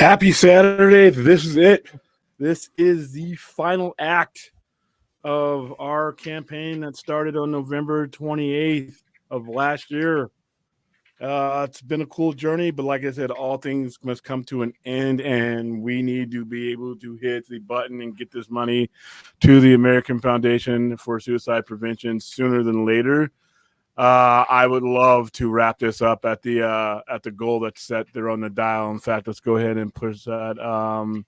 Happy Saturday. This is it. This is the final act of our campaign that started on November 28th of last year. It's been a cool journey, but like I said, all things must come to an end, and we need to be able to hit the button and get this money to the American Foundation for Suicide Prevention sooner than later. I would love to wrap this up at the goal that's set there on the dial. In fact, let's go ahead and push that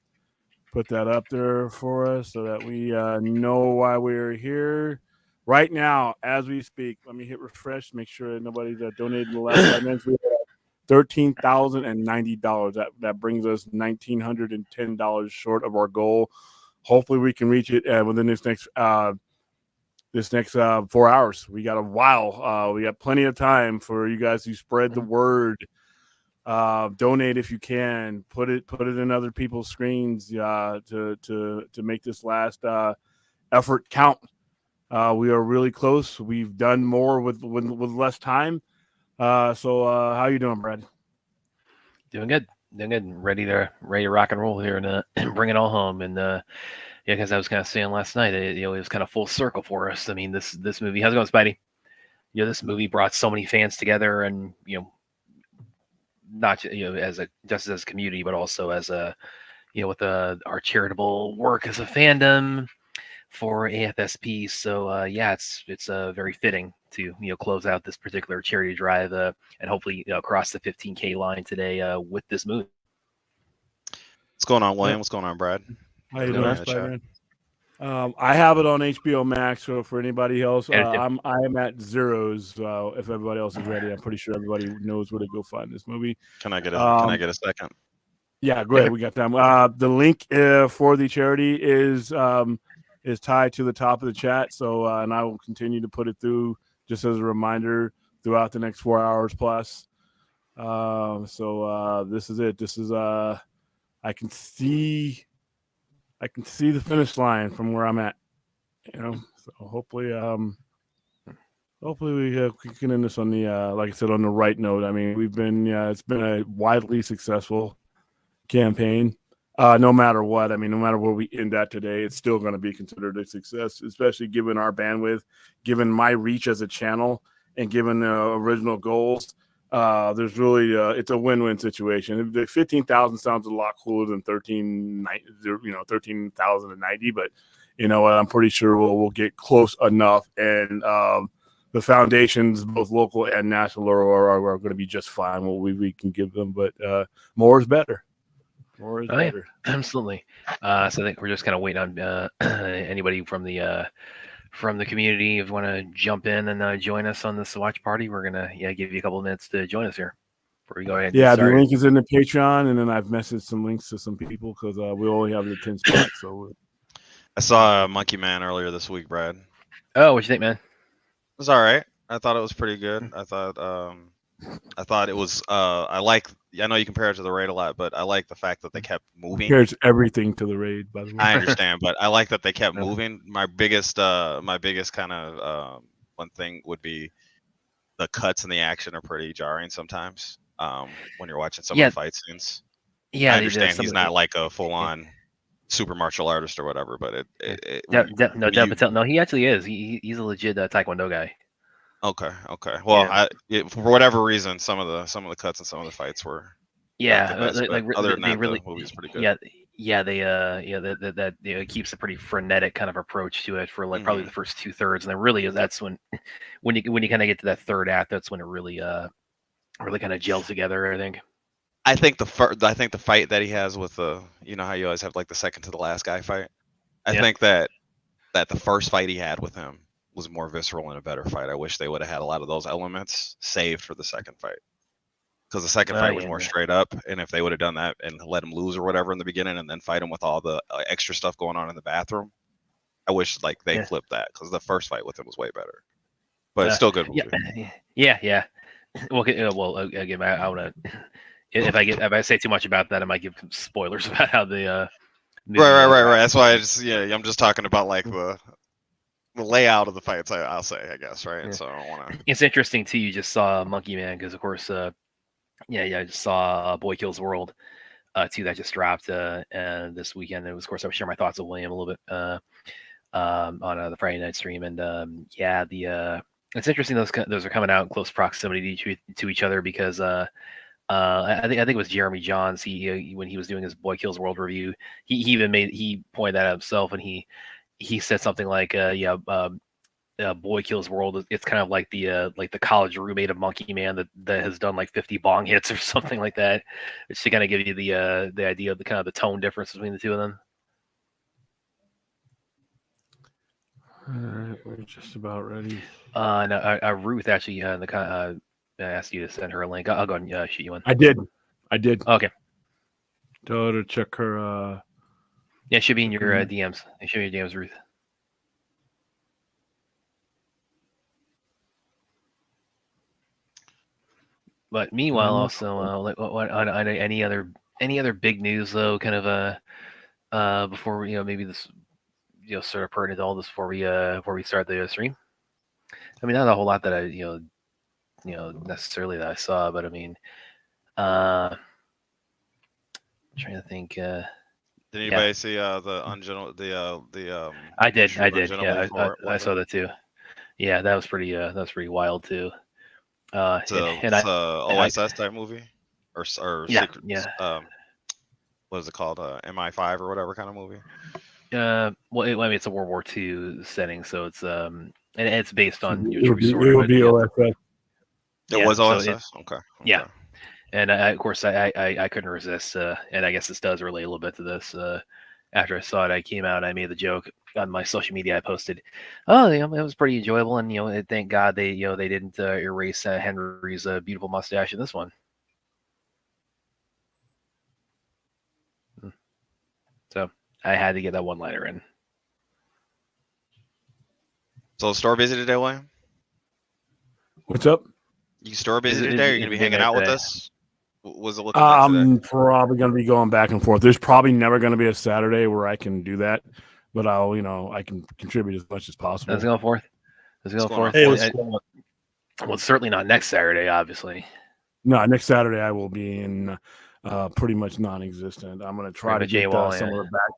put that up there for us so that we know why we're here right now as we speak. Let me hit refresh, make sure nobody's donated in the last 5 minutes. We have $13,090. That brings us $1,910 short of our goal. Hopefully, we can reach it within this next 4 hours. We got a while. We got plenty of time for you guys to spread the word. Donate if you can. Put it in other people's screens to make this last effort count. We are really close. We've done more with less time. So how you doing, Brad? Doing good. Ready to rock and roll here and bring it all home. And yeah, because I was kind of saying last night, it was kind of full circle for us. I mean, this movie, how's it going, Spidey? This movie brought so many fans together, and not as a community, but also as a with our charitable work as a fandom for AFSP. So yeah, it's very fitting to close out this particular charity drive and hopefully cross the 15K line today with this movie. What's going on, William? What's going on, Brad? How you doing, Spider-Man? I have it on HBO Max, so for anybody else, I am at zeros. If everybody else is ready, I'm pretty sure everybody knows where to go find this movie. Can I get a second? Yeah, go ahead. We got time. The link for the charity is tied to the top of the chat. So, and I will continue to put it through just as a reminder throughout the next 4 hours plus. So this is it. This is I can see the finish line from where I'm at, So hopefully we can end this on the like I said, on the right note. I mean, it's been a widely successful campaign. No matter what, I mean, no matter where we end at today, it's still going to be considered a success, especially given our bandwidth, given my reach as a channel, and given the original goals. There's really it's a win-win situation. The 15,000 sounds a lot cooler than 13,090, but I'm pretty sure we'll get close enough, and the foundations, both local and national, are going to be just fine. What we can give them, but more is better. More is better. Yeah, absolutely. So I think we're just kind of waiting on anybody from the community. If you want to jump in and join us on this watch party, we're gonna give you a couple of minutes to join us here before we go ahead. Yeah, the link is in the Patreon, and then I've messaged some links to some people because we only have the 10 spots. So I saw Monkey Man earlier this week, Brad. Oh, what you think, man? It was all right. I thought it was pretty good. I thought it was. I know you compare it to the raid a lot, but I like the fact that they kept moving. Compares everything to the raid, by the way. I understand, but I like that they kept moving. My biggest kind of one thing would be the cuts and the action are pretty jarring sometimes when you're watching some of the fight scenes. Yeah, I understand he's not like a full-on super martial artist or whatever, but Dev Patel. No, he actually is. He's a legit Taekwondo guy. Okay. Well, for whatever reason, some of the cuts and some of the fights were best, other than that, the movie's pretty good. That keeps a pretty frenetic kind of approach to it for probably the first 2/3, and then really that's when you kind of get to that third act, that's when it really kind of gels together, I think. I think the fight that he has with how you always have like the second to the last guy fight. I think that the first fight he had with him was more visceral and a better fight. I wish they would have had a lot of those elements saved for the second fight, because the second fight was more straight up, and if they would have done that and let him lose or whatever in the beginning and then fight him with all the extra stuff going on in the bathroom, I wish they flipped that, because the first fight with him was way better, but it's still good movie. Yeah. Well, again, I want to if I say too much about that, I might give spoilers about how the right. That's why I'm just talking about like the layout of the fights, I'll say, I guess, right? Yeah. So I don't want to. It's interesting too. You just saw Monkey Man because, of course, I just saw Boy Kills World. two that just dropped this weekend. And of course, I was sharing my thoughts with William a little bit on the Friday night stream. And it's interesting those are coming out in close proximity to each other because I think it was Jeremy Johns. He when he was doing his Boy Kills World review, he pointed that out himself, and he said something like, Boy Kills World. It's kind of like the college roommate of Monkey Man that has done like 50 bong hits or something like that. It's to kind of give you the idea of the kind of the tone difference between the two of them. All right, we're just about ready. Ruth actually asked you to send her a link. I'll go and shoot you one. I did. Okay. Go to check her. Yeah, it should be in your DMs. It should be in your DMs, Ruth. But meanwhile, also, any other big news though, kind of before we, maybe this, sort of pertinent to all this before we start the stream. I mean, not a whole lot that I necessarily that I saw, but I mean, I'm trying to think. Did anybody see the ungentle I did. Yeah, I saw that too. Yeah, that was pretty wild too. It's a OSS type movie, or secret, what is it called? MI5 or whatever kind of movie. Well, I mean, it's a World War II setting, so it's and it's based on true story. It would be OSS. It was OSS. Okay. Yeah, and of course, I couldn't resist, and I guess this does relate a little bit to this. After I saw it, I came out and I made the joke on my social media. I posted, it was pretty enjoyable, and thank God they didn't erase Henry's beautiful mustache in this one. So I had to get that one-liner in. So store busy today, William? What's up? You store busy today? Are you gonna be hanging out with us? Was it looking like I'm probably going to be going back and forth. There's probably never going to be a Saturday where I can do that, but I can contribute as much as possible. Let's go forth. Hey, well, it's certainly not next Saturday, obviously. No, next Saturday I will be in pretty much non-existent. I'm going to try to get some of the back.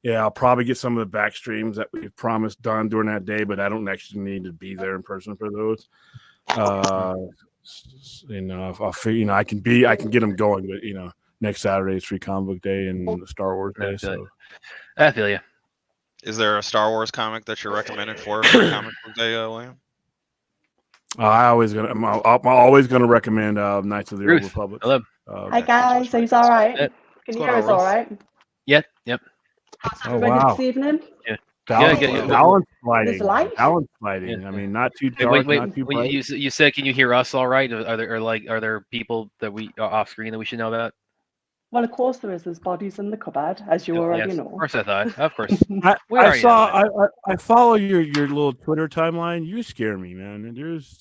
Yeah, I'll probably get some of the back streams that we've promised done during that day, but I don't actually need to be there in person for those. I'll figure, I can get them going, but next Saturday is Free Comic Book Day and Star Wars Day. So I feel you. Is there a Star Wars comic that you're recommended for Free Comic Book Day, William? I'm always gonna recommend Knights of the Old Republic. Hello. Hi guys, are you all right? Can you hear us all right? Yep. Oh wow. This evening? Yeah. Balance lighting. I mean, not too dark, not too bright. You said, can you hear us all right? Are there people that we off screen that we should know about? Well, of course there is. There's bodies in the cupboard, as you already know. Of course, I thought. Of course. I follow your little Twitter timeline. You scare me, man. There's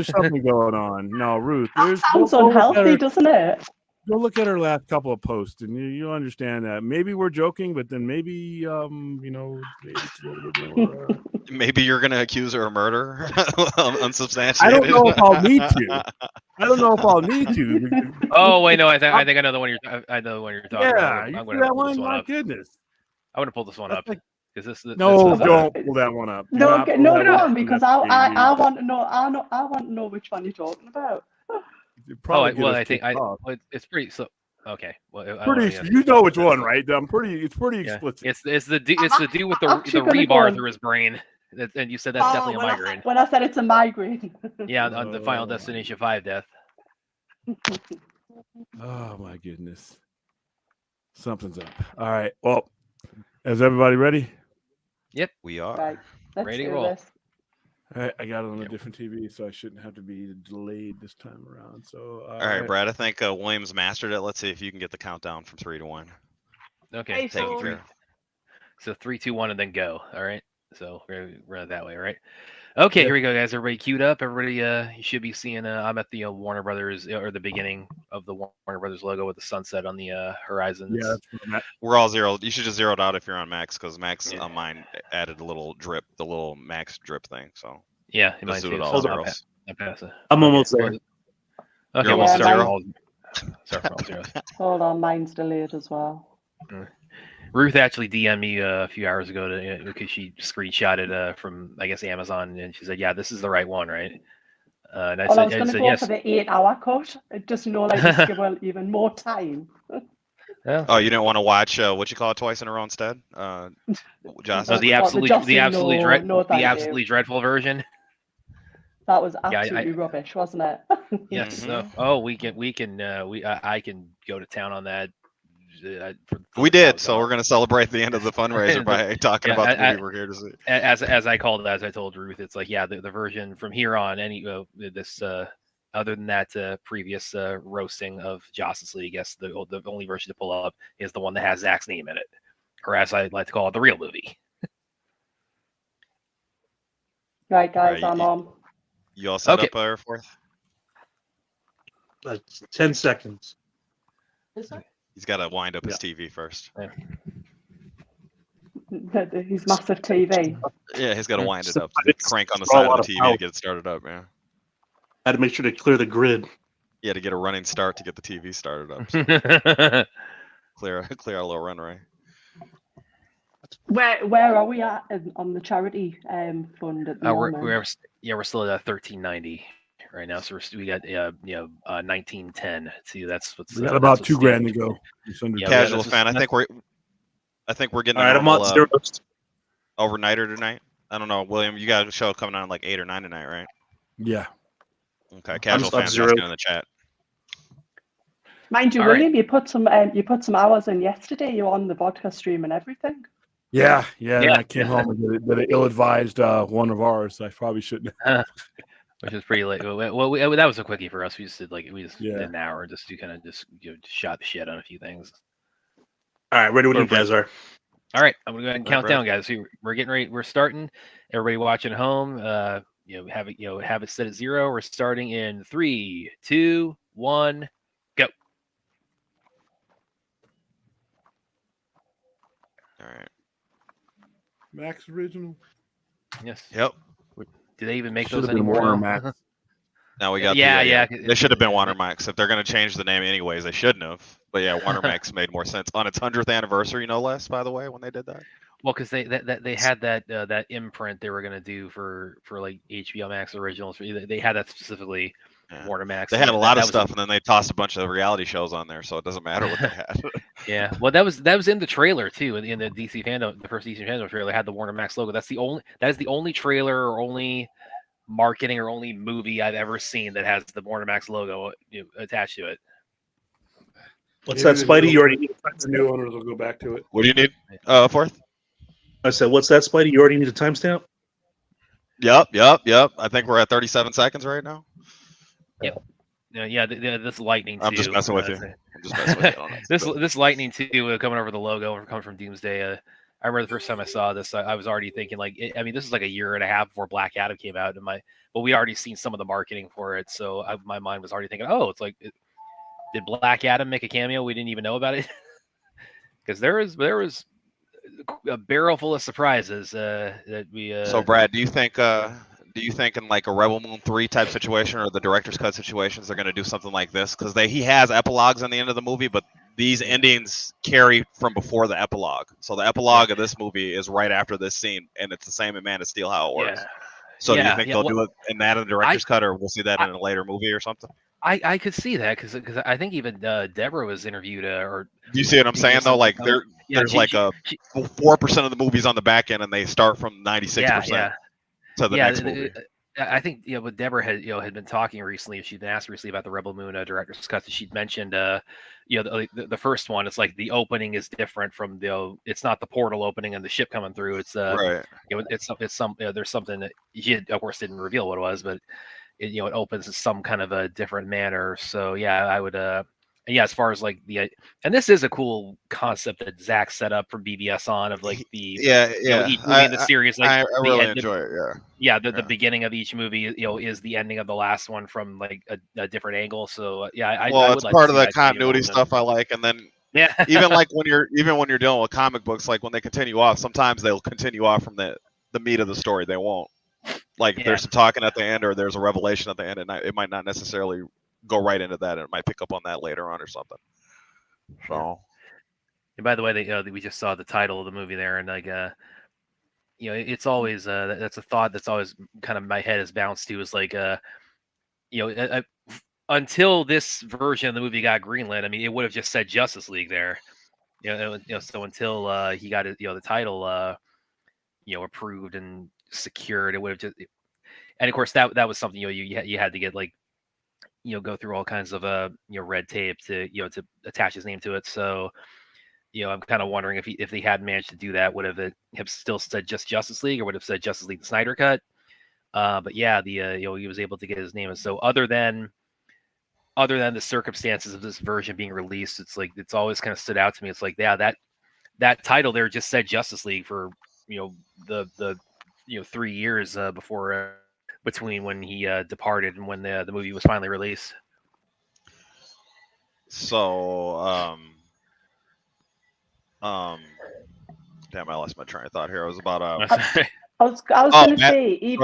something going on. No, Ruth. Sounds unhealthy, doesn't it? Go look at her last couple of posts, and you understand that maybe we're joking, but then maybe maybe it's a little bit more. Maybe you're gonna accuse her of murder, unsubstantiated. I don't know if I'll need to. Oh wait, no, I think I know the one you're. I know the one you're talking about. Yeah, you see that one? My goodness. I'm gonna pull this one up. Don't pull that one up. No, because I want to know. I want to know which one you're talking about. I think it's pretty. So okay, well, you know which one, right? It's pretty explicit. It's the dude with the rebar through his brain, and you said that's definitely a migraine. When I said it's a migraine. Yeah, on the Final Destination 5 death. Oh my goodness, something's up. All right, well, is everybody ready? Yep, we are. Right, let's ready to do roll. this. I got it on a different TV, so I shouldn't have to be delayed this time around. So, all right, Brad. I think Williams mastered it. Let's see if you can get the countdown from 3 to 1. Okay, so 3, 2, 1, and then go. All right, so we're run it that way, right? Okay, Here we go, guys. Everybody queued up. Everybody, you should be seeing. I'm at the Warner Brothers, or the beginning of the Warner Brothers logo with the sunset on the horizon. Yeah, we're all zeroed. You should just zero it out if you're on Max, because Max on mine added a little drip, the little Max drip thing. So yeah, let's do it all zeros. I pass it. I'm almost there. Okay, almost there. Sorry for all zeros. Hold on, mine's delayed as well. Ruth actually DM'd me a few hours ago because she screenshotted from, I guess, Amazon, and she said, "Yeah, this is the right one, right?" And I was going to go for the 8-hour cut. It just just give her even more time. Yeah. Oh, you didn't want to watch what you call it twice in a row instead? Joss? Oh, the absolutely dreadful version. That was absolutely rubbish, wasn't it? Yes. I can go to town on that. We did, so we're going to celebrate the end of the fundraiser by talking about the movie we're here to see. As I told Ruth, it's like, yeah, the version from here on, other than that previous roasting of Justice League, I guess the only version to pull up is the one that has Zack's name in it, or as I like to call it, the real movie. Right, guys, I'm on. You all set up our fourth? 10 seconds. Is that? He's got to wind up his TV first. Yeah. His massive TV. Yeah, he's got to wind it up. Crank on the side of the TV to get it started up, man. Had to make sure to clear the grid. Yeah, to get a running start to get the TV started up. So clear our little run, right? Where are we at on the charity fund at the moment? We're still at 1390 right now, so we got 1910. See, that's what's we got about $2,000 to go. Casual fan, I think we're getting all right. I'm on zero overnighter tonight. I don't know, William. You got a show coming on like 8 or 9 tonight, right? Yeah. Okay, casual fans asking in the chat. Mind you, William, right. you put some hours in yesterday. You were on the vodka stream and everything. Yeah. I came home and did an ill-advised one of ours. So I probably shouldn't have. Which is pretty late. Well, that was a quickie for us. We just did did an hour just to kind of shot the shit on a few things. All right, ready when you guys are. All right, I'm gonna go ahead and count down, guys. We're getting ready. We're starting. Everybody watching at home, have it set at 0. We're starting in 3, 2, 1, go. All right. Max original. Yes. Yep. Do they even make those anymore? Max. Now we got they should have been Warner Max. If they're going to change the name anyways, they shouldn't have. But yeah, Warner Max made more sense on its 100th anniversary, no less. By the way, when they did that. Well, because they had that imprint they were going to do for like HBO Max originals. They had that specifically. Yeah. Warner Max. They had a lot of stuff, and then they tossed a bunch of reality shows on there, so it doesn't matter what they had. Yeah, well, that was in the trailer too. In the DC fandom, the first DC fandom trailer had the Warner Max logo. That is the only trailer or only marketing or only movie I've ever seen that has the Warner Max logo attached to it. What's that, Spidey? You already need the new owners will go back to it. What do you need? Fourth? I said, what's that, Spidey? You already need a timestamp? Yep. I think we're at 37 seconds right now. Yep. Yeah. This lightning too. I'm just messing with you. This lightning too coming over the logo coming from Doomsday. I remember the first time I saw this, I was already thinking this is like a year and a half before Black Adam came out, but we already seen some of the marketing for it, so my mind was already thinking, it's like, did Black Adam make a cameo? We didn't even know about it because there was a barrel full of surprises that we. So Brad, do you think in like a Rebel Moon 3 type situation or the director's cut situations they're going to do something like this? Because he has epilogues on the end of the movie, but these endings carry from before the epilogue. So the epilogue of this movie is right after this scene, and it's the same in Man of Steel how it works. Yeah. So do you think they'll do it in that in the director's cut, or we'll see that in a later movie or something? I could see that because I think even Deborah was interviewed. Or do you see what I'm saying though? Like there's like 4% of the movies on the back end, and they start from 96%. To the next movie. I think but Deborah had been talking recently. She'd been asked recently about the Rebel Moon director's cut. She'd mentioned the first one. It's like the opening is different from it's not the portal opening and the ship coming through. It's right. It's there's something that she of course didn't reveal what it was, but it opens in some kind of a different manner. So yeah, I would as far as like and this is a cool concept that Zack set up for BBS on of like the each movie in the series. Like I really enjoy it. The beginning of each movie is the ending of the last one from like a different angle. So I it's part of the continuity stuff I like. And then even like when you're dealing with comic books, like when they continue off, sometimes they'll continue off from the meat of the story. They won't. Like there's some talking at the end, or there's a revelation at the end, and it might not necessarily go right into that, and it might pick up on that later on or something. So. And by the way, we just saw the title of the movie there, and like, it's always that's a thought that's always kind of my head has bounced to is like, until this version of the movie got greenlit, I mean, it would have just said Justice League there, so until he got it, the title, approved and secured, it would have just, and of course that was something you had to get like, go through all kinds of red tape to to attach his name to it. So I'm kind of wondering if he had managed to do that, would have still said just Justice League, or would have said Justice League the Snyder Cut. But yeah, he was able to get his name. And so other than the circumstances of this version being released, it's always kind of stood out to me. It's like, yeah, that title there just said Justice League for the 3 years before between when he departed and when the movie was finally released. So damn, I lost my train of thought here. I was about I was going to say even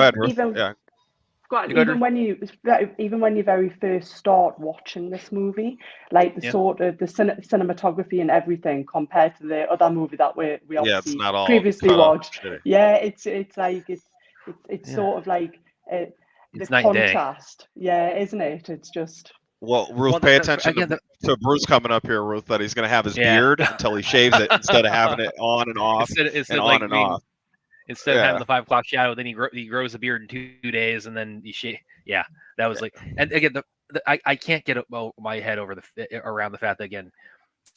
when you very first start watching this movie, like the sort of the cinematography and everything compared to the other movie that we obviously it's not all previously watched. Shitty. It's sort of like the contrast. Isn't it? It's just. Well, Ruth, pay attention to Bruce coming up here, Ruth, that he's going to have his beard until he shaves it instead of having it on and off instead on and off. Instead of having the 5 o'clock shadow, then he grows a beard in 2 days, and then he shave. Yeah, that was like, and again, I can't get my head around the fact that again,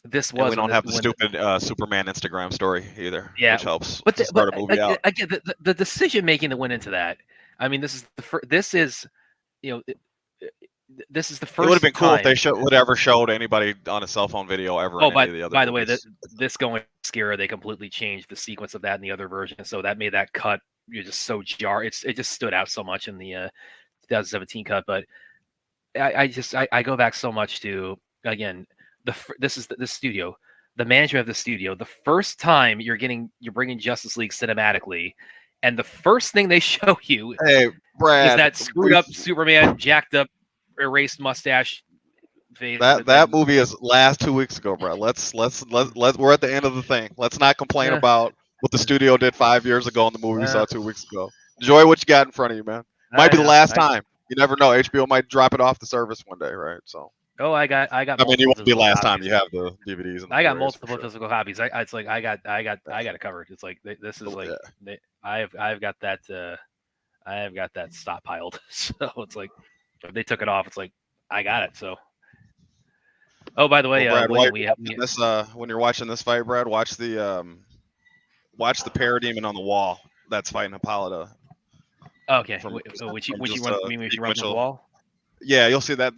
this was. We don't have the stupid Superman Instagram story either, which helps. But start a movie out. Again, the decision making that went into that. I mean, this is the first. This is the first. It would have been cool if they showed anybody on a cell phone video ever. By the way, this going scare, they completely changed the sequence of that in the other version, so that made that cut just so it just stood out so much in the 2017 cut. But I go back so much to, again, this is the studio, the management of the studio. The first time you're bringing Justice League cinematically, and the first thing they show you, hey, Brad, is that screwed up Superman, jacked up, erased mustache face. That movie is last 2 weeks ago, bro. Let's we're at the end of the thing. Let's not complain about what the studio did 5 years ago in the movie we saw 2 weeks ago. Enjoy what you got in front of you, man. Might be the last time. You never know. HBO might drop it off the service one day, right? So. I got. I mean, it won't be last time you have the DVDs. I got multiple physical copies. I got it covered. It's like this is like I've got that. I have got that stockpiled. So it's like if they took it off, it's like I got it. So. Oh, by the way, Brad, when you're watching this fight, Brad, watch the parademon on the wall that's fighting Hippolyta. Okay, which you run the wall. Yeah, you'll see that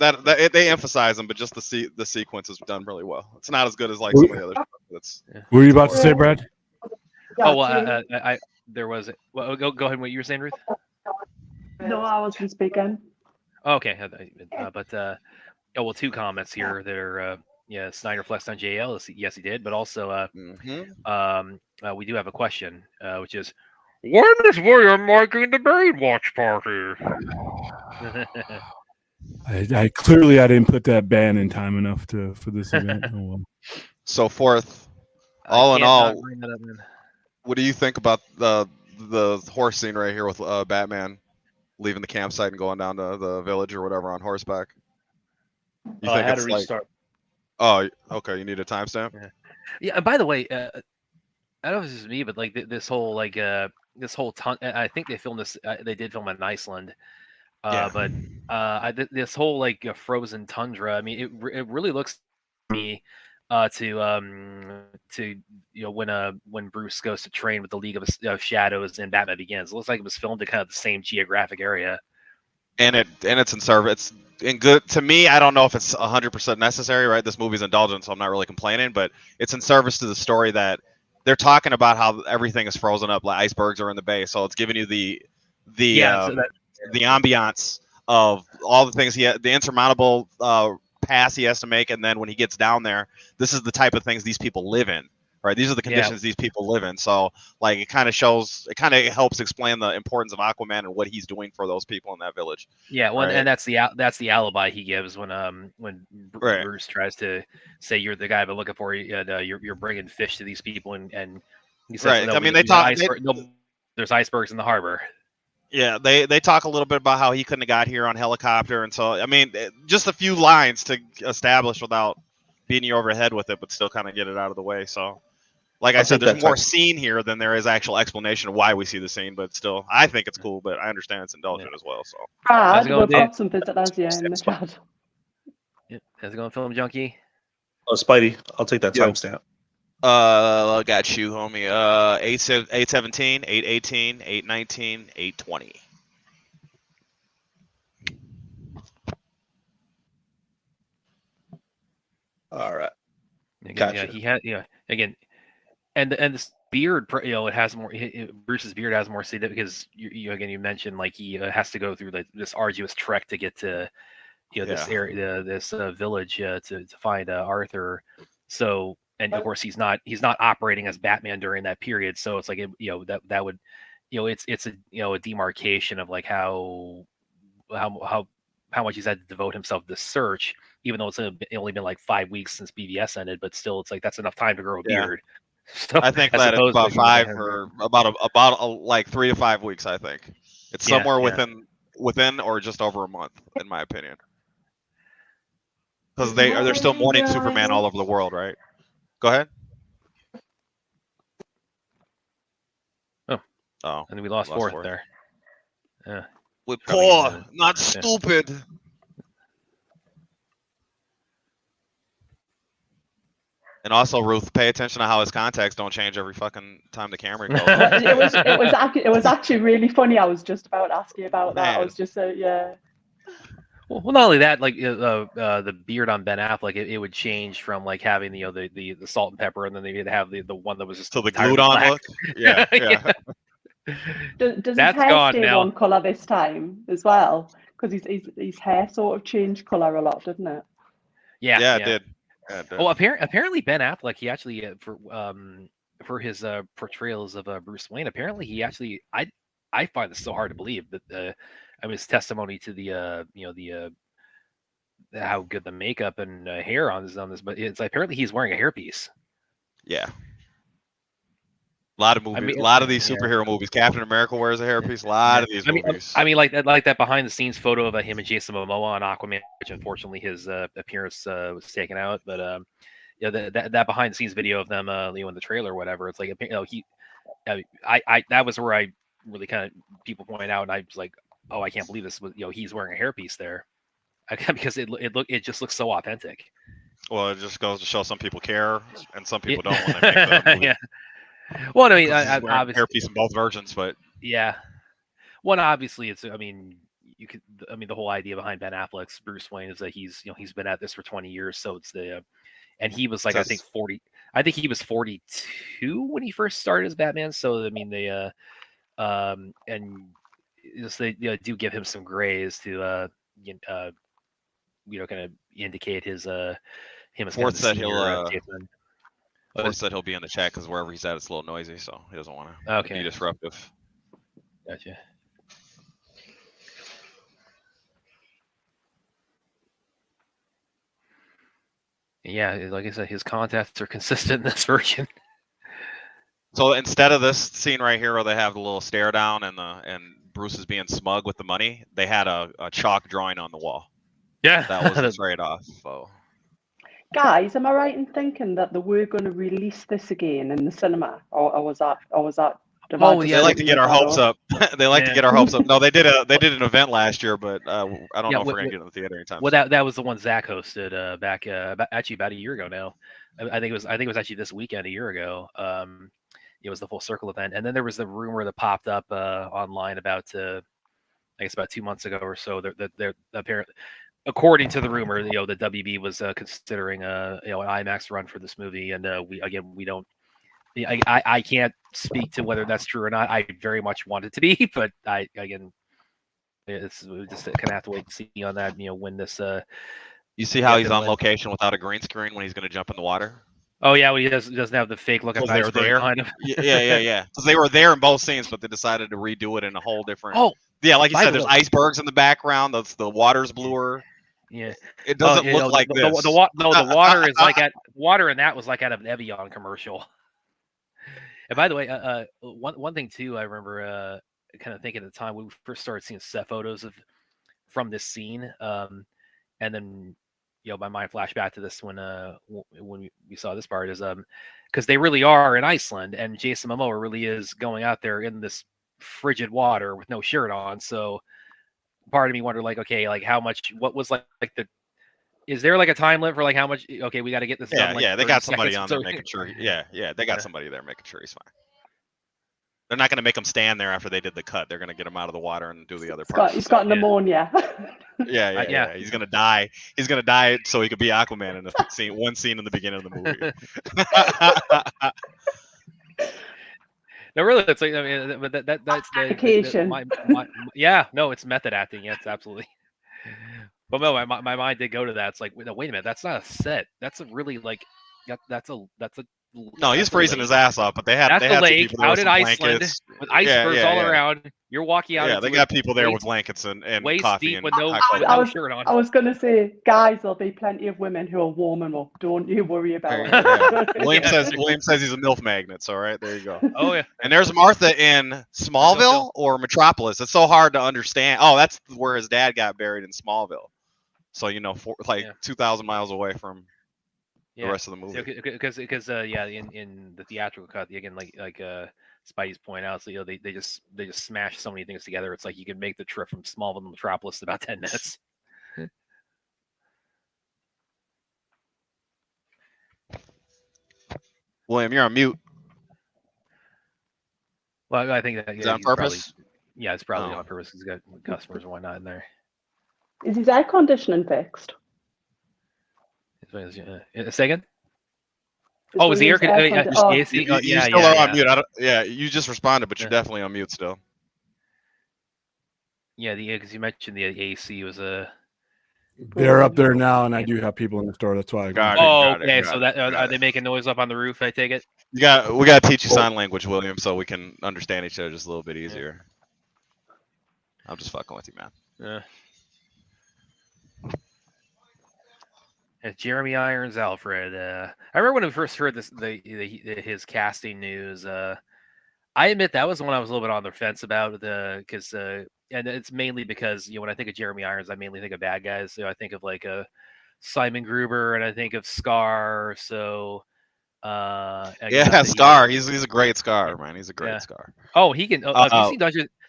they emphasize them, but just the sequence is done really well. It's not as good as like some of the other stuff. What were you about to say, Brad? Oh, well, there was. Well, go ahead. What you were saying, Ruth? No, I wasn't speaking. Okay, well, 2 comments here that are Snyder flexed on JL. Yes, he did, but also we do have a question, which is, when is William making the Baywatch party? I clearly didn't put that ban in time enough for this event. Oh, well. So fourth, all in all, what do you think about the horse scene right here with Batman leaving the campsite and going down to the village or whatever on horseback? You think I had to restart. Oh, okay. You need a timestamp. Yeah. And by the way, I don't know if this is me, but like this whole I think they filmed this. They did film it in Iceland. But this whole like frozen tundra. I mean, it really looks to me to when Bruce goes to train with the League of Shadows and Batman Begins. It looks like it was filmed in kind of the same geographic area. And it's in service. And good to me. I don't know if it's 100% necessary, right? This movie's indulgent, so I'm not really complaining. But it's in service to the story that they're talking about how everything is frozen up, like icebergs are in the bay. So it's giving you the ambiance of all the things the insurmountable pass he has to make, and then when he gets down there, this is the type of things these people live in, right? These are the conditions these people live in. So like it kind of helps explain the importance of Aquaman and what he's doing for those people in that village. Yeah, well, right? and that's the alibi he gives when Bruce tries to say you're the guy I've been looking for, and you're bringing fish to these people, and he says, I mean, they talk. There's icebergs in the harbor. Yeah, they talk a little bit about how he couldn't have got here on helicopter, and so I mean, just a few lines to establish without beating you over the head with it, but still kind of get it out of the way. So, like I said, there's more scene here than there is actual explanation of why we see the scene, but still, I think it's cool, but I understand it's indulgent as well. So, Brad, we've got some visitors here in the chat. Yeah, how's it going, Film Junkie? Oh, Spidey, I'll take that timestamp. I got you, homie. 817, 818, 819, 820. All right. Again, Gotcha. Yeah, he had again, and this beard, it has more. Bruce's beard has more significance because you mentioned like he has to go through this arduous trek to get to this area, this village to find Arthur. So. And of course, he's not operating as Batman during that period. So it's like that would it's a demarcation of like how much he's had to devote himself to the search, even though it's only been like 5 weeks since BVS ended. But still, it's like that's enough time to grow a beard. So I think that it's about 5 or about like 3 to 5 weeks. I think it's somewhere within or just over a month, in my opinion, because they're still mourning Superman all over the world, right? Go ahead. Oh, and we lost fourth there. Yeah. With poor, not stupid. And also, Ruth, pay attention to how his contacts don't change every fucking time the camera goes. it was actually really funny. I was just about to ask you about that. I was just Well, not only that, like the beard on Ben Affleck, it would change from like having the salt and pepper, and then they'd have the one that was just the glued on look. Yeah. Does his hair stay one color this time as well? Because his hair sort of changed color a lot, didn't it? Yeah, it did. Well, apparently Ben Affleck, he actually for his portrayals of Bruce Wayne, apparently he actually I find this so hard to believe that his testimony to the how good the makeup and hair on this, but it's apparently he's wearing a hairpiece. Yeah. A lot of movies, a lot of these superhero movies. Captain America wears a hairpiece. A lot of these movies. I mean, like that behind the scenes photo of him and Jason Momoa on Aquaman, which unfortunately his appearance was taken out. But that behind the scenes video of them, in the trailer or whatever, it's like that was where I really kind of people point out, and I was like, oh, I can't believe this was he's wearing a hairpiece there, because it just looks so authentic. Well, it just goes to show some people care and some people don't when they make the movie. Yeah. Well, I mean, obviously hairpiece in both versions, but yeah. Well, obviously, it's. I mean, the whole idea behind Ben Affleck's Bruce Wayne is that he's been at this for 20 years, so it's and he was like I think 40. I think he was 42 when he first started as Batman. So I mean, they and just they do give him some grays to kind of indicate his him as Ford said he'll said he'll be in the chat because wherever he's at, it's a little noisy, so he doesn't want to be disruptive. Gotcha. Yeah, like I said, his contacts are consistent in this version. So instead of this scene right here where they have the little stare down and Bruce is being smug with the money, they had a chalk drawing on the wall. Yeah, that was straight off. So. Guys, am I right in thinking that they were going to release this again in the cinema, or was that? Oh, yeah, they like to get our hopes up. They like to get our hopes up. No, they did an event last year, but I don't know if we're gonna get in the theater anytime. Well, that was the one Zack hosted back actually about a year ago now. I think it was actually this weekend a year ago. It was the Full Circle event, and then there was the rumor that popped up online about I guess about 2 months ago or so. They're apparently. According to the rumor, the WB was considering an IMAX run for this movie, and we don't. I can't speak to whether that's true or not. I very much want it to be, but we just kind of have to wait and see on that. When this. You see how he's on location without a green screen when he's going to jump in the water? Oh yeah, well, he doesn't have the fake look of they were iceberg there. behind him. Yeah. Because they were there in both scenes, but they decided to redo it in a whole different. Oh, yeah, like you by said, the there's way- icebergs in the background. The water's bluer. Yeah. It doesn't look like this. The water is like water, and that was like out of an Evian commercial. And by the way, one thing too, I remember kind of thinking at the time when we first started seeing set photos from this scene, and then my mind flashed back to this when we saw this part is because they really are in Iceland, and Jason Momoa really is going out there in this frigid water with no shirt on. So part of me wondered, like, okay, like how much? What was like the? Is there like a time limit for like how much? Okay, we got to get this done. Yeah, Like they 30 got somebody seconds. on there making sure. Yeah, they got somebody there making sure he's fine. They're not going to make him stand there after they did the cut. They're going to get him out of the water and do the other part. He's got pneumonia. Yeah. He's going to die. He's going to die so he could be Aquaman in the scene. One scene in the beginning of the movie. No, really, it's like, I mean, but that's dedication. Yeah, no, it's method acting. Yes, absolutely. But no, my mind did go to that. It's like, wait a minute, that's not a set. That's a really like, that's a. No, he's freezing his ass off, but they had the lake people there out with in Iceland blankets. with icebergs all around. You're walking out. Yeah, they got people there with blankets and waist coffee deep and with no shirt on. I was going to say, guys, there'll be plenty of women who will warm him up. Don't you worry about it. Yeah. William says he's a MILF magnet. So, all right, there you go. Oh, yeah. And there's Martha in Smallville or Metropolis. It's so hard to understand. Oh, that's where his dad got buried in Smallville. So, 2,000 miles away from the rest of the movie. Because in the theatrical cut, again, like Spidey's point out, so they just smash so many things together. It's like you can make the trip from Smallville to Metropolis in about 10 minutes. William, you're on mute. Well, I think that is that on purpose. It's probably on purpose. He's got customers and whatnot in there. Is his air conditioning fixed? A second. Oh, is the air conditioning? You still are on mute. You just responded, but you're definitely on mute still. Yeah, because you mentioned the AC was a. They're up there now, and I do have people in the store. That's why I got it. Okay. So are they making noise up on the roof? I take it. We got to teach you sign language, William, so we can understand each other just a little bit easier. I'm just fucking with you, man. Yeah. Jeremy Irons, Alfred. I remember when we first heard his casting news. I admit that was the one I was a little bit on the fence about, because and it's mainly because when I think of Jeremy Irons, I mainly think of bad guys. So I think of like Simon Gruber, and I think of Scar. So Scar. He's a great Scar, man. He's a great Scar. Oh, he can.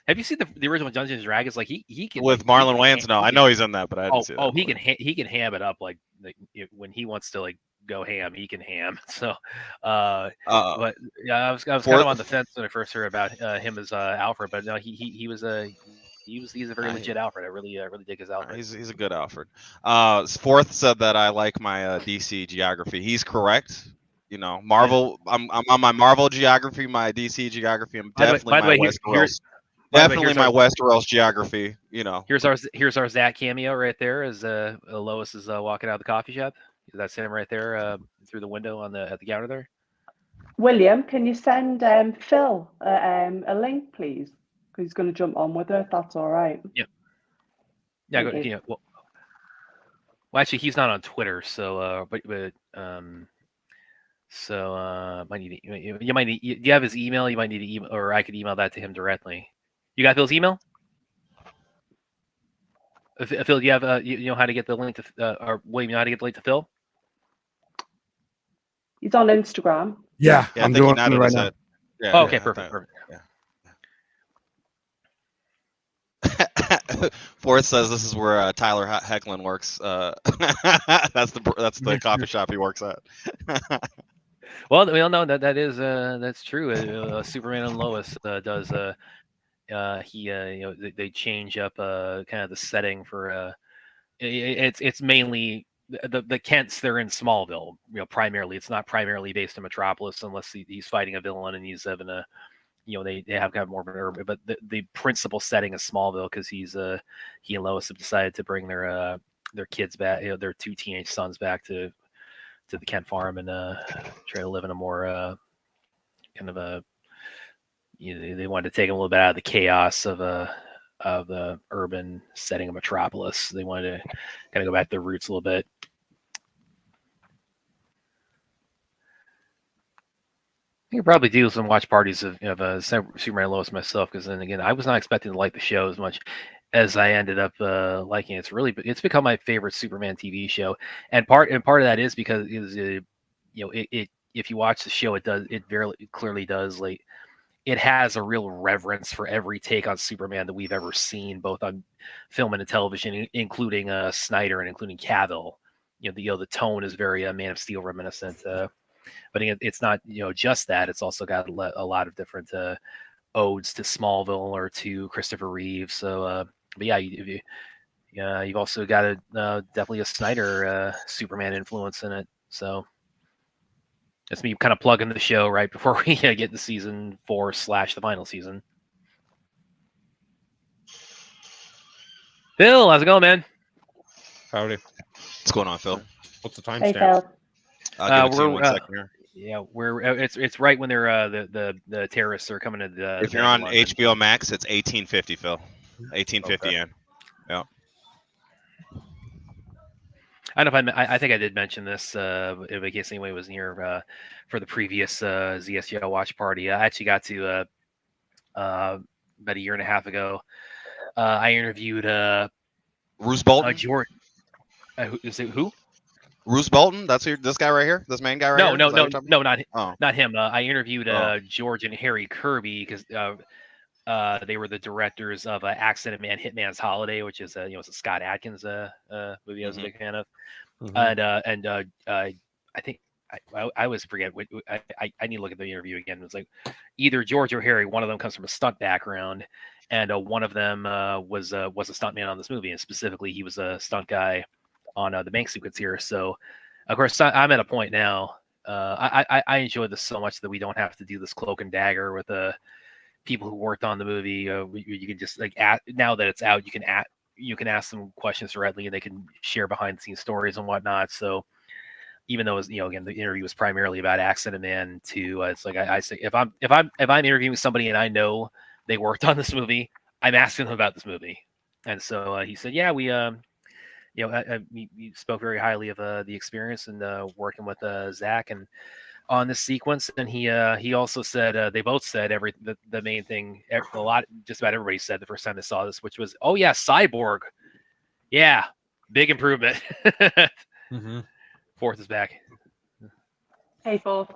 Have you seen the original Dungeons and Dragons? Like he can with Marlon Wayans. No, I know he's in that, but I didn't see that. Oh, he can ham it up like when he wants to like go ham, he can ham. So, but yeah, I was kind of on the fence when I first heard about him as Alfred, but no, he's a very legit Alfred. I really dig his Alfred. He's a good Alfred. Fourth said that I like my DC geography. He's correct. Marvel. I'm on my Marvel geography, my DC geography. I'm definitely my Westeros. Definitely my Westeros geography. Here's our Zack cameo right there. As Lois is walking out of the coffee shop. That's him right there through the window at the counter there. William, can you send Phil a link, please? Because he's going to jump on with her. If that's all right. Yeah. Well, actually, he's not on Twitter, so might need you might need. Do you have his email? You might need to email, or I could email that to him directly. You got Phil's email? Phil, do you have you know how to get the link to or William? You know how to get the link to Phil? He's on Instagram. Yeah, I'm doing it right now. Yeah, okay, perfect. Forrest says this is where Tyler Hecklin works. That's the coffee shop he works at. Well, we all know that's true. Superman and Lois does. They change up kind of the setting for. It's mainly the Kents. They're in Smallville. Primarily, it's not primarily based in Metropolis unless he's fighting a villain and he's having a. They have kind of more of an urban, but the principal setting is Smallville because he and Lois have decided to bring their kids back, their two teenage sons back to to the Kent farm and try to live in a more kind of a, they wanted to take him a little bit out of the chaos of the urban setting of Metropolis. They wanted to kind of go back to the roots a little bit. I could probably do some watch parties of Superman and Lois myself, because then again, I was not expecting to like the show as much as I ended up liking it. It's become my favorite Superman TV show, and part of that is because it if you watch the show, it clearly does, like, it has a real reverence for every take on Superman that we've ever seen, both on film and television, including Snyder and including Cavill. The tone is very Man of Steel reminiscent. But it's not just that. It's also got a lot of different odes to Smallville or to Christopher Reeve. So, but yeah, you've also got definitely a Snyder Superman influence in it. So that's me kind of plugging the show right before we get to season 4 / the final season. Phil, how's it going, man? Howdy. What's going on, Phil? What's the timestamp? Hey, Phil. I'll give it to you in 1 second here. Yeah, it's right when they're the terrorists are coming to the. If you're on HBO Max, it's 1850, Phil. 1850 Okay. in. Yeah. I don't know if I think I did mention this in case anyone was here for the previous ZSGO watch party. I actually got to about a year and a half ago. I interviewed Roose Bolton. George. Is it who? Roose Bolton. That's this guy right here. This main guy right here. No, not him. I interviewed George and Harry Kirby because they were the directors of Accident Man, Hitman's Holiday, which is it's a Scott Adkins movie I was a big fan of. And I think I always forget. I need to look at the interview again. It was like either George or Harry. One of them comes from a stunt background, and one of them was a stuntman on this movie, and specifically he was a stunt guy on the bank sequence here. So, of course, I'm at a point now. I enjoy this so much that we don't have to do this cloak and dagger with people who worked on the movie. You can just now that it's out, you can ask them questions directly, and they can share behind the scenes stories and whatnot. So, even though again the interview was primarily about Accident Man 2, it's like I say if I'm interviewing somebody and I know they worked on this movie, I'm asking them about this movie. And so he said, yeah, we he spoke very highly of the experience and working with Zack and on this sequence. And he also said they both said the main thing just about everybody said the first time they saw this, which was, oh yeah, Cyborg, yeah, big improvement. Fourth is back. Hey, Fourth.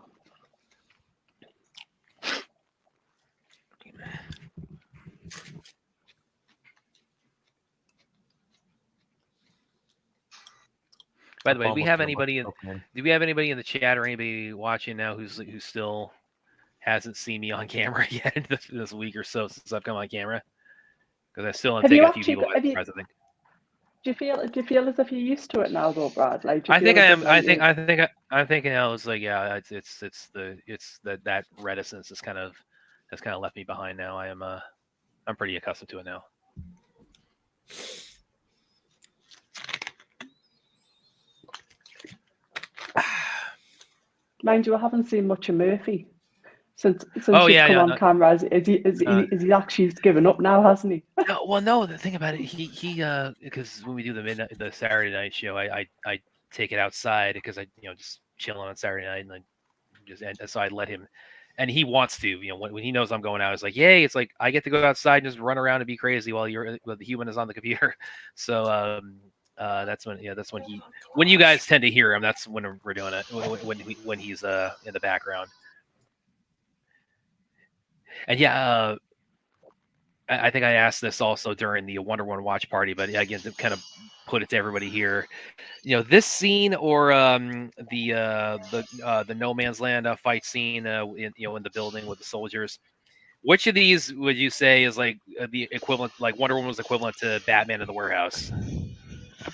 By the way, do we have anybody in the chat or anybody watching now who still hasn't seen me on camera yet this week or so since I've come on camera? Because I still am taking a few people by surprise, I think. Do you feel as if you're used to it now, though, Brad? Like, I think I am. I think now it's like, yeah, it's that reticence has kind of left me behind now. I'm pretty accustomed to it now. Mind you, I haven't seen much of Murphy since he's come on camera. Is he actually given up now, hasn't he? No. The thing about it, he because when we do the Saturday night show, I take it outside because I just chilling on Saturday night and so I let him, and he wants to when he knows I'm going out, it's like, yay! It's like I get to go outside and just run around and be crazy while the human is on the computer. So that's when you guys tend to hear him. That's when we're doing it when he's in the background. And yeah, I think I asked this also during the Wonder Woman watch party, but again, to kind of put it to everybody here, this scene or the No Man's Land fight scene in the building with the soldiers. Which of these would you say is like the equivalent, like Wonder Woman was equivalent to Batman in the warehouse?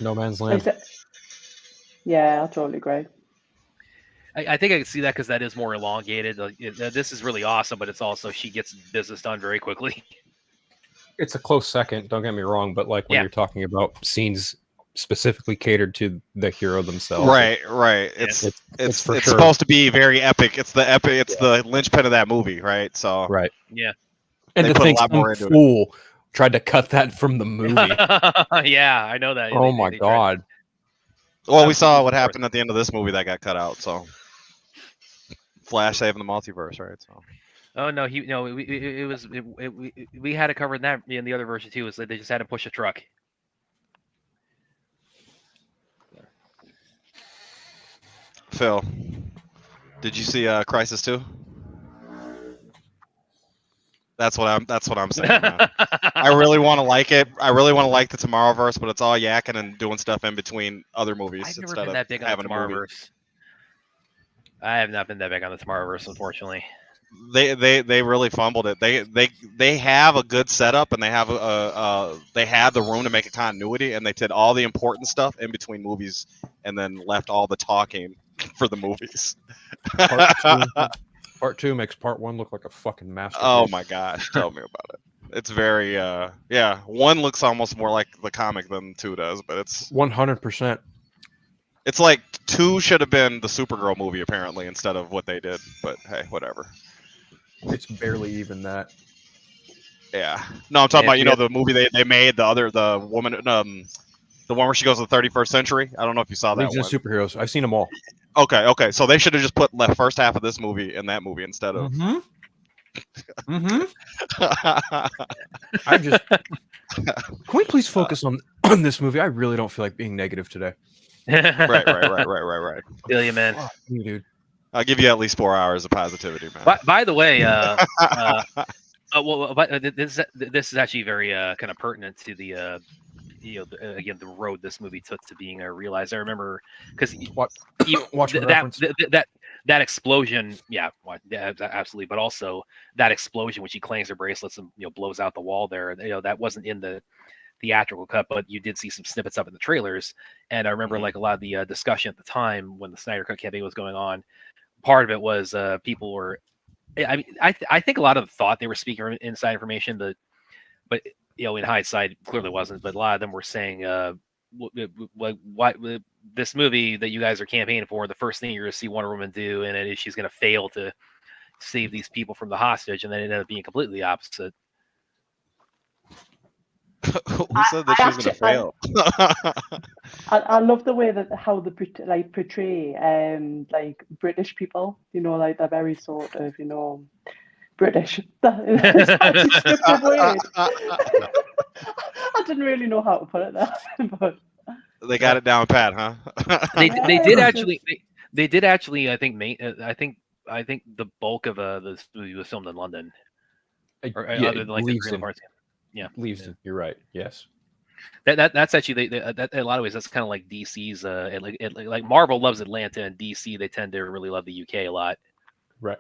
No Man's Land. Yeah, I totally agree. I think I can see that because that is more elongated. This is really awesome, but it's also she gets business done very quickly. It's a close second, don't get me wrong, but like when you're talking about scenes specifically catered to the hero themselves. Right. It's supposed to be very epic. It's the epic. It's the linchpin of that movie, right? So right. Yeah. And they to put a think lot more some into it. fool tried to cut that from the movie. Yeah, I know that. Oh my god. Well, we saw what happened at the end of this movie that got cut out. So Flash saving the multiverse, right? So. Oh no, we had it covered in that in the other version too. Is that they just had to push a truck. Phil, did you see Crisis 2? That's what I'm saying. Man. I really want to like it. I really want to like the Tomorrowverse, but it's all yakking and doing stuff in between other movies. I've never been that big on the Tomorrowverse. I have not been that big on the Tomorrowverse, unfortunately. They really fumbled it. They have a good setup and they have they had the room to make a continuity, and they did all the important stuff in between movies and then left all the talking for the movies. Part 2 makes part 1 look like a fucking masterpiece. Oh my gosh, tell me about it. It's very yeah, 1 looks almost more like the comic than 2 does, but it's 100%. It's like 2 should have been the Supergirl movie apparently instead of what they did, but hey, whatever. It's barely even that. Yeah. No, I'm talking about the movie they made, the woman the one where she goes to the 31st century. I don't know if you saw that Legion one. of Superheroes. I've seen them all. Okay. So they should have just put the first half of this movie in that movie instead of. I just. Can we please focus on this movie? I really don't feel like being negative today. Right. Feel you, man. Fuck me, dude. I'll give you at least 4 hours of positivity, man. By the way, this is actually very kind of pertinent to the. Again, the road this movie took to being realized. I remember because that explosion, yeah, absolutely. But also that explosion when she clangs her bracelets and blows out the wall there. That wasn't in the theatrical cut, but you did see some snippets up in the trailers. And I remember like a lot of the discussion at the time when the Snyder Cut campaign was going on. Part of it was people were. I mean, I think a lot of them thought they were speaking inside information, but in hindsight, clearly wasn't. But a lot of them were saying, "What this movie that you guys are campaigning for? The first thing you're going to see Wonder Woman do, and it is she's going to fail to save these people from the hostage," and then it ended up being completely opposite. Who said that she was going to fail? I love the way that how they portray like British people. Like they're very sort of British. Stupid word. I didn't really know how to put it there, but they got it down pat, huh? they did actually. I think the bulk of this movie was filmed in London, other than like the Greenland parts. Yeah, Leaves. You're right. Yes. That's actually that in a lot of ways that's kind of like DC's. Like Marvel loves Atlanta, and DC they tend to really love the UK a lot. Right.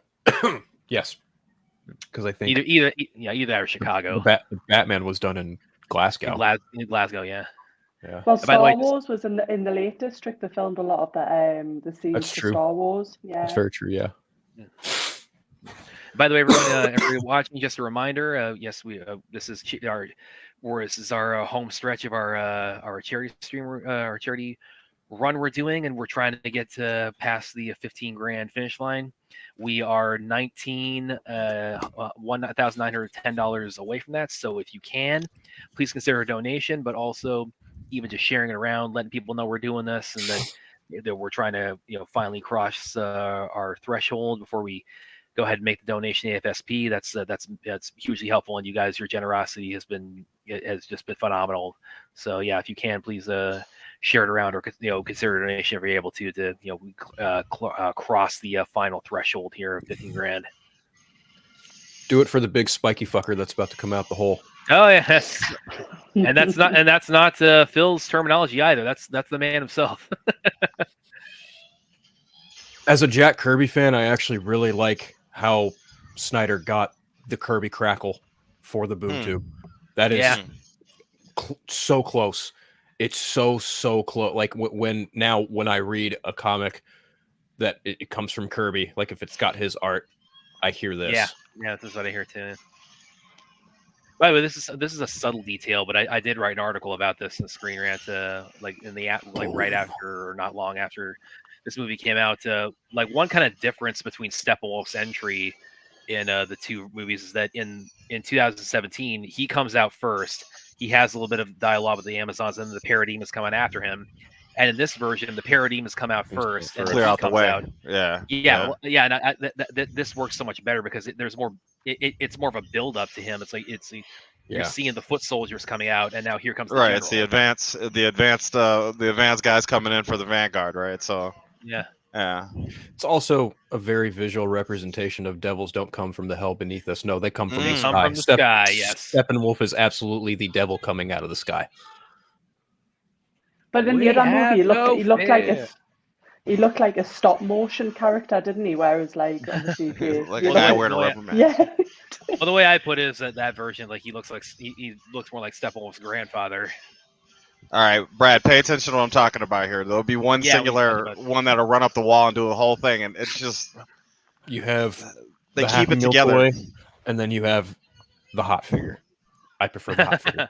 Yes. Because I think either or Chicago. Batman was done in Glasgow. In Glasgow, yeah. Well, Star Wars was in the Lake District. They filmed a lot of the scenes for Star Wars. Yeah, that's very true. Yeah. By the way, everyone watching, just a reminder. Yes, this is our home stretch of our charity stream, our charity run we're doing, and we're trying to get past the 15 grand finish line. We are $1,910 away from that. So if you can, please consider a donation, but also even just sharing it around, letting people know we're doing this and that we're trying to finally cross our threshold before we go ahead and make the donation to AFSP. That's hugely helpful, and you guys, your generosity has just been phenomenal. So yeah, if you can, please share it around or consider a donation if you're able to cross the final threshold here of 15 grand. Do it for the big spiky fucker that's about to come out the hole. Oh yes, and that's not Phil's terminology either. That's the man himself. As a Jack Kirby fan, I actually really like how Snyder got the Kirby crackle for the boom tube. That is so close. It's so close. Like when I read a comic that it comes from Kirby, like if it's got his art, I hear this. Yeah, this is what I hear too. By the way, this is a subtle detail, but I did write an article about this in the Screen Rant, like in the like right after or not long after this movie came out. Like one kind of difference between Steppenwolf's entry in the two movies is that in 2017 he comes out first. He has a little bit of dialogue with the Amazons, and then the Parademons coming after him. And in this version, the Parademons come out first, and Clear he out the comes way. out. Yeah. And this works so much better because there's more. It's more of a build up to him. It's like you're seeing the foot soldiers coming out, and now here comes the Right. general. It's the advanced guys coming in for the Vanguard, right? So yeah. It's also a very visual representation of devils don't come from the hell beneath us. No, they come from the Come sky. from the sky. Yes. Steppenwolf is absolutely the devil coming out of the sky. But in the other movie, he looked like a stop motion character, didn't he? Whereas, like, obviously, like a guy wearing a rubber mask. Yeah. Well, the way I put it is that version, like he looks more like Steppenwolf's grandfather. All right, Brad, pay attention to what I'm talking about here. There'll be one singular one that'll run up the wall and do the whole thing, and it's just you have they the keep Happy it Meal together. Toy, and then you have the hot figure. I prefer the hot figure.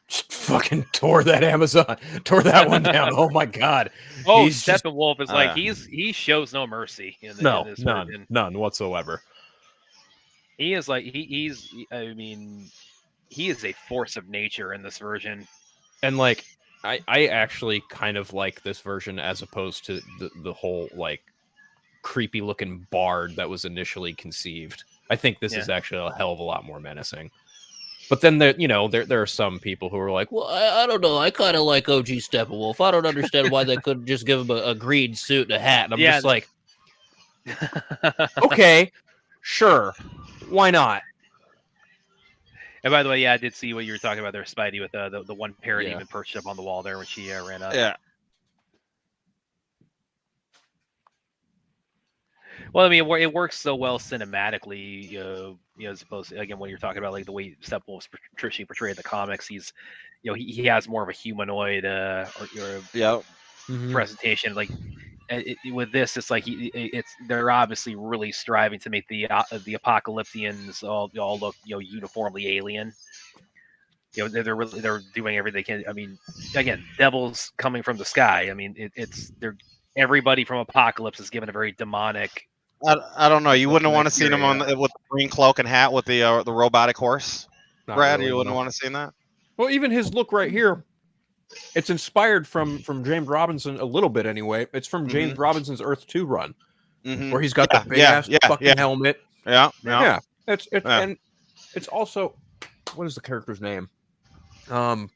Just fucking tore that one down. Oh my god. Oh, Steppenwolf is like he shows no mercy in this version. None whatsoever. He is like he's I mean he is a force of nature in this version. And like I actually kind of like this version as opposed to the whole like creepy looking bard that was initially conceived. I think this is actually a hell of a lot more menacing. But then there are some people who are like, well, I don't know. I kind of like OG Steppenwolf. I don't understand why they couldn't just give him a green suit and a hat. And I'm just like, okay, sure, why not? And by the way, I did see what you were talking about there, Spidey, with the one parademon perched up on the wall there when she ran up. Yeah. Well, I mean, it works so well cinematically, as opposed to, again, when you're talking about like the way Steppenwolf's traditionally portrayed in the comics, he's, he has more of a humanoid presentation. Like with this, it's like they're obviously really striving to make the Apocalyptians all look uniformly alien. They're doing everything they can. I mean, again, devils coming from the sky. I mean, everybody from Apocalypse is given a very demonic. I don't know. You wouldn't want to see him with the green cloak and hat with the robotic horse, Brad. Really, you wouldn't want to see that. Well, even his look right here, it's inspired from James Robinson a little bit anyway. It's from James Robinson's Earth 2 run, where he's got the big ass fucking helmet. Yeah. And it's also, what is the character's name? Damn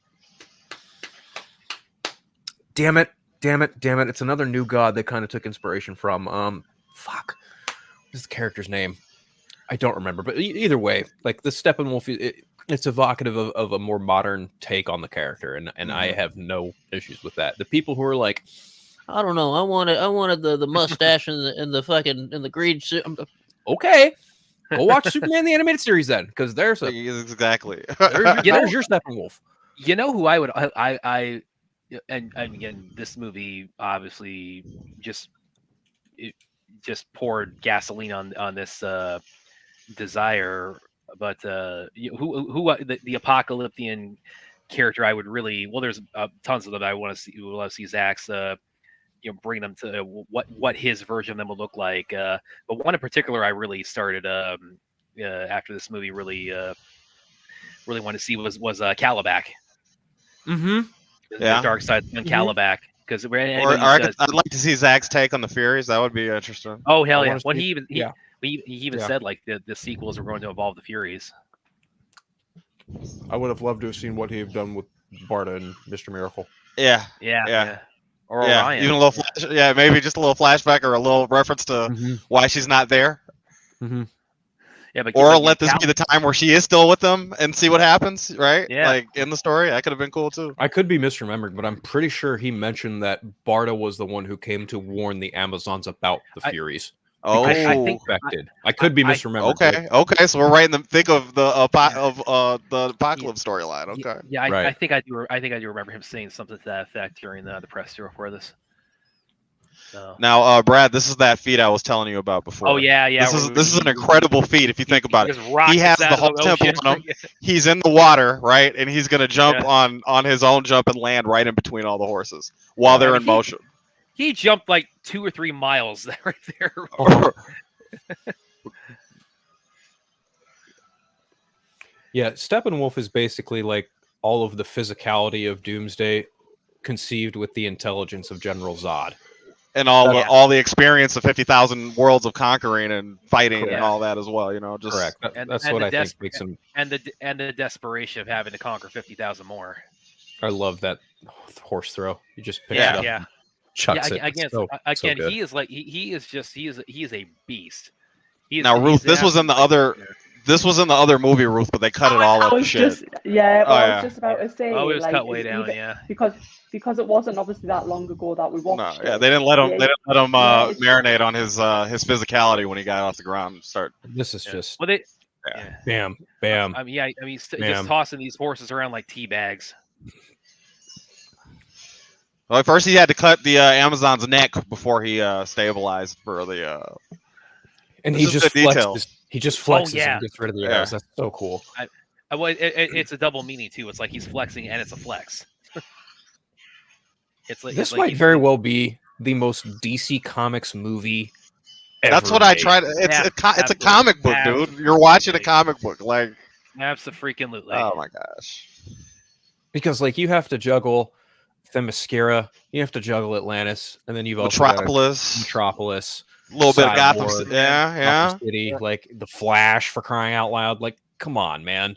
it! It's another new god they kind of took inspiration from. Fuck. What is the character's name? I don't remember. But either way, like the Steppenwolf, it's evocative of a more modern take on the character, and I have no issues with that. The people who are like, I don't know, I wanted the mustache and the green suit. Okay, go watch Superman the Animated Series then, because there's exactly there's your Steppenwolf. You know who I would and again, this movie obviously just poured gasoline on this desire, but who the Apocalyptian character I would really there's tons of them I want to see. We'll see Zack's bring them to what his version of them will look like. But one in particular I really started after this movie really wanted to see was Calabac. The Dark Side and Calabac. Because I'd like to see Zack's take on the Furies. That would be interesting. Oh hell yeah! When he even said like the sequels were going to involve the Furies. I would have loved to have seen what he had done with Barda and Mr. Miracle. Yeah. Or Orion. Even a little maybe just a little flashback or a little reference to why she's not there. Yeah, but or let this be the time where she is still with them and see what happens, right? Yeah. Like in the story, that could have been cool too. I could be misremembered, but I'm pretty sure he mentioned that Barda was the one who came to warn the Amazons about the Furies. I think I could be misremembered. Okay. So we're right in the thick of the Apocalypse storyline. Okay. Yeah, I think I do. I think I do remember him saying something to that effect during the press tour for this. So. Now, Brad, this is that feat I was telling you about before. Oh yeah. This is an incredible feat if you think about it. He has the whole temple on him. He's in the water, right, and he's gonna jump on his own jump and land right in between all the horses while they're in motion. He jumped like 2 or 3 miles right there. Yeah, Steppenwolf is basically like all of the physicality of Doomsday conceived with the intelligence of General Zod. And all the experience of 50,000 worlds of conquering and fighting and all that as well, just correct. That's what I think makes him, and the desperation of having to conquer 50,000 more. I love that horse throw. You just pick it up, chucks it. Again, he is like he is a beast. Now, Ruth, this was in the other. This was in the other movie, Ruth, but they cut it all up to shit. I was just about to say. Oh, it was cut way down, Because it wasn't obviously that long ago that we watched. No, they didn't let him. They didn't let him marinate on his physicality when he got off the ground and start. This is just. Well, bam, bam. Just tossing these horses around like tea bags. Well, at first he had to cut the Amazon's neck before he stabilized for the. And he just flexes. He just flexes and gets rid of the arrows. That's so cool. It's a double meaning too. It's like he's flexing and it's a flex. This might very well be the most DC Comics movie ever. That's what I tried. It's a comic book, dude. You're watching a comic book, like. Absolutely. Oh my gosh. Because you have to juggle Themyscira, you have to juggle Atlantis, and then you've also Metropolis. A little bit of Gotham City. Gotham City, like the Flash, for crying out loud. Like, come on, man.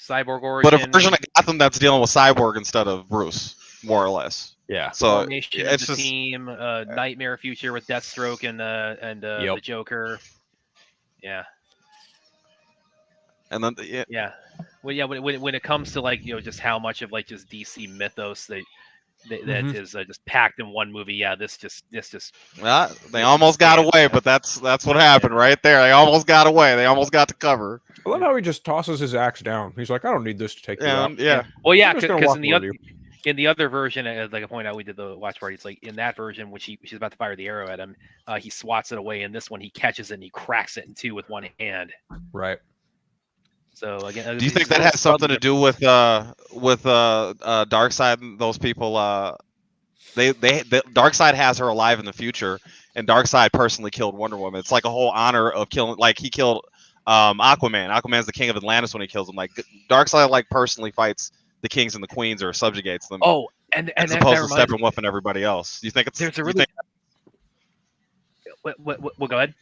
Cyborg origin. But a version of Gotham that's dealing with Cyborg instead of Bruce, more or less. Yeah. So it's the team, Nightmare future with Deathstroke and the Joker. Yeah. And then Well, when it comes to just how much of just DC mythos that is just packed in one movie. Yeah, this just. They almost got away, but that's what happened right there. They almost got away. They almost got to cover. I love how he just tosses his axe down. He's like, I don't need this to take you out. Yeah. Well, yeah, because in the other version, like I pointed out, we did the watch party. It's like in that version, when she's about to fire the arrow at him, he swats it away. In this one, he catches it and he cracks it in two with one hand. Right. So again, do you think that has something to do with Darkseid and those people? Darkseid has her alive in the future, and Darkseid personally killed Wonder Woman. It's like a whole honor of killing. Like he killed Aquaman. Aquaman's the king of Atlantis when he kills him. Like Darkseid personally fights the kings and the queens or subjugates them. Oh, and as opposed to Steppenwolf and everybody else. Do you think it's? There's a really. Well, go ahead.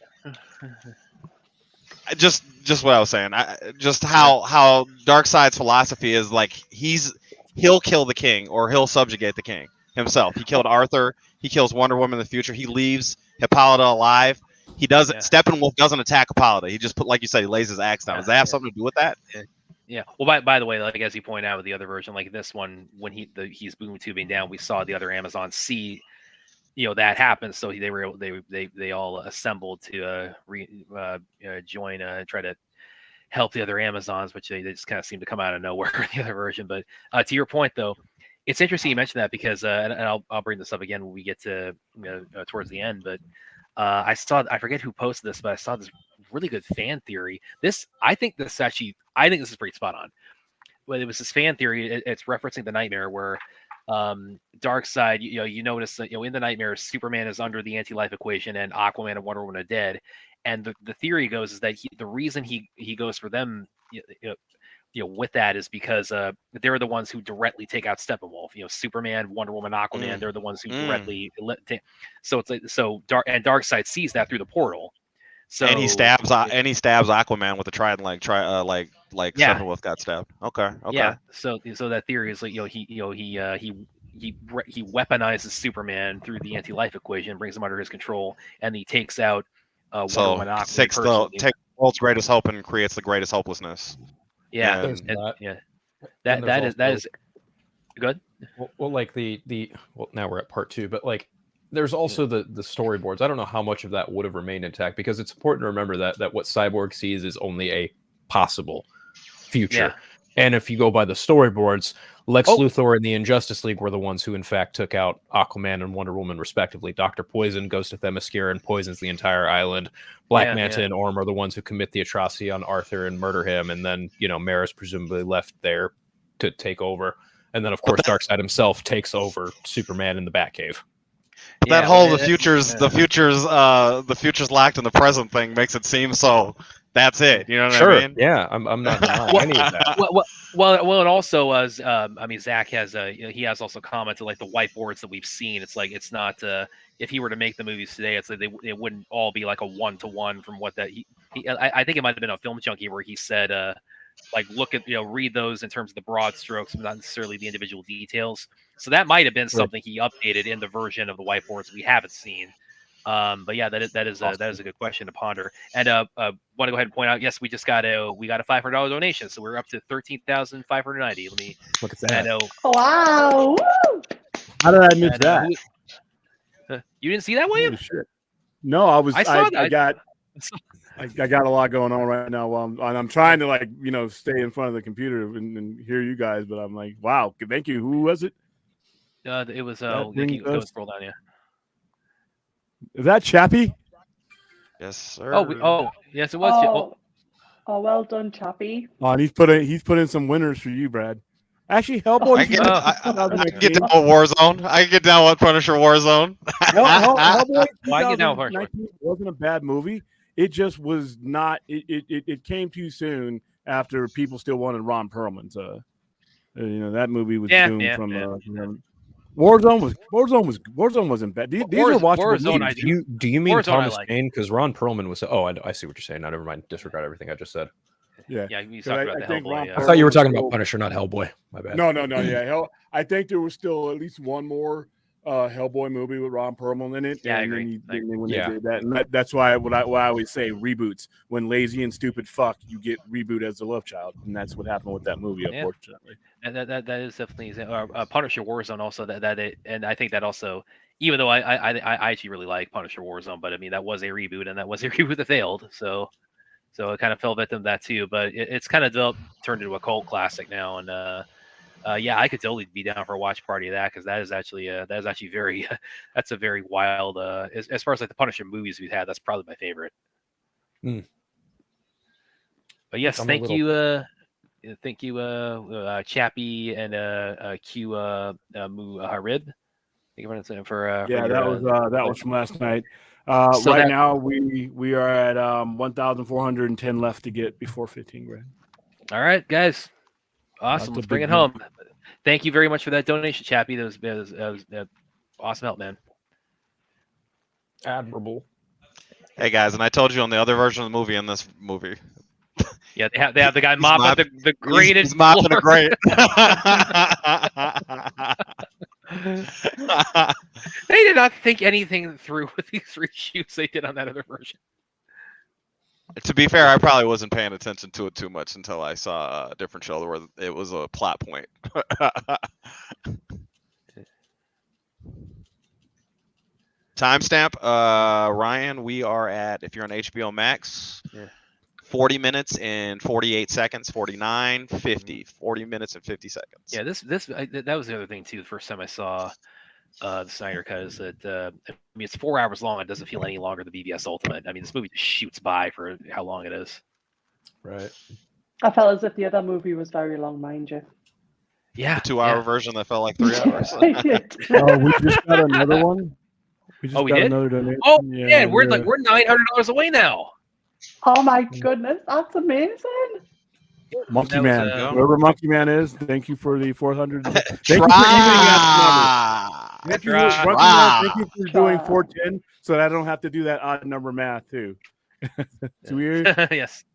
Just what I was saying. Just how Darkseid's philosophy is he'll kill the king or he'll subjugate the king himself. He killed Arthur. He kills Wonder Woman in the future. He leaves Hippolyta alive. He doesn't. Yeah. Steppenwolf doesn't attack Hippolyta. He just like you said, he lays his axe down. Does that have something to do with that? Yeah. Well, by the way, as you point out with the other version, like this one, when he's boom tubing down, we saw the other Amazons see. That happened, so they all assembled to join and try to help the other Amazons, which they just kind of seem to come out of nowhere in the other version. But to your point, though, it's interesting you mentioned that because and I'll bring this up again when we get to towards the end. But I forget who posted this, but I saw this really good fan theory. I think this is pretty spot on. Well, it was this fan theory. It's referencing the Nightmare where. Darkseid, you notice that in the Nightmare, Superman is under the anti-life equation, and Aquaman and Wonder Woman are dead. And the theory goes is that the reason he goes for them, with that is because they're the ones who directly take out Steppenwolf. Superman, Wonder Woman, Aquaman, they're the ones who directly. So it's Darkseid sees that through the portal. So and he stabs Aquaman with a trident, like Steppenwolf got stabbed. Okay. Yeah. So that theory is he weaponizes Superman through the anti-life equation, brings him under his control, and he takes out Wonder Woman, Aquaman. Takes the world's greatest hope and creates the greatest hopelessness. Yeah. That is good. Well, now we're at part 2, but there's also the storyboards. I don't know how much of that would have remained intact because it's important to remember that what Cyborg sees is only a possible future. And if you go by the storyboards, Lex Luthor and the Injustice League were the ones who, in fact, took out Aquaman and Wonder Woman, respectively. Dr. Poison goes to Themyscira and poisons the entire island. Black Manta and Orm are the ones who commit the atrocity on Arthur and murder him. And then, Mara's presumably left there to take over. And then, of course, Darkseid himself takes over Superman in the Batcave. That whole the future's locked in the present thing makes it seem so. That's it. You know what I mean? Yeah, I'm not denying any of that. Well, and also was Zack has he has also commented like the whiteboards that we've seen. It's like it's not if he were to make the movies today, it's like it wouldn't all be like a 1-to-1 from what that I think it might have been a Film Junkie where he said like look at read those in terms of the broad strokes, but not necessarily the individual details. So that might have been something he updated in the version of the whiteboards we haven't seen. But yeah, that is a good question to ponder. And want to go ahead and point out, yes, we got a $500 donation, so we're up to 13,590. Let me look at that. Wow! Woo! How did I miss that? You didn't see that, William? Shit. No, I saw that. I got a lot going on right now. While I'm trying to stay in front of the computer and hear you guys, but I'm like, wow, thank you. Who was it? It was go scroll down, yeah. Is that Chappie? Yes, sir. Yes, it was. Oh, well done, Chappie. Oh, and he's put in some winners for you, Brad. Actually, Hellboy. I can get down with Warzone. I can get down with Punisher Warzone. Hellboy I get down with Punisher. Wasn't a bad movie. It just was not. It came too soon after people still wanted Ron Perlman. So, that movie was doomed from. Warzone wasn't bad. These are watchable movies. Do you mean Warzone Thomas Paine? Because Ron Perlman was. Oh, I see what you're saying. Now, never mind. Disregard everything I just said. Yeah. You talked about the Hellboy. I thought you were talking about Punisher, not Hellboy. My bad. No. Yeah, I think there was still at least one more Hellboy movie with Ron Perlman in it. Yeah, I agree. They did that, and that's why I always say reboots. When lazy and stupid fuck, you get reboot as the love child, and that's what happened with that movie, unfortunately. And that is definitely Punisher Warzone also and I think that also, even though I actually really like Punisher Warzone, but I mean that was a reboot and that was a reboot that failed, so it kind of fell victim to that too. But it's kind of turned into a cult classic now, and I could totally be down for a watch party of that because that is actually very that's a very wild as far as like the Punisher movies we've had, that's probably my favorite. Mm. But yes, thank you. Thank you, Chappie and Q Harib. Thank you for that was from last night. Now we are at 1,410 left to get before 15 grand. All right, guys, awesome. Let's bring it home. Thank you very much for that donation, Chappie. That was awesome help, man. Admirable. Hey guys, and I told you on the other version of the movie in this movie. Yeah, they have the guy mopping the grated. He's mopping the grate. They did not think anything through with these reshoots they did on that other version. To be fair, I probably wasn't paying attention to it too much until I saw a different show where it was a plot point. Timestamp, Ryan, we are at, if you're on HBO Max, 40 minutes and 48 seconds, 49, 50, 40 minutes and 50 seconds. Yeah, that was the other thing too. The first time I saw the Snyder cut is that I mean it's 4 hours long. It doesn't feel any longer than BVS Ultimate. I mean this movie just shoots by for how long it is. Right. I felt as if the other movie was very long, mind you. Yeah. The 2 hour version that felt like 3 hours. We just got another one. We did? Another donation. Oh yeah, we're $900 away now. Oh my goodness, that's amazing. Monkey Man, whoever Monkey Man is, thank you for the 400. Thank you for doing 410, so that I don't have to do that odd number math too. It's weird. Yes.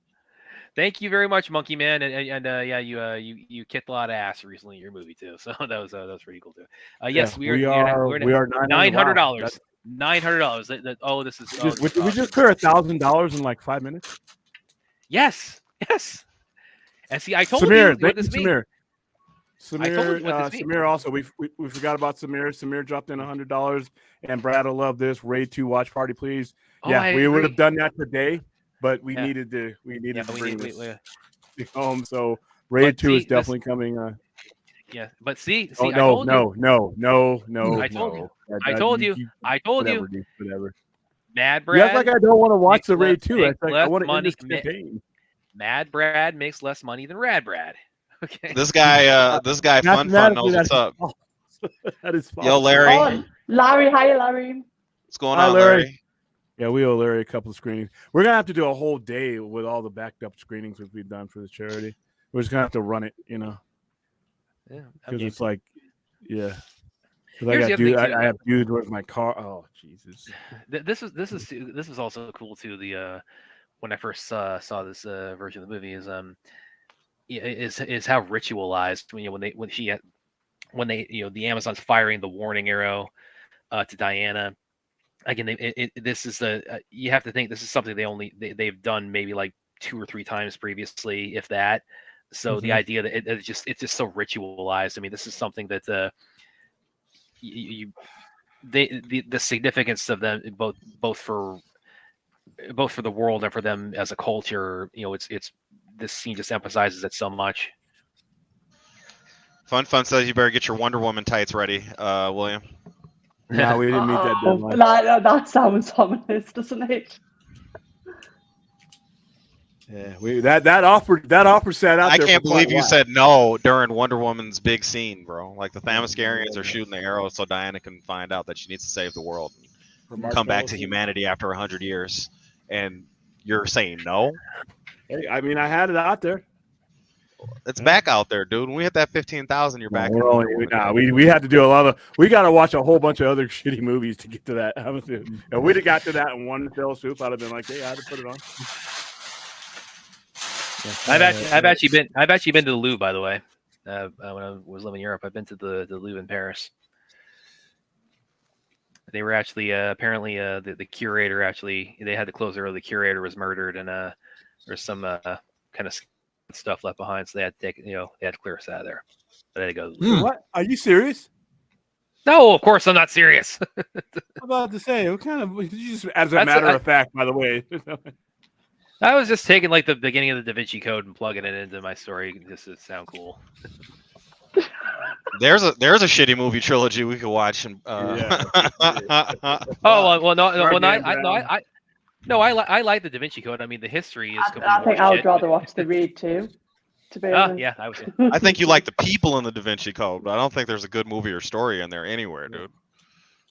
Thank you very much, Monkey Man, you kicked a lot of ass recently in your movie too, so that was pretty cool too. Yes, we are $900. $900. This is. Did we just clear $1,000 in like 5 minutes? Yes. And see, I told Samir, you what this means. Samir also, we forgot about Samir. Samir dropped in $100, and Brad will love this. Raid 2 watch party, please. We would have done that today, but we needed to bring this home. So Raid 2 is definitely coming. Yeah, but see, oh, I told you. No. I told you. That- I that- told you. you- I told whatever, you. dude, whatever. Mad You act Brad. like I don't want to watch makes the Raid less- 2. makes It's like I less want to end money. this campaign. Mad Brad makes less money than Rad Brad. Okay. This guy Fun Mathematically, knows what's that's up. false. That is false. Yo, Larry. Oh, Larry, hi, Larry. What's going Hi, on, Larry. Larry? Yeah, we owe Larry a couple of screenings. We're gonna have to do a whole day with all the backed up screenings that we've done for the charity. We're just gonna have to run it, Yeah, because it's like, yeah. Because Here's the other thing, too, I have dudes with my car. Oh, Jesus. this is also cool too. The when I first saw this version of the movie is how ritualized when the Amazon's firing the warning arrow to Diana. Again, this is you have to think this is something they've done maybe like 2 or 3 times previously, if that. So the idea that it's just so ritualized. I mean, this is something that the significance of them both for the world and for them as a culture. It's this scene just emphasizes it so much. Fun says you better get your Wonder Woman tights ready, William. No, we didn't meet that deadline. That sounds ominous, doesn't it? Yeah, that offer sat out I there. can't for quite believe a you while. said no during Wonder Woman's big scene, bro. Like the Themyscirians are shooting the arrow so Diana can find out that she needs to save the world and come back to humanity after 100 years. And you're saying no? Hey, I mean, I had it out there. It's back out there, dude. When we hit that 15,000, you're back. We had to do a lot of. We got to watch a whole bunch of other shitty movies to get to that. If we'd have got to that in one fell swoop, I'd have been like, "Hey, I had to put it on." I've actually been to the Louvre, by the way. When I was living in Europe, I've been to the Louvre in Paris. They were actually apparently the curator they had to close early. The curator was murdered, and there's some kind of stuff left behind, so they had to they had to clear us out of there. But they had to go to the Louvre. What? Are you serious? No, of course I'm not serious. I'm about to say, what kind of? Just as a matter of fact, by the way. I was just taking like the beginning of the Da Vinci Code and plugging it into my story just to sound cool. There's a shitty movie trilogy we could watch. And, I like the Da Vinci Code. I mean, the history is. I think I would rather watch the Raid 2. To be honest. Yeah, I would. I think you like the people in the Da Vinci Code, but I don't think there's a good movie or story in there anywhere, dude.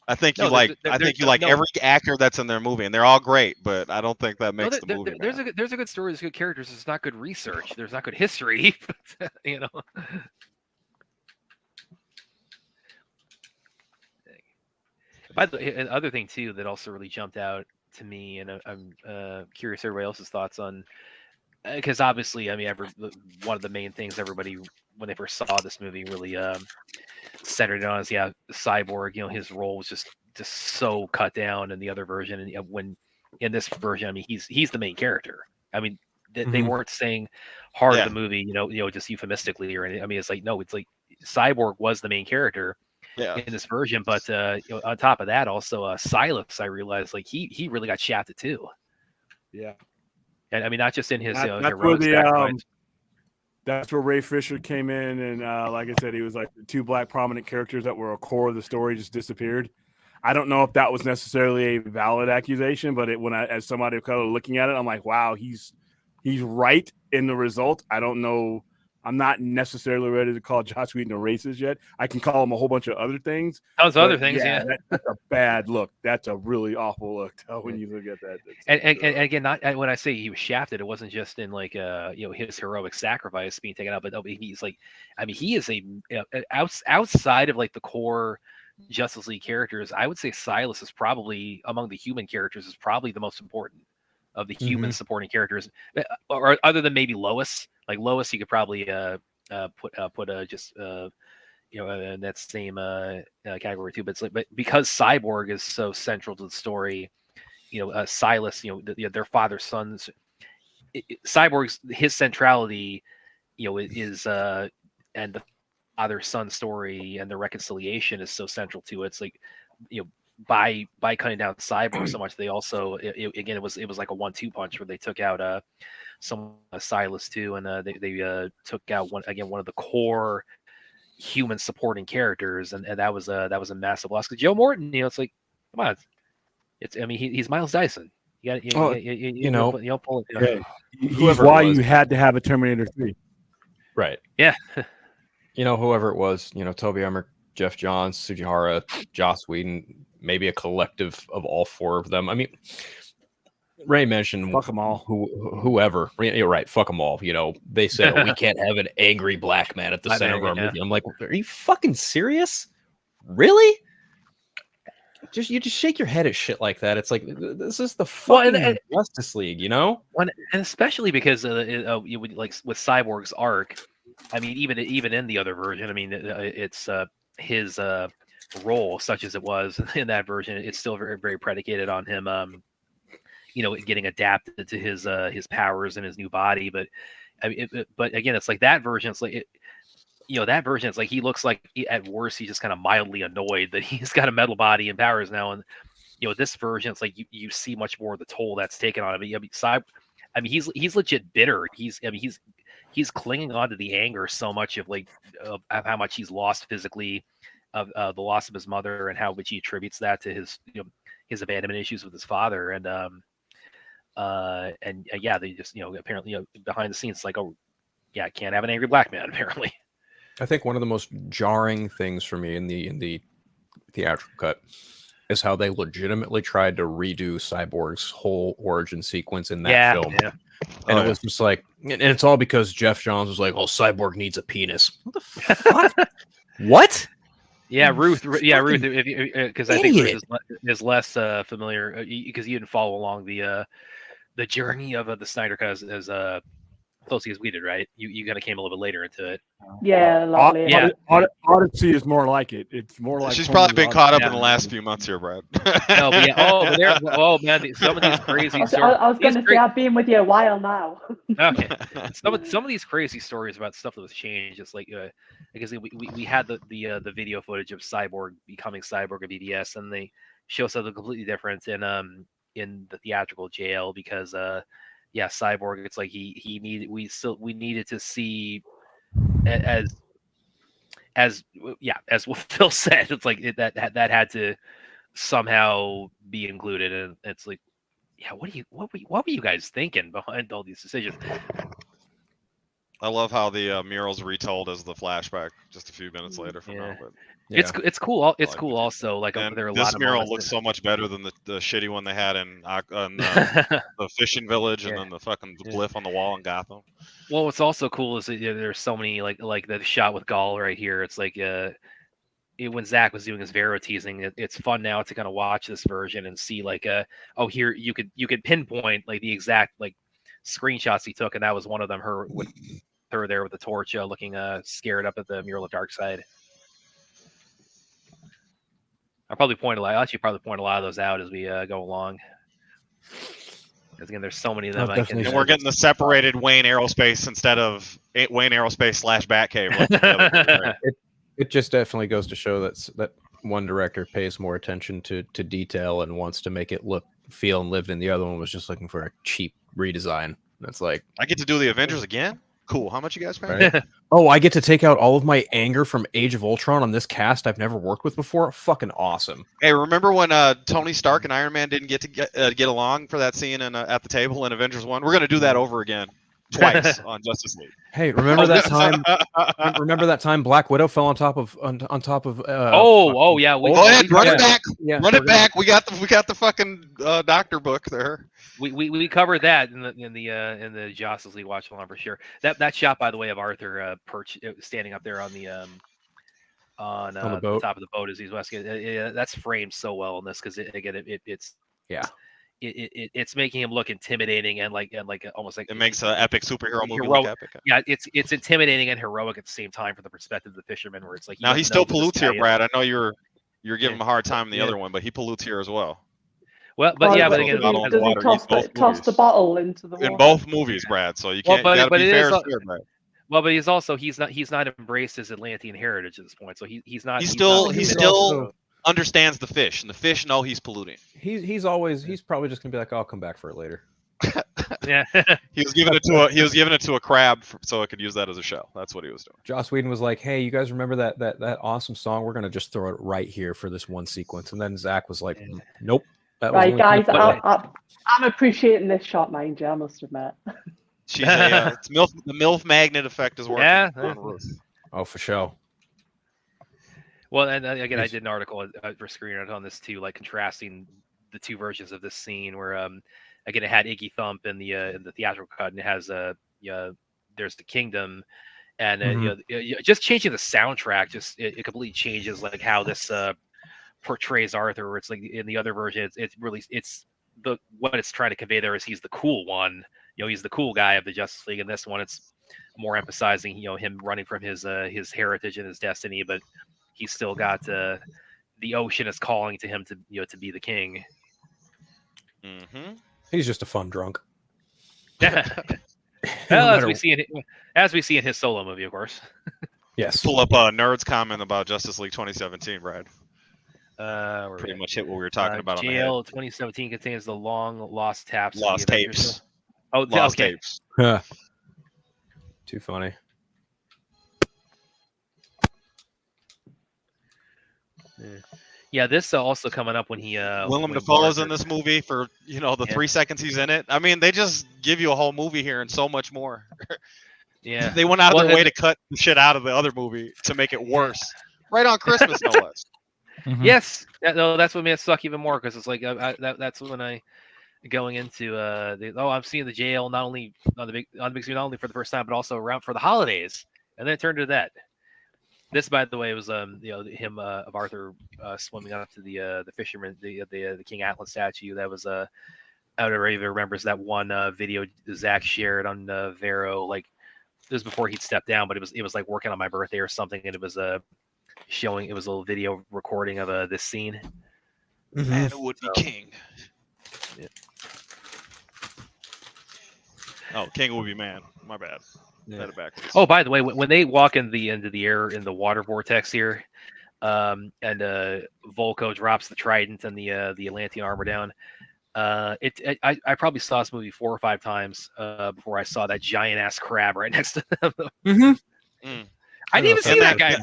I think you like every actor that's in their movie, and they're all great, but I don't think that makes the movie. There's a good story, there's good characters. It's not good research. There's not good history. By the way, another thing too that also really jumped out to me, and I'm curious everybody else's thoughts on, because obviously, I mean, one of the main things everybody when they first saw this movie really centered on is Cyborg. His role was just so cut down in the other version, and when in this version, I mean, he's the main character. I mean, they weren't saying heart of the movie, just euphemistically or anything. I mean, it's like no, it's like Cyborg was the main character in this version, but on top of that, also Silas, I realized like he really got shafted too. Yeah, and I mean, not just in his that's where Ray Fisher came in, and like I said, he was like the 2 black prominent characters that were a core of the story just disappeared. I don't know if that was necessarily a valid accusation, but as somebody kind of looking at it, I'm like, wow, he's right in the result. I don't know. I'm not necessarily ready to call Joss Whedon a racist yet. I can call him a whole bunch of other things. That's other things, That's a bad look. That's a really awful look when you look at that. And again, not when I say he was shafted, it wasn't just in like his heroic sacrifice being taken out, but he's like, I mean, he is outside of like the core Justice League characters. I would say Silas is probably among the human characters is probably the most important of the human supporting characters, or other than maybe Lois. Like Lois, you could probably put in that same category too. But but because Cyborg is so central to the story, Silas, their father's sons, Cyborg's his centrality, is and the father-son story and the reconciliation is so central to it. It's like by cutting down Cyborg so much, they also again it was like a 1-2 punch where they took out some Silas too, and they took out one of the core human supporting characters, and that was a massive loss. Because Joe Morton, it's like, come on, he's Miles Dyson. You got pull it. Yeah. He's why you had to have a Terminator 3. Right. Yeah. Whoever it was, Toby Emmerich, Jeff Johns, Sujihara, Joss Whedon, maybe a collective of all four of them. I mean, Ray mentioned fuck them all. Whoever. You're right. Fuck them all. They said we can't have an angry black man at the center of our movie. I'm like, are you fucking serious? Really? You just shake your head at shit like that. It's like, this is the fucking Justice League, and especially because you would like with Cyborg's arc. I mean, even in the other version, I mean, it's his role, such as it was in that version, it's still very, very predicated on him, getting adapted to his powers and his new body. But I mean, but again, it's like that version. It's like that version. It's like he looks like at worst he's just kind of mildly annoyed that he's got a metal body and powers now. And this version, it's like you see much more of the toll that's taken on him. He's legit bitter. He's clinging on to the anger so much of how much he's lost physically, of the loss of his mother, and how much he attributes that to his abandonment issues with his father. And they just apparently behind the scenes, it's like, oh yeah, can't have an angry black man apparently. I think one of the most jarring things for me in the theatrical cut is how they legitimately tried to redo Cyborg's whole origin sequence in that film. Yeah. And it was just like, and it's all because Jeff Johns was like, "Oh, Cyborg needs a penis." What the fuck? What? Yeah, Ruth. Yeah, Ruth. Because I think Ruth is less familiar because you didn't follow along the journey of the Snyder cut as closely as we did, right? You kind of came a little bit later into it. Yeah, Odyssey is more like it. It's more like she's probably been caught up in the last few months here, Brad. No, but man, some of these crazy stories. I was going to say I've been with you a while now. Okay, some of these crazy stories about stuff that was changed. It's like because we had the video footage of Cyborg becoming Cyborg of BDS, and they show something completely different in the theatrical jail because Cyborg, it's like we needed to see as what Phil said, it's like that had to somehow be included, and it's like, what were you guys thinking behind all these decisions? I love how the mural's retold as the flashback just a few minutes later from now. But it's cool. It's cool also. Like there are a lot of this mural looks so much better than the shitty one they had in the fishing village and then the fucking glyph on the wall in Gotham. Well, what's also cool is that, there's so many like the shot with Gall right here. It's like when Zack was doing his Vero teasing, it's fun now to kind of watch this version and see like here you could pinpoint like the exact like screenshots he took, and that was one of them. Her there with the torch, looking scared up at the mural of Darkseid. I'll probably point a lot of those out as we go along. Because again, there's so many of them. And we're getting the separated Wayne Aerospace instead of Wayne Aerospace / Batcave. It just definitely goes to show that one director pays more attention to detail and wants to make it look, feel, and live, and the other one was just looking for a cheap redesign. That's like, I get to do the Avengers again? Cool. How much you guys paying? Right? Oh, I get to take out all of my anger from Age of Ultron on this cast I've never worked with before. Fucking awesome. Hey, remember when Tony Stark and Iron Man didn't get along for that scene at the table in Avengers 1? We're going to do that over again. Twice on Justice League. Hey, remember that time? Remember that time Black Widow fell on top of? Yeah. Go ahead, run it back. Yeah, run it back. We got the fucking doctor book there. We covered that in the Justice League watch along for sure. That shot, by the way, of Arthur standing up there on the top of the boat as he's west. That's framed so well in this because it's it's making him look intimidating and like almost like it makes an epic superhero movie look epic. Yeah, it's intimidating and heroic at the same time from the perspective of the fisherman, where it's like now he still pollutes here, Brad. I know you're giving him a hard time in the other one, but he pollutes here as well. Well, but again, does he toss the bottle into the water? In both movies, Brad. So you can't. You gotta be fair, Brad. Well, but he's not embraced his Atlantean heritage at this point. So he's not. He's still understands the fish, and the fish know he's polluting. He's probably just gonna be like, I'll come back for it later. Yeah. He was giving it to a crab so it could use that as a shell. That's what he was doing. Joss Whedon was like, hey, you guys remember that awesome song? We're gonna just throw it right here for this one sequence. And then Zack was like, nope. Right, guys, I'm appreciating this shot, mind you, I must admit. She's it's the MILF magnet effect is working. Yeah. On Ruth. Oh, for sure. Well, and again, I did an article for Screen Rant on this too, like contrasting the two versions of this scene where, again, it had Iggy Thump in the theatrical cut, and it has there's the Kingdom, and just changing the soundtrack, it completely changes like how this portrays Arthur. Where it's like in the other version, it's what it's trying to convey there is he's the cool one, he's the cool guy of the Justice League. And this one, it's more emphasizing him running from his heritage and his destiny, but he's still got the ocean is calling to him to be the king. Mm-hmm. He's just a fun drunk. Well, as we see in his solo movie, of course. Yes. Pull up a nerd's comment about Justice League 2017, Brad. Pretty much hit what we were talking about. Jail 2017 contains the long lost tapes. Lost tapes. Oh, lost tapes. Too funny. Yeah, this also coming up when he Willem Dafoe's in this movie for the 3 seconds he's in it. I mean, they just give you a whole movie here and so much more. Yeah, they went out of their way to cut the shit out of the other movie to make it worse. Right on Christmas, no less. Mm-hmm. Yes, that's what made it suck even more because it's like that's when I going into I'm seeing the jail not only on the big screen, not only for the first time but also around for the holidays, and then it turned to that. This, by the way, was him of Arthur swimming up to the fisherman, the King Atlas statue. That was everybody remembers that one video Zack shared on Vero. Like this was before he'd stepped down, but it was like working on my birthday or something, and it was showing. It was a little video recording of this scene. Man, it would be king. Yeah. Oh, king would be man. My bad. Yeah. Oh, by the way, when they walk into the air in the water vortex here, and Volko drops the trident and the Atlantean armor down, I probably saw this movie 4 or 5 times before I saw that giant ass crab right next to them. I didn't even see that guy.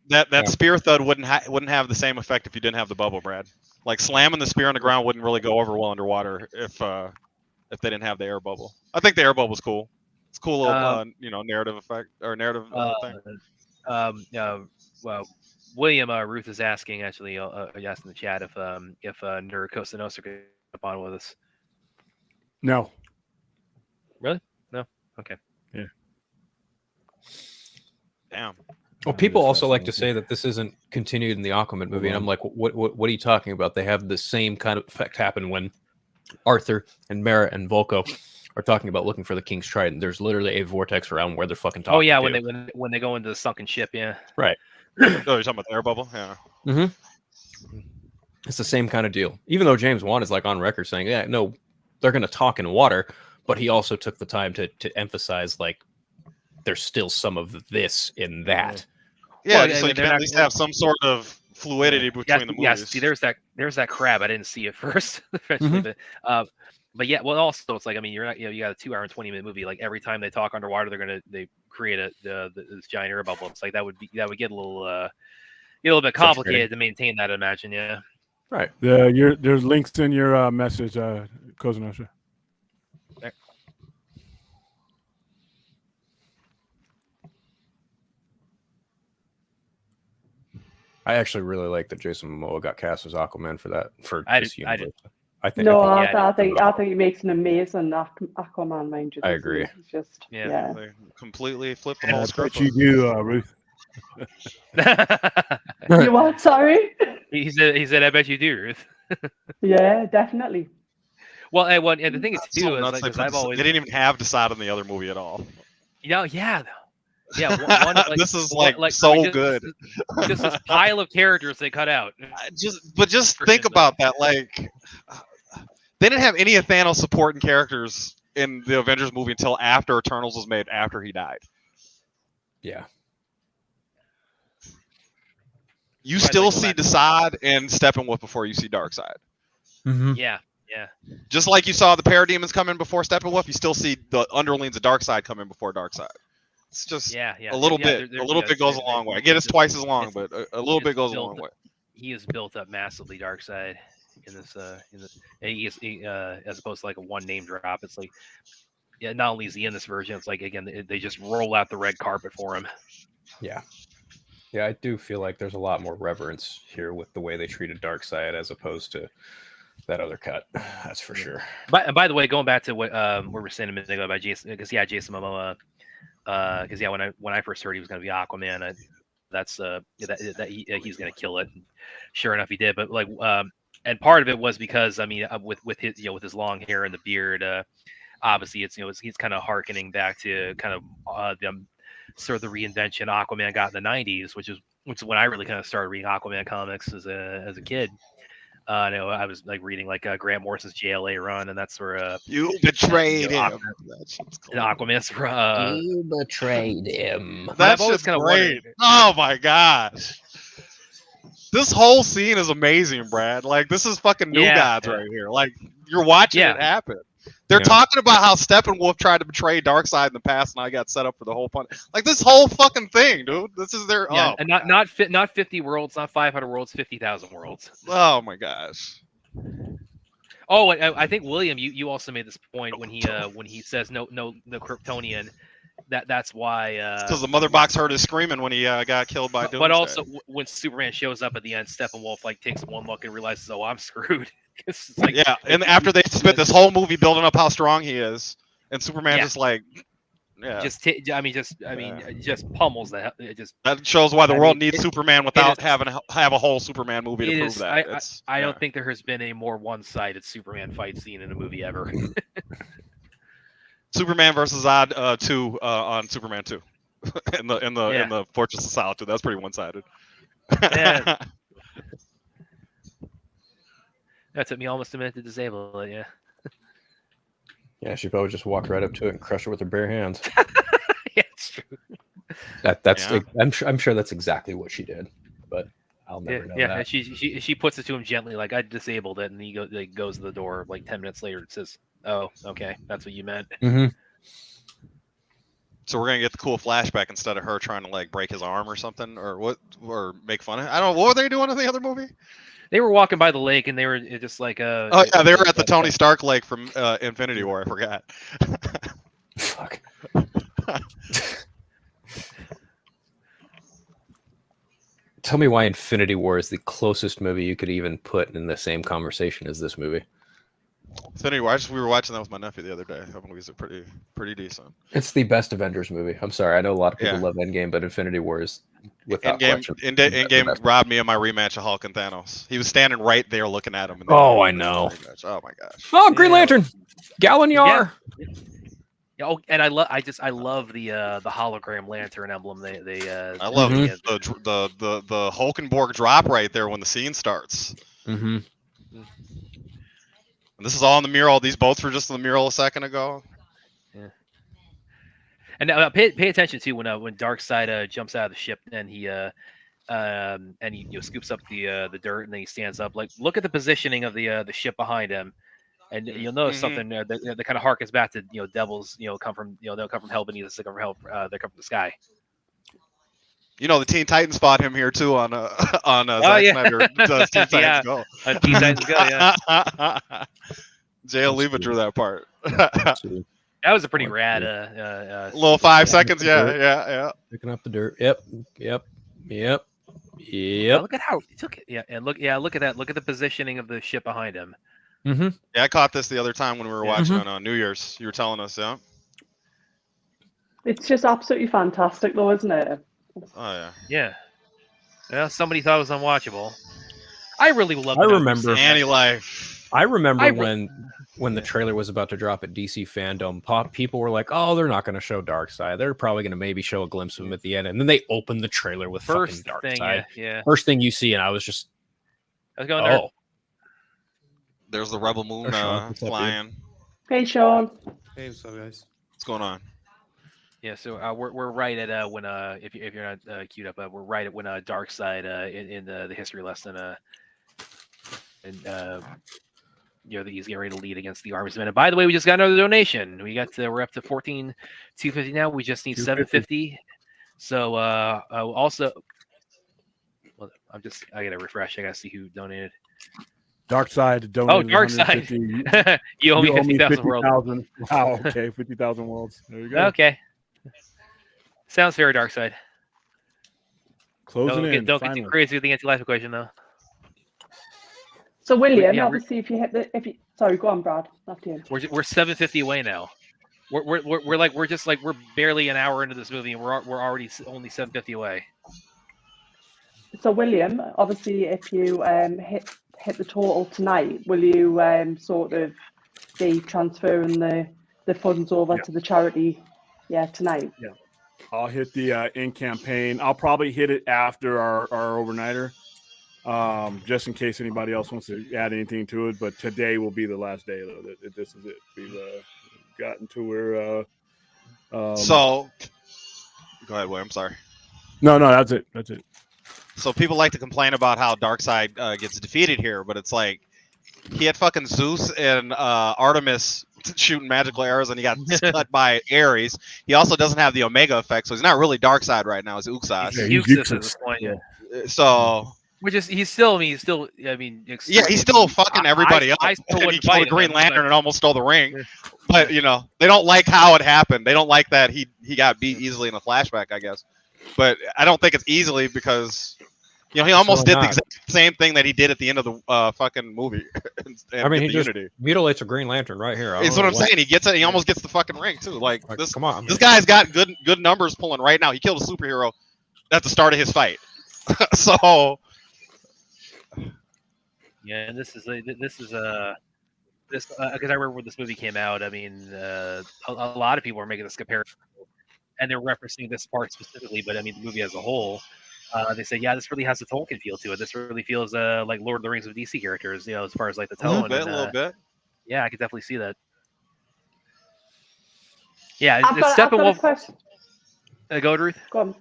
That spear thud wouldn't have the same effect if you didn't have the bubble, Brad. Like slamming the spear on the ground wouldn't really go over well underwater if they didn't have the air bubble. I think the air bubble was cool. It's a cool little, narrative effect or narrative thing. Well, William Ruth is asking actually, asked in the chat if Nerd Costa Nostra could up on with us. No. Really? No. Okay. Yeah. Damn. Well, people also like to say that this isn't continued in the Aquaman movie, and I'm like, what are you talking about? They have the same kind of effect happen when Arthur and Mera and Volko are talking about looking for the King's Trident. There's literally a vortex around where they're fucking talking. Oh yeah, when they go into the sunken ship, yeah. Right. Oh, you're talking about the air bubble? Yeah. Mm-hmm. It's the same kind of deal. Even though James Wan is like on record saying, yeah, no, they're going to talk in water, but he also took the time to emphasize like there's still some of this in that. Yeah, so you can at least have some sort of fluidity between the movies. Yes, see, there's that crab. I didn't see it first, but yeah. Well, also it's like you got a 2 hour and 20-minute movie. Like every time they talk underwater, they create this giant air bubble. It's like that would get a little bit complicated to maintain that. I imagine, yeah. Right. There's links in your message, Cosa Nostra. I actually really like that Jason Momoa got cast as Aquaman for that. I think he makes an amazing Aquaman, mind you. I agree. He's just They completely flipped the whole script. You do, Ruth. You what? Sorry. He said, "I bet you do, Ruth." Yeah, definitely. Well, and the thing is too is like they didn't even have Desaad in the other movie at all. Yeah. This is so good. Just this pile of characters they cut out. Just think about that. Like, they didn't have any of Thanos supporting characters in the Avengers movie until after Eternals was made, after he died. Yeah. You still see Desaad and Steppenwolf before you see Darkseid. Mm-hmm. Yeah. Just like you saw the Parademons come in before Steppenwolf, you still see the underlings of Darkseid come in before Darkseid. It's just a little bit. A little bit goes a long way. I get it's twice as long, but a little bit goes a long way. He is built up massively, Darkseid, in this. As opposed to like a one name drop. It's like, yeah, not only is he in this version, it's like again they just roll out the red carpet for him. Yeah, I do feel like there's a lot more reverence here with the way they treated Darkseid as opposed to that other cut. That's for sure. But by the way, going back to what we were saying a minute ago about Jason, because Jason Momoa, because when I first heard he was going to be Aquaman, he's going to kill it. Sure enough, he did. But like, and part of it was because I mean, with his with his long hair and the beard, obviously he's kind of harkening back to kind of the sort of the reinvention Aquaman got in the '90s, which is when I really kind of started reading Aquaman comics as a kid. I know I was like reading like Grant Morrison's JLA run, and that's where you betrayed him. Aquaman's you betrayed him. That's just kind of great. Oh my gosh, this whole scene is amazing, Brad. Like this is fucking New Gods right here. Like you're watching it happen. They're talking about how Steppenwolf tried to betray Darkseid in the past, and I got set up for the whole fun. Like this whole fucking thing, dude. This is their and not 50 worlds, not 500 worlds, 50,000 worlds. Oh my gosh. Oh, I think William, you also made this point when he says no Kryptonian. That's why. Because the mother box heard his screaming when he got killed by Doomsday. But also when Superman shows up at the end, Steppenwolf like takes one look and realizes, oh, I'm scred. It's like, yeah, and after they spent this whole movie building up how strong he is, and Superman just like, just pummels that. That shows why the world needs Superman without having to have a whole Superman movie to prove that. I don't think there has been a more one-sided Superman fight scene in a movie ever. Superman versus Zod 2 on Superman 2 in the Fortress of Solitude. That's pretty one-sided. Yeah. That took me almost a minute to disable it. Yeah, she probably just walked right up to it and crushed it with her bare hands. Yeah, it's true. That's I'm sure that's exactly what she did, but I'll never know that. Yeah, she puts it to him gently, like I disabled it, and he goes to the door. Like 10 minutes later, it says, "Oh, okay, that's what you meant." Mm-hmm. So we're gonna get the cool flashback instead of her trying to like break his arm or something, or make fun of it. I don't know. What were they doing in the other movie? They were walking by the lake, and they were just like they were at the Tony Stark lake from Infinity War. I forgot. Fuck. Tell me why Infinity War is the closest movie you could even put in the same conversation as this movie. Infinity War. We were watching that with my nephew the other day. That movies are pretty decent. It's the best Avengers movie. I'm sorry, I know a lot of people love Endgame, but Infinity War is without question. Endgame robbed me of my rematch of Hulk and Thanos. He was standing right there looking at him. Oh, I know. Oh my gosh. Oh, Green Lantern, Gallion-Yar. Yeah. Oh, and I love the hologram lantern emblem. I love the Hulkenborg drop right there when the scene starts. Mm-hmm. And this is all in the mural. These boats were just in the mural a second ago. Yeah. And pay attention to when Darkseid jumps out of the ship and he scoops up the dirt and then he stands up. Like look at the positioning of the ship behind him, and you'll notice something that kind of harkens back to devils come from they'll come from hell beneath, they come from hell, they come from the sky. The Teen Titans spot him here too on Zack Snyder does Teen Titans Go. Teen Titans Go, yeah. J.L. Leva drew that part. That was a pretty rad little 5 seconds, yeah. Picking up the dirt. Yep. Look at how he took it. Look at that. Look at the positioning of the ship behind him. Mm-hmm. Yeah, I caught this the other time when we were watching on New Year's. You were telling us, yeah. It's just absolutely fantastic, though, isn't it? Oh yeah. Yeah, somebody thought it was unwatchable. I really love. I remember Anti-Life. I remember when the trailer was about to drop at DC Fandom, people were like, "Oh, they're not going to show Darkseid. They're probably going to maybe show a glimpse of him at the end." And then they opened the trailer with fucking Darkseid. Yeah. First thing you see, and I was going there. There's the Rebel Moon flying. Hey, Sean. Hey, what's up, guys? What's going on? Yeah, so we're right at when if you're not queued up, we're right at when Darkseid in the history lesson and you know that he's getting ready to lead against the Armies Men. And by the way, we just got another donation. We're up to 14,250 now. We just need 750. So also, well, I gotta refresh. I gotta see who donated. Darkseid donated. Oh, Darkseid. You owe me 50,000 worlds. Wow. Okay, 50,000 worlds. There you go. Okay. Sounds fair, Darkseid. Closing in. Don't get too crazy with the anti-life equation, though. So William, obviously, if you sorry, go on, Brad. After you. We're 750 away now. We're barely an hour into this movie, and we're already only 750 away. So William, obviously, if you hit the total tonight, will you sort of be transferring the funds over to the charity? Yeah, tonight. Yeah, I'll hit the in campaign. I'll probably hit it after our overnighter, just in case anybody else wants to add anything to it. But today will be the last day, though. This is it. We've gotten to where. So, go ahead, William. Sorry. No, that's it. That's it. So people like to complain about how Darkseid gets defeated here, but it's like he had fucking Zeus and Artemis shooting magical arrows, and he got cut by Ares. He also doesn't have the Omega effect, so he's not really Darkseid right now. It's Uxas. He's Uxas at this point. Yeah. So. Which is he's still he's still fucking everybody up. I And he killed a Green Lantern and almost stole the ring. But you know, they don't like how it happened. They don't like that he got beat easily in a flashback, I guess. But I don't think it's easily because you know he almost did the exact same thing that he did at the end of the fucking movie. I mean, he just mutilates a Green Lantern right here. That's what I'm saying. He gets it. He almost gets the fucking ring too. Like this. Come on, this guy's got good numbers pulling right now. He killed a superhero at the start of his fight. So. Yeah, and this is because I remember when this movie came out. I mean, a lot of people were making this comparison, and they're referencing this part specifically. But I mean, the movie as a whole, they say, yeah, this really has a Tolkien feel to it. This really feels like Lord of the Rings of DC characters, you know, as far as like the tone. A little bit. Yeah, I could definitely see that. Yeah, I've got a question. Go, Ruth. Go on.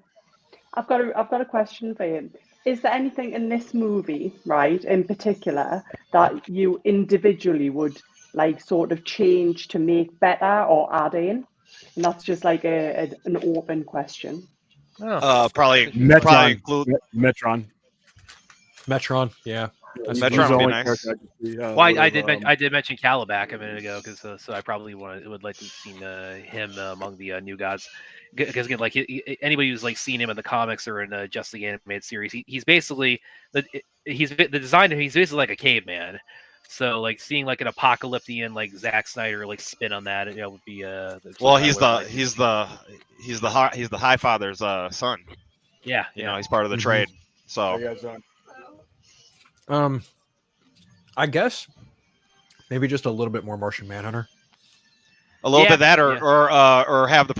I've got a question for you. Is there anything in this movie, right, in particular, that you individually would like sort of change to make better or add in? And that's just like an open question. Probably Metron. Metron, yeah. Metron would be nice. Well, I did mention Calabac a minute ago because so I probably would like to see him among the new gods. Because again, like anybody who's like seen him in the comics or in just the animated series, he's basically the design. He's basically like a caveman. So like seeing like an apocalyptic like Zack Snyder like spin on that, you know, would be well, he's the High Father's son. Yeah, you know, he's part of the trade. So I guess maybe just a little bit more Martian Manhunter. A little bit of that, or have a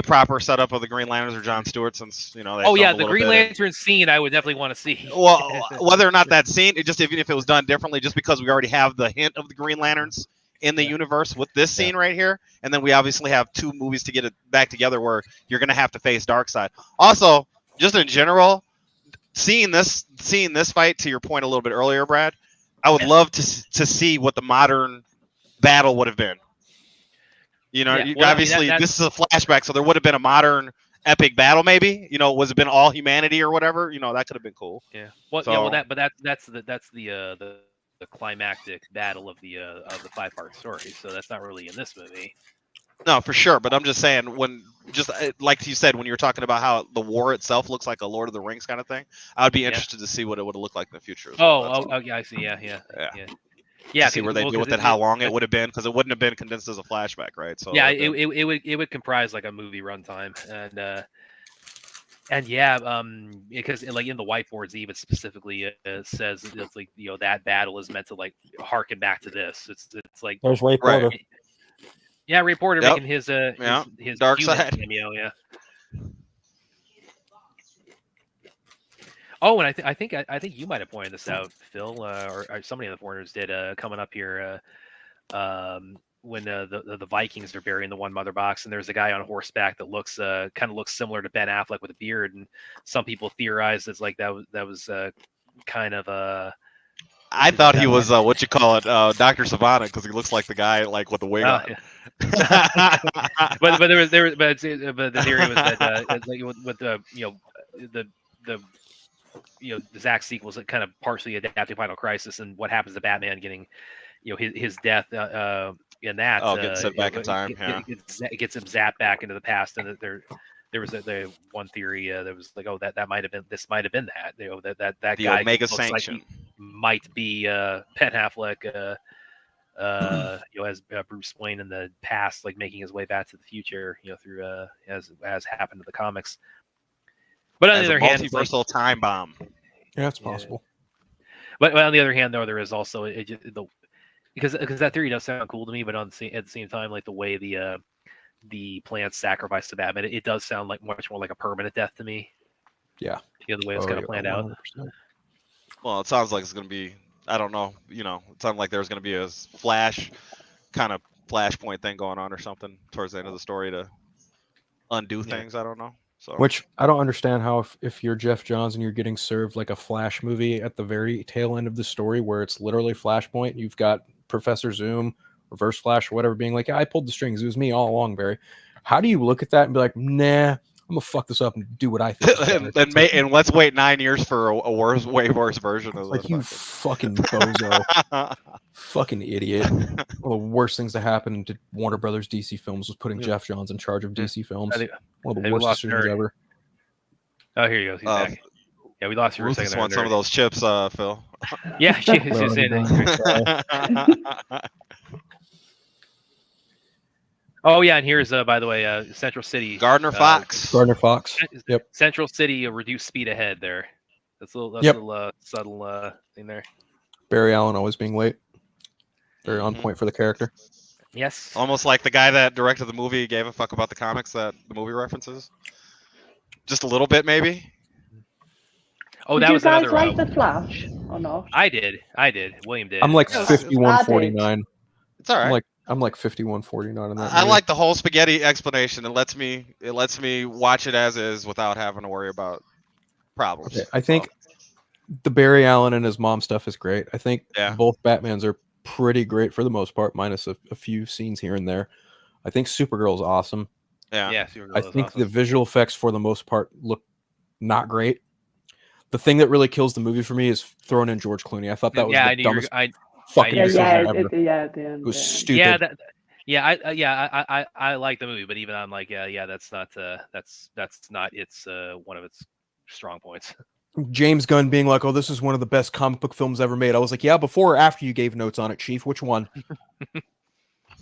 proper setup of the Green Lanterns or John Stewart, since you know. The Green Lantern scene I would definitely want to see. Well, whether or not that scene, even if it was done differently, just because we already have the hint of the Green Lanterns in the universe with this scene right here, and then we obviously have two movies to get it back together where you're going to have to face Darkseid. Also, just in general, seeing this fight, to your point a little bit earlier, Brad, I would love to see what the modern battle would have been. You know, obviously this is a flashback, so there would have been a modern epic battle, maybe. You know, was it been all humanity or whatever? You know, that could have been cool. Yeah. Well, that's the climactic battle of the 5-part story. So that's not really in this movie. No, for sure. But I'm just saying, like you said, when you were talking about how the war itself looks like a Lord of the Rings kind of thing, I would be interested to see what it would have looked like in the future. Yeah, I see. Yeah, see where they do with it, how long it would have been, because it wouldn't have been condensed as a flashback, right? So yeah, it would comprise like a movie runtime, because like in the whiteboards, even specifically says it's like, you know, that battle is meant to like harken back to this. It's like there's Ray Porter. Right. Yeah, Ray Porter making his Darkseid cameo. Yeah. Oh, and I think you might have pointed this out, Phil, or somebody in the foreigners did coming up here. when the Vikings are burying the one mother box, and there's a guy on horseback that looks kind of looks similar to Ben Affleck with a beard, and some people theorize it's like that was kind of a. I thought he was what you call it, Dr. Savannah, because he looks like the guy like with the wig on. Yeah. but the theory was that like with the the Zack sequels that kind of partially adapting Final Crisis and what happens to Batman getting his death in that getting sent back in time. It gets him zapped back into the past, and there was the one theory that was like, that might have been that that the guy Omega Sanction like might be Ben Affleck as Bruce Wayne in the past, like making his way back to the future through as happened to the comics. But on the other hand, multiversal time bomb. Yeah, it's possible. But on the other hand, though, there is also because that theory does sound cool to me, but at the same time, like the way the plants sacrifice to Batman, it does sound like much more like a permanent death to me. Yeah, the way it's kind of planned 100%. Out. Well, it sounds like it's going to be. I don't know. It sounds like there's going to be a flash kind of flashpoint thing going on or something towards the end of the story to undo things. I don't know. So. Which I don't understand how if you're Jeff Johns and you're getting served like a Flash movie at the very tail end of the story where it's literally Flashpoint, you've got Professor Zoom, Reverse Flash, or whatever being like, I pulled the strings. It was me all along, Barry. How do you look at that and be like, nah, I'm going to fuck this up and do what I think? and let's wait 9 years for a way worse version of like, you fucking bozo. Fucking idiot. One of the worst things that happened to Warner Brothers DC Films was putting Jeff Johns in charge of DC Films. One of the worst decisions ever. Oh, here he goes. He's back. Yeah, we lost you for a second. Want some of those chips, Phil. Yeah, she's in. Oh yeah, and here's by the way, Central City. Gardner Fox. Yep. Central City, reduced speed ahead there. That's a little subtle thing there. Barry Allen always being late. Very on point for the character. Yes. Almost like the guy that directed the movie gave a fuck about the comics that the movie references. Just a little bit, maybe. Oh, that was another. Did you guys like The Flash or not? I did. William did. I'm like 51-49. It's all right. I'm like 51-49 on that. I like the whole spaghetti explanation. It lets me watch it as is without having to worry about problems. Okay. I think the Barry Allen and his mom stuff is great. I think both Batmans are pretty great for the most part, minus a few scenes here and there. I think Supergirl is awesome. Yeah. I think awesome. The visual effects for the most part look not great. The thing that really kills the movie for me is throwing in George Clooney. I thought that was the dumbest fucking decision ever. It was stupid. I like the movie, but even I'm like, that's not its one of its strong points. James Gunn being like, "Oh, this is one of the best comic book films ever made." I was like, "Yeah, before or after you gave notes on it, Chief? Which one?"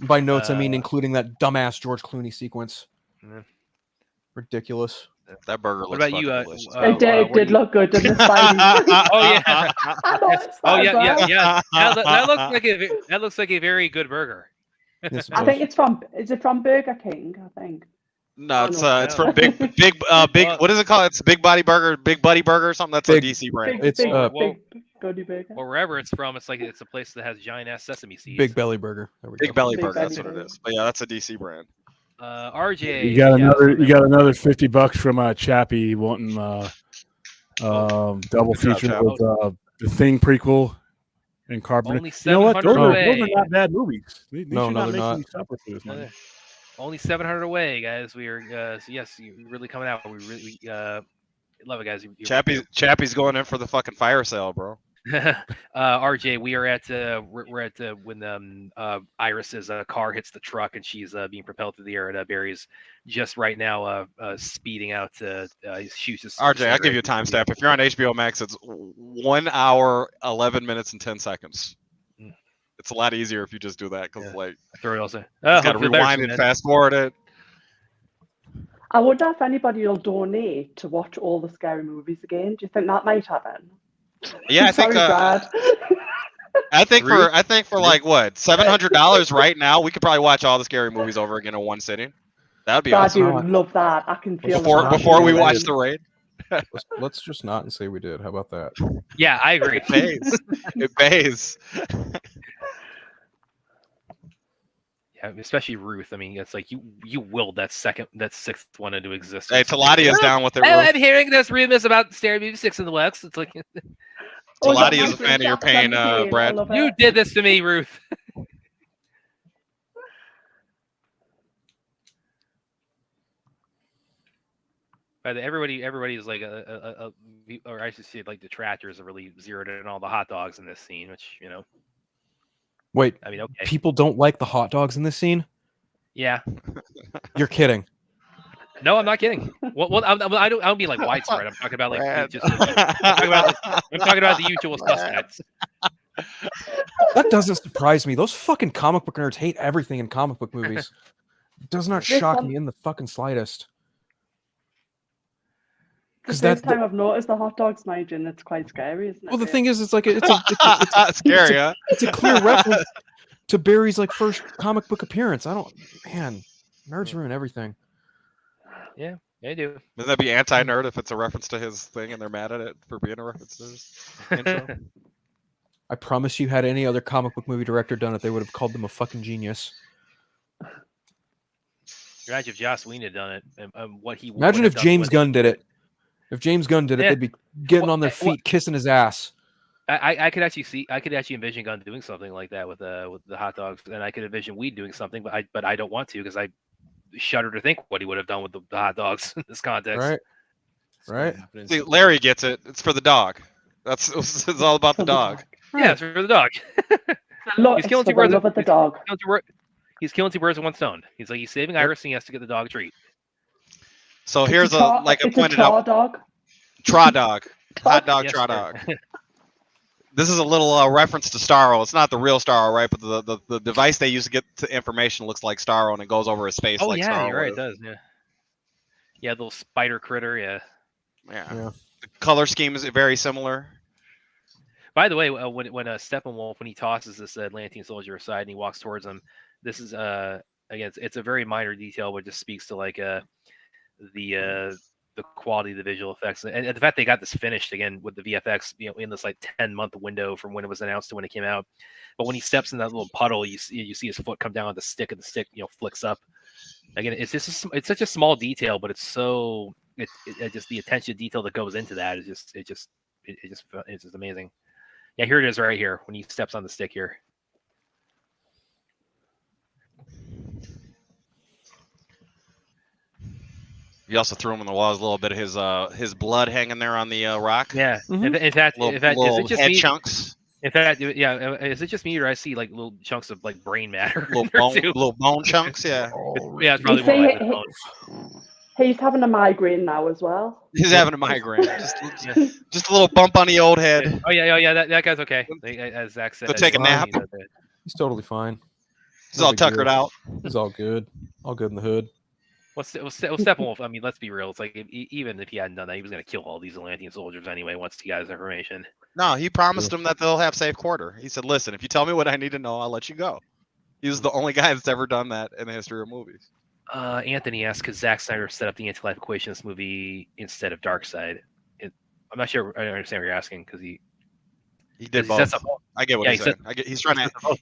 By notes, I mean including that dumbass George Clooney sequence. Ridiculous. That burger looks fucking delicious. It did look good in the Spidey. Yeah. That looks like a very good burger. Yes, I think is it from Burger King? I think. No, it's from Big. What is it called? It's Big Buddy Burger or something. That's a DC brand. Big Buddy Burger. Or wherever it's from, it's a place that has giant ass sesame seeds. Big Belly Burger. There we go. Big Belly Burger. That's what it is. But yeah, that's a DC brand. RJ, you got another $50 from Chappie wanting double feature with the Thing prequel and Carpenter. Only 700 those are not bad movies. They're not. Only 700 away, guys. We are yes, you're really coming out. We really love it, guys. Chappie's going in for the fucking fire sale, bro. RJ, we are at we're at when Iris's car hits the truck and she's being propelled through the air, and Barry's just right now speeding out to shoots his RJ, I'll give you a timestamp. If you're on HBO Max, it's 1 hour 11 minutes and 10 seconds. It's a lot easier if you just do that because throw it also. You got to rewind and fast forward it. I wonder if anybody will donate to watch all the scary movies again. Do you think that might happen? Yeah, I think. I think for like what $700 right now, we could probably watch all the scary movies over again in one sitting. That'd be awesome. I do love that. I can feel before we watch The Raid. Let's just not and say we did. How about that? Yeah, I agree. It pays. It pays. Yeah, especially Ruth. I mean, it's like you willed that sixth one into existence. Hey, Talatia's down with it. Oh, I'm hearing this rumors about Stereo Movie 6 in the works. It's like Talatia's a fan of your pain, Brad. You did this to me, Ruth. But everybody's like or I should say like detractors have really zeroed in on all the hot dogs in this scene, which Wait, I mean, okay. People don't like the hot dogs in this scene? Yeah. You're kidding. No, I'm not kidding. Well, I don't mean like widespread. I'm talking about like I'm talking about the usual suspects. That doesn't surprise me. Those fucking comic book nerds hate everything in comic book movies. It does not shock me in the fucking slightest. The first time I've noticed the hot dogs, Nigel, it's quite scary, isn't it? Well, the thing is, it's like it's scary, huh? It's a clear reference to Barry's like first comic book appearance. Nerds ruin everything. Yeah, they do. Wouldn't that be anti-nerd if it's a reference to his thing and they're mad at it for being a reference to his intro? I promise you, had any other comic book movie director done it, they would have called them a fucking genius. Imagine if Joss Whedon had done it, and what he. Imagine if James Gunn did it. If James Gunn did it, they'd be getting on their feet, kissing his ass. I could actually envision Gunn doing something like that with the hot dogs, and I could envision Weed doing something, but I don't want to because I shudder to think what he would have done with the hot dogs in this context. Right. See, Larry gets it. It's for the dog. It's all about the dog. Yeah, it's for the dog. He's killing two birds with the dog. He's killing two birds with one stone. He's saving Iris, and he has to get the dog a treat. So here's a pointed out dog. Traw dog. Hot dog, yes, traw dog. This is a little reference to Starro. It's not the real Starro, right? But the device they use to get to information looks like Starro, and it goes over his face like Starro. Oh, yeah, you're right. It does, yeah. Yeah, the little spider critter, yeah. The color scheme is very similar. By the way, when Steppenwolf, when he tosses this Atlantean soldier aside and he walks towards him, this is, again, it's a very minor detail, but it just speaks to, like, the quality of the visual effects and the fact they got this finished again with the VFX, in this like 10-month window from when it was announced to when it came out. But when he steps in that little puddle, you see his foot come down on the stick, and the stick, flicks up. Again, it's such a small detail, but it's so just the attention to detail that goes into that is just amazing. Yeah, here it is right here when he steps on the stick here. He also threw him in the walls a little bit of his blood hanging there on the rock. Yeah, in fact, is it just head me? Chunks. In fact, yeah, is it just me or I see like little chunks of like brain matter? Little bone chunks, yeah. Yeah, it's probably more like bone. He's having a migraine now as well. He's having a migraine. Just a little bump on the old head. Oh yeah, that guy's okay. As Zack said, go take a nap. He's totally fine. He's all tuckered out. He's all good in the hood. Well, Steppenwolf, I mean, let's be real. It's like even if he hadn't done that, he was going to kill all these Atlantean soldiers anyway once he got his information. No, he promised them that they'll have safe quarter. He said, listen, if you tell me what I need to know, I'll let you go. He was the only guy that's ever done that in the history of movies. Anthony asked, could Zack Snyder set up the anti-life equation in this movie instead of Darkseid? I'm not sure I understand what you're asking because he did both. I get what he's saying.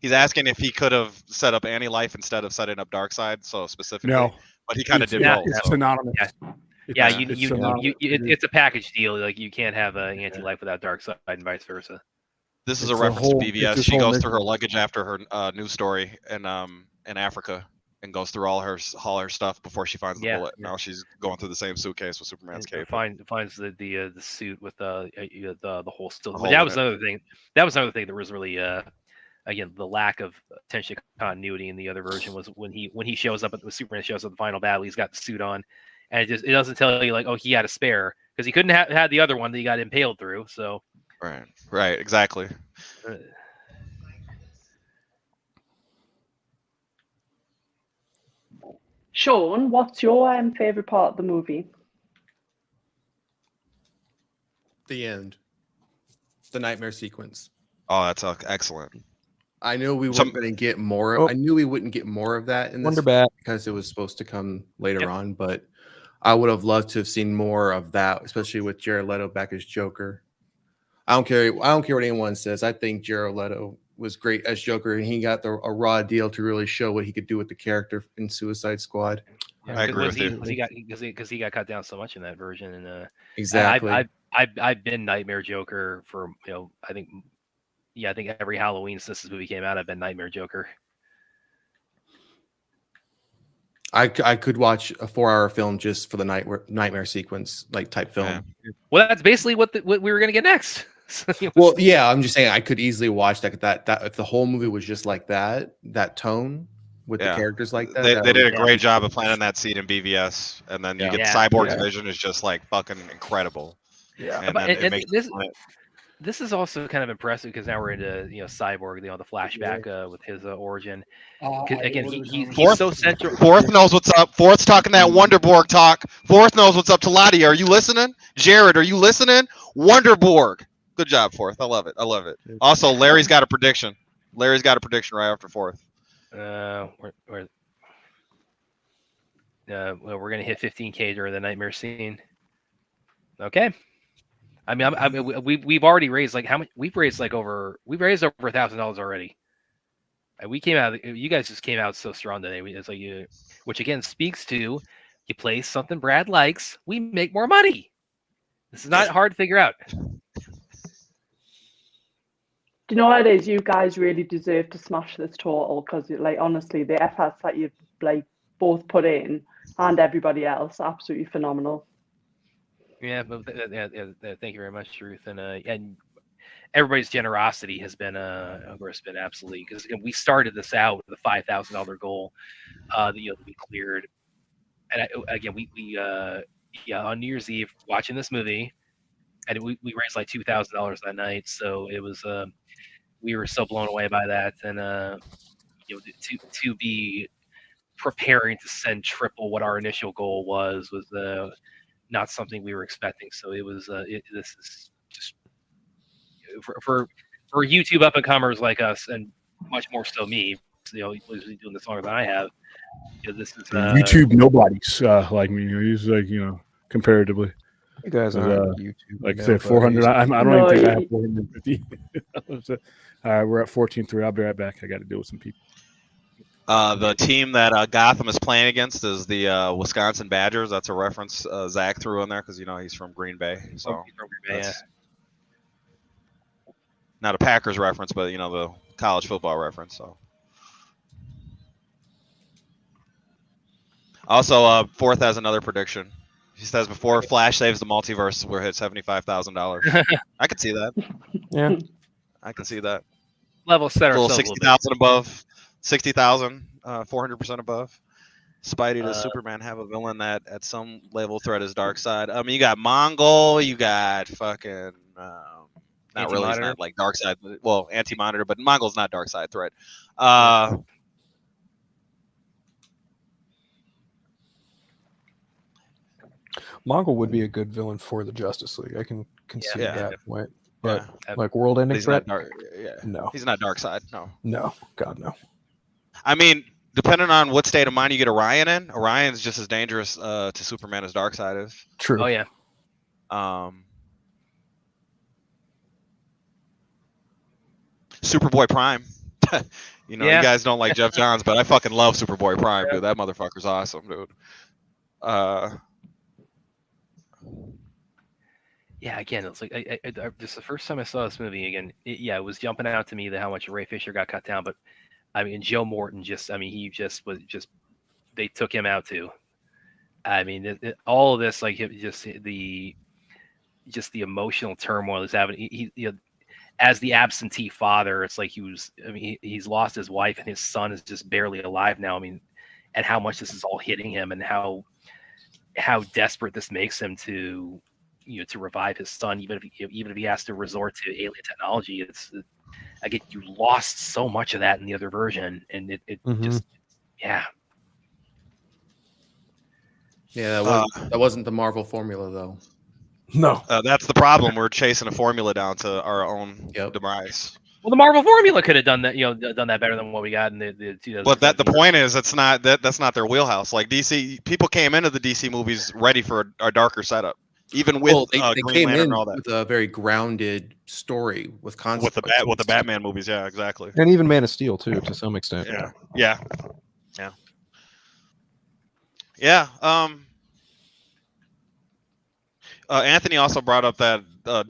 He's asking if he could have set up anti-life instead of setting up Darkseid, so specifically. No. But he kind of did both. It's synonymous. Yeah, it's a package deal. Like you can't have an anti-life without Darkseid and vice versa. This is a reference to BVS. She goes through her luggage after her news story in Africa and goes through all her stuff before she finds the bullet. Now she's going through the same suitcase with Superman's cape. Finds the suit with the whole still. But that was another thing. That was really again, the lack of attention continuity in the other version was when he shows up when Superman shows up at the final battle, he's got the suit on, and it doesn't tell you like, oh, he had a spare because he couldn't have had the other one that he got impaled through. So right, exactly. Sean, what's your favorite part of the movie? The end, the nightmare sequence. Oh, that's excellent. I knew we weren't going to get more. I knew we wouldn't get more of that in this because it was supposed to come later on. But I would have loved to have seen more of that, especially with Jared Leto back as Joker. I don't care what anyone says. I think Jared Leto was great as Joker, and he got a raw deal to really show what he could do with the character in Suicide Squad. I agree with you. Because he got cut down so much in that version, and exactly. I've been Nightmare Joker for I think every Halloween since this movie came out, I've been Nightmare Joker. I could watch a 4-hour film just for the nightmare sequence type film. Yeah. Well, that's basically what we were gonna get next. Well, yeah, I'm just saying I could easily watch that if the whole movie was just like that tone with the characters like that. They did a great job of planting that seed in BVS, and then you get Cyborg's vision is just like fucking incredible. Yeah, and it makes this is also kind of impressive because now we're into Cyborg, the flashback with his origin. Again, he's so central. Fourth knows what's up. Fourth's talking that Wonderborg talk. Fourth knows what's up to Lottie. Are you listening? Jared, are you listening? Wonderborg. Good job, Fourth. I love it. Also, Larry's got a prediction. Larry's got a prediction right after Fourth. Well, we're gonna hit 15K during the nightmare scene. Okay. I mean, we've already raised how much? We've raised over $1,000 already. And we came out. You guys just came out so strong today. It's like which again speaks to you play something Brad likes, we make more money. This is not hard to figure out. Do you know what it is? You guys really deserve to smash this total because, honestly, the efforts that you've both put in and everybody else, absolutely phenomenal. Yeah, but thank you very much, Ruth, and everybody's generosity has been, of course, been absolutely because we started this out with a $5,000 goal that we cleared, and we on New Year's Eve watching this movie, and we raised $2,000 that night, so it was we were so blown away by that, and to be preparing to send triple what our initial goal was not something we were expecting. So it was this is just for YouTube up and comers like us, and much more so me. He's been doing this longer than I have. This is YouTube nobodies like me. He's comparatively. You guys are YouTube. Say 400. I don't even think I have 450. All right, we're at 14-3. I'll be right back. I got to deal with some people. The team that Gotham is playing against is the Wisconsin Badgers. That's a reference Zack threw in there because he's from Green Bay. So not a Packers reference, but the college football reference. So also, Fourth has another prediction. He says before Flash saves the multiverse, we'll hit $75,000. I could see that. Yeah, I can see that. Level set ourselves 60,000 above. 60,000, 400% above. Spidey does Superman have a villain that at some level threat is Darkseid? I mean, you got Mongol, you got fucking not really, it's not like Darkseid. Well, Anti-Monitor, but Mongol's not Darkseid threat. Mongol would be a good villain for the Justice League. I can see that point. But yeah. world-ending threat? No, he's not Darkseid. No, God no. I mean, depending on what state of mind you get Orion in, Orion's just as dangerous to Superman as Darkseid is. True. Oh yeah. Superboy Prime. You guys don't like Jeff Johns, but I fucking love Superboy Prime, dude. That motherfucker's awesome, dude. Yeah, again, it's like just the first time I saw this movie again. It was jumping out to me how much Ray Fisher got cut down, but I mean, Joe Morton he just was they took him out too. I mean, all of this, the emotional turmoil he's having. He as the absentee father, it's like he's lost his wife and his son is just barely alive now. I mean, and how much this is all hitting him and how desperate this makes him to revive his son, even if he has to resort to alien technology. It's again, you lost so much of that in the other version, and it just that wasn't the Marvel formula though. No, that's the problem. We're chasing a formula down to our own demise. Well, the Marvel formula could have done that, done that better than what we got in the. But the point is, that's not their wheelhouse. Like DC, people came into the DC movies ready for a darker setup. even with they Green came Lantern in and all that. with a very grounded story with concept. With the Batman movies, yeah, exactly. And even Man of Steel too, to some extent. Yeah. Anthony also brought up that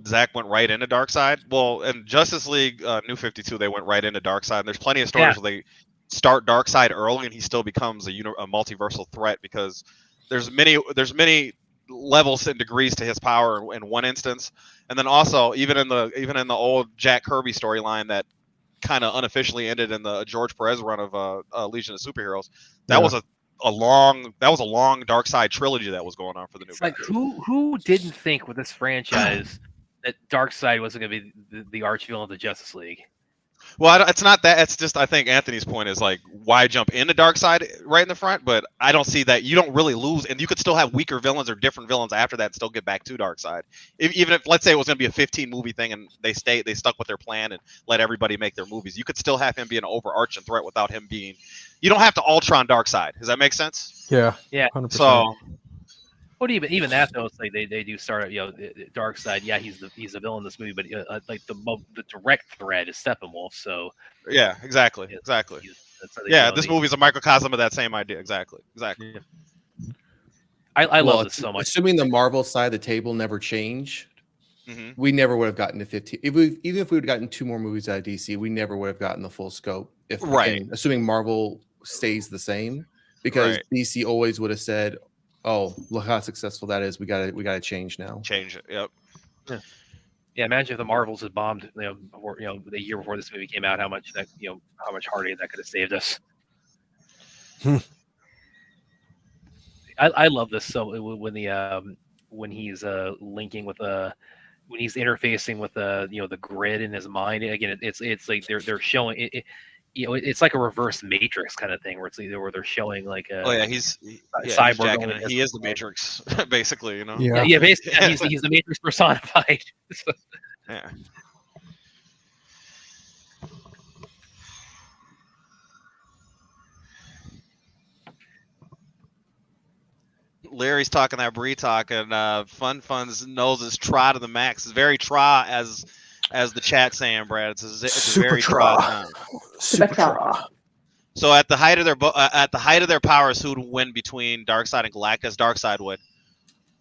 Zack went right into Darkseid. Well, in Justice League New 52, they went right into Darkseid. And there's plenty of stories where they start Darkseid early, and he still becomes a multiversal threat because there's many levels and degrees to his power in one instance, and then also even in the old Jack Kirby storyline that kind of unofficially ended in the George Perez run of Legion of Superheroes. That was a long Darkseid trilogy that was going on for the new. It's like who didn't think with this franchise that Darkseid wasn't going to be the arch villain of the Justice League? Well, it's not that. It's just I think Anthony's point is like, why jump into Darkseid right in the front? But I don't see that. You don't really lose, and you could still have weaker villains or different villains after that and still get back to Darkseid. Even if, let's say, it was going to be a 15 movie thing and they stuck with their plan and let everybody make their movies, you could still have him be an overarching threat without him being. You don't have to Ultron Darkseid. Does that make sense? Yeah. 100%. So. But even that though, it's like they do start Darkseid. Yeah, he's the villain in this movie, but like the direct threat is Steppenwolf. So yeah, exactly. Yeah, this movie is a microcosm of that same idea. Exactly. Yeah. I love this so much. Assuming the Marvel side of the table never changed, we never would have gotten to 15. Even if we would have gotten 2 more movies out of DC, we never would have gotten the full scope. Assuming Marvel stays the same, because DC always would have said, "Oh, look how successful that is. We got to change now." Change it. Yep. Yeah. Imagine if the Marvels had bombed, the year before this movie came out, how much heartache that could have saved us. I love this. So when he's linking with when he's interfacing with the grid in his mind, again, it's like they're showing it. It's like a reverse Matrix kind of thing, where they're showing like he's Cyborg. He is the Matrix, basically. Basically, he's the Matrix personified. Yeah. Larry's talking that Bree talk, and Fun's nose is try to the max. It's very try as the chat saying, Brad. It's a very try time. Super try. So at the height of their powers, who would win between Darkseid and Galactus? Darkseid would.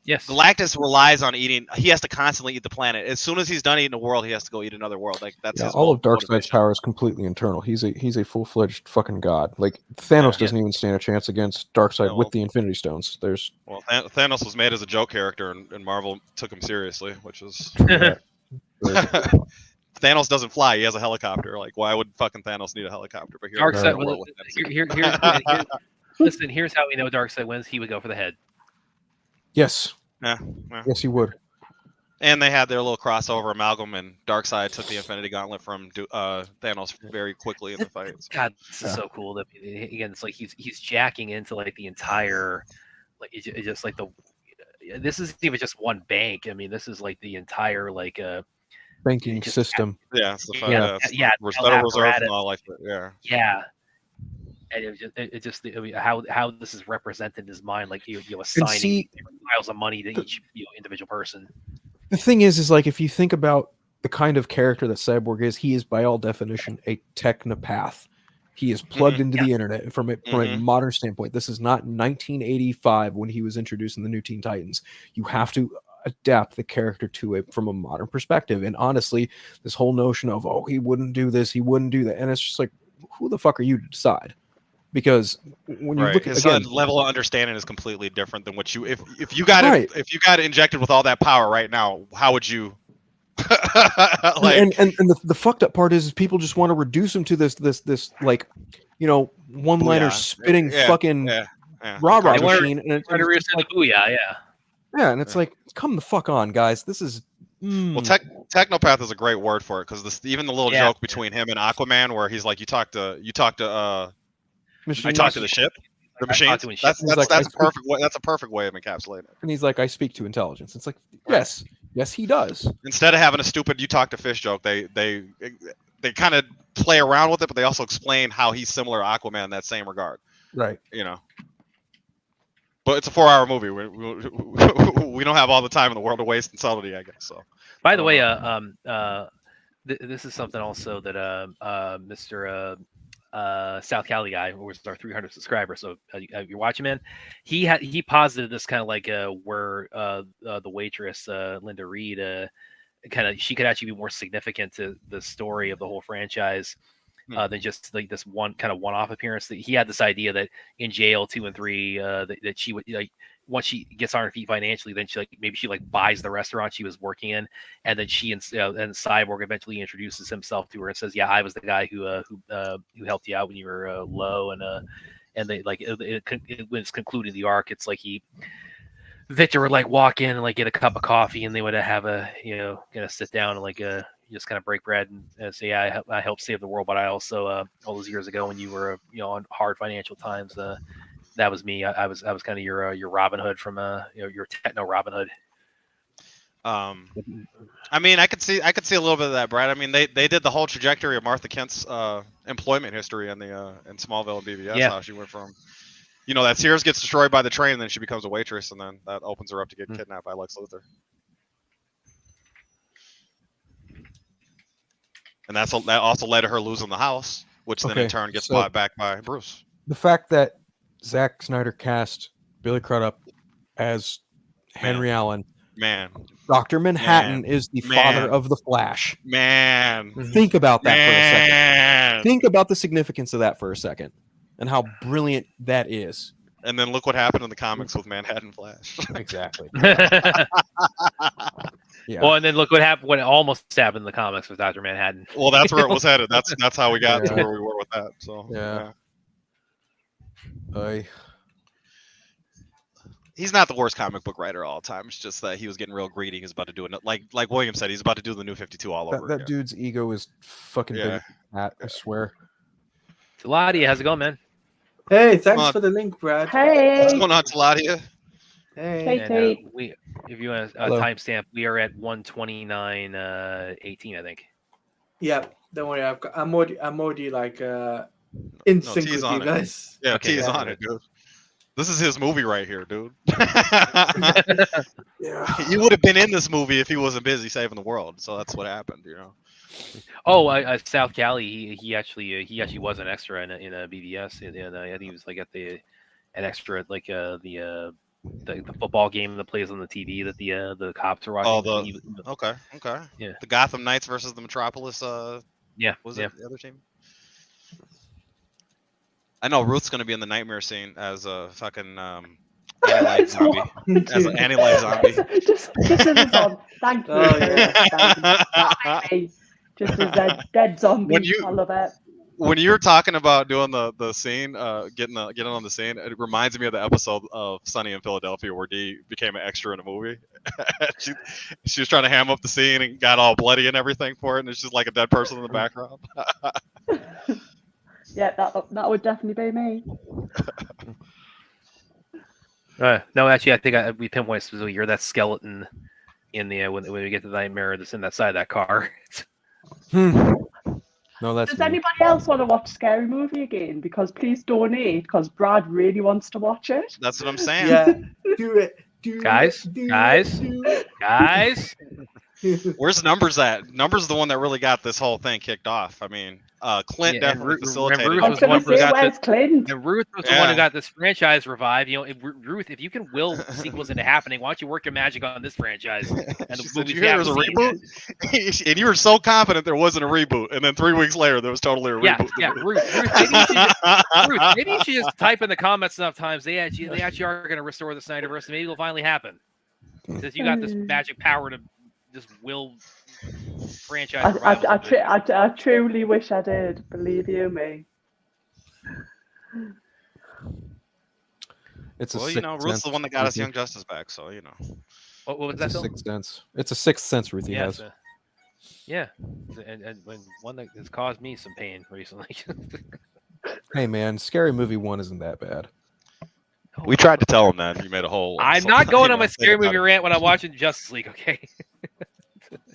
Yes. Galactus relies on eating. He has to constantly eat the planet. As soon as he's done eating a world, he has to go eat another world. Like that's his all of Darkseid's power is completely internal. He's a full-fledged fucking god. Like Thanos doesn't even stand a chance against Darkseid with the Infinity Stones. Thanos was made as a joke character, and Marvel took him seriously, which is. Thanos doesn't fly. He has a helicopter. Like, why would fucking Thanos need a helicopter? But Darkseid. Listen, here's how we know Darkseid wins. He would go for the head. Yes. Yeah. Yes, he would. And they had their little crossover amalgam, and Darkseid took the Infinity Gauntlet from Thanos very quickly in the fight. God, this is so cool. That again, it's like he's jacking into like the entire, like it's just like this isn't even just one bank. I mean, this is like the entire like banking system. Yeah, Federal Reserve and all like that. Yeah. Yeah. And it just how this is represented in his mind, like assigning piles of money to each individual person. The thing is like if you think about the kind of character that Cyborg is, he is by all definition a technopath. He is plugged into the internet from a modern standpoint. This is not 1985 when he was introduced in the New Teen Titans. You have to adapt the character to it from a modern perspective. And honestly, this whole notion of he wouldn't do this, he wouldn't do that, and it's just like, who the fuck are you to decide? Because when you look at his level of understanding is completely different than what you if you got if you got injected with all that power right now, how would you and the fucked up part is people just want to reduce him to this like one-liner spitting fucking rah machine, and it's like and it's like, come the fuck on, guys. This is well, technopath is a great word for it, because even the little joke between him and Aquaman where he's like, you talk to I talk to the ship, the machine. That's a perfect way of encapsulating it. And he's like, I speak to intelligence. It's like, yes, he does. Instead of having a stupid "you talk to fish" joke, they kind of play around with it, but they also explain how he's similar to Aquaman in that same regard. Right. But it's a 4-hour movie. We don't have all the time in the world to waste in subtlety, I guess. So. By the way, this is something also that Mr. South Cali guy, who was our 300 subscribers. So you're watching, man. He posited this kind of like where the waitress Linda Reed she could actually be more significant to the story of the whole franchise than just like this one-off appearance. That he had this idea that in jail 2 and 3 that she would like. Once she gets on her feet financially, then she buys the restaurant she was working in, and then she and Cyborg eventually introduces himself to her and says, "Yeah, I was the guy who helped you out when you were low," and they when it's concluding the arc, it's like Victor would like walk in and like get a cup of coffee, and they would have gonna sit down and like just kind of break bread and say, "Yeah, I helped save the world, but I also all those years ago when you were on hard financial times." That was me. I was kind of your Robin Hood from your techno Robin Hood. I mean, I could see a little bit of that, Brad. I mean, they did the whole trajectory of Martha Kent's employment history in Smallville and BVS. Yeah. How she went from, that Sears gets destroyed by the train, and then she becomes a waitress, and then that opens her up to get kidnapped by Lex Luthor. And that also led to her losing the house, which then in turn gets bought back by Bruce. The fact that Zack Snyder cast Billy Crudup as Henry Allen. Man. Dr. Manhattan is the father of the Flash. Man. Think about that for a second. Think about the significance of that for a second and how brilliant that is. And then look what happened in the comics with Manhattan Flash. Exactly. Yeah. Well, and then look what happened when it almost happened in the comics with Dr. Manhattan. Well, that's where it was headed. That's how we got to where we were with that. So yeah. He's not the worst comic book writer all the time. It's just that he was getting real greedy. He's about to do it. Like William said, he's about to do the New 52 all over again. That dude's ego is fucking big. I swear. Taladia, how's it going, man? Hey, thanks for the link, Brad. Hey. What's going on, Taladia? Hey. And, if you want a timestamp, we are at 1:29:18, I think. Yeah, don't worry. I'm already like in sync with you guys. Yeah, okay, T's on it, dude. This is his movie right here, dude. Yeah. He would have been in this movie if he wasn't busy saving the world. So that's what happened, Oh, South Cali. He actually was an extra in a BVS, and I think he was like an extra at like the football game that plays on the TV that the cops are watching. Oh, okay. Yeah. The Gotham Knights versus the Metropolis. Yeah. Was it the other team? I know Ruth's gonna be in the nightmare scene as a fucking anti-life zombie. As an anti-life zombie. Just as a zombie. Thank you. Oh, yeah. Just as a dead zombie. I love it. When you're talking about doing the scene, getting on the scene, it reminds me of the episode of Sunny in Philadelphia where Dee became an extra in a movie. she was trying to ham up the scene and got all bloody and everything for it, and it's just like a dead person in the background. Yeah, that would definitely be me. No, actually, I think we pinpoint specifically you're that skeleton in the when we get to the nightmare that's in that side of that car. No, that's. Does anybody else want to watch Scary Movie again? Because please donate, because Brad really wants to watch it. That's what I'm saying. Yeah, do it. Guys. Where's Numbers at? Numbers is the one that really got this whole thing kicked off. I mean, Clint definitely facilitated. Ruth was the one who got Clint? And Ruth was the one who got this franchise revived. Ruth, if you can will sequels into happening, why don't you work your magic on this franchise? And the did you hear there was a reboot? And you were so confident there wasn't a reboot, and then 3 weeks later there was totally a reboot. Yeah, Ruth, maybe you should just type in the comments enough times. They actually are going to restore the Snyderverse, and maybe it'll finally happen. Since you got this magic power to just will franchise. I truly wish I did. Believe you me. It's a Ruth's the one that got us Young Justice back, so What was that? Sixth sense. It's a sixth sense Ruthie has. Yeah, and one that has caused me some pain recently. Hey man, Scary Movie 1 isn't that bad. We tried to tell him that. You made a whole. I'm not going on my Scary Movie rant when I'm watching Justice League. Okay.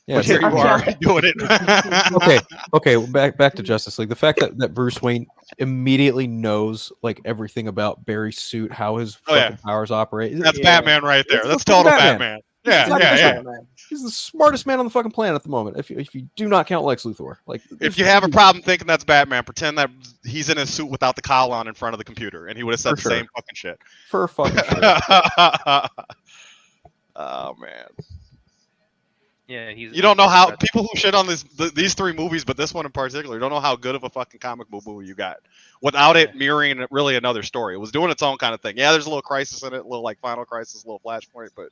Yeah, but here you are doing it. Okay. Back to Justice League. The fact that Bruce Wayne immediately knows like everything about Barry's suit, how his fucking powers operate. That's Batman right there. That's total Batman. Yeah. He's the smartest man on the fucking planet at the moment. If you do not count Lex Luthor, like if you have a problem thinking that's Batman, pretend that he's in his suit without the cowl on in front of the computer, and he would have said the same fucking shit. For fucking sure. Oh man. Yeah, you don't know how people who shit on these three movies, but this one in particular, don't know how good of a fucking comic book movie you got without it mirroring really another story. It was doing its own kind of thing. Yeah, there's a little Crisis in it, a little like Final Crisis, a little Flashpoint, but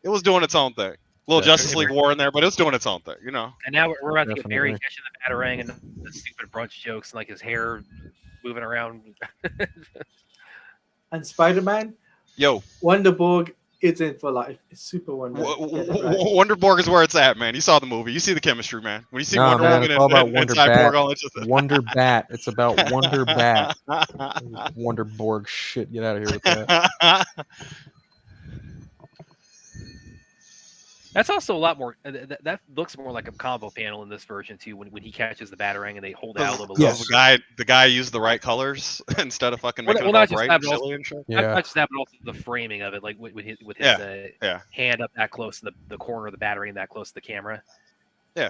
it was doing its own thing. A little Justice League War in there, but it's doing its own thing, you know. And now we're about to get Barry catching the Batarang and the stupid brunch jokes and like his hair moving around. And Spider-Man, Wonderborg is in for life. It's super Wonder. Wonderborg is where it's at, man. You saw the movie. You see the chemistry, man. When you see Wonder Woman and Cyborg, all it's just Wonder Bat. It's about Wonder Bat. Wonderborg shit. Get out of here with that. That's also a lot more. That looks more like a combo panel in this version too. When he catches the Batarang and they hold out a little. Yes, the guy used the right colors instead of fucking making it all bright and silly and shit. Not just that, but also the framing of it, like with his hand up that close to the corner of the Batarang, that close to the camera. Yeah.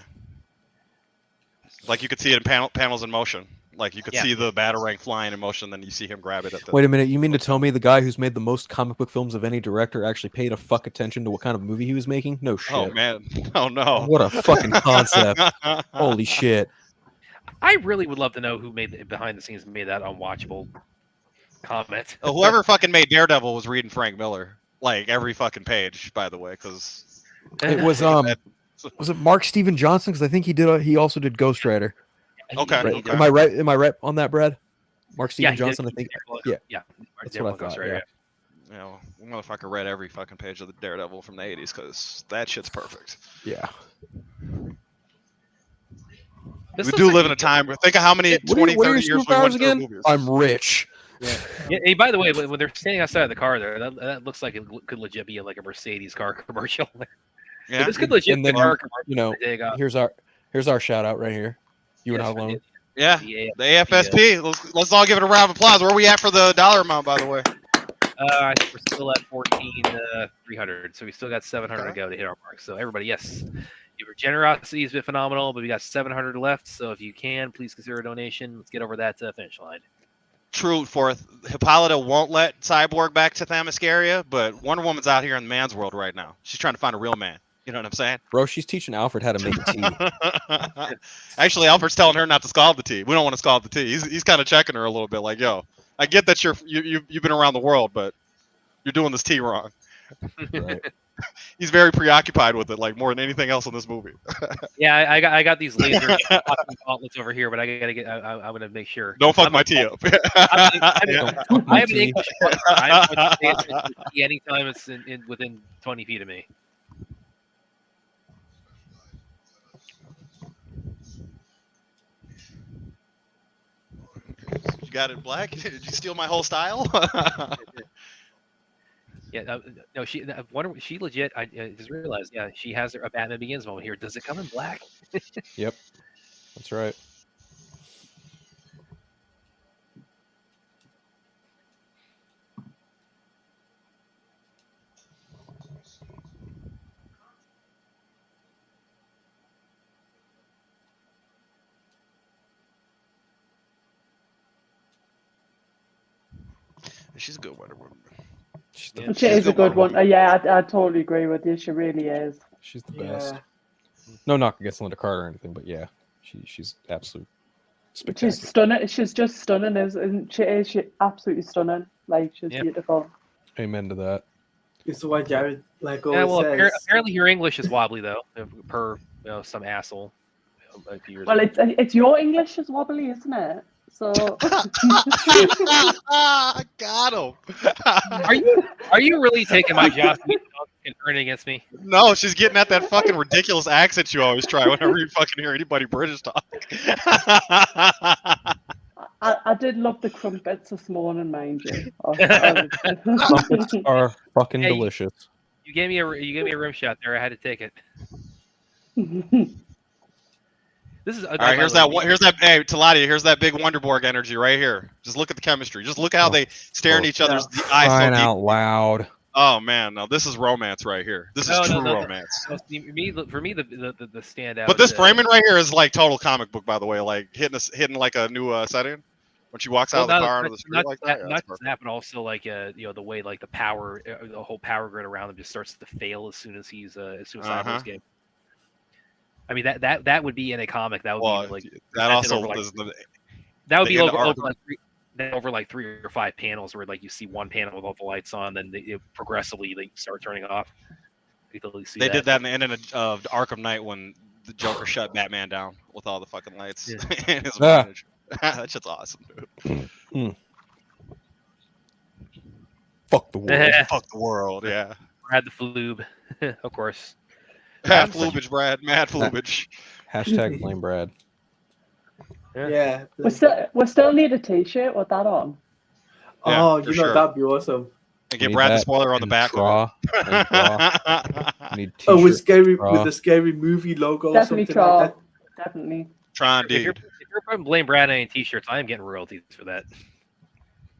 Like you could see it in panels in motion. Like you could see the Batarang flying in motion, then you see him grab it. Wait a minute, you mean to tell me the guy who's made the most comic book films of any director actually paid a fuck attention to what kind of movie he was making? No shit. Oh man, oh no. What a fucking concept. Holy shit. I really would love to know who made behind the scenes made that unwatchable comment. Whoever fucking made Daredevil was reading Frank Miller, like every fucking page, by the way, because it was was it Mark Steven Johnson? Because I think he also did Ghost Rider. Okay. Right. Am I right? Am I right on that, Brad? Mark Steven Johnson, I think. Yeah. That's what I thought. Yeah. You know, motherfucker read every fucking page of the Daredevil from the 80s because that shit's perfect. Yeah. We do live in a time. Think of how many 20, 30 years we went through movies. I'm rich. Yeah. Hey, by the way, when they're standing outside the car there, that looks like it could legit be like a Mercedes car commercial. Yeah. This could legit be a car commercial. You know, here's our shout out right here. You and I alone. Yeah, the AFSP. Let's all give it a round of applause. Where are we at for the dollar amount, by the way? I think we're still at 14,300, so we still got 700 to go to hit our mark. So everybody, yes, your generosity has been phenomenal, but we got 700 left. So if you can, please consider a donation. Let's get over that finish line. True. Hippolyta won't let Cyborg back to Themyscira, but Wonder Woman's out here in the man's world right now. She's trying to find a real man. You know what I'm saying? Bro, she's teaching Alfred how to make tea. Actually, Alfred's telling her not to scald the tea. We don't want to scald the tea. He's kind of checking her a little bit like, yo, I get that you've been around the world, but you're doing this tea wrong. Right. He's very preoccupied with it, like more than anything else in this movie. Yeah, I got these laser gauntlets over here, but I gotta get. I'm gonna make sure. Don't fuck my tea up. I have an English partner. I'm going to anytime it's within 20 feet of me. You got it black? Did you steal my whole style? Yeah, no, she legit. I just realized. Yeah, she has a Batman Begins moment here. Does it come in black? Yep, that's right. She's a good Wonder Woman. She is a good one. Yeah, I totally agree with you. She really is. She's the best. No knock against Linda Carter or anything, but yeah, she's absolute. She's stunning. She's just stunning, isn't she? She's absolutely stunning. Like she's beautiful. Amen to that. It's what Jared always says. Apparently your English is wobbly though, per some asshole. Well, it's your English is wobbly, isn't it? So got him. Are you really taking my job and turning against me? No, she's getting at that fucking ridiculous accent you always try whenever you fucking hear anybody British talk. I did love the crumpets this morning, mind you. Crumpets are fucking delicious. You gave me a rim shot there. I had to take it. This is all right. Here's that. Hey, Taladia. Here's that big Wonderborg energy right here. Just look at the chemistry. Just look how they stare in each other's eyes. Crying out loud. Oh man, no, this is romance right here. This is true romance. For me, the standout. But this framing right here is like total comic book, by the way. Like hitting like a new setting when she walks out of the car onto the street like that. Not just that, but also like the way like the whole power grid around him just starts to fail as soon as Cyborg's game. I mean that would be in a comic. That would be like that also that would be over like 3 or 5 panels where like you see one panel with all the lights on, then they progressively they start turning off. They did that in the ending of Arkham Knight when the Joker shut Batman down with all the fucking lights and his manager. That shit's awesome, dude. Fuck the world. Fuck the world, yeah. Brad the Floob, of course. Mad Floobage, Brad. Mad Floobage. Hashtag blame Brad. Yeah. We still need a t-shirt with that on. Oh, you know, that'd be awesome. And get Brad the spoiler on the back. With the scary movie logo. Definitely or something like that. Definitely. Try indeed. If you're putting blame Brad on any t-shirts, I am getting royalties for that.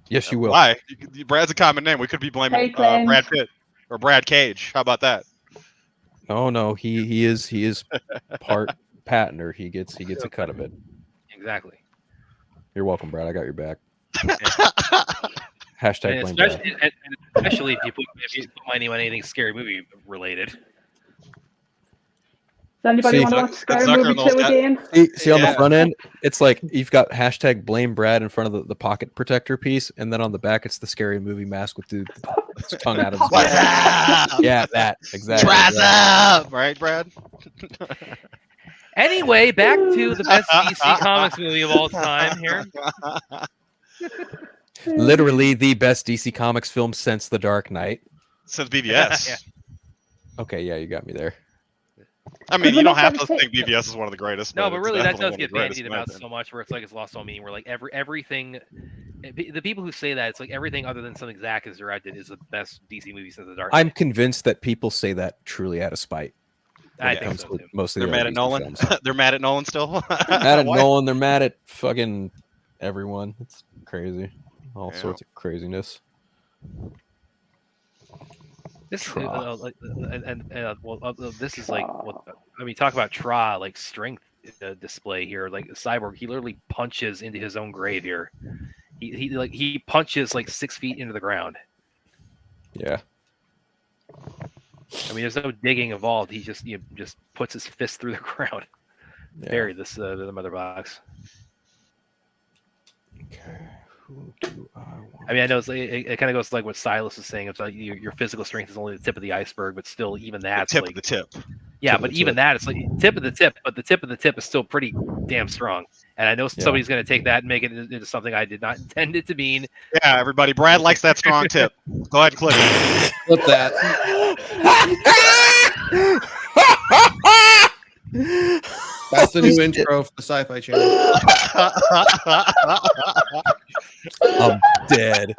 Yes, you will. Why? Brad's a common name. We could be blaming Brad Pitt or Brad Cage. How about that? No, he is part patenter. He gets a cut of it. Exactly. You're welcome, Brad. I got your back. Hashtag blame Brad. Especially if you put my name on anything scary movie related. Does anybody want to watch Scary Movie 2 again? See on the front end, it's like you've got hashtag blame Brad in front of the pocket protector piece, and then on the back it's the Scary Movie mask with the tongue out of his mouth. Yeah, that exactly. Tries up, right, Brad? Anyway, back to the best DC Comics movie of all time here. Literally the best DC Comics film since The Dark Knight. Since BVS. Yeah. Okay, yeah, you got me there. I mean, you don't have to think BVS is one of the greatest. No, but really, that does get bandied about so much where it's like it's lost all meaning. Where like everything, the people who say that, it's like everything other than something Zack has directed is the best DC movie since The Dark Knight. I'm convinced that people say that truly out of spite. I think so too. Mostly they're mad at Nolan. They're mad at Nolan still. Mad at Nolan. They're mad at fucking everyone. It's crazy. All sorts of craziness. This is this is like talk about Tra like strength display here. Like Cyborg, he literally punches into his own grave here. He punches like 6 feet into the ground. Yeah. I mean, there's no digging involved. He just puts his fist through the ground. Yeah. Bury this the mother box. Okay. Who do I want? I mean, I know it kind of goes like what Silas is saying. It's like your physical strength is only the tip of the iceberg, but still, even that's tip of the tip. Yeah, but even that, it's like tip of the tip, but the tip of the tip is still pretty damn strong. And I know somebody's going to take that and make it into something I did not intend it to mean. Yeah, everybody. Brad likes that strong tip. Go ahead and click it. Flip that. That's the new intro for the Sci-Fi Channel. I'm dead.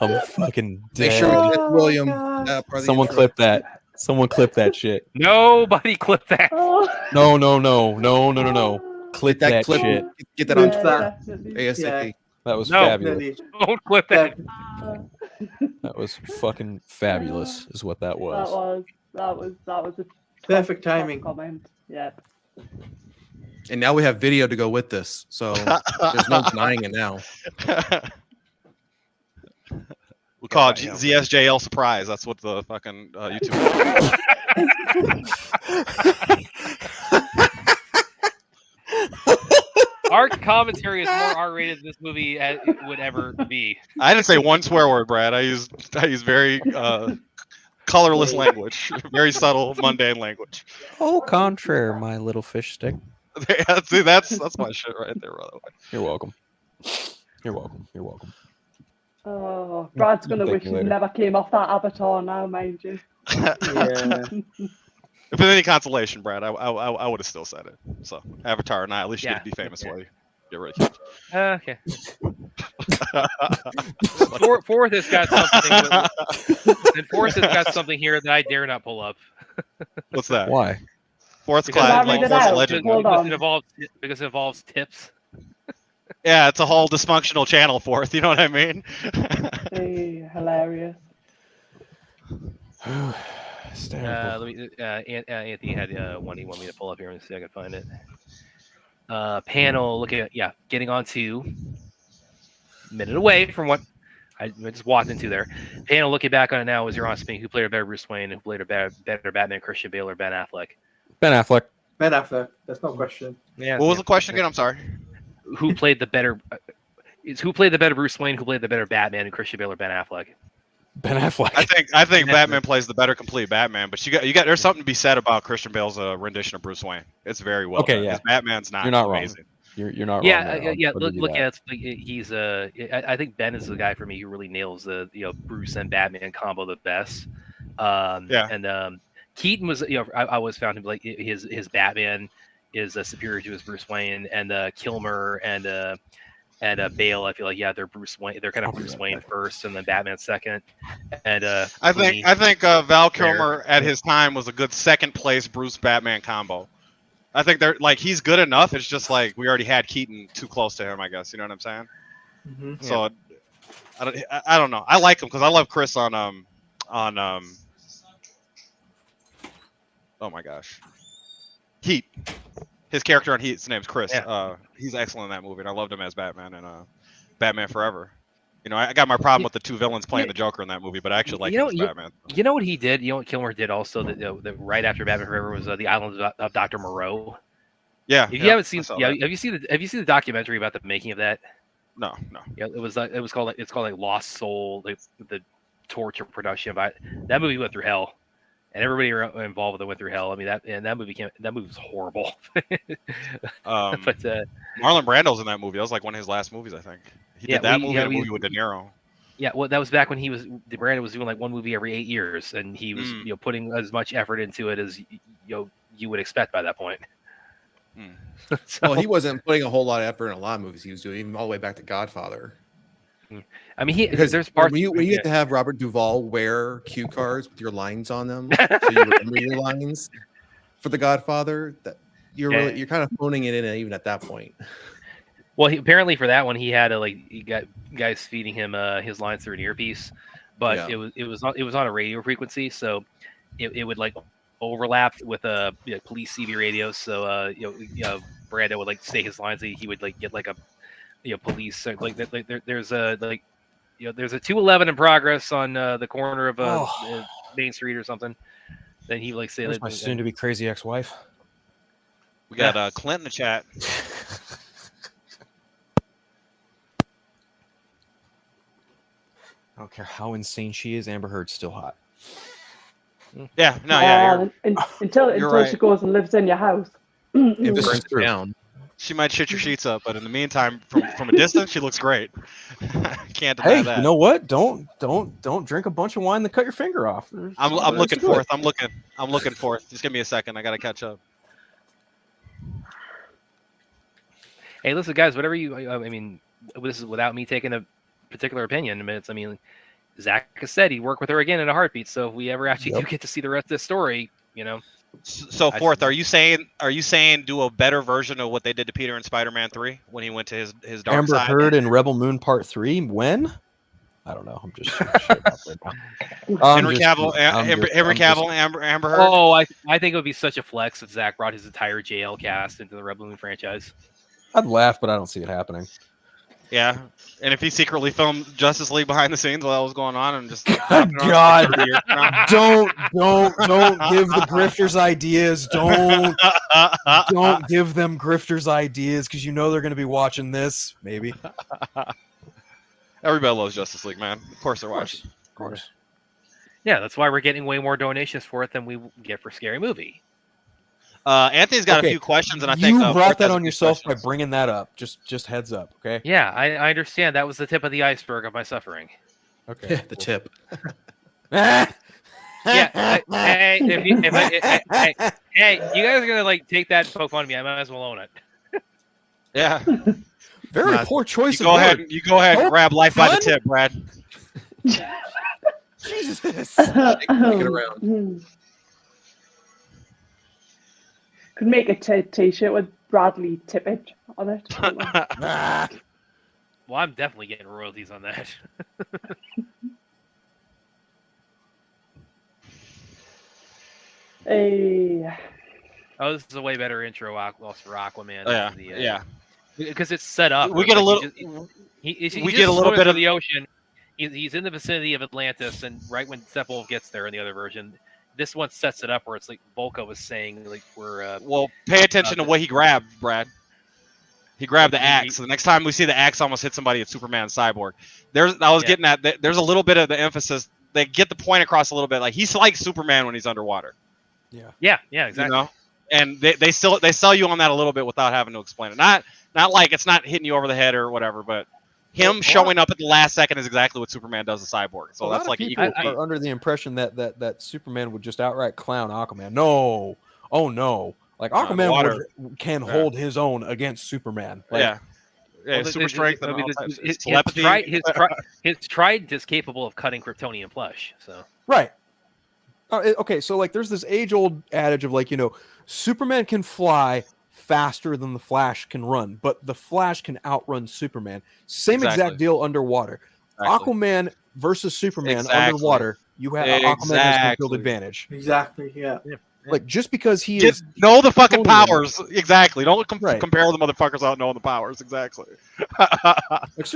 I'm fucking dead. Make sure we get William. Someone clip that. Someone clip that shit. Nobody clip that. No. Clip that clip. Shit. Get that on ASAP. Yeah. That was fabulous. Don't clip that. That was fucking fabulous, is what that was. That was a perfect timing. Comment. Yeah. And now we have video to go with this, so there's no denying it now. We call it ZSJL surprise. That's what the fucking YouTube. Our commentary is more R-rated than this movie as it would ever be. I didn't say one swear word, Brad. I used very colorless language, very subtle, mundane language. Au contraire, my little fish stick. See, that's my shit right there, by the way. You're welcome. You're welcome. Oh, Brad's gonna wish he never came off that avatar now, mind you. Yeah. If it's any consolation, Brad, I would have still said it. So Avatar, and at least you get to be famous while you get ready. Okay. Fourth has got something. And Fourth has got something here that I dare not pull up. What's that? Why? Fourth Because class, Can I like read it fourth out? legend. Hold on. Because it involves tips. Yeah, it's a whole dysfunctional channel. Fourth, you know what I mean? Hey, hilarious. Anthony had one he wanted me to pull up here and see if I can find it. Panel, look at getting on to minute away from what I just walked into there. Panel, looking back on it now, was your honest opinion, who played a better Bruce Wayne, who played a better Batman, Christian Bale or Ben Affleck? Ben Affleck. Ben Affleck. That's no question. Yeah. What was the question again? I'm sorry. Who played the better? Who played the better Bruce Wayne? Who played the better Batman, and Christian Bale or Ben Affleck? Ben Affleck. I think Batman plays the better complete Batman, but you got there's something to be said about Christian Bale's rendition of Bruce Wayne. It's very well done. Yeah. His Batman's not. You're not amazing. wrong. You're not yeah, wrong. yeah. Look at it. He's I think Ben is the guy for me who really nails the Bruce and Batman combo the best. And Keaton was I always found him like his Batman is superior to his Bruce Wayne, and Kilmer and Bale. I feel like they're Bruce Wayne. They're kind of Bruce Wayne first, and then Batman second. And I think Val Kilmer at his time was a good second place Bruce Batman combo. I think they're like he's good enough. It's just like we already had Keaton too close to him. I guess you know what I'm saying. Mm-hmm. So I don't know. I like him because I love Chris on oh my gosh, Heat. His character on Heat, his name's Chris. Yeah. He's excellent in that movie, and I loved him as Batman and Batman Forever. You know, I got my problem with the two villains playing the Joker in that movie, but I actually like him as Batman. You know what he did? You know what Kilmer did also? That right after Batman Forever was the Island of Dr. Moreau. Yeah. If you haven't seen, have you seen the documentary about the making of that? No. Yeah, it was called Lost Soul, the torture production of it. That movie went through hell. And everybody involved with it went through hell. I mean, that movie was horrible. But Marlon Brando's in that movie. That was like one of his last movies, I think. He did that movie and a movie with De Niro. Yeah, well, that was back when Brando was doing like one movie every 8 years, and he was putting as much effort into it as you would expect by that point. Well, he wasn't putting a whole lot of effort in a lot of movies he was doing, even all the way back to Godfather. I mean, because there's parts when you get to have Robert Duvall wear cue cards with your lines on them, so you remember your lines for The Godfather. That you're kind of phoning it in even at that point. Well, apparently for that one, he had he got guys feeding him his lines through an earpiece, but it was on a radio frequency, so it would like overlap with police CB radios. So Brando would like say his lines. He would like get like a police there's a there's a 211 in progress on the corner of Main Street or something. Then he like say Where's my soon to be crazy ex-wife. We got Clint in the chat. I don't care how insane she is, Amber Heard's still hot. Until she goes and lives in your house. If this is down. She might shit your sheets up, but in the meantime, from a distance, she looks great. Can't deny that. You know what? Don't drink a bunch of wine and cut your finger off. I'm looking forth. I'm looking forth. Just give me a second. I gotta catch up. Hey, listen, guys. Whatever this is without me taking a particular opinion. I mean, Zack has said he'd work with her again in a heartbeat. So if we ever actually do get to see the rest of this story, So Fourth, are you saying do a better version of what they did to Peter in Spider-Man 3 when he went to his dark Amber side? Heard in Rebel Moon Part 3? When? I don't know. I'm just Henry Cavill, Amber Heard. Oh, I think it would be such a flex if Zack brought his entire JL cast into the Rebel Moon franchise. I'd laugh, but I don't see it happening. Yeah, and if he secretly filmed Justice League behind the scenes while that was going on and just God, don't give the grifters ideas. Don't give them grifters ideas because you know they're going to be watching this. Maybe. Everybody loves Justice League, man. Of course they're watching. Of course. Yeah, that's why we're getting way more donations for it than we get for Scary Movie. Anthony's got a few questions, and I think you brought that on yourself by bringing that up. Just heads up, okay? Yeah, I understand. That was the tip of the iceberg of my suffering. Okay, the tip. Yeah. Hey, you guys are gonna take that and poke fun at me. I might as well own it. Yeah. Very poor choice. You go ahead and grab life by the tip, Brad. Jesus. Take it around. Could make a t-shirt with Bradley Tippett on it. Well, I'm definitely getting royalties on that. Oh, this is a way better intro for Aquaman. Oh, yeah. Because it's set up. We get a little. We get a little bit of the ocean. He's in the vicinity of Atlantis, and right when Steppenwolf gets there in the other version, this one sets it up where it's like Volko was saying, like we're. Well, pay attention to what he grabbed, Brad. He grabbed the axe. So the next time we see the axe almost hit somebody, it's Superman Cyborg. I was getting at. There's a little bit of the emphasis. They get the point across a little bit. Like he's like Superman when he's underwater. Yeah, exactly. You know? And they sell you on that a little bit without having to explain it. Not like it's not hitting you over the head or whatever, but him showing up at the last second is exactly what Superman does to Cyborg. So that's like people are under the impression that Superman would just outright clown Aquaman. No, oh no, like Aquaman can hold his own against Superman. Like, super strength. His trident is capable of cutting Kryptonian flesh. So right. Okay, so like there's this age-old adage of like, Superman can fly faster than the Flash can run, but the Flash can outrun Superman. Same exact deal underwater. Exactly. Aquaman versus Superman underwater, you have Aquaman has the field advantage. Exactly, yeah. Like just because he just know the fucking powers. Exactly. Don't compare the motherfuckers without knowing the powers. Exactly.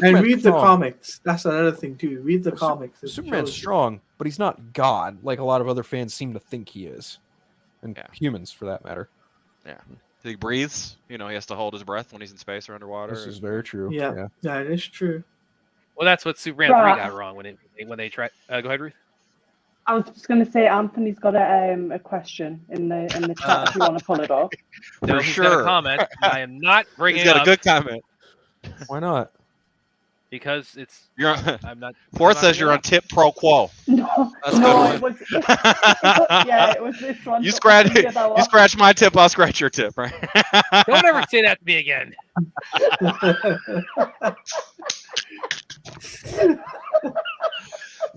And read the comics. That's another thing too. Read the comics. Superman's strong, but he's not God like a lot of other fans seem to think he is. And humans for that matter. Yeah. He breathes. He has to hold his breath when he's in space or underwater. This is very true. Yeah, it is true. Well, that's what Superman 3 got wrong when they tried. Go ahead, Ruth. I was just going to say Anthony's got a question in the chat if you want to pull it up. No, he's got a comment. I am not bringing it up. He's got a good comment. Why not? Because it's. I'm not. Forrest says you're on tip pro quo. No, that's no, it was this one. You scratch my tip, I'll scratch your tip, right? Don't ever say that to me again.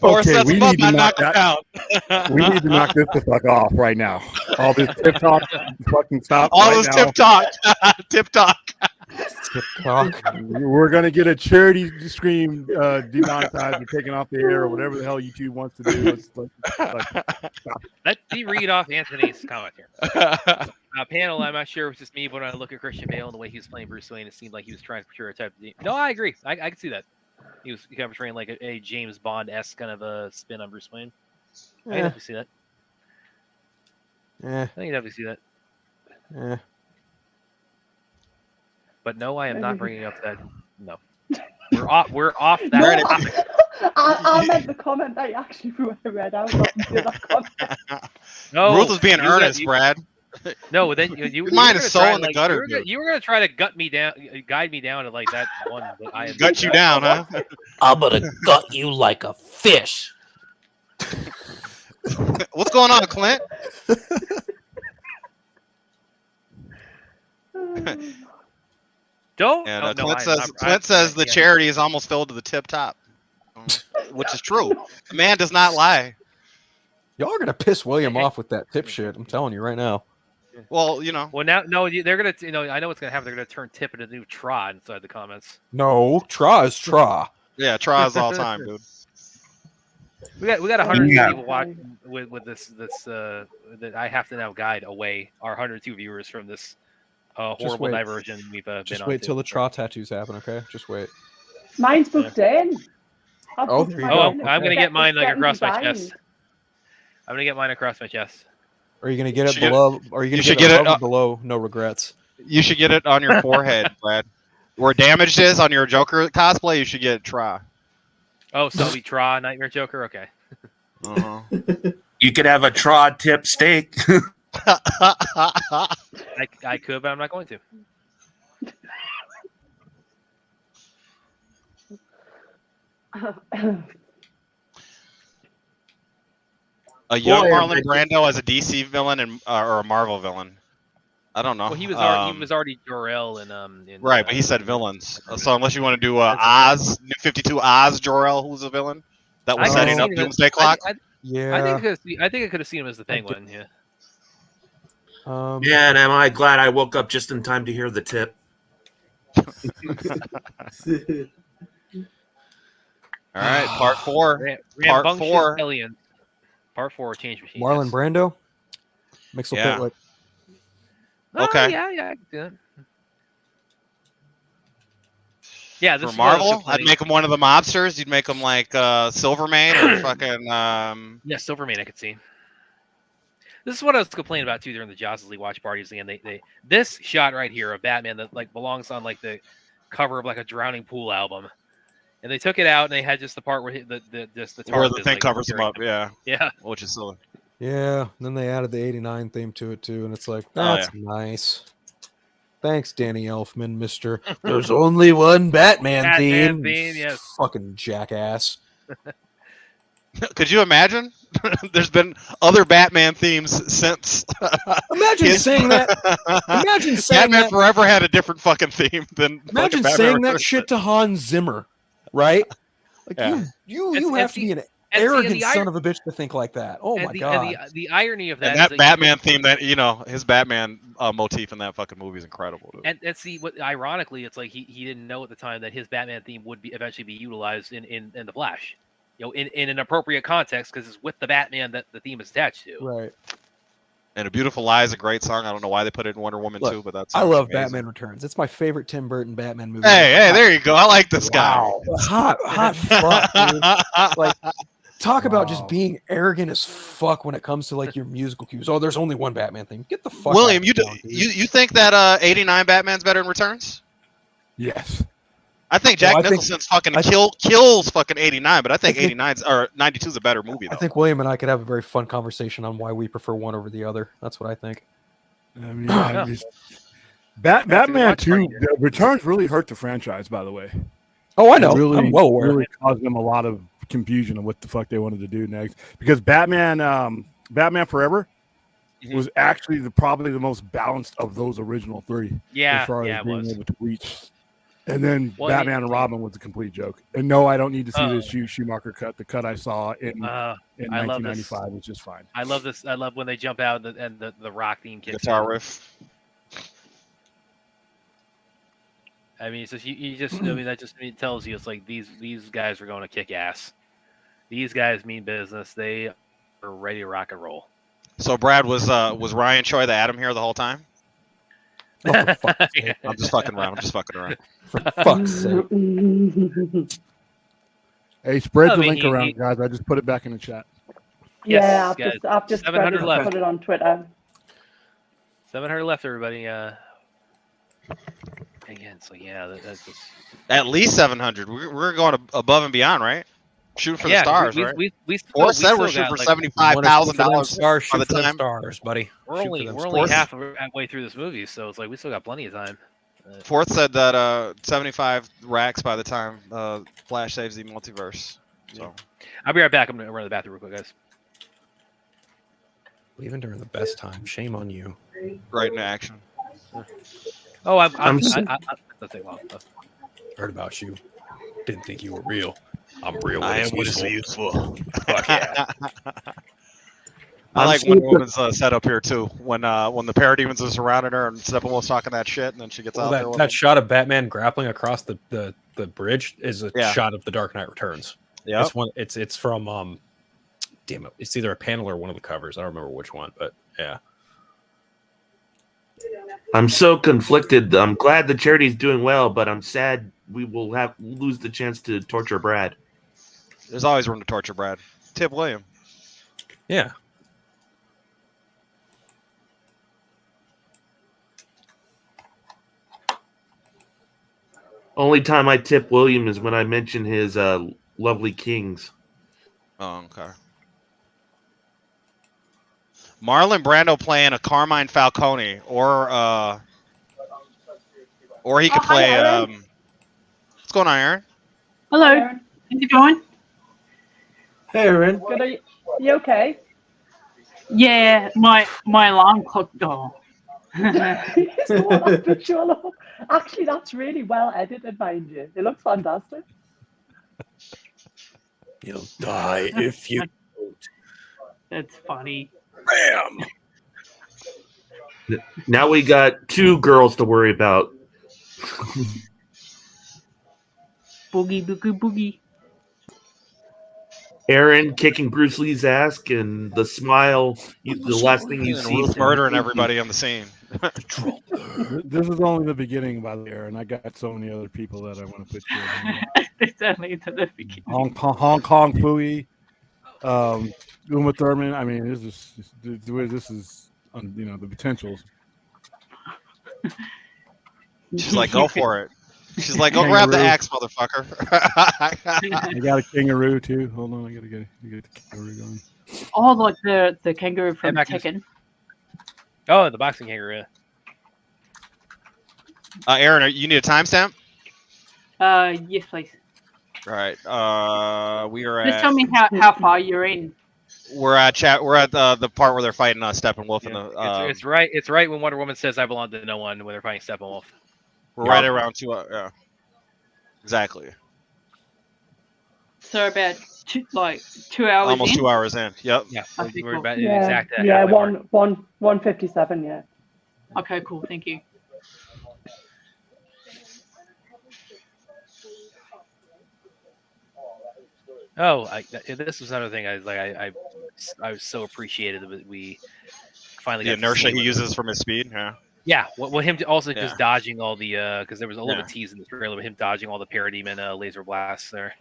Okay, we need to knock this the fuck off right now. All this tip talk, fucking stop. All this tip talk, tip talk. We're gonna get a charity scream demonetized or taken off the air or whatever the hell YouTube wants to do. Let me read off Anthony's comment here. Panel, I'm not sure it was just me, but when I look at Christian Bale and the way he was playing Bruce Wayne, it seemed like he was trying to portray a type of. No, I agree. I can see that. He was kind of portraying like a James Bond-esque kind of a spin on Bruce Wayne. I can definitely see that. Yeah, I can definitely see that. Yeah. But no, I am not bringing up that. No, we're off that topic. I meant the comment that you actually read out. That comment. No, Ruth was being earnest, Brad. No, then you mine is so in the gutter. You were gonna try to guide me down to like that one. That I gut you down, huh? I'm gonna gut you like a fish. What's going on, Clint? Don't. And Clint says the charity is almost filled to the tip top, which is true. The man does not lie. Y'all are gonna piss William off with that tip shit. I'm telling you right now. Well, Well, now, no, they're gonna. I know what's gonna happen. They're gonna turn Tip into new Tra inside the comments. No, Tra is Tra. Yeah, Tra is all time, dude. We got 100 people watching with this that I have to now guide away our 102 viewers from this horrible diversion we've been on. Just wait till the Tra tattoos happen, okay? Just wait. Mine's booked in. I'm gonna get mine like across my chest. I'm gonna get mine across my chest. Are you gonna get it below? Are you gonna get it below? No regrets. You should get it on your forehead, Brad. Where damaged is on your Joker cosplay, you should get Tra. Oh, so we Tra Nightmare Joker. Okay. You could have a Tra tip steak. I could, but I'm not going to. A young Marlon Brando as a DC villain or a Marvel villain. I don't know. Well, he was already Jor-El in right, but he said villains. So unless you want to do Oz, New 52 Oz Jor-El, who's a villain that was setting up Doomsday Clock. I think I could have seen him as the Penguin. Yeah. Yeah, and am I glad I woke up just in time to hear the tip? All right, part 4. Part 4. Aliens. Part 4. Change machine. Marlon yes. Brando. Mixel Yeah. Pitwick. Okay. Yeah, I can do that. Yeah, this For is what I was Marvel, I'd complaining- make him one of the mobsters. You'd make him like Silvermane or fucking. Yeah, Silvermane, I could see. This is what I was complaining about too during the Justice League watch parties. And they this shot right here of Batman that like belongs on like the cover of like a Drowning Pool album, and they took it out and they had just the part where the where tarp the is, thing like, covers him up. Yeah. Yeah. Which is silly. Yeah, and then they added the 89 theme to it too, and it's like, Oh, that's nice. Thanks, Danny Elfman, Mr. There's only one Batman theme. Yes. Fucking jackass. Could you imagine? There's been other Batman themes since. Imagine saying that. Imagine saying Batman that. Forever had a different fucking theme than. Imagine saying that shit to Hans Zimmer, right? Like Yeah. you have to be an arrogant son of a bitch to think like that. Oh my god. And the irony of that, And is that Batman theme, that his Batman motif in that fucking movie is incredible, dude. and see what ironically, it's like he didn't know at the time that his Batman theme would eventually be utilized in the Flash, in an appropriate context because it's with the Batman that the theme is attached to. Right. And A Beautiful Lie is a great song. I don't know why they put it in Wonder Woman too, but that's. I love amazing. Batman Returns. It's my favorite Tim Burton Batman movie. Hey, there you go. I like this guy. Hot fuck, dude. Like, talk about just being arrogant as fuck when it comes to like your musical cues. Oh, there's only one Batman thing. Get the fuck William, out you of town, dude. you think that 89 Batman's better in Returns? Yes. I think Jack Nicholson's kills fucking 89, but I think 89's or 92's a better movie though. I think William and I could have a very fun conversation on why we prefer one over the other. That's what I think. I mean, Batman 2, the Returns really hurt the franchise, by the way. Oh, I know. Really, I'm well aware. Really caused them a lot of confusion of what the fuck they wanted to do next. Because Batman Forever was actually probably the most balanced of those original three. Yeah, as far as it being was. able to reach. And then Well, Batman and Robin was a complete joke. And no, I don't need to see the Schumacher cut. The cut I saw in I love this. 1995 was just fine. I love this. I love when they jump out and the rock theme kicks Guitar in. riff. I mean, it's just you just. I mean, that just tells you it's like these guys are going to kick ass. These guys mean business. They are ready to rock and roll. So Brad was Ryan Choi the Atom here the whole time? Oh, for fuck's sake. I'm just fucking around. For fuck's sake. Hey, spread I the mean, link around, guys. I just put it back in the chat. Yeah, Yes, I've just 700 left. put it on Twitter. 700 left, everybody. Again, so yeah, that's just. At least 700. We're going above and beyond, right? Shooting for the stars, right? We Or said we're shooting for $75,000 by the time. Stars, buddy. We're only halfway through this movie, so it's like we still got plenty of time. Fourth said that 75 racks by the time Flash saves the multiverse. So I'll be right back. I'm gonna run to the bathroom real quick, guys. Leaving during the best time. Shame on you. Right into action. Oh, I'm that's take long. Heard about you. Didn't think you were real. I'm real. I am what it's useful. Fuck yeah. I like Wonder Woman's setup here too. When the Parademons are surrounding her and Steppenwolf's talking that shit, and then she gets out there. That shot of Batman grappling across the bridge is a shot of The Dark Knight Returns. Yeah, it's from damn it, it's either a panel or one of the covers. I don't remember which one, but yeah. I'm so conflicted. I'm glad the charity's doing well, but I'm sad we will lose the chance to torture Brad. There's always room to torture Brad. Tip William. Yeah. Only time I tip William is when I mention his lovely kings. Oh, okay. Marlon Brando playing a Carmine Falcone, or he could play. What's going on, Aaron? Hello. How's it going? Hey, Aaron. Good, are you okay? Yeah, my alarm clock died. Actually, that's really well edited, mind you. It looks fantastic. You'll die if you don't. That's funny. Bam! Now we got 2 girls to worry about. Boogie, boogie, boogie. Aaron kicking Bruce Lee's ass, and the smile, the last thing you And see. Ruth murdering everybody on the scene. This is only the beginning, by the way, Aaron. I got so many other people that I want to put you in. It's only to the beginning. Hong Kong Phooey, Uma Thurman. I mean, this is the potentials. She's like, go for it. She's like, go grab the axe, motherfucker. I got a kangaroo too. Hold on, I gotta get the kangaroo going. Oh, like the kangaroo from Tekken. Oh, the boxing kangaroo. Aaron, you need a timestamp? Yes, please. All right. We are Just at. tell me how far you're in. We're at the part where they're fighting Steppenwolf. Yeah. It's right. It's right when Wonder Woman says, "I belong to no one," when they're fighting Steppenwolf. We're right around 2 hours. Yeah. Exactly. So about 2 hours. Almost in? 2 hours in. Yep. Yeah. Okay, We're cool. about Yeah, exact. yeah, 1:57. Yeah. Okay, cool. Thank you. Oh, this was another thing. I was so appreciated that we finally The got to inertia see he what- uses from his speed. Yeah. Yeah, well, him also Yeah. just dodging all the because there was a little Yeah. bit teased in the trailer, but him dodging all the parademon laser blasts there.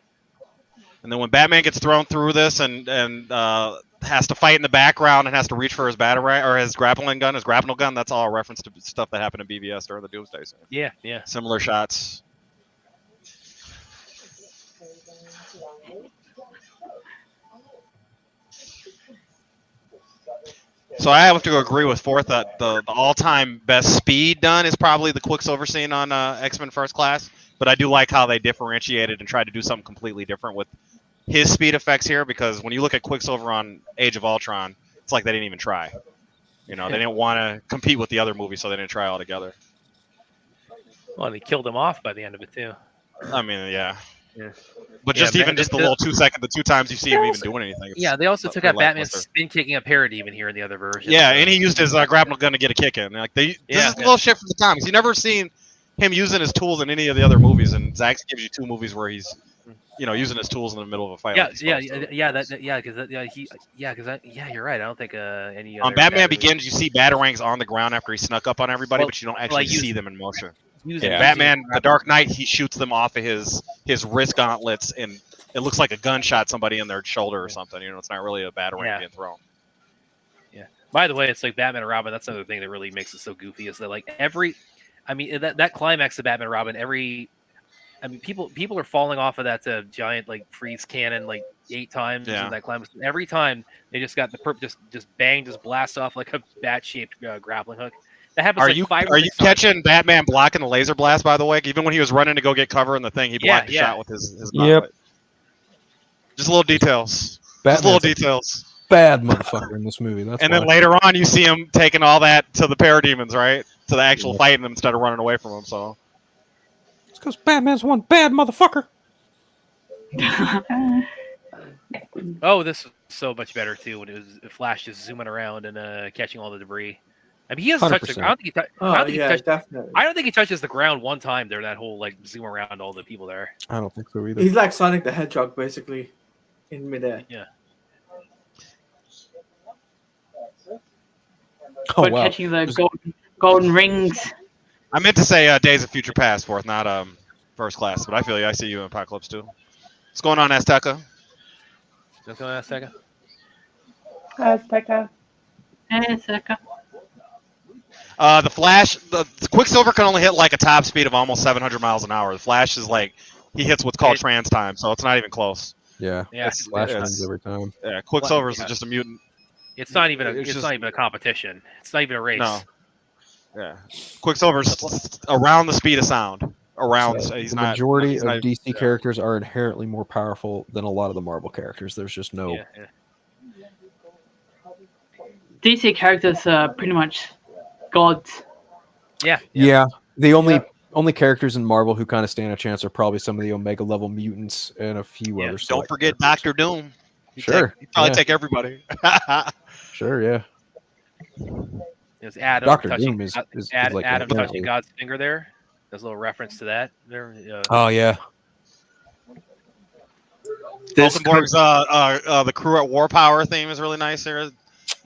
And then when Batman gets thrown through this and has to fight in the background and has to reach for his batarang or his grappling gun, his grapnel gun, that's all a reference to stuff that happened in BVS during the Doomsday scene. Yeah, yeah. Similar shots. So I have to agree with Forth that the all-time best speed done is probably the Quicksilver scene on X-Men First Class. But I do like how they differentiated and tried to do something completely different with his speed effects here, because when you look at Quicksilver on Age of Ultron, it's like they didn't even try. You know, they didn't want to compete with the other movie, so they didn't try altogether. Well, and they killed him off by the end of it too. I mean, yeah. Yeah. But just even just the little 2 second, the 2 times you see him even doing anything. Yeah, they also it's took pretty out Batman lackluster. spin kicking a parademon here in the other version. Yeah, and he used his grapnel gun to get a kick in. Like this is a little shit from the comics. You never seen him using his tools in any of the other movies, and Zack gives you 2 movies where he's, using his tools in the middle of a fight. Yeah, you're right. I don't think any. On other Batman Begins, you see batarangs on the ground after he snuck up on everybody, Well, but you don't actually like see them in motion. In using- Batman, The Dark Knight, he shoots them off of his wrist gauntlets, and it looks like a gun shot somebody in their shoulder or something. It's not really a batarang being thrown. Yeah. By the way, it's like Batman and Robin. That's another thing that really makes it so goofy is that that climax of Batman and Robin. People are falling off of that giant freeze cannon 8 times in that climax. Every time they just got the perp just blast off like a bat-shaped grappling hook. That happens. Are you catching Batman blocking the laser blast? By the way, even when he was running to go get cover in the thing, he blocked the shot with his gauntlet. Just little details. Just little details. Bad motherfucker in this movie. That's then later on, you see him taking all that to the parademons, right? To the actual fighting them instead of running away from them. So it's because Batman's one bad motherfucker. Oh, this is so much better too when it was Flash just zooming around and catching all the debris. I mean, he hasn't touched the ground. I don't think he touches the ground one time during that whole zoom around all the people there. I don't think so either. He's like Sonic the Hedgehog, basically, in midair. Yeah. But catching the golden rings. I meant to say Days of Future Past, Forth, not First Class, but I feel you. I see you in Apocalypse too. What's going on, Azteca? What's going on, Azteca? Azteca. The Flash, the Quicksilver can only hit a top speed of almost 700 miles an hour. The Flash is he hits what's called trans time, so it's not even close. Yeah. Flash wins every time. Yeah, Quicksilver is just a mutant. It's not even not even a competition. It's not even a race. No. Yeah. Quicksilver's around the speed of sound. He's the not. Majority of DC characters are inherently more powerful than a lot of the Marvel characters. There's just no. DC characters are pretty much gods. Yeah. The only characters in Marvel who kind of stand a chance are probably some of the Omega level mutants and a few other. Don't forget Doctor Doom. He'd probably take everybody. Sure, yeah. There's Adam Dr. touching Doom is like Adam a- touching God's finger there. There's a little reference to that there. Oh yeah. Hulkenborg's the crew at War Power theme is really nice here.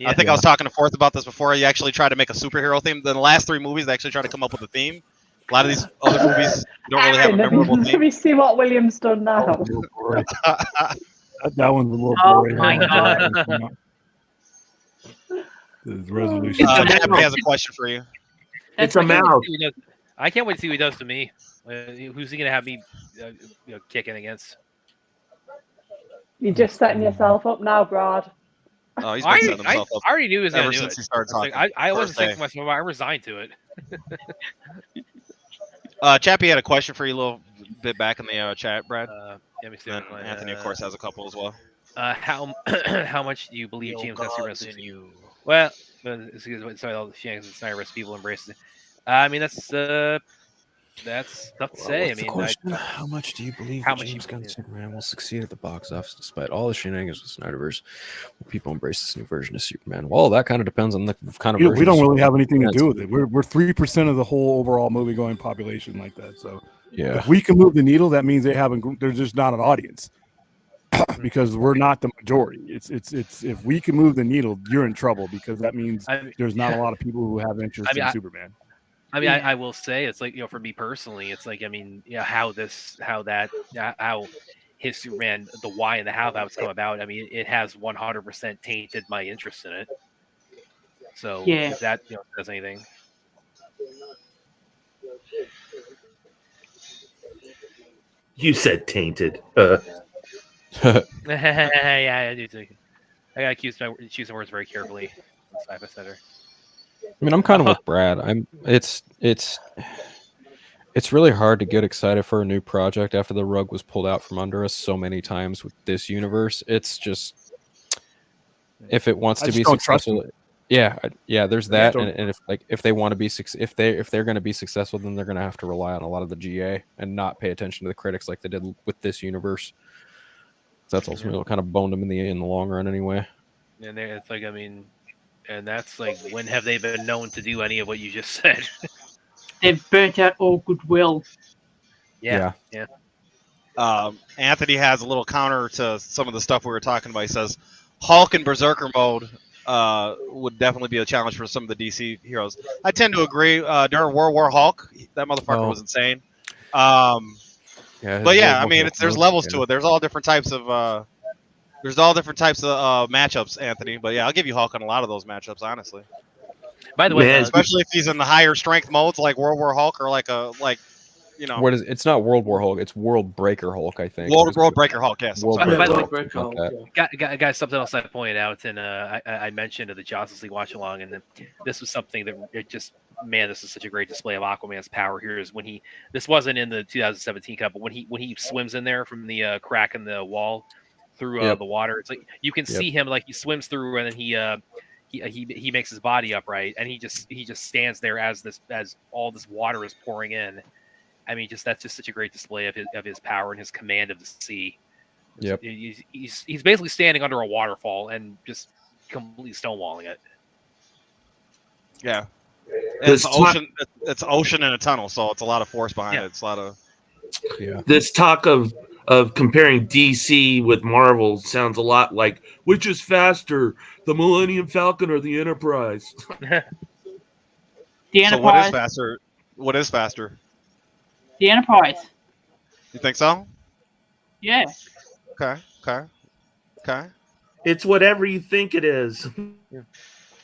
I think I was talking to Forth about this before. You actually tried to make a superhero theme. The last 3 movies, they actually tried to come up with a theme. A lot of these other movies don't really have a memorable theme. Let me see what William's done now. That one's a little Oh boring. my God. His resolution. Chappie has a question for you. It's a mouth. I can't wait to see what he does to me. Who's he gonna have me kicking against? You're just setting yourself up now, Brad. Oh, he's been setting himself up. I already knew he was ever gonna do since it. he started talking. I wasn't First day. thinking myself. I resigned to it. Chappie had a question for you a little bit back in the chat, Brad. Let me see. And Anthony, of course, has a couple as well. How much do you believe James Gunn will? Well, sorry, all the Shanks and Snyder people embrace it. I mean, that's tough to say. I mean, how much do you believe James Gunn Superman will succeed at the box office despite all the shenanigans with Snyderverse? Will people embrace this new version of Superman? Well, that kind of depends on the kind of. We don't really have anything to do with it. We're 3% of the whole overall movie going population like that. So yeah, if we can move the needle, that means there's just not an audience because we're not the majority. It's if we can move the needle, you're in trouble because that means there's not a lot of people who have interest in Superman. I mean, I will say it's like, for me personally, it's like, I mean, how his Superman, the why and the how that's come about. I mean, it has 100% tainted my interest in it. So if that does anything. You said tainted. Yeah, I do too. I gotta choose my words very carefully. I mean, I'm kind of with Brad. It's really hard to get excited for a new project after the rug was pulled out from under us so many times with this universe. It's just if it wants to be successful, there's that. And if they want to be if they're going to be successful, then they're going to have to rely on a lot of the GA and not pay attention to the critics like they did with this universe. That's ultimately what kind of boned them in the long run, anyway. And it's like, I mean, and that's like, when have they been known to do any of what you just said? They've burnt out all goodwill. Yeah. Anthony has a little counter to some of the stuff we were talking about. He says Hulk in Berserker mode would definitely be a challenge for some of the DC heroes. I tend to agree. During World War Hulk, that motherfucker was insane. But yeah, I mean, there's levels to it. There's all different types of matchups, Anthony. But yeah, I'll give you Hulk on a lot of those matchups, honestly. By the way, especially if he's in the higher strength modes like World War Hulk or What is it's not World War Hulk, it's World Breaker Hulk, I think. World Breaker Hulk, yes. By the way, guys, something else I pointed out, and I mentioned at the Justice League watch along, and this was something that this is such a great display of Aquaman's power here. Is when this wasn't in the 2017 Cup, but when he swims in there from the crack in the wall through the water, it's like you can see him, like he swims through, and then he makes his body upright, and he just stands there as all this water is pouring in. I mean, that's just such a great display of his power and his command of the sea. Yep. He's basically standing under a waterfall and just completely stonewalling it. Yeah. It's ocean in a tunnel, so it's a lot of force behind it. It's a lot of This talk of comparing DC with Marvel sounds a lot like which is faster, the Millennium Falcon or the Enterprise? The Enterprise. So what is faster? The Enterprise. You think so? Yeah. Okay. It's whatever you think it is.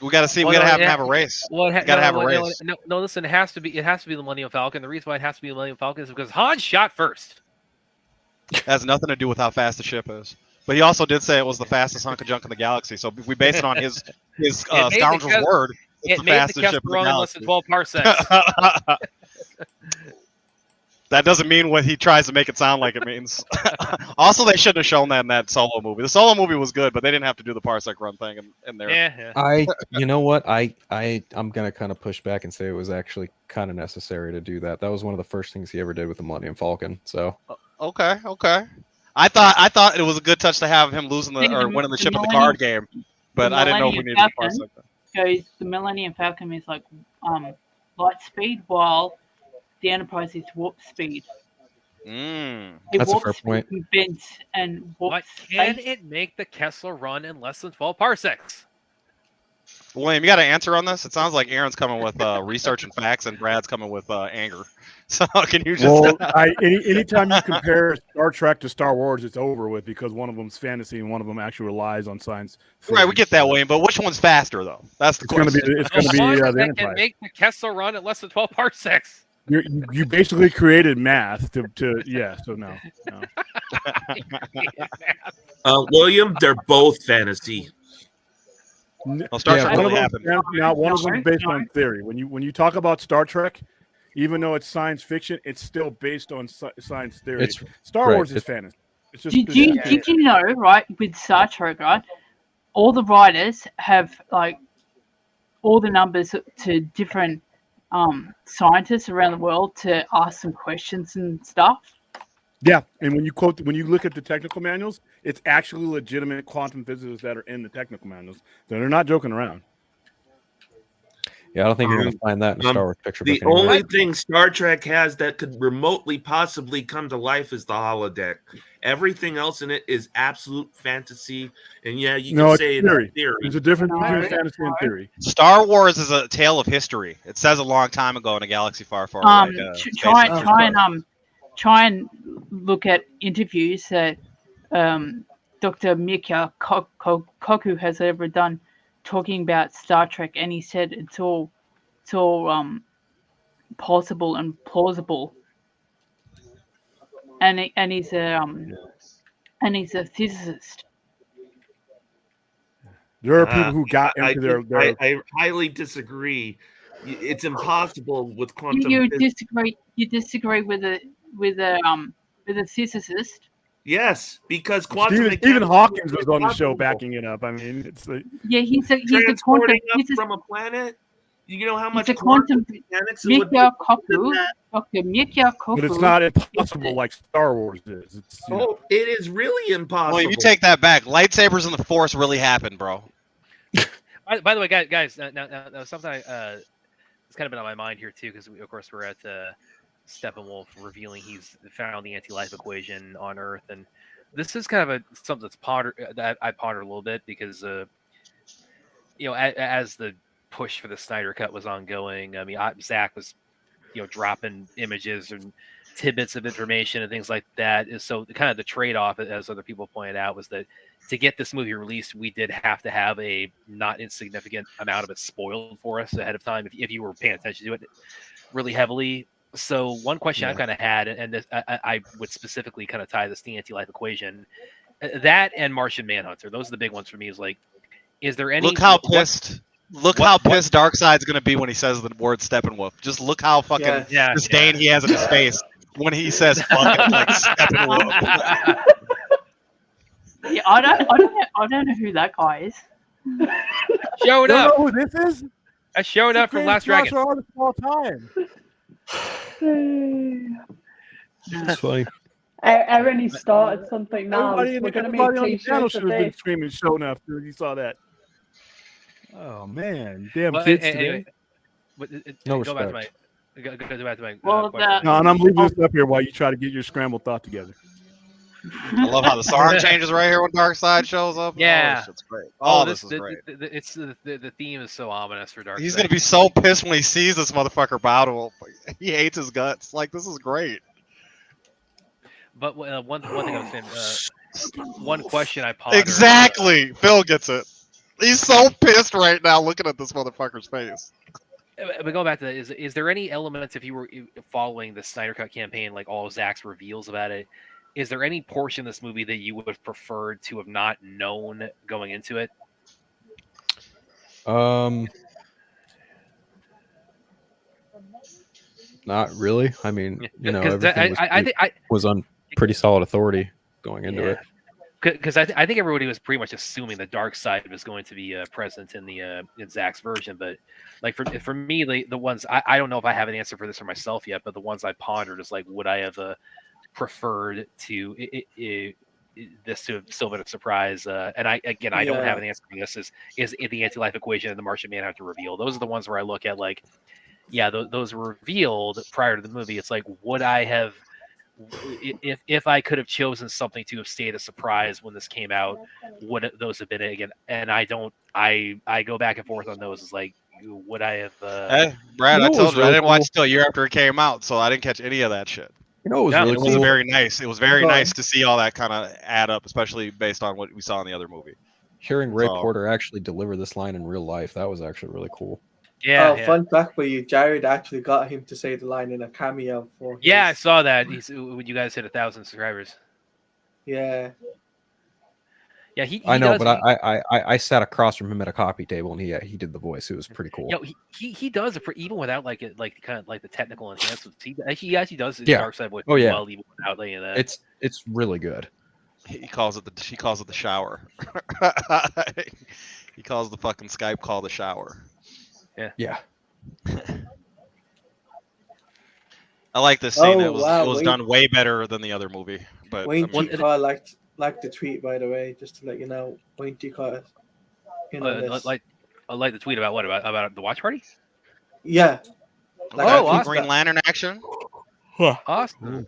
We got to see. We got to have a race. Well, got to have a race. No, listen. It has to be the Millennium Falcon. The reason why it has to be the Millennium Falcon is because Han shot first. It has nothing to do with how fast the ship is. But he also did say it was the fastest hunk of junk in the galaxy. So if we base it on his scoundrel's word, it's the fastest ship in the galaxy. Less than 12 parsecs. That doesn't mean what he tries to make it sound like it means. Also, they shouldn't have shown that in that Solo movie. The Solo movie was good, but they didn't have to do the parsec run thing in there. Yeah. You know what? I'm gonna kind of push back and say it was actually kind of necessary to do that. That was one of the first things he ever did with the Millennium Falcon. So. Okay. I thought it was a good touch to have him losing or winning the ship in the card game, but I didn't know if we needed the parsec. goes the Millennium Falcon is like light speed, while the Enterprise is warp speed. That's a fair point. Bends and warp. But can it make the Kessler run in less than 12 parsecs? William, you got an answer on this? It sounds like Aaron's coming with research and facts, and Brad's coming with anger. So can you just? Well, anytime you compare Star Trek to Star Wars, it's over with because one of them's fantasy and one of them actually relies on science. Right, we get that, William. But which one's faster, though? That's the question. It's going to be the that Enterprise. can make the Kessler run at less than 12 parsecs. You basically created math to so no. William, they're both fantasy. Well, Star Trek really happened. Now, one of them is based on theory. When you talk about Star Trek, even though it's science fiction, it's still based on science theory. Star Wars is fantasy. It's just did you know, right, with Star Trek, right, all the writers have like all the numbers to different scientists around the world to ask some questions and stuff. Yeah, and when you look at the technical manuals, it's actually legitimate quantum physicists that are in the technical manuals. So they're not joking around. Yeah, I don't think you're going to find that in a Star Wars picture book. The only thing Star Trek has that could remotely possibly come to life is the holodeck. Everything else in it is absolute fantasy. And yeah, you can say it's theory. There's a difference between fantasy and theory. Star Wars is a tale of history. It says a long time ago in a galaxy far, far away. Try and look at interviews that Dr. Mika Koku has ever done talking about Star Trek, and he said it's all possible and plausible. And he's a physicist. There are people who got into their. I highly disagree. It's impossible with quantum. You disagree with a physicist? Yes, because quantum Stephen Hawking was on the show backing it up. I mean, it's like he's a quantum from a planet. You know how much quantum mechanics would be. Dr. Mika Koku. But it's not impossible like Star Wars is. It is really impossible. Well, you take that back. Lightsabers and the Force really happened, bro. By the way, guys, now something it's kind of been on my mind here too, because of course we're at Steppenwolf revealing he's found the anti-life equation on Earth, and this is kind of something that I pondered a little bit because as the push for the Snyder Cut was ongoing, I mean Zack was dropping images and tidbits of information and things like that. So kind of the trade-off, as other people pointed out, was that to get this movie released, we did have to have a not insignificant amount of it spoiled for us ahead of time if you were paying attention to it really heavily. So one question I kind of had, and this, I would specifically kind of tie this to the anti-life equation, that and Martian Manhunter. Those are the big ones for me. Is like, is there any? Look how pissed Darkseid's going to be when he says the word Steppenwolf. Just look how fucking disdain he has in his face when he says fucking like Steppenwolf. Yeah, I don't know who that guy is. Showed up. You know who this is? I showed up from Last Dragon. All time. That's funny. Aaron, he started something now. Everybody on the channel should have been screaming "show enough" when you saw that. Oh man, damn kids today. No go respect. back to my Well, question. No, and I'm leaving this up here while you try to get your scrambled thought together. I love how the song changes right here when Darkseid shows up. Yeah, this shit's great. This is great. The theme is so ominous for Darkseid. He's gonna be so pissed when he sees this motherfucker bow to him. He hates his guts. Like, this is great. But one thing I was saying, one question I pondered. Exactly, Phil gets it. He's so pissed right now looking at this motherfucker's face. But going back to that, is there any elements, if you were following the Snyder Cut campaign, like all of Zack's reveals about it, is there any portion of this movie that you would have preferred to have not known going into it? Not really. I mean, everything was on pretty solid authority going into it. Because I think everybody was pretty much assuming the Darkseid was going to be present in in Zack's version, but like for me, the ones I don't know if I have an answer for this for myself yet, but the ones I pondered is like, would I have preferred to this to have still been a surprise. And I don't have an answer for this. Is the anti-life equation and the Martian Manhunter reveal? Those are the ones where I look at like, yeah, those were revealed prior to the movie. It's like, would I have, if I could have chosen something to have stayed a surprise when this came out, would those have been it again? And I go back and forth on those. It's like, would I have? Hey, Brad, I told you I didn't watch till a year after it came out, so I didn't catch any of that shit. You know, it was very nice. It was very nice to see all that kind of add up, especially based on what we saw in the other movie. Hearing Ray Porter actually deliver this line in real life, that was actually really cool. Yeah. Fun fact for you, Jared actually got him to say the line in a cameo for. Yeah, I saw that. When you guys hit 1,000 subscribers. Yeah. Yeah, he I know, does, but I sat across from him at a coffee table, and he did the voice. It was pretty cool. He does it even without like kind of like the technical enhancements. He actually does his dark side voice well, even without any of that. It's really good. He calls it the shower. He calls the fucking Skype call the shower. Yeah. I like this scene. It was done way better than the other movie. But Wayne T. Carr liked the tweet, by the way, just to let you know. Wayne T. Carr. Like the tweet about what about the watch party? Yeah. Awesome. Green Lantern action. Awesome.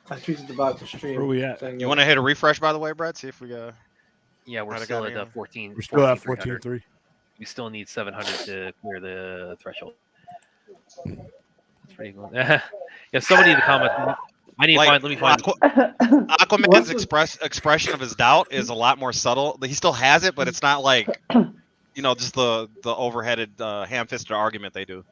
I tweeted about the stream. Where we at? You want to hit a refresh, by the way, Brad? See if we got. Yeah, we're still at 14. We're still at 14.3. We still need 700 to clear the threshold. That's pretty cool. Yeah, somebody in the comments. I need to find. Let me find. Aquaman's expression of his doubt is a lot more subtle. He still has it, but it's not like, just the overheaded, ham-fisted argument they do.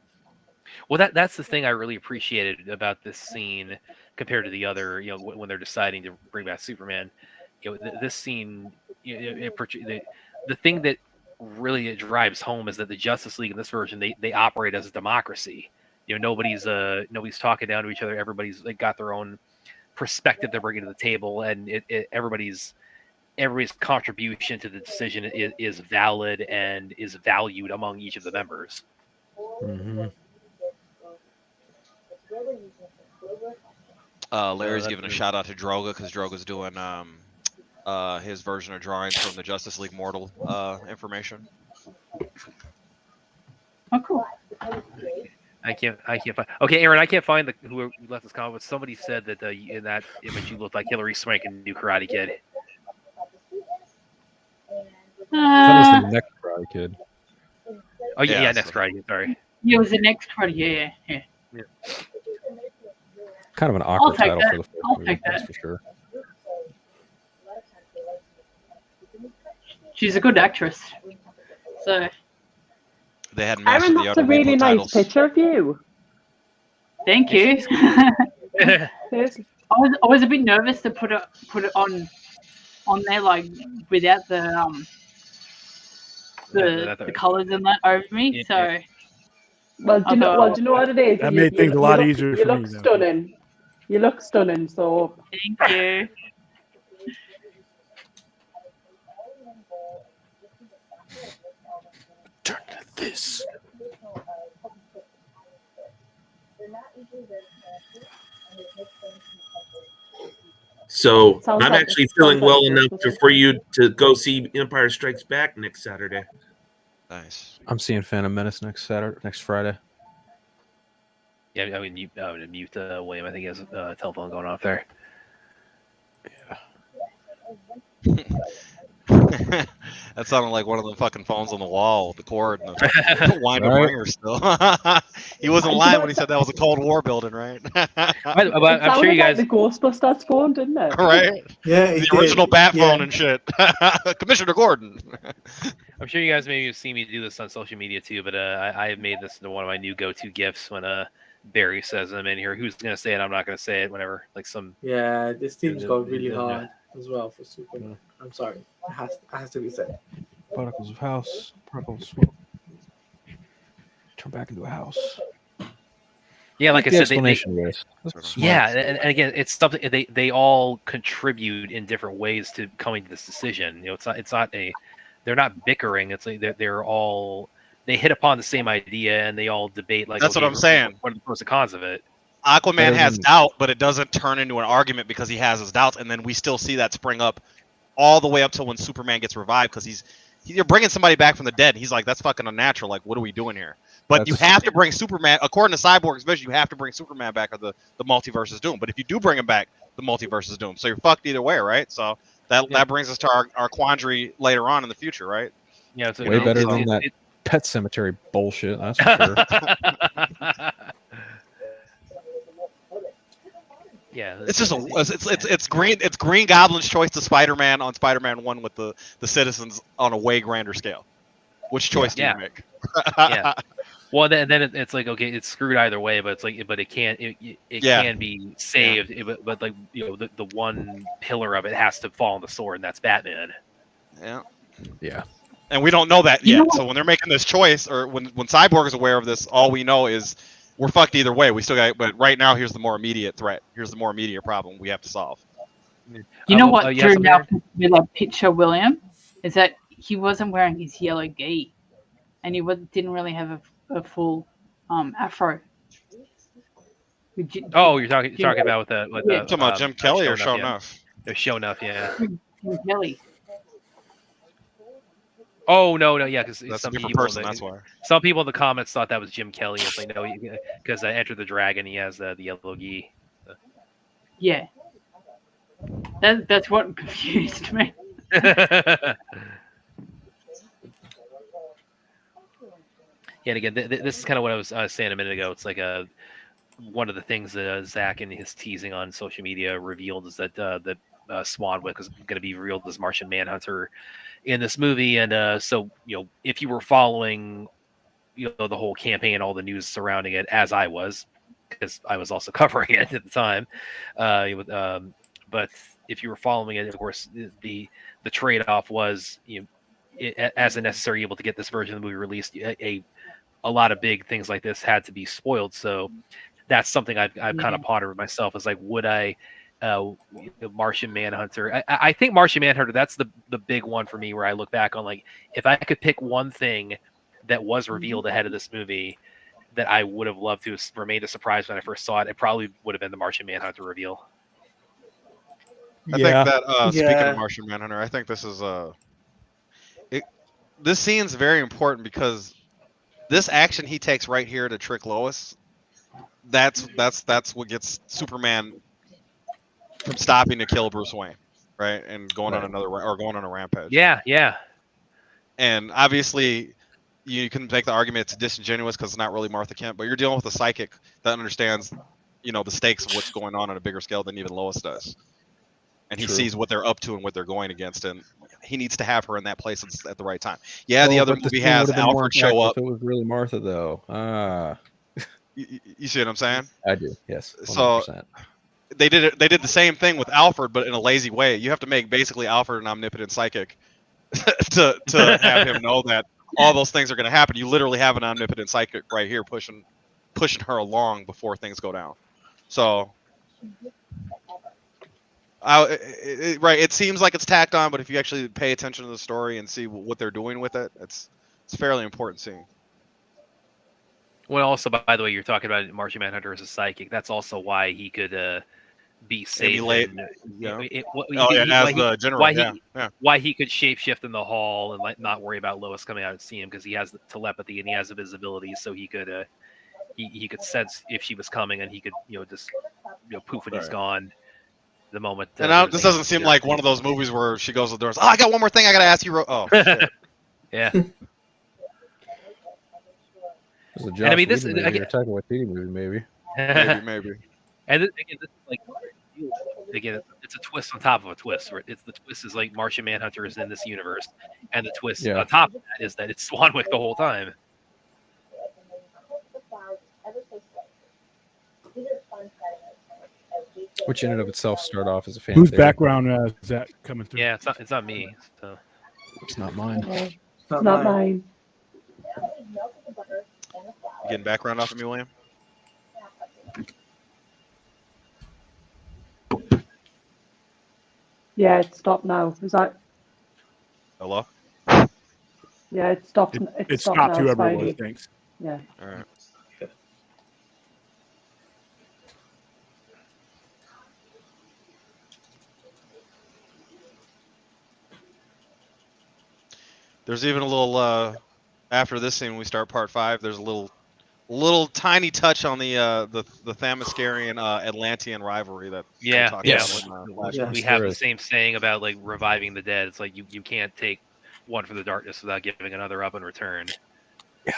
Well, that's the thing I really appreciated about this scene compared to the other. When they're deciding to bring back Superman, this scene, the thing that really drives home is that the Justice League in this version they operate as a democracy. Nobody's talking down to each other. Everybody's got their own perspective they're bringing to the table, and everybody's contribution to the decision is valid and is valued among each of the members. Mm-hmm. Larry's giving a shout out to Droga because Droga's doing his version of drawings from the Justice League Mortal information. Oh, cool. I can't find. Okay, Aaron, I can't find who left this comment. But somebody said that in that image you looked like Hillary Swank in New Karate Kid. That was the next Karate Kid. Oh yeah, next Karate Kid. Sorry. Yeah, it was the next Karate. Yeah. Kind of an awkward title for the first movie, that's for sure. She's a good actress. So. They hadn't Aaron, that's a really nice picture of you. Thank you. I was a bit nervous to put it on there, like without the colors and that over me. Yeah. So. Well, do you know what it is? That made things a lot easier for me. You look stunning. You look stunning. So. Thank you. Turn to this. So Sounds I'm like actually it. feeling Sounds well like enough for you to go see Empire Strikes Back next Saturday. Nice. I'm seeing Phantom Menace next Friday. Yeah, I mean, I'm gonna mute William. I think he has a telephone going off there. That sounded like one of the fucking phones on the wall with the cord and the wind up ringer still. He wasn't lying when he said that was a Cold War building, right? I'm sure you guys. Like the Ghostbusters phone, didn't it? Right? Yeah, the original bat phone and shit. Commissioner Gordon. I'm sure you guys maybe have seen me do this on social media too, but I have made this into one of my new go-to gifts when Barry says I'm in here. Who's gonna say it? I'm not gonna say it. Whenever some. Yeah, this team's got really hard as well for Superman. I'm sorry, it has to be said. Particles of house, particles of smoke. Turn back into a house. Yeah, like I said, yeah, and again, it's something they all contribute in different ways to coming to this decision. They're not bickering. It's like they're all. They hit upon the same idea and they all debate like. That's what I'm saying. What are the pros and cons of it? Aquaman has doubt, but it doesn't turn into an argument because he has his doubts, and then we still see that spring up all the way up to when Superman gets revived because you're bringing somebody back from the dead. He's like, that's fucking unnatural. Like, what are we doing here? But you have to bring Superman, according to Cyborg's vision, you have to bring Superman back or the multiverse is doomed. But if you do bring him back, the multiverse is doomed. So you're fucked either way, right? So that brings us to our quandary later on in the future, right? Yeah, it's way better than that Pet Cemetery bullshit. That's for sure. Yeah, it's just it's Green Goblin's choice to Spider-Man on Spider-Man 1 with the citizens on a way grander scale. Which choice do you make? Yeah. Well, then it's like, okay, it's screwed either way, but it's like, but it can can be saved, but like, you know, the one pillar of it has to fall on the sword, and that's Batman. Yeah. Yeah. And we don't know that yet. So when they're making this choice, or when Cyborg is aware of this, all we know is we're fucked either way. We still got, but right now, here's the more immediate threat. Here's the more immediate problem we have to solve. You know what drew me up with that picture, William, is that he wasn't wearing his yellow gi, and he didn't really have a full afro. You're talking about talking about Jim Kelly or Show Enough? Show Enough, yeah. Jim Kelly. Oh no, yeah, because that's some a different people, person. That's why some people in the comments thought that was Jim Kelly. It's like, no, because Enter the Dragon, he has the yellow gi. Yeah, that's what confused me. Yeah, and again, this is kind of what I was saying a minute ago. It's like one of the things that Zack and his teasing on social media revealed is that Swanwick is going to be revealed as Martian Manhunter in this movie, and so, you know, if you were following, you know, the whole campaign, all the news surrounding it, as I was, because I was also covering it at the time, but if you were following it, of course, the trade-off was, you know, as a necessary evil to get this version of the movie released, a lot of big things like this had to be spoiled. So that's something I've kind of pondered with myself. Is like, would I Martian Manhunter? I think Martian Manhunter, that's the big one for me, where I look back on, like, if I could pick one thing that was revealed ahead of this movie that I would have loved to have remained a surprise when I first saw it, it probably would have been the Martian Manhunter reveal. I think that speaking of Martian Manhunter, I think this is this scene's very important because this action he takes right here to trick Lois, that's what gets Superman from stopping to kill Bruce Wayne, right? And going on going on a rampage. Yeah. And obviously, you can make the argument it's disingenuous because it's not really Martha Kent, but you're dealing with a psychic that understands, you know, the stakes of what's going on a bigger scale than even Lois does. And he sees what they're up to and what they're going against, and he needs to have her in that place at the right time. Yeah, the other movie has Alfred show up. If it was really Martha, though. You see what I'm saying? I do. Yes. 100%. So they did it. They did the same thing with Alfred, but in a lazy way. You have to make basically Alfred an omnipotent psychic to have him know that all those things are going to happen. You literally have an omnipotent psychic right here pushing her along before things go down. So. It seems like it's tacked on, but if you actually pay attention to the story and see what they're doing with it, it's a fairly important scene. Well, also, by the way, you're talking about Martian Manhunter as a psychic. That's also why he could be safe. Why he could shapeshift in the hall and not worry about Lois coming out and see him, because he has the telepathy and he has the visibility, so he could he could sense if she was coming, and he could, you know, just, you know, poof, and he's gone. The moment. And now this doesn't seem like one of those movies where she goes to the doors. Oh, I got one more thing I gotta ask you. Oh, shit. Yeah. And I mean, this is you're talking about TV movie, maybe. maybe. And again, this is like, again, it's a twist on top of a twist. Where it's the twist is like Martian Manhunter is in this universe, and the twist on top of that is that it's Swanwick the whole time. Which in and of itself start off as a fan. Whose background is that coming through? Yeah, it's not me. So. It's not mine. It's not mine. You getting background off of me, William? Yeah, it stopped now. Is that? Hello? Yeah, it stopped. It stopped, whoever it was. Thanks. Yeah. All right. There's even a little after this scene when we start part 5. There's a little tiny touch on the Themyscirian Atlantean rivalry that we talked about. We have the same saying about like reviving the dead. It's like you can't take one for the darkness without giving another up in return. Yeah.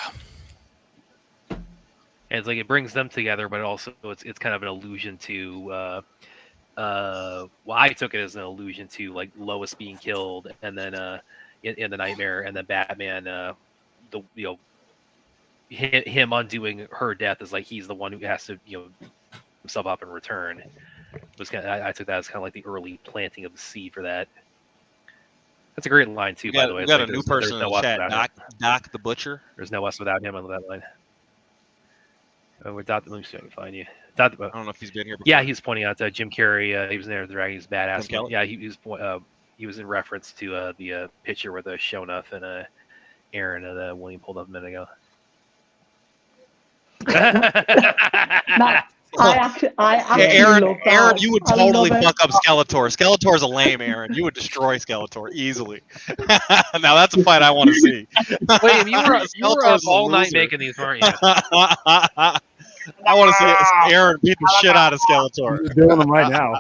And it's like it brings them together, but also it's kind of an allusion to well, I took it as an allusion to like Lois being killed, and then in the nightmare, and then Batman him undoing her death is like he's the one who has to himself up in return. I took that as kind of like the early planting of the seed for that. That's a great line too, by the way. We got a new person in the chat, Doc the Butcher. There's no us without him on that line. Let me see if I can find you. I don't know if he's been here before. Yeah, he's pointing out Jim Carrey. He was in there with the Dragon's badass. Yeah, he was in reference to the picture with Shonuff and Aaron and William pulled up a minute ago. I actually Aaron, love that. you would totally fuck up Skeletor. Skeletor's a lame, Aaron. You would destroy Skeletor easily. Now that's a fight I want to see. Wait, you were up all night making these, weren't you? I want to see Aaron beat the shit out of Skeletor. You're doing them right now.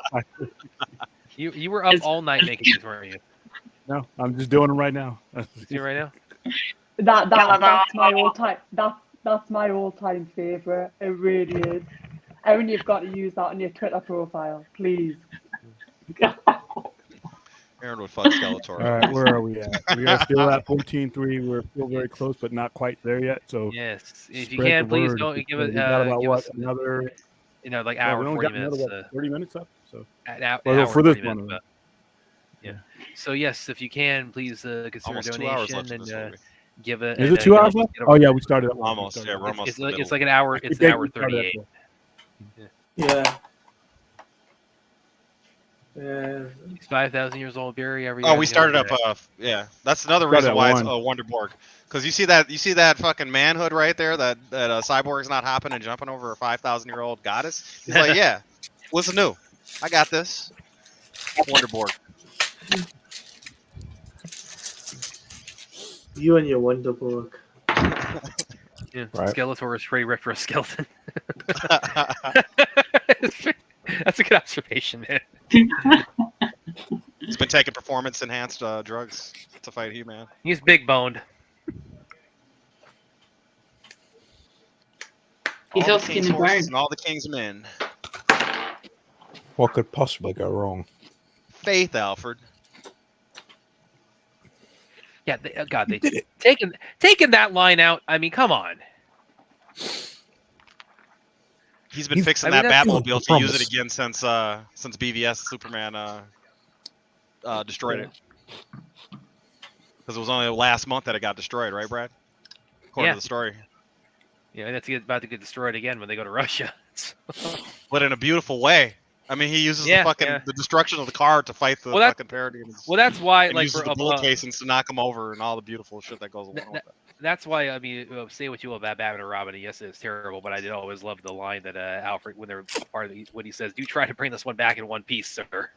You were up all night making these, weren't you? No, I'm just doing them right now. See right now? That's my all-time. That's my all-time favorite. It really is. Aaron, you've got to use that on your Twitter profile, please. Aaron would fuck Skeletor. All right, where are we at? We are still at 14-3. We're still very close, but not quite there yet. So yes, if you can, please don't give it. Another? Like hour, 40 minutes. Another 30 minutes up. So for this one. Yeah. So yes, if you can, please consider almost donation and give it. Is it 2 hours left? Oh yeah, we started up. Almost. Yeah, we're almost. It's like an hour. It's an hour 38. Yeah. Yeah. He's 5,000 years old, Barry. We started up. Yeah, that's another reason why it's Wonderborg. Because you see that fucking manhood right there. That Cyborg's not hopping and jumping over a 5,000-year-old goddess. He's like, yeah, what's new? I got this. Wonderborg. You and your Wonderborg. Yeah, right. Skeletor is pretty ripped for a skeleton. That's a good observation, man. He's been taking performance-enhanced drugs to fight He-Man. He's big boned. He's all all the skin king's and horses bone. and all the king's men. What could possibly go wrong? Faith, Alfred. Yeah, they taking that line out. I mean, come on. He's been fixing that Batmobile to use it again since BVS Superman destroyed it. Because it was only last month that it got destroyed, right, Brad? According to the story. Yeah, and it's about to get destroyed again when they go to Russia. But in a beautiful way. I mean, he uses the destruction of the car to fight the fucking parody. Well, that's why, like, uses the bullet casings to knock him over and all the beautiful shit that goes along with that. That's why, I mean, say what you will about Batman and Robin. Yes, it's terrible, but I did always love the line that Alfred, when they're part of when he says, "Do try to bring this one back in one piece, sir."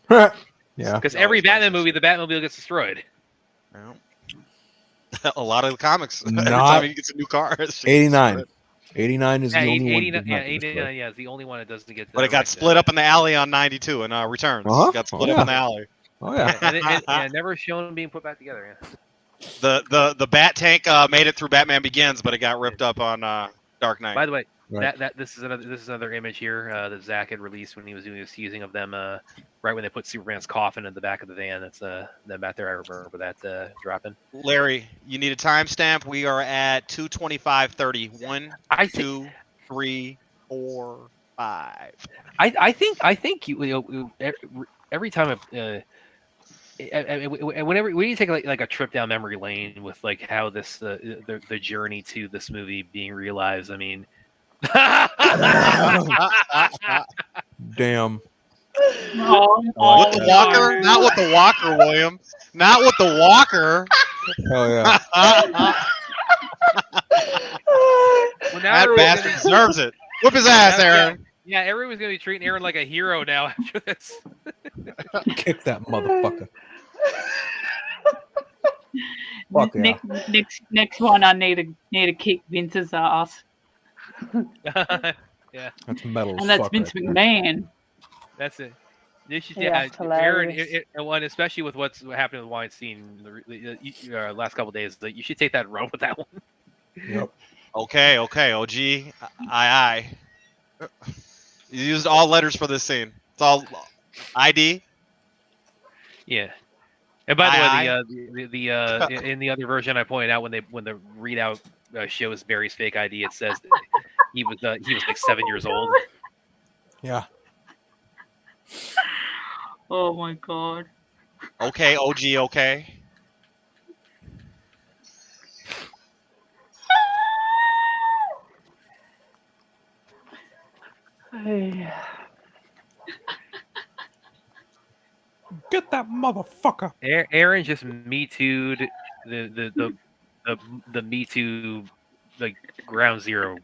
Yeah. Because every Batman movie, the Batmobile gets destroyed. Yeah. A lot of the comics. Every time he gets a new car. 89. 89 is the only one. 89, yeah, is the only one that doesn't get. But it got split up in the alley on 92 and Returns. It got split up in the alley. Oh yeah. And never shown being put back together. Yeah. The Bat Tank made it through Batman Begins, but it got ripped up on Dark Knight. By the way, this is another image here that Zack had released when he was doing his teasing of them right when they put Superman's coffin in the back of the van. That's them back there. I remember that dropping. Larry, you need a timestamp. We are at 2:25:30. 1, 2, 3, 4, 5. I think you every time when you take like a trip down memory lane with like how this the journey to this movie being realized. I mean. Damn. With the walker? Not with the walker, William. Not with the walker. Oh yeah. Well, that bastard deserves it. Whip his ass, Aaron. Yeah, everyone's gonna be treating Aaron like a hero now after this. Kick that motherfucker. Fuck yeah. Next one, I need to kick Vince's ass. Yeah, that's metal. And that's Vince McMahon. That's it. You should, Yeah, Aaron, hilarious. one especially with what's happening with Weinstein the last couple of days, that you should take that and run with that one. Yep. Okay, OG. Aye. You used all letters for this scene. It's all ID. Yeah. And by the way, the in the other version, I pointed out when the readout shows Barry's fake ID, it says that he was like 7 years old. Yeah. Oh my god. Okay, OG. Okay. Hey. Get that motherfucker. Aaron just Me Too'd the Me Too, like, ground zero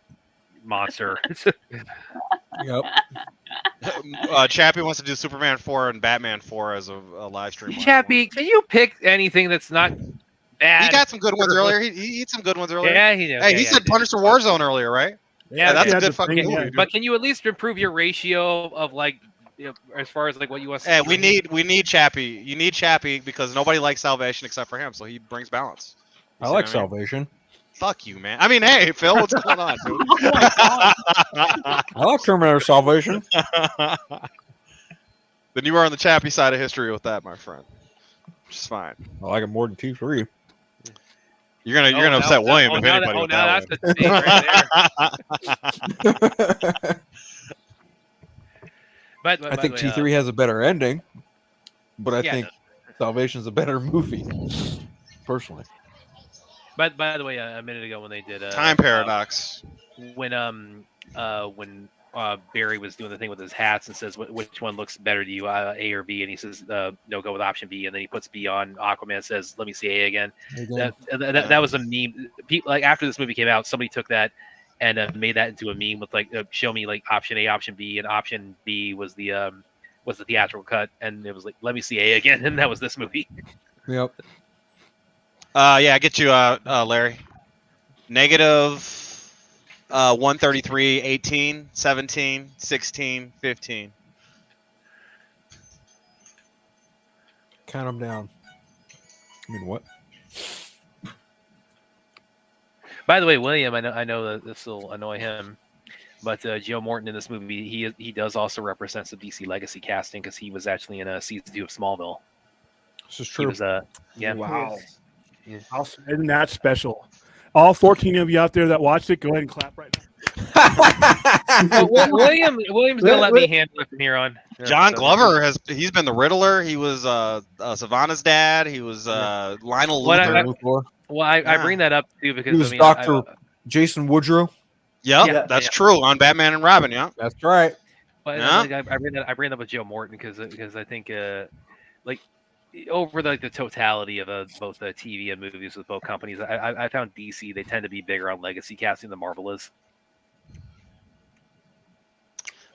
monster. Yep. Chappie wants to do Superman 4 and Batman 4 as a live stream. Chappie, can you pick anything that's not bad? He got some good ones earlier. He had some good ones earlier. Yeah, he did. Hey, he said Punisher Warzone earlier, right? Yeah, that's a good fucking movie. But can you at least improve your ratio of, like, as far as like what you want? Hey, we need Chappie. You need Chappie because nobody likes Salvation except for him, so he brings balance. I like Salvation. Fuck you, man. I mean, hey, Phil, what's going on, dude? I like Terminator Salvation. Then you are on the Chappie side of history with that, my friend. Which is fine. I like it more than T3. You're gonna upset William if anybody. Oh, now that's the thing right there. But I think T3 has a better ending, but I yeah, think Salvation's a better movie, personally. But by the way, a minute ago when they did Time Paradox, when Barry was doing the thing with his hats and says which one looks better to you, A or B, and he says no, go with option B, and then he puts B on. Aquaman says, let me see A again. That was a meme. People, like, after this movie came out, somebody took that and made that into a meme with, like, show me, like, option A, option B, and option B was the theatrical cut, and it was like, let me see A again, and that was this movie. Yep. Yeah, I get you, Larry. Negative 133, 18, 17, 16, 15. Count them down. I mean, what? By the way, William, I know that this will annoy him, but Joe Morton in this movie, he does also represent the DC Legacy casting because he was actually in season 2 of Smallville. This is true. He was yeah. Wow. Yeah. Isn't that special? All 14 of you out there that watched it, go ahead and clap right now. William's gonna let me handle it from here on. John Glover he's been the Riddler. He was Savannah's dad. He was Lionel Luthor. I bring that up too because he was Dr. Jason Woodrow. Yep, that's true on Batman and Robin. Yeah, that's right. But I bring that up with Joe Morton because I think like over the totality of both the TV and movies with both companies, I found DC, they tend to be bigger on legacy casting than Marvel is.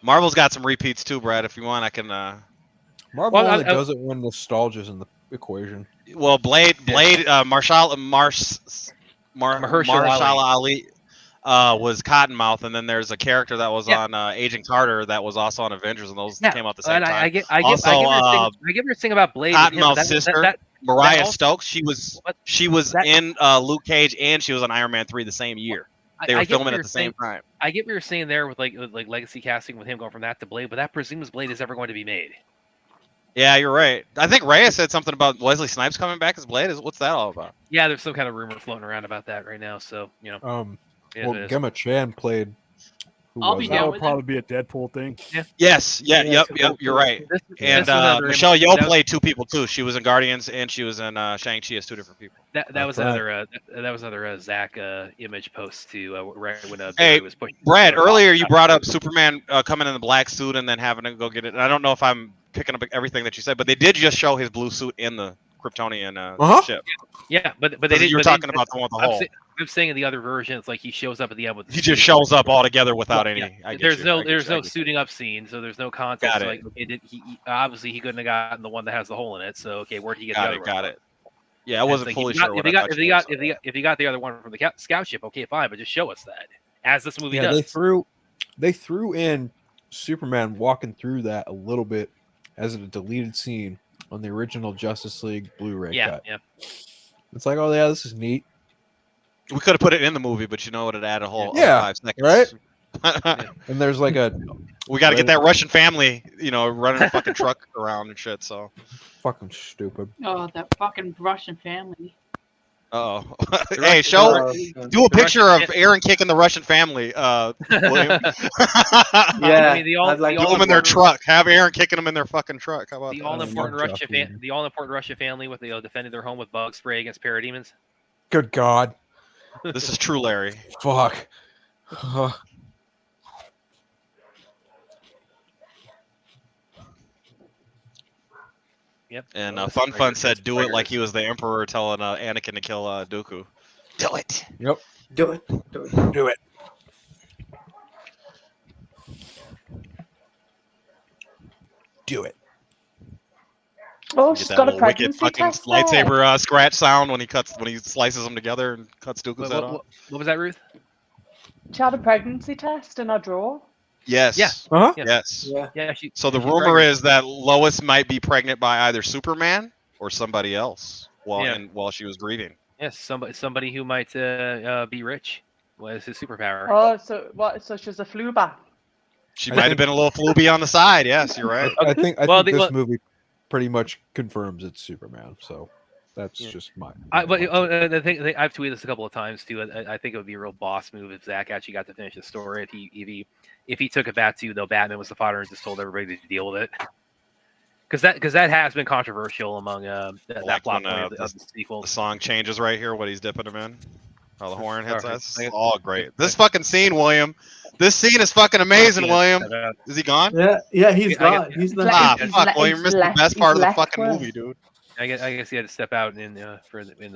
Marvel's got some repeats too, Brad. If you want, I can. Marvel only does it when nostalgia's in the equation. Well, Blade, Mahershala Ali was Cottonmouth, and then there's a character that was on Agent Carter that was also on Avengers, and those came out the same time. I give her a thing about Blade. Cottonmouth's sister, Mariah Stokes, she was in Luke Cage, and she was on Iron Man 3 the same year. They were filming at the same time. I get what you're saying there with like legacy casting with him going from that to Blade, but that presumes Blade is ever going to be made. Yeah, you're right. I think Reyes said something about Wesley Snipes coming back as Blade. What's that all about? Yeah, there's some kind of rumor floating around about that right now. So Gemma Chan played. That would probably be a Deadpool thing. Yeah. Yes. Yeah. Yep. You're right. And Michelle Yeoh played two people too. She was in Guardians and she was in Shang-Chi as two different people. That was another Zack image post too. Right when hey, was pushing. Brad, earlier you brought up Superman coming in the black suit and then having to go get it. And I don't know if I'm picking up everything that you said, but they did just show his blue suit in the Kryptonian ship. Yeah, but they did. You're talking about the one with the hole. I'm saying in the other version, it's like he shows up at the end with. He just shows up all together without any. There's no suiting up scene, so there's no context. Like, okay, he obviously he couldn't have gotten the one that has the hole in it. So okay, where did he get the other one? Got it. Yeah, I wasn't fully sure. If you got the other one from the scout ship, okay, fine, but just show us that as this movie does. They threw in Superman walking through that a little bit as a deleted scene on the original Justice League Blu-ray cut. Yeah. It's like, oh yeah, this is neat. We could have put it in the movie, but you know what? It added a whole 5 seconds, right? And there's like we got to get that Russian family, running a fucking truck around and shit. So fucking stupid. Oh, that fucking Russian family. Oh, hey, do a picture of Aaron kicking the Russian family, William. Yeah, do them in their truck. Have Aaron kicking them in their fucking truck. How about the all-important Russia family with defending their home with bug spray against parademons? Good God. This is true, Larry. Fuck. Yep. And Fun said, "Do it like he was the Emperor telling Anakin to kill Dooku." Do it. Yep. Do it. Do it. Do it. Oh, she's got a pregnancy test. Lightsaber scratch sound when he slices them together and cuts Dooku's head off. What was that, Ruth? She had a pregnancy test in her drawer. Yes. Yeah. Uh-huh. Yes. Yeah. So the rumor is that Lois might be pregnant by either Superman or somebody else while she was grieving. Yes, somebody who might be rich was his superpower. Oh, so what? So she's a fluba. She might have been a little flooby on the side. Yes, you're right. I think this movie pretty much confirms it's Superman. So that's just my. I've tweeted this a couple of times too. I think it would be a real boss move if Zack actually got to finish the story. If he took it back to though Batman was the father and just told everybody to deal with it. Because that has been controversial among that plot point of the sequel. The song changes right here. What he's dipping him in. Oh, the horn hits us. All great. This fucking scene, William. This scene is fucking amazing, William. Is he gone? Yeah, he's gone. He's not. Fuck, William, you missed the best part of the fucking movie, dude. I guess he had to step out in the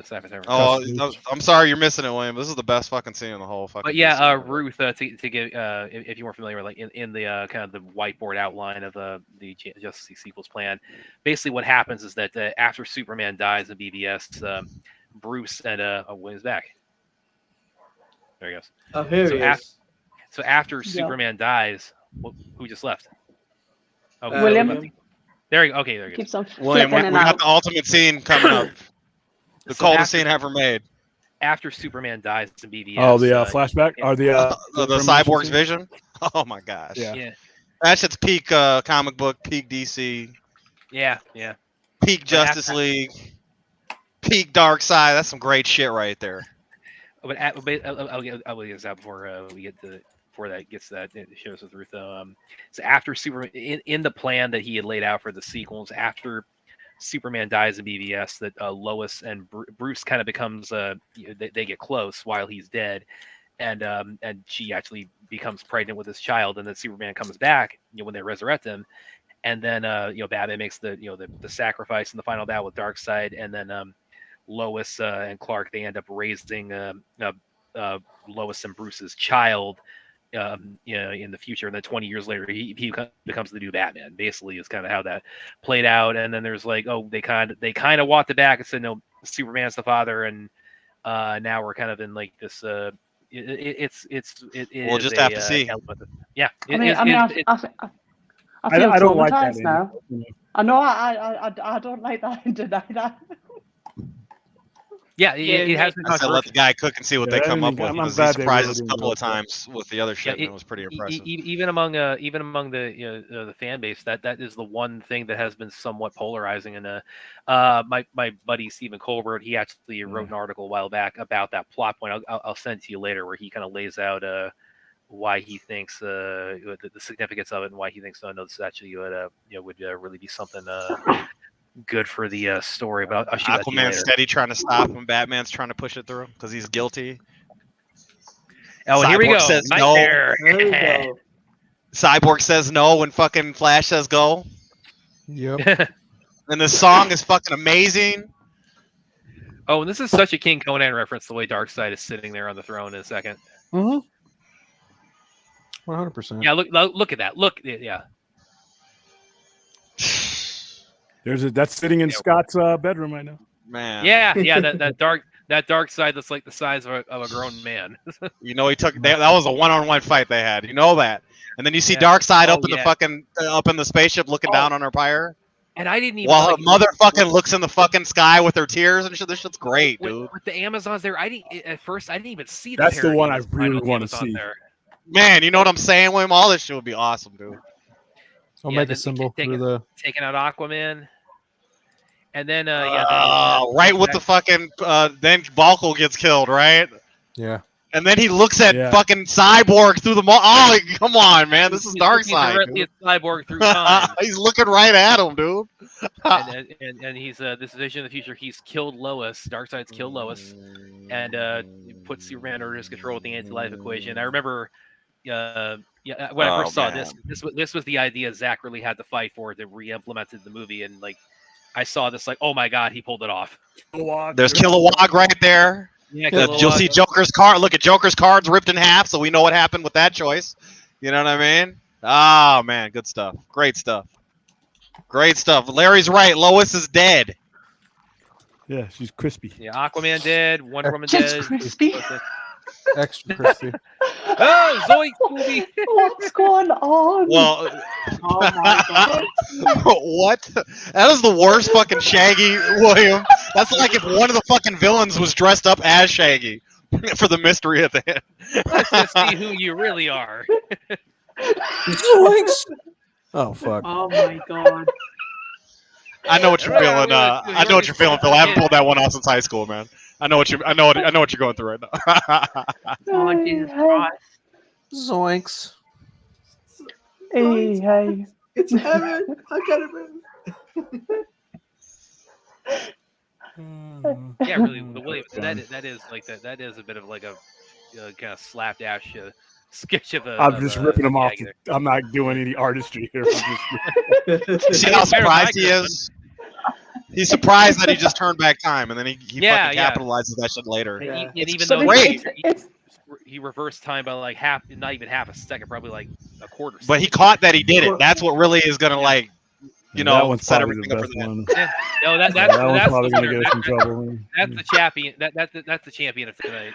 second time. Oh, I'm sorry, you're missing it, William. This is the best fucking scene in the whole fucking. But yeah, Ruth, to give if you weren't familiar with in the kind of the whiteboard outline of the Justice League sequels plan, basically what happens is that after Superman dies in BVS, Bruce and William's back. There he goes. Oh, here he is. So after Superman dies, who just left? Oh, William. There you go. Okay, there you go. William, we got the ultimate scene coming up. The coldest scene ever made. After Superman dies in BVS. Oh, the flashback? Or the Cyborg's vision? Oh, my gosh. Yeah. That's its peak comic book, peak DC. Yeah. Peak Justice League. Peak Dark Side. That's some great shit right there. But I'll get this out before we get to... Before that gets to that, it shows with Ruth. So after Superman, in the plan that he had laid out for the sequels, after Superman dies in BVS, that Lois and Bruce kind of becomes they get close while he's dead, and she actually becomes pregnant with his child, and then Superman comes back, when they resurrect him, and then Batman makes the sacrifice in the final battle with Darkseid, and then Lois and Clark, they end up raising Lois and Bruce's child. In the future, and then 20 years later, he becomes the new Batman. Basically, is kind of how that played out. And then there's like, they kind of walked it back and said, no, Superman's the father, and now we're kind of in like this. We'll just have to see. Yeah, I feel don't like that now. I know I don't like that and deny that. Yeah, it has been. I said let the guy cook and see what they come up with. Because he surprised us a couple of times with the other shit, and it was pretty impressive. Even among the fan base, that is the one thing that has been somewhat polarizing. And my buddy Stephen Colbert, he actually wrote an article a while back about that plot point. I'll send it to you later, where he kind of lays out why he thinks the significance of it, and why he thinks this actually would really be something. Good for the story, but I'll shoot Aquaman's steady trying to stop him. Batman's trying to push it through because he's guilty. Oh, Cyborg here we go. Says no. There we go. Cyborg says no when fucking Flash says go. Yep. And the song is fucking amazing. Oh, and this is such a King Conan reference. The way Darkseid is sitting there on the throne in a second. 100%. Yeah, look at that. Look, yeah. That's sitting in Scott's bedroom right now. Man. Yeah. That dark side that's like the size of a grown man. You know, he took that was a one-on-one fight they had. You know that. And then you see Darkseid up in the fucking up in the spaceship looking down on her pyre. And I didn't even while her motherfucking looks in the fucking sky with her tears and shit. This shit's great, dude. With the Amazons there, at first I didn't even see That's the one I Amazon really want to see. there. Man, you know what I'm saying, William? All this shit would be awesome, dude. I'll make a symbol taking, for the taking out Aquaman. And then right with the fucking then Balko gets killed, right? Yeah. And then he looks at fucking Cyborg through the Oh, come on, man! This is Darkseid. Cyborg through time. He's looking right at him, dude. and he's this vision of the future. He's killed Lois. Darkseid's killed Lois, and put Superman under his control with the anti-life equation. I remember, when I first saw this was the idea Zack really had to fight for to re-implement in the movie, and like I saw this, like, oh my god, he pulled it off. There's Kilowog right there. Yeah, you'll see Joker's card. Look at Joker's cards ripped in half, so we know what happened with that choice. You know what I mean? Oh man, good stuff. Great stuff. Great stuff. Larry's right. Lois is dead. Yeah, she's crispy. Yeah, Aquaman dead. Wonder Woman dead. Crispy. Extra crispy. Oh, Zoe, movie. What's going on? Well, oh my god. What? That is the worst fucking Shaggy, William. That's like if one of the fucking villains was dressed up as Shaggy for the mystery at the end. Let's just see who you really are. Oh fuck. Oh my god. I know what you're feeling. I know what you're feeling, Phil. I haven't pulled that one off since high school, man. I know what you're going through right now. Oh Jesus Christ. Zoinks. Hey. It's heaven. I gotta move. Yeah, really, the Williams. That is like that. That is a bit of like a kind of slapdash sketch of a. I'm just ripping him off. I'm not doing any artistry here. See how surprised he is? He's surprised that he just turned back time, and then he fucking capitalizes that shit later. And even It's though great. he reversed time by like not even half a second, probably like a quarter. But he caught that he did it. That's what really is gonna like, that one's set probably everything the up for best one. Yeah. No, that's probably gonna get us in trouble. That's the champion. That's the champion of tonight.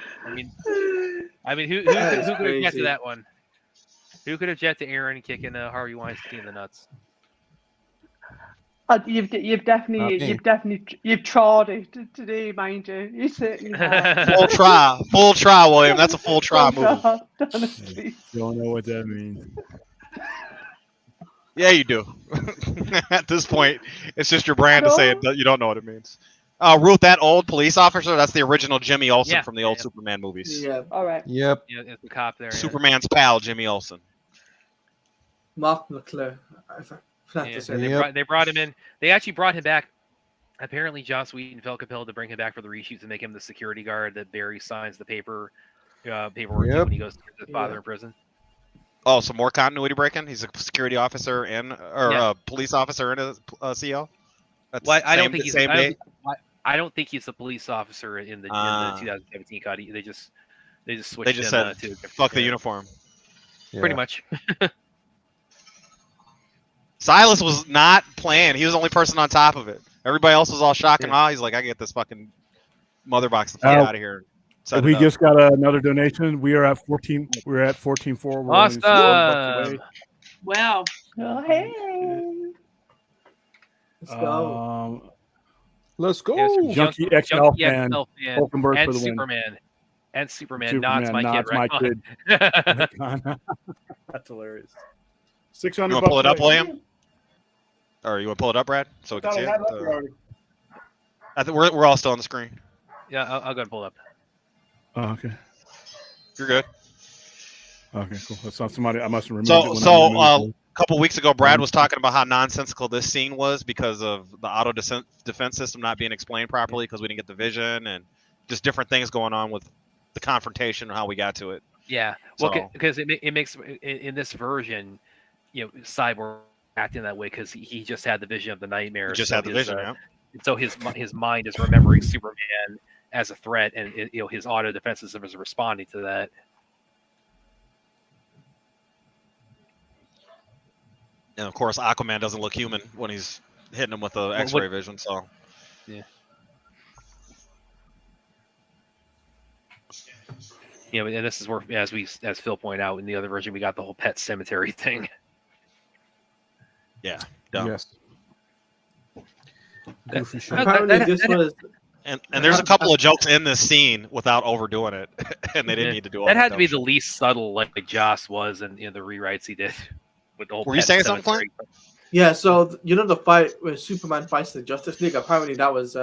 I mean, who could have jet to that one? Who could have jet to Aaron kicking Harvey Weinstein in the nuts? You've definitely tried it today, mind you. You certainly have. Full try, William. That's a full try movie. Honestly. Don't know what that means. Yeah, you do. At this point, it's just your brand to say it. You don't know what it means. Ruth, that old police officer, that's the original Jimmy Olsen from the old Superman movies. Yeah. All right. Yep. Yeah, it's the cop there. Superman's pal, Jimmy Olsen. Mark McClure. They brought him in. They actually brought him back. Apparently, Joss Whedon felt compelled to bring him back for the reshoots and make him the security guard that Barry signs the paperwork to when he goes to his father in prison. Oh, so more continuity breaking? He's a security officer a police officer and a CO? I don't think he's a police officer in the 2017 cut. They just switched. They just said to fuck the uniform. Pretty much. Silas was not playing. He was the only person on top of it. Everybody else was all shocked and awe. He's like, I get this fucking mother box to get out of here. We just got another donation. We are at 14. We're at 14.4. Awesome. Wow. Oh, hey. Let's go. Let's go. Junkie XL fan. And Superman. And Superman. Nods my kid. That's hilarious. 600. You want to pull it up, William? Or you want to pull it up, Brad, so we can see it? I think we're all still on the screen. Yeah, I'll go ahead and pull it up. Oh, okay. You're good. Okay, cool. That's not somebody. I must have remembered. So a couple weeks ago, Brad was talking about how nonsensical this scene was because of the auto defense system not being explained properly because we didn't get the vision and just different things going on with the confrontation and how we got to it. Yeah, well, because it makes in this version, Cyborg acting that way because he just had the vision of the nightmare. He just had the vision, yeah. So his mind is remembering Superman as a threat, and his auto defense system is responding to that. And of course, Aquaman doesn't look human when he's hitting him with the X-ray vision. So, yeah. You know, and this is where, as Phil pointed out in the other version, we got the whole pet cemetery thing. Yeah. Dumb. Yes. Goofy shit. Apparently, this was. And there's a couple of jokes in this scene without overdoing it, and they didn't need to do all that. That had to be the least subtle, like Joss was, and the rewrites he did with the whole. Were you saying something, Clint? Yeah. So you know the fight where Superman fights the Justice League. Apparently, that was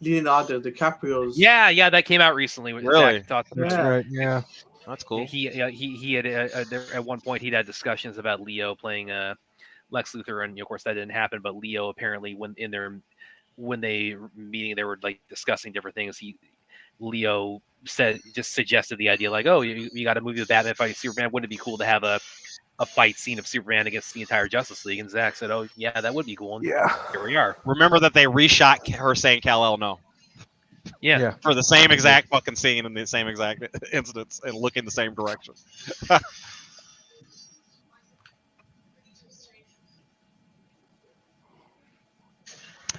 Leonardo DiCaprio's. Yeah, that came out recently. Really? That's right. Yeah. That's cool. He had at one point he'd had discussions about Leo playing Lex Luthor, and of course that didn't happen. But Leo apparently when they meeting, they were like discussing different things. Leo suggested the idea like, oh, you got a movie with Batman fighting Superman. Wouldn't it be cool to have a fight scene of Superman against the entire Justice League? And Zack said, oh yeah, that would be cool. And yeah, here we are. Remember that they reshot her saying Kal-El no. Yeah. For the same exact fucking scene in the same exact instance and looking the same direction.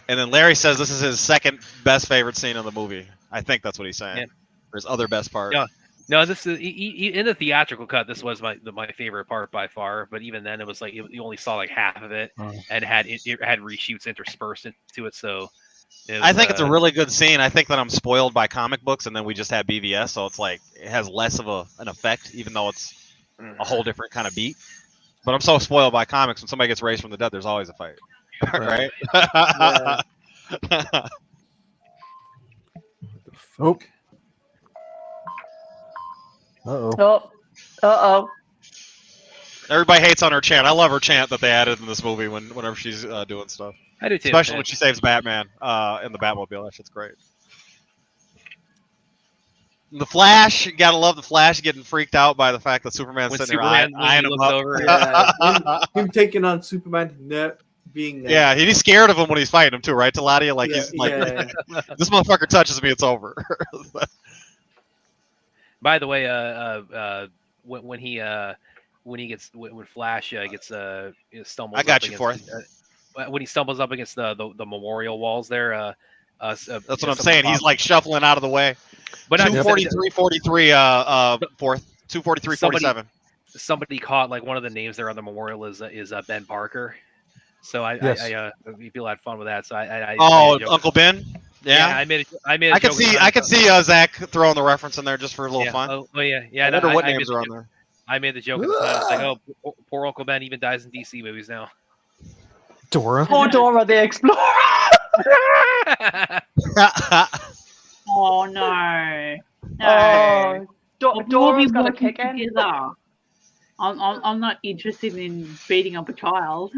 And then Larry says this is his second best favorite scene in the movie. I think that's what he's saying. Yeah. Or his other best part. Yeah. No, this is in the theatrical cut. This was my favorite part by far. But even then, it was like you only saw like half of it, and it had reshoots interspersed into it. So I think it's a really good scene. I think that I'm spoiled by comic books, and then we just have BVS, so it's like it has less of an effect, even though it's a whole different kind of beat. But I'm so spoiled by comics. When somebody gets raised from the dead, there's always a fight, right? Oh. Uh-oh. Everybody hates on her chant. I love her chant that they added in this movie whenever she's doing stuff. I do too. Especially when she saves Batman in the Batmobile. That shit's great. The Flash, you gotta love the Flash getting freaked out by the fact that Superman's sitting there eyeing him up. Over. Yeah. him taking on Superman, being there. Yeah, he's scared of him when he's fighting him too, right? Taladia, like he's like, this motherfucker touches me, it's over. By the way, when Flash gets stumbles. I got you for it. When he stumbles up against the memorial walls there. That's what I'm saying. He's like shuffling out of the way. But 243-43, fourth. 243-47. Somebody caught like one of the names there on the memorial is Ben Parker. So people had fun with that. So I Uncle Ben. Yeah, I made. I could see Zack throwing the reference in there just for a little fun. Oh yeah. I wonder what names are on there. I made the joke. I was like, oh, poor Uncle Ben even dies in DC movies now. Dora. Poor Dora the Explorer. Oh no. No. Dora's got a kick in. I'm not interested in beating up a child.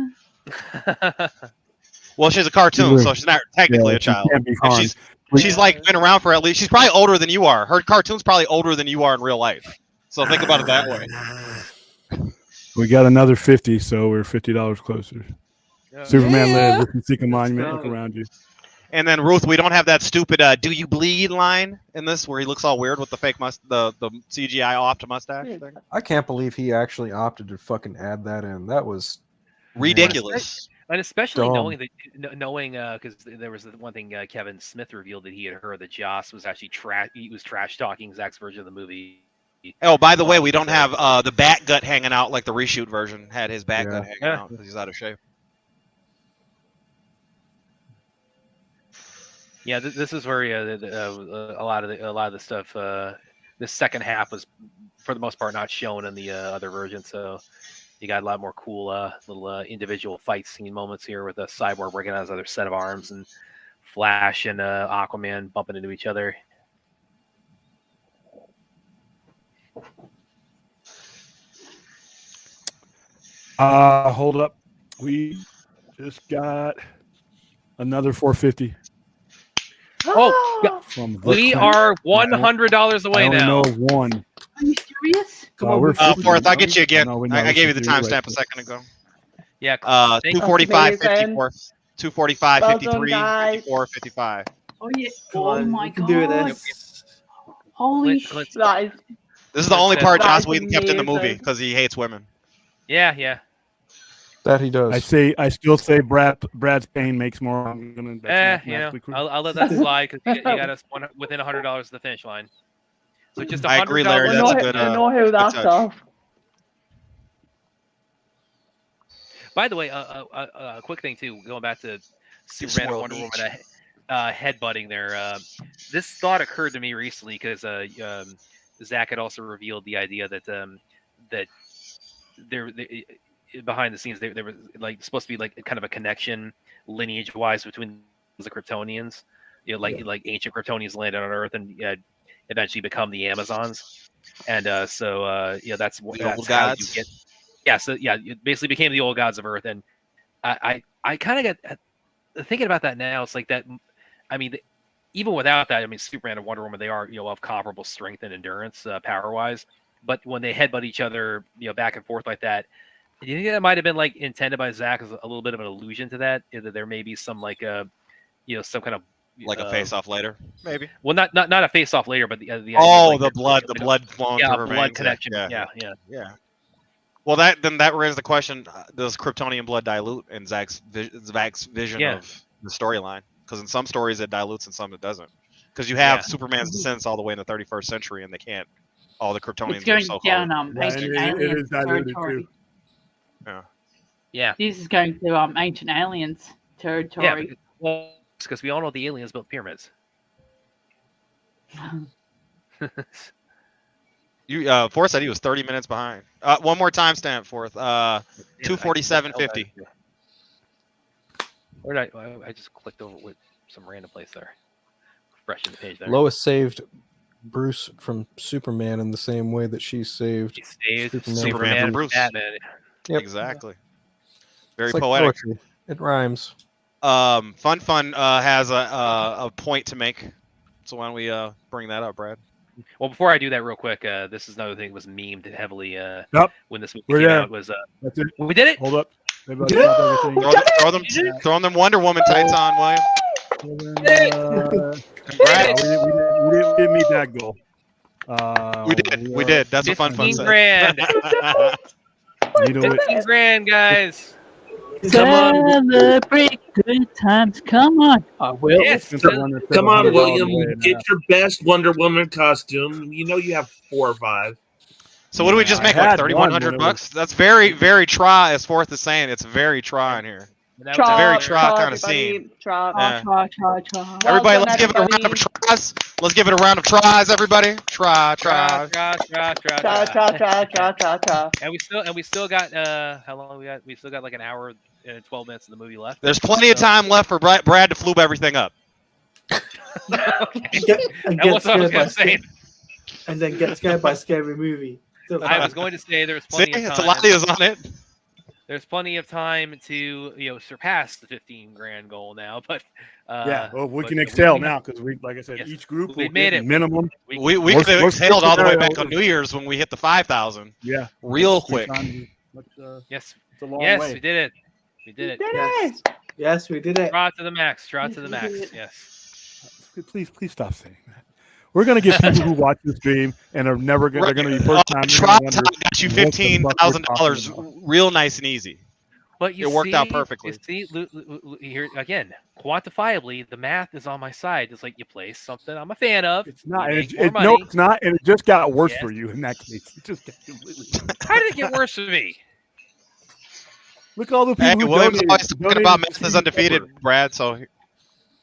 Well, she's a cartoon, so she's not technically a child. She's like been around for at least. She's probably older than you are. Her cartoon's probably older than you are in real life. So think about it that way. We got another 50, so we're $50 closer. Superman lives. If you seek a monument, look around you. And then Ruth, we don't have that stupid "Do you bleed" line in this, where he looks all weird with the fake the CGI off mustache thing. I can't believe he actually opted to fucking add that in. That was ridiculous. And especially knowing because there was the one thing Kevin Smith revealed that he had heard that Joss was actually trash talking Zack's version of the movie. Oh, by the way, we don't have the bat gut hanging out like the reshoot version had his bat gut hanging out because he's out of shape. Yeah, this is where a lot of the stuff. The second half was, for the most part, not shown in the other version. So you got a lot more cool little individual fight scene moments here with a Cyborg breaking out his other set of arms and Flash and Aquaman bumping into each other. Hold up. We just got another 450. Oh, we are $100 away now. I know of one. Are you serious? Come on, fourth. I'll get you again. I gave you the timestamp a second ago. Yeah. 245, 54, 245, 53, 54, 55. Oh yeah. Come on, my you can God. do this. Holy shit. This is the only part Joss Whedon kept in the movie because he hates women. Yeah. That he does. I still say Brad's pain makes more. I'm gonna. I'll let that slide because you got us within $100 of the finish line. So just I agree, Larry. We That's know, a good. we know who good that's touch. off. By the way, a quick thing too, going back to Superman and Wonder Woman headbutting there. This thought occurred to me recently because Zack had also revealed the idea that that they behind the scenes there was like supposed to be like kind of a connection lineage wise between the Kryptonians. You know, like ancient Kryptonians landed on Earth and eventually become the Amazons, and so that's old how gods. you get. Yeah, so it basically became the old gods of Earth, and I kind of get thinking about that now. It's like that. I mean, even without that, I mean, Superman and Wonder Woman, they are of comparable strength and endurance, power wise. But when they headbutt each other, back and forth like that, do you think that might have been like intended by Zack as a little bit of an allusion to that? That there may be some like some kind of like a face-off later, maybe. Well, not a face-off later, but the idea the blood flowing through her blood veins. connection. Yeah. Well, that raises the question: does Kryptonian blood dilute in Zack's vision of the storyline? Because in some stories it dilutes, and some it doesn't. Because you have Superman's descendants all the way in the 31st century, and they can't. All the Kryptonians it's going are so-called. down ancient aliens territory. Yeah. This is going to ancient aliens territory. Yeah, because we all know the aliens built pyramids. Forth said he was 30 minutes behind. One more timestamp, Forth. 2:47:50. Where did I just clicked over with some random place there. Refreshing the page there. Lois saved Bruce from Superman in the same way that she saved Superman from Bruce. Batman. Yep. Exactly. Very It's like poetic. poetry. It rhymes. Fun has a point to make. So why don't we bring that up, Brad? Well, before I do that, real quick, this is another thing that was memed heavily when this movie came out. Was That's it. We did it. Hold up. Throw them Wonder Woman tights on, William. Congrats. We didn't meet that goal. We did. That's what Fun said. $15,000. You know $15,000, guys. Celebrate good times. Come on. I will. Yes. Come on, William. Get your best Wonder Woman costume. You know you have 4 or 5. So what do we just make? Like $3,100? That's very, very try, as Forth is saying. It's very try in here. It's a very try kind of scene. Try. Everybody, let's give it a round of tries. Let's give it a round of tries, everybody. Try. And we still got how long we got? We still got like an hour and 12 minutes of the movie left. There's plenty of time left for Brad to floob everything up. And then get scared by a scary movie. I was going to say there's plenty of time. It's on it. There's plenty of time to surpass the $15,000 goal now, but we can excel now because like I said, each group we made it. Minimum. We could have exhaled all the way back on New Year's when we hit the 5,000. Yeah, real quick. Yes, it's a long way. We did it. We did it. Yes, we did it. Draw to the max. Yes. Please stop saying that. We're gonna get people who watch the stream and are never gonna. They're gonna be first time. Got you $15,000 real nice and easy. But it worked out perfectly. You see, here again, quantifiably, the math is on my side. It's like you place something I'm a fan of. It's not. No, it's not. And it just got worse for you in that case. It just got completely. How did it get worse for me? Look at all the people. William's always talking about math is undefeated, Brad. So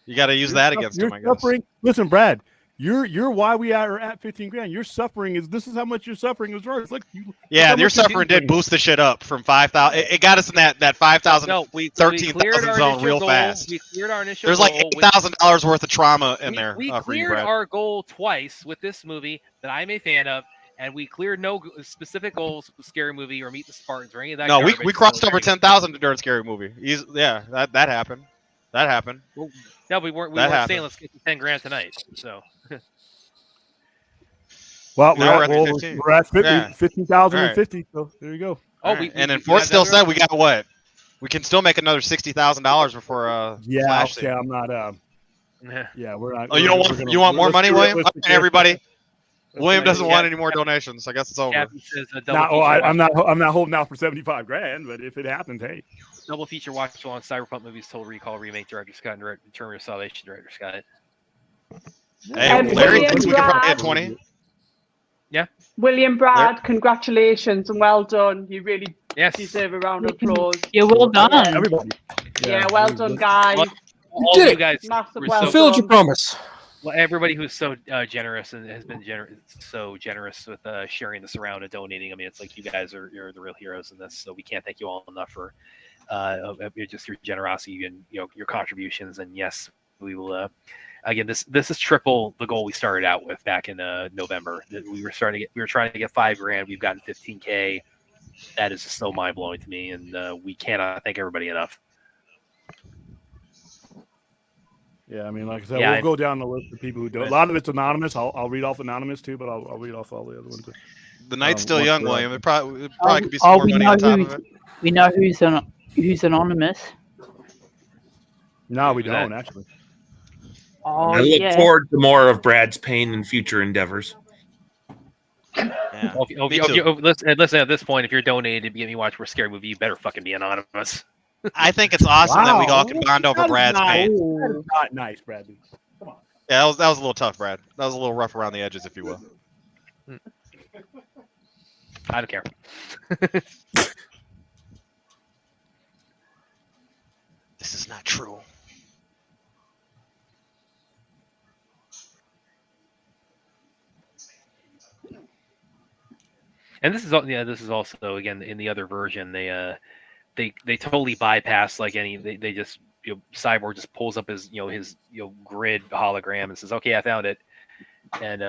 you got to use that against him. I guess. Listen, Brad. You're why we are at $15,000. Your suffering this is how much your suffering is worth. Look, your suffering did boost the shit up from 5,000. It got us in that 5,000, 13,000 zone real fast. We cleared our initial. There's like $8,000 worth of trauma in there. We cleared our goal twice with this movie that I'm a fan of, and we cleared no specific goals with Scary Movie or Meet the Spartans or any of that. No, we crossed over 10,000 during Scary Movie. That happened. That happened. Well, no, we weren't saying let's get to $10,000 tonight. So. Well, we're at 15,050. So there you go. And then Ford still said we got what? We can still make another $60,000 before Flash. Okay, I'm not. We're not. Oh, you want more money, William? Everybody. William doesn't want any more donations. I guess it's over. I'm not holding out for $75,000, but if it happens, hey. Double feature watch on Cyberpunk movies, Total Recall remake, director Scott, and Return of Salvation, director Scott. Hey, Larry thinks we can probably hit 20. Yeah. William Brad, congratulations and well done. You really Yes. deserve a round of applause. Yeah, well done. Everybody. Yeah, well done, guys. All did you it. guys Massive were well so Fulfilled your done. promise. well, everybody who's so generous and has been so generous with sharing this around and donating. I mean, it's like you guys you're the real heroes in this. So we can't thank you all enough for just your generosity and your contributions. And yes, we will. Again, this is triple the goal we started out with back in November. We were trying to get $5,000. We've gotten $15K. That is just so mind blowing to me, and we cannot thank everybody enough. Yeah, I mean, like I said, we'll go down the list of people who do. A lot of it's anonymous. I'll read off anonymous too, but I'll read off all the other ones too. The night's still young, William. It probably could be some more money on top of it. We know who's anonymous. No, we don't actually. Oh, I look forward to more of Brad's pain in future endeavors. Yeah. Listen, at this point, if you're donating to get me watch a scary movie, you better fucking be anonymous. I think it's awesome that we all can bond over Brad's pain. That is not nice, Bradley. Come on. Yeah, that was a little tough, Brad. That was a little rough around the edges, if you will. I don't care. This is not true. And this is also again in the other version they totally bypass like they just Cyborg just pulls up his grid hologram and says, okay, I found it. And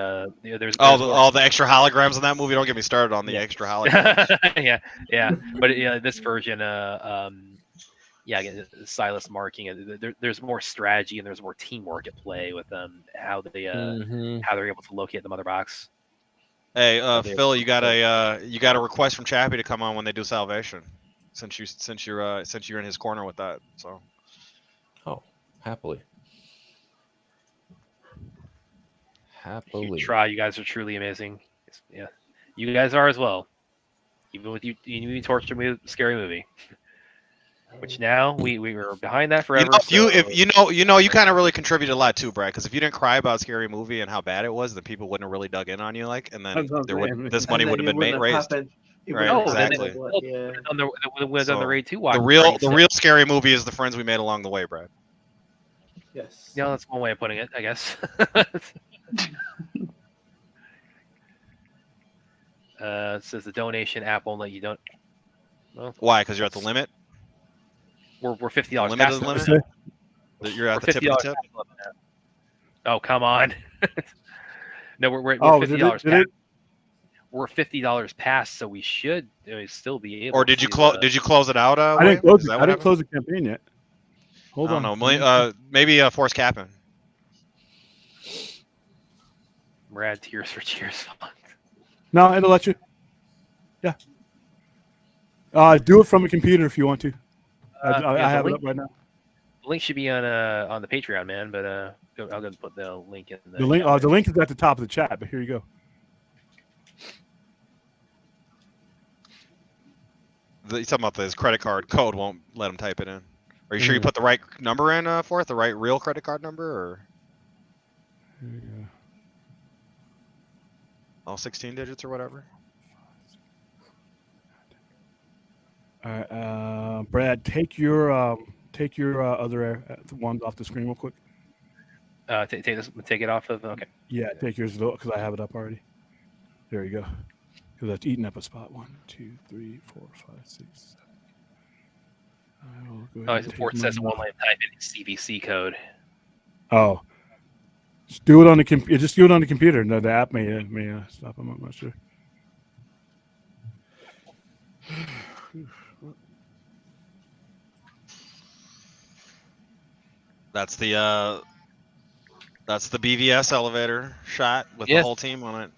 there's all the extra holograms in that movie. Don't get me started on the extra holograms. yeah. But this version, again, Silas marking. There's more strategy and there's more teamwork at play with how they're able to locate the mother box. Hey, Phil, you got a request from Chappie to come on when they do Salvation, since you're in his corner with that. So, happily. You try. You guys are truly amazing. Yeah, you guys are as well. Even with you torture me with a scary movie, which now we were behind that forever. You kind of really contributed a lot too, Brad. Because if you didn't cry about Scary Movie and how bad it was, then people wouldn't have really dug in on you, and then this money would have been raised. Right, exactly. On the raid 2 watch. The real Scary Movie is the friends we made along the way, Brad. Yes. Yeah, that's one way of putting it, I guess. It says the donation app won't let you don't. Well, why? Because you're at the limit. We're $50 limit past the limit. You're at the tip of the tip. Oh, come on. No, we're $50 past. We're $50 past, so we should still be able. Or did you close? Did you close it out? I didn't close it. I didn't close the campaign yet. Hold on. I don't know. Maybe force capping. Brad, Tears for Cheers. No, it'll let you. Yeah. Do it from a computer if you want to. I have it up right now. The link should be on the Patreon, man. But I'll go put the link in the link. The link is at the top of the chat. But here you go. You're talking about his credit card code won't let him type it in. Are you sure you put the right number in for it? The right real credit card number, or all 16 digits or whatever? All right, Brad, take your other ones off the screen real quick. Take it off of. Okay. Yeah, take yours because I have it up already. There you go. Because that's eating up a spot. 1, 2, 3, 4, 5, 6, 7. It says it won't let him type in his CVC code. Oh, just do it on the computer. Just do it on the computer. No, the app may stop. I'm not sure. That's the BVS elevator shot with the whole team on it.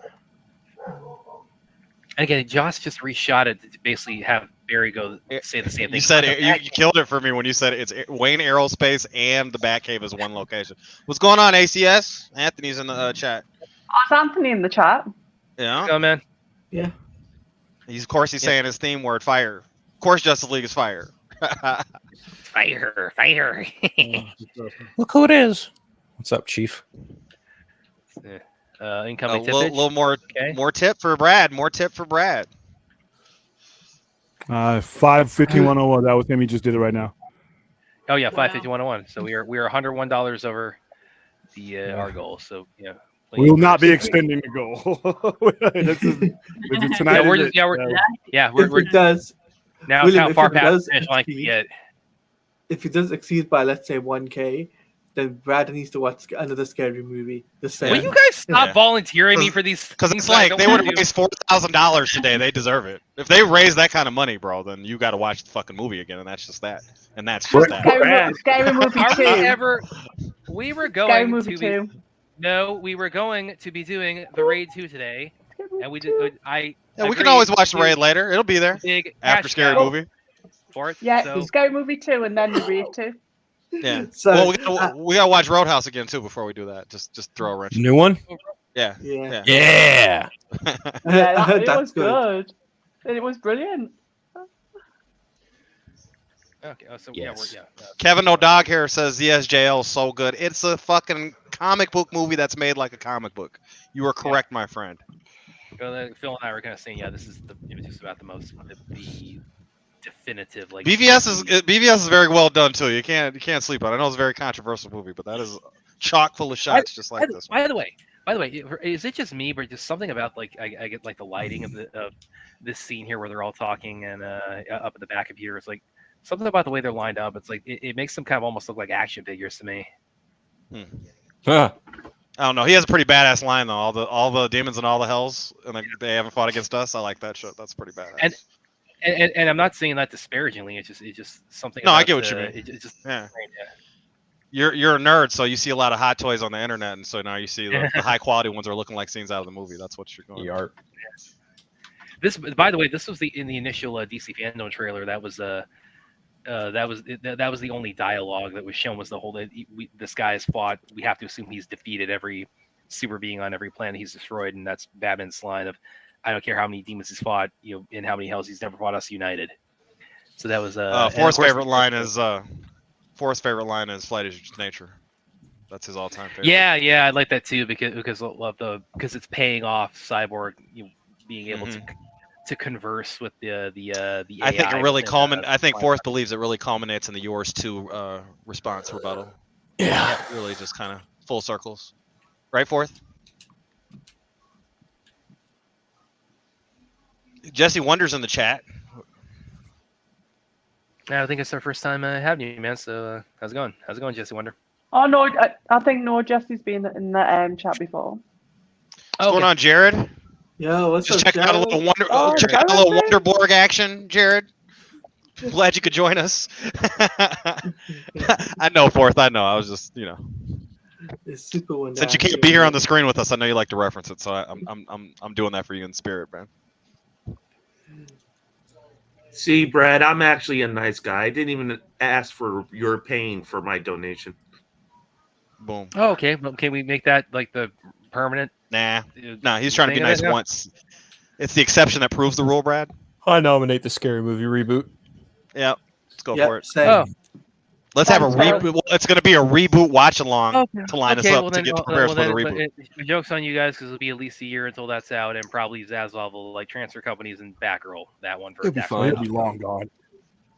And again, Josh just reshot it to basically have Barry say the same thing. You said you killed it for me when you said it's Wayne Aerospace and the Batcave is one location. What's going on, ACS? Anthony's in the chat. Is Anthony in the chat? Yeah. Oh man. Yeah. He's saying his theme word, fire. Of course, Justice League is fire. Fire. Look who it is. What's up, Chief? Incoming A tip. little more, more tip for Brad. More tip for Brad. 55101. That was him. He just did it right now. Oh yeah, 55101. So we are $101 over the our goal. So yeah. We will not be extending the goal. this is tonight. Yeah, we're just we're if it does. Now William, how far past the finish line can we get? If it does exceed by let's say 1K, then Brad needs to watch another scary movie. The same. Will you guys stop volunteering me for these? Because it's like they would have raised $4,000 today. They deserve it. If they raise that kind of money, bro, then you got to watch the fucking movie again, and that's just that. And that's just that. Scary movie 2. We were going Scary movie to 2. No, we were going to be doing the Raid 2 today, and we did. Yeah, we can always watch the Raid later. It'll be there after Scary Movie. For it. Yeah, so. Scary Movie 2 and then the Raid 2. Yeah. So we gotta watch Roadhouse again too before we do that. Just throw a wrench. New one. Yeah. Yeah. Yeah. It was good. It was brilliant. Okay. Oh, so yes. Kevin No Dog Hair says ESJL is so good. It's a fucking comic book movie that's made like a comic book. You are correct, my friend. Phil and I were kind of saying, this is just about the most the definitive like. BVS is very well done too. You can't sleep on it. I know it's a very controversial movie, but that is chock full of shots just like this. By the way, is it just me, but just something about like I get like the lighting of this scene here where they're all talking and up at the back of here, it's like. Something about the way they're lined up. It's like it makes them kind of almost look like action figures to me. Huh. I don't know. He has a pretty badass line though. All the demons and all the hells, and they haven't fought against us. I like that shit. That's pretty badass. And I'm not saying that disparagingly. It's just something. No, about, I get what you mean. It just yeah. You're a nerd, so you see a lot of hot toys on the internet, and so now you see the high quality ones are looking like scenes out of the movie. That's what you're going. Art. This, by the way, this was in the initial DC fandom trailer. That was the only dialogue that was shown was the whole this guy has fought. We have to assume he's defeated every super being on every planet he's destroyed, and that's Batman's line of, "I don't care how many demons he's fought, in how many hells he's never fought us united." So that was Forrest's favorite line is "Flight is nature." That's his all-time favorite. Yeah, I like that too because it's paying off Cyborg being able to converse with the AI. I think it really I think Forrest believes it really culminates in the yours too response rebuttal. Yeah, really just kind of full circles, right, Forrest? Jesse Wonder's in the chat. I think it's our first time having you, man. So how's it going? How's it going, Jesse Wonder? Oh no, I think Jesse's been in the chat before. What's going on, Jared? Yo, what's Just up, check out a little Wonderborg action, Jared. Glad you could join us. I know, Forth. I know. I was just, It's super wonderful. Since you can't be here on the screen with us, I know you like to reference it, so I'm doing that for you in spirit, man. See, Brad, I'm actually a nice guy. I didn't even ask for your paying for my donation. Boom. Oh, okay. Well, can we make that like the permanent? Nah, he's trying to be nice once. It's the exception that proves the rule, Brad. I nominate the Scary Movie reboot. Yep, let's go for it. Same. Let's have a reboot. Well, it's going to be a reboot watch along to line us up to get prepared for the reboot. The joke's on you guys because it'll be at least a year until that's out, and probably Zaslav will transfer companies and backroll that one for. It'll be fine. It'll be long gone.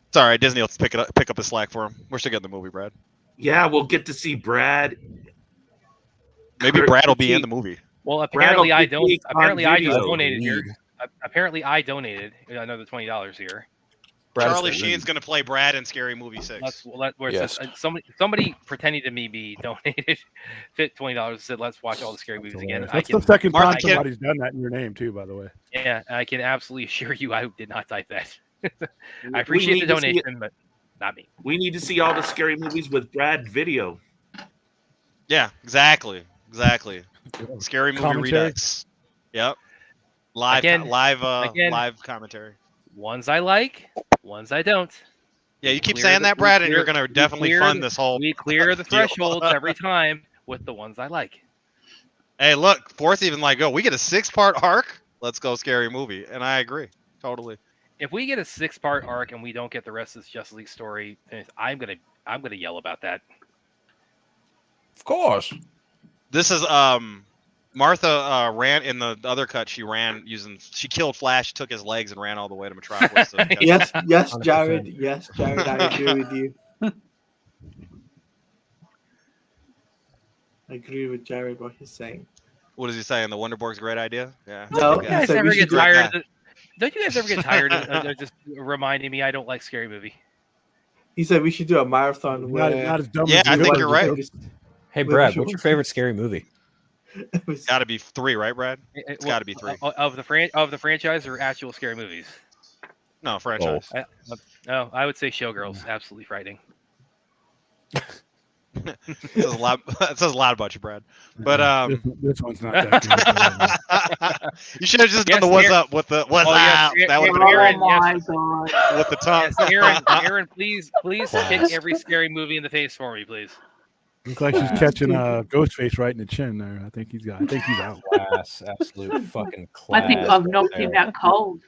It's all right. Disney will pick up the slack for him. We're still getting the movie, Brad. Yeah, we'll get to see Brad. Maybe Brad will be in the movie. Well, apparently I don't. Apparently I just donated here. Apparently I donated another $20 here. Charlie Sheen's going to play Brad in Scary Movie 6. Somebody pretending to me donated $20 said, "Let's watch all the scary movies again." That's the second time somebody's done that in your name too, by the way. Yeah, I can absolutely assure you, I did not type that. I appreciate the donation, but not me. We need to see all the scary movies with Brad video. Yeah, exactly. Scary movie Commentary. redux. Yep. Live commentary. Ones I like, ones I don't. Yeah, you keep saying that, Brad, and you're going to definitely fund this whole. We clear the thresholds every time with the ones I like. Hey, look, Fourth even we get a 6-part arc. Let's go, Scary Movie, and I agree totally. If we get a 6-part arc and we don't get the rest of this Justice League story finished, I'm gonna yell about that. Of course. This is Martha ran in the other cut. She killed Flash, took his legs, and ran all the way to Metropolis. Yes, Jared. Yes, Jared. I agree with you. I agree with Jared what he's saying. What is he saying? The Wonderborg's a great idea? Yeah. No, Don't you guys ever get tired? Don't you guys ever get tired of just reminding me I don't like Scary Movie? He said we should do a marathon. Not as dumb yeah, as I think you're right. Hey, Brad, what's your favorite scary movie? It's got to be 3, right, Brad? It's got to be 3 of the franchise or actual scary movies. No, franchise. I would say Showgirls. Absolutely frightening. It says a lot. It says a lot about you, Brad. But this one's not that good. You should have just done the "what's up" with the "what's up." That would have been great. God! With the tongue. Yes, Aaron, please kick every scary movie in the face for me, please. Looks like she's catching Ghostface right in the chin there. I think he's out. Class, absolute fucking class. I think I've knocked him out cold.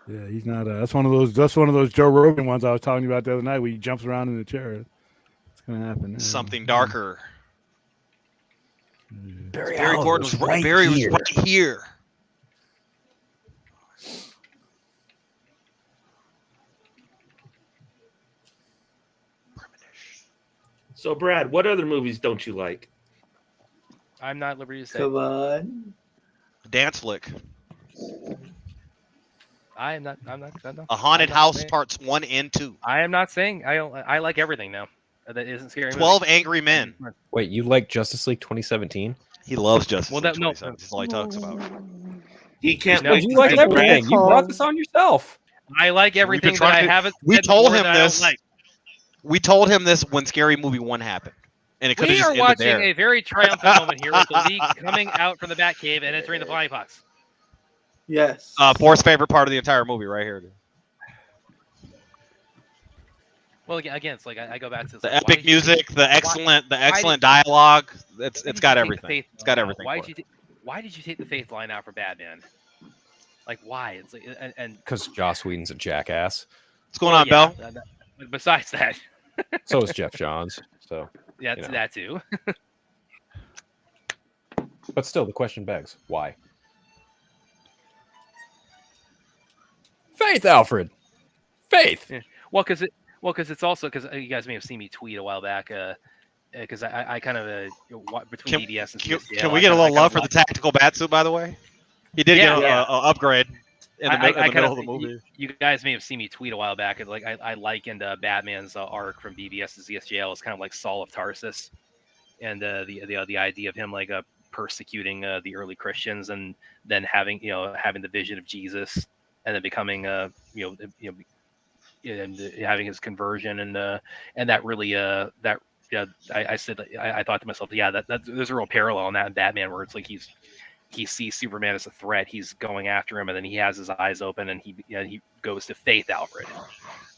Yeah, he's not. That's one of those Joe Rogan ones I was talking about the other night where he jumps around in the chair. It's gonna happen. Something darker. Barry Gordon was right here. Was right here. So, Brad, what other movies don't you like? I'm not at liberty to say. Come on. Dance flick. I'm not. A Haunted House Parts 1 and 2. I am not saying I like everything now. That isn't scary. 12 movie. Angry Men. Wait, you like Justice League 2017? He loves Justice League. No. 2017. That's all he talks about. He can't. No, you like everything. You brought this on yourself. I like everything that I haven't. We told him this. We told him this when Scary Movie 1 happened, and it could have just ended there. We are watching a very triumphant moment here with the League coming out from the Batcave and entering the flying pots. Yes. Fourth's favorite part of the entire movie, right here. Well, again, it's like I go back to the epic music, the excellent dialogue. It's got everything. It's got everything. Why did you take the faith line out for Batman? Like, why? It's like and because Joss Whedon's a jackass. What's going on, Bell? Besides that, so is Jeff Johns. So yeah, that too. But still, the question begs: why? Faith, Alfred. Faith. Yeah. Well, because it's also because you guys may have seen me tweet a while back. Because I kind of between DDS and CSGL, can we get a little love for the tactical batsuit? By the way, he did get an upgrade in the middle of the movie. You guys may have seen me tweet a while back. And like I likened Batman's arc from BVS to CSGL as kind of like Saul of Tarsus, and the idea of him like persecuting the early Christians and then having the vision of Jesus and then becoming and having his conversion and that really I said I thought to myself, that there's a real parallel in that in Batman where it's like he sees Superman as a threat, he's going after him, and then he has his eyes open and he goes to faith Alfred.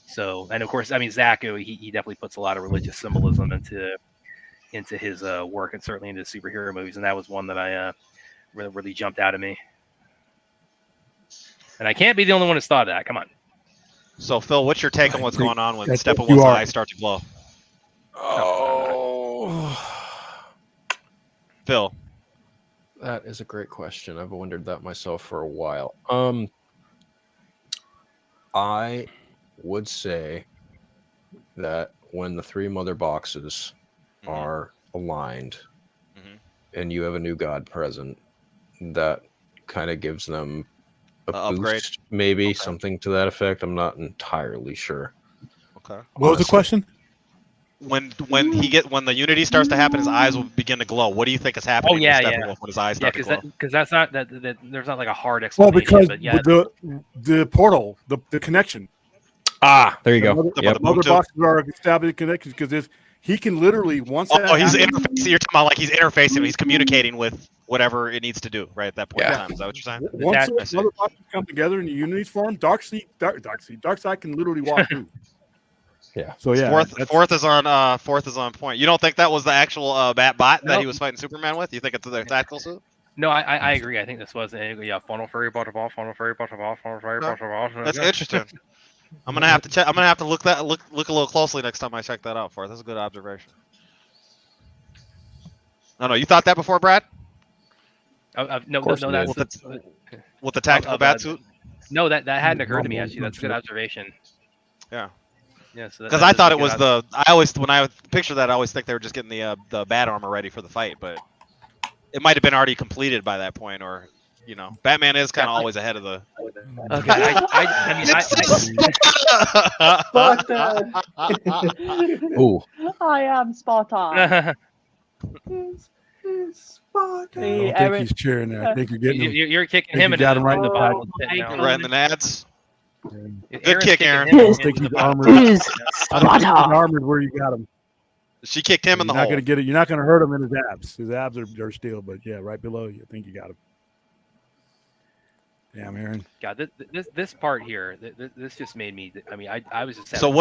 So, and of course, I mean, Zack, he definitely puts a lot of religious symbolism into his work and certainly into superhero movies, and that was one that I really jumped out at me. And I can't be the only one who's thought of that. Come on. So, Phil, what's your take on what's going on when Steppenwolf's eyes start to glow? Phil. That is a great question. I've wondered that myself for a while. I would say that when the 3 mother boxes are aligned and you have a new god present, that kind of gives them a upgrade, boost, maybe something to that effect. I'm not entirely sure. Okay. What was the question? When the unity starts to happen, his eyes will begin to glow. What do you think is happening? With Steppenwolf when his eyes start to glow? Because that's not that there's not like a hard explanation. Well, because the portal, the connection. There you go. The mother boxes are established connections because he can literally once. He's interfacing. You're talking about like he's interfacing. He's communicating with whatever it needs to do right at that point in time. Is that what you're saying? Once those mother boxes come together in the unity's form, Darkseid can literally walk through. Yeah. So yeah, fourth is on point. You don't think that was the actual Bat bot that he was fighting Superman with? You think it's the tactical suit? No, I agree. I think this was funnel fairy butterball, funnel fairy butterball, funnel fairy butterball. That's interesting. I'm gonna have to check. I'm gonna have to look a little closely next time I check that out. That's a good observation. No, you thought that before, Brad? No, course no, he that's did. With the tactical bat suit. No, that hadn't occurred to me actually. That's a good observation. Yeah. Yeah, so because I thought it was the. I always when I picture that, I always think they were just getting the bat armor ready for the fight, but it might have been already completed by that point, or Batman is kind of always ahead of the. Okay, Ooh. I am Spartan. I don't think he's cheering there. I think you're getting him. You're kicking him got him right in the back. Right in the nads. Good Aaron's kick, kicking Aaron. him I in don't the- think he's in the- armored. I don't think he's armored where you got him. She kicked him in the You're not hole. gonna get it. You're not gonna hurt him in his abs. His abs are steel, but yeah, right below you. I think you got him. Damn, Aaron. God, this part here, this just made me. I mean, I was just. So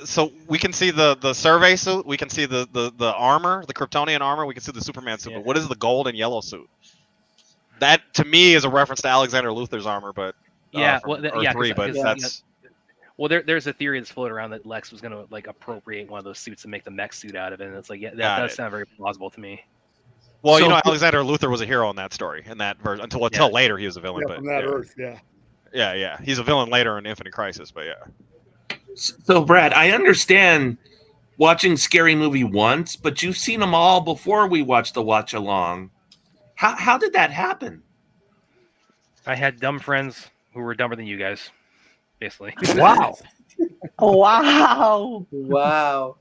so we can see the survey suit, we can see the armor, the Kryptonian armor, we can see the Superman suit. But what is the gold and yellow suit? That to me is a reference to Alexander Luthor's armor, but Yeah, from well, Earth 3, but that's. Well, there's a theory that's floated around that Lex was going to like appropriate one of those suits and make the mech suit out of it, and it's like, yeah, that does sound very plausible to me. Well, so, Alexander Luthor was a hero in that story, in that version, until later he was a villain. Yeah, but from that Earth, yeah. Yeah, he's a villain later in Infinite Crisis, but yeah. So, Brad, I understand watching Scary Movie once, but you've seen them all before we watched the watch along. How did that happen? I had dumb friends who were dumber than you guys, basically. Wow. Wow. Wow.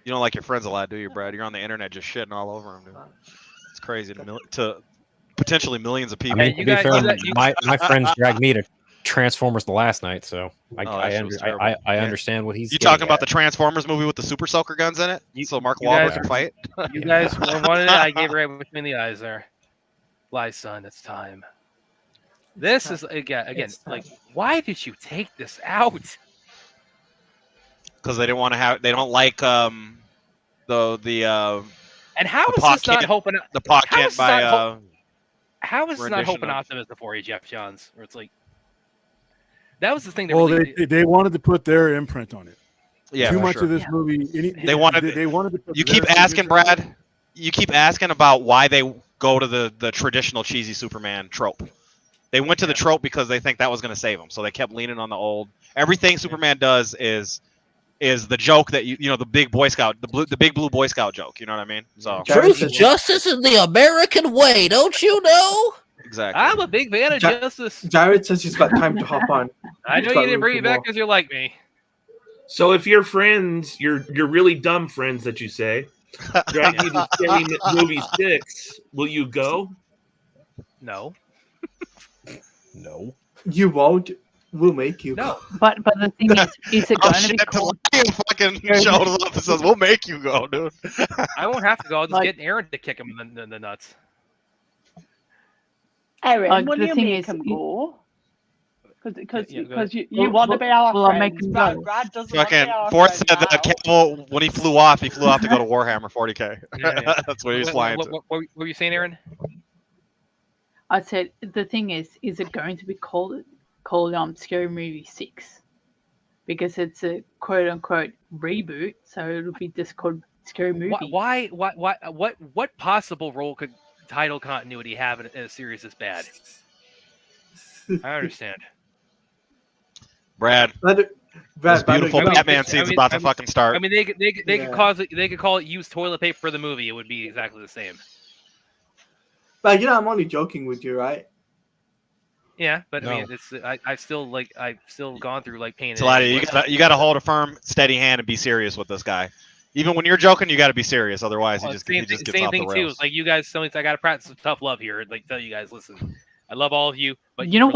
You don't like your friends a lot, do you, Brad? You're on the internet just shitting all over them, dude. It's crazy to potentially millions of people. I mean, to be fair, my friends dragged me to Transformers the last night, so I understand what he's. You talking about the Transformers movie with the Super Soaker guns in it? So Mark Wahlberg can fight. You guys wanted it. I gave it right between the eyes there. Lie, son, it's time. This is again like, why did you take this out? Because they didn't want to have. They don't like the. And how is this not hoping? The pocket by. How is this not hoping optimism for you, Jeff Johns? Where it's like, that was the thing. Well, they wanted to put their imprint on it. Yeah, too much sure. of this movie. They wanted to put. You keep asking, Brad. You keep asking about why they go to the traditional cheesy Superman trope. They went to the trope because they think that was going to save them. So they kept leaning on the old. Everything Superman does is the joke that the big Boy Scout, the big blue Boy Scout joke. You know what I mean? So truth and justice is the American way, don't you know? Exactly. I'm a big fan of justice. Jared says he's got time to hop on. I know you didn't bring me back because you're like me. So if your friends, your really dumb friends that you say, drag you to Scary Movie 6, will you go? No. No. You won't. We'll make you. No. But the thing is it going to be called? Fucking shows up and says, "We'll make you go, dude." I won't have to go. I'll just get Aaron to kick him in the nuts. Aaron, will you make him go? Because you want to be our friend. Brad doesn't want to be our Ford friend said that Campbell, when he flew off to go to Warhammer 40K. Yeah. That's what he was flying to. What were you saying, Aaron? I said the thing is it going to be called Scary Movie 6? Because it's a quote unquote reboot, so it'll be just called Scary Movie. What possible role could title continuity have in a series this bad? I understand. Brad, this beautiful Batman scene's about to fucking start. I mean, they could call it used toilet paper for the movie. It would be exactly the same. But I'm only joking with you, right? Yeah, but No. I mean, it's I've still gone through like pain. You got to hold a firm, steady hand and be serious with this guy. Even when you're joking, you got to be see others Otherwise, he just gets off the rails. Same thing too. It's like you guys, I got to practice some tough love here. Like tell you guys, listen, I love all of you, but what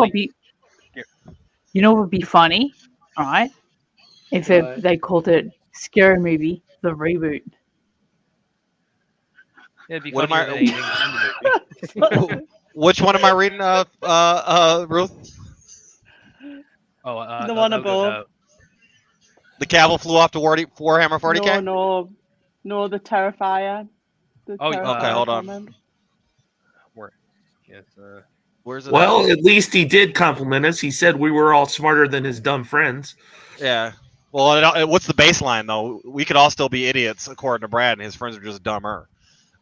would be funny, all right? If they called it Scary Movie the reboot. It'd be What funnier am than anything in the movie. Which one am I reading, Ruth? The one above. The Cavill flew off to Warhammer 40K? No, the Terrifier. Okay, hold on. Where's it? Well, at least he did compliment us. He said we were all smarter than his dumb friends. Yeah. Well, what's the baseline, though? We could all still be idiots, according to Brad, and his friends are just dumber.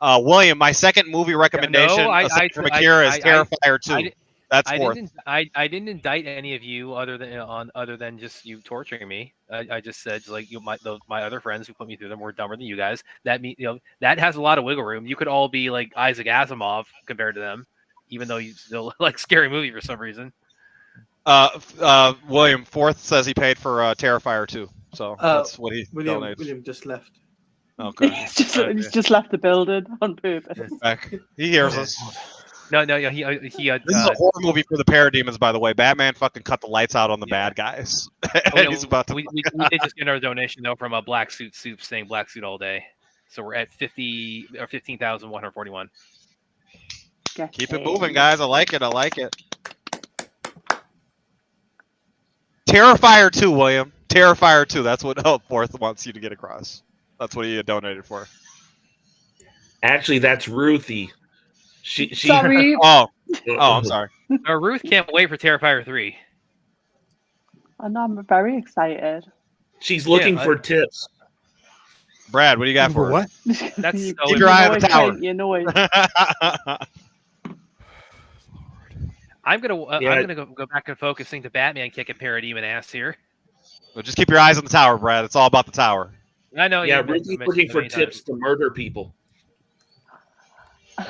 William, my second movie recommendation No, aside from Akira is Terrifier 2. That's fourth. I didn't indict any of you other than just you torturing me. I just said like my other friends who put me through them were dumber than you guys. That that has a lot of wiggle room. You could all be like Isaac Asimov compared to them, even though you still like Scary Movie for some reason. William fourth says he paid for Terrifier 2, so that's what he donated. William just left. Okay, he's just left the building on purpose. Back. He hears us. No, This is a horror movie for the parademons, by the way. Batman fucking cut the lights out on the bad guys. He's about to. We did just get our donation though from a Black Suit Soup saying Black Suit all day, so we're at 15,141. Keep it moving, guys. I like it. Terrifier 2, William. Terrifier 2. That's what Fourth wants you to get across. That's what he donated for. Actually, that's Ruthie. She Sorry. I'm sorry. Ruth can't wait for Terrifier 3. And I'm very excited. She's looking for tips. Brad, what do you got for her? What? That's Keep your eye on the tower. I'm gonna go back and focusing to Batman kicking Parademon ass here. Well, just keep your eyes on the tower, Brad. It's all about the tower. I know. Yeah, Ruthie's looking for tips to murder people.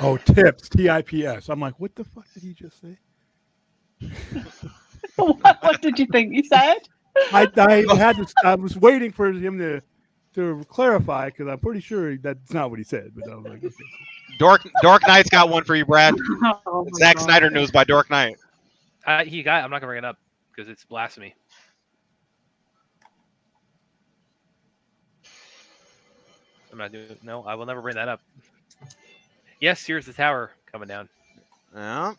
Oh, tips, TIPS. I'm like, what the fuck did he just say? What did you think he said? I was waiting for him to clarify because I'm pretty sure that's not what he said. But I was like, okay. Dork Knight's got one for you, Brad. Zack Snyder news by Dork Knight. I'm not gonna bring it up because it's blasphemy. I'm not doing. No, I will never bring that up. Yes, here's the tower coming down. Yeah.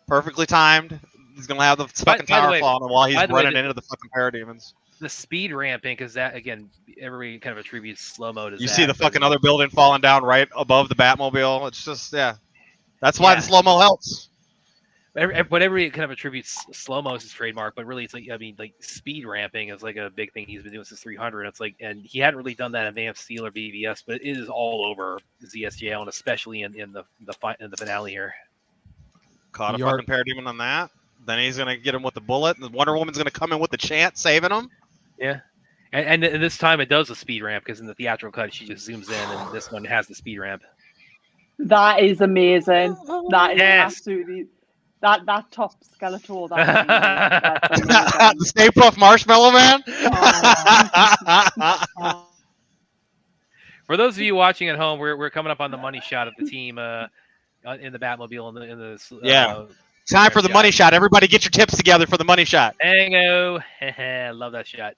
Perfectly timed. He's going to have the fucking tower fall on him while he's running into the fucking parademons. The speed ramping, because that, again, everybody kind of attributes slow-mo to You see the fucking other building falling down right above the Batmobile. It's just, yeah. That's why the slow-mo helps. But everybody kind of attributes slow-mo as his trademark, but really it's like, I mean, like speed ramping is like a big thing he's been doing since 300. It's like, and he hadn't really done that in Advanced Steel or BVS, but it is all over ZSJL and especially in the finale here. Caught a fucking parademon on that. Then he's gonna get him with the bullet, and Wonder Woman's gonna come in with the chant, saving him. Yeah, and this time it does a speed ramp because in the theatrical cut she just zooms in, and this one has the speed ramp. That is amazing. That is absolutely. That top Skeletor. The Stay Puft Marshmallow Man. For those of you watching at home, we're coming up on the money shot of the team in the Batmobile in the Time for the money shot. Everybody, get your tips together for the money shot. Tango. Love that shot.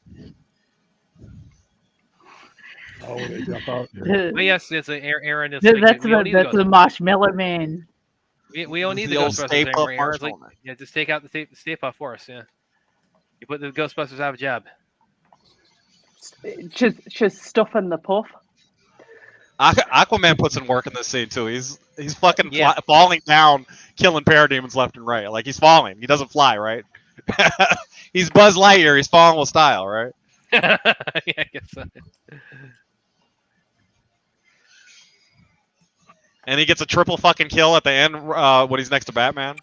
Oh, they jump out. But yes, it's Aaron. That's the Marshmallow Man. We don't need the Ghostbusters anymore. Like, yeah, just take out the Stay Puft for us. Yeah, you put the Ghostbusters out of a job. Just stuffing the puff. Aquaman puts in work in this scene too. He's fucking falling down, killing parademons left and right. Like he's falling. He doesn't fly, right? He's Buzz Lightyear. He's falling with style, right? Yeah, I guess so. And he gets a triple fucking kill at the end when he's next to Batman.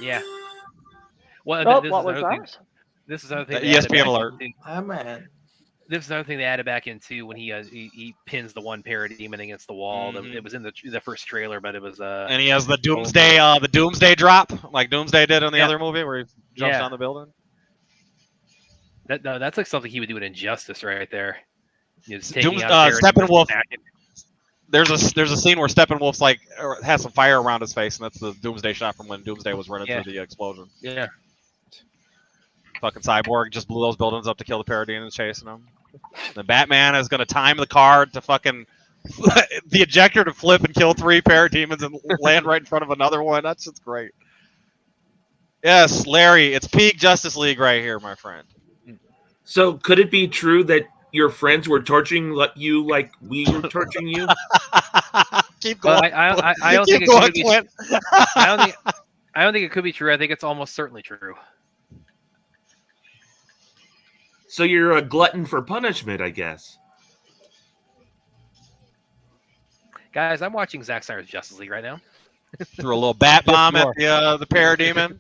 Yeah. Well, what was that? This is another thing. ESPN alert. Oh man. This is another thing they added back into when he pins the one parademon against the wall. Mm-hmm. It was in the first trailer, but it was and he has the Doomsday drop like Doomsday did in the other movie where he jumps down the building. That's like something he would do in Injustice right there. Steppenwolf. There's a scene where Steppenwolf's like has some fire around his face, and that's the Doomsday shot from when Doomsday was running through the explosion. Yeah. Fucking Cyborg just blew those buildings up to kill the parademons chasing him. The Batman is gonna time the card to fucking the ejector to flip and kill 3 parademons and land right in front of another one. That's just great. Yes, Larry, it's peak Justice League right here, my friend. So could it be true that your friends were torturing you like we were torturing you? Keep going. I don't think it could be. I don't think it could be true. I think it's almost certainly true. So you're a glutton for punishment, I guess. Guys, I'm watching Zack Snyder's Justice League right now. Threw a little bat bomb at the Parademon.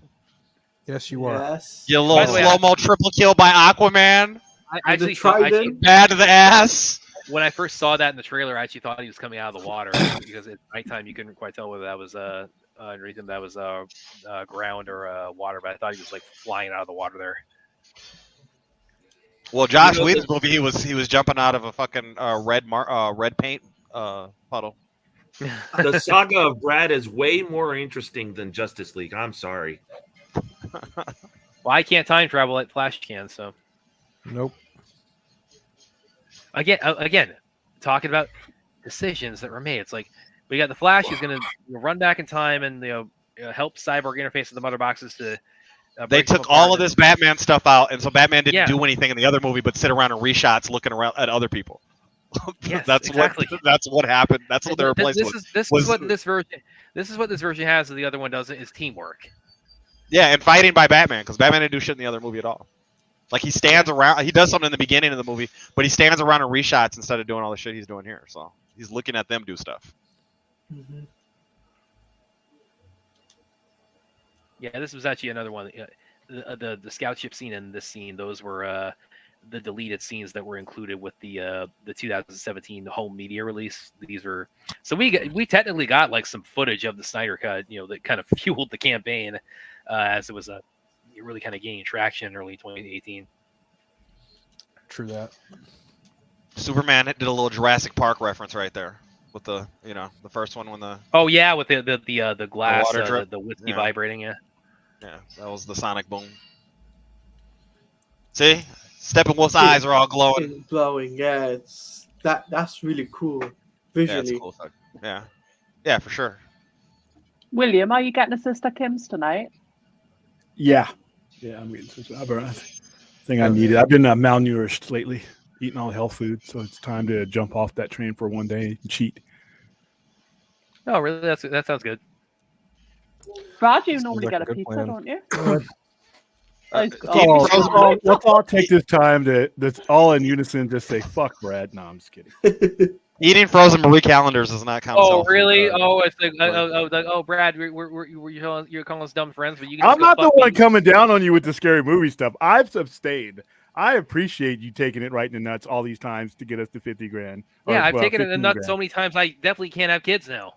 Yes, you are. Yes. You little slow-mo triple kill by Aquaman. I actually bad to the ass. When I first saw that in the trailer, I actually thought he was coming out of the water because at nighttime you couldn't quite tell whether that was underneath him that was ground or water. But I thought he was like flying out of the water there. Well, Josh Whedon's movie, he was jumping out of a fucking red paint puddle. The saga of Brad is way more interesting than Justice League. I'm sorry. Well, I can't time travel like Flash can, so. Nope. Again, talking about decisions that were made. It's like we got the Flash who's going to run back in time and help Cyborg interface with the mother boxes to. They took all of this Batman stuff out, and so Batman didn't do anything in the other movie but sit around in reshots looking around at other people. Yes, that's what happened. That's what they replaced with. This is what this version has, and the other one doesn't. Is teamwork. Yeah, and fighting by Batman, because Batman didn't do shit in the other movie at all. Like he stands around, he does something in the beginning of the movie, but he stands around in reshots instead of doing all the shit he's doing here. So he's looking at them do stuff. Mm-hmm. Yeah, this was actually another one. The scout ship scene and this scene, those were the deleted scenes that were included with the 2017 home media release. These were so we technically got like some footage of the Snyder cut, that kind of fueled the campaign as it was really kind of gaining traction in early 2018. True that. Superman did a little Jurassic Park reference right there with the the first one when the with the glass the whiskey vibrating. Yeah, that was the sonic boom. See, Steppenwolf's eyes are all glowing. Yeah, that's really cool visually. Yeah, it's cool. Yeah, for sure. William, are you getting a Sister Kim's tonight? Yeah, I'm getting Sister. I think I need it. I've been malnourished lately, eating all health food, so it's time to jump off that train for one day and cheat. Oh, really? That sounds good. Brad, you normally get a pizza, plan. Don't you? Let's all take this time that's all in unison. Just say "fuck, Brad." No, I'm just kidding. Eating frozen Marie calendars does not count. Oh, really? It's like, Brad, you're calling us dumb friends, but you. I'm not the one coming down on you with the scary movie stuff. I've abstained. I appreciate you taking it right in the nuts all these times to get us to $50,000. Yeah, I've taken it in the nuts so many times. I definitely can't have kids now.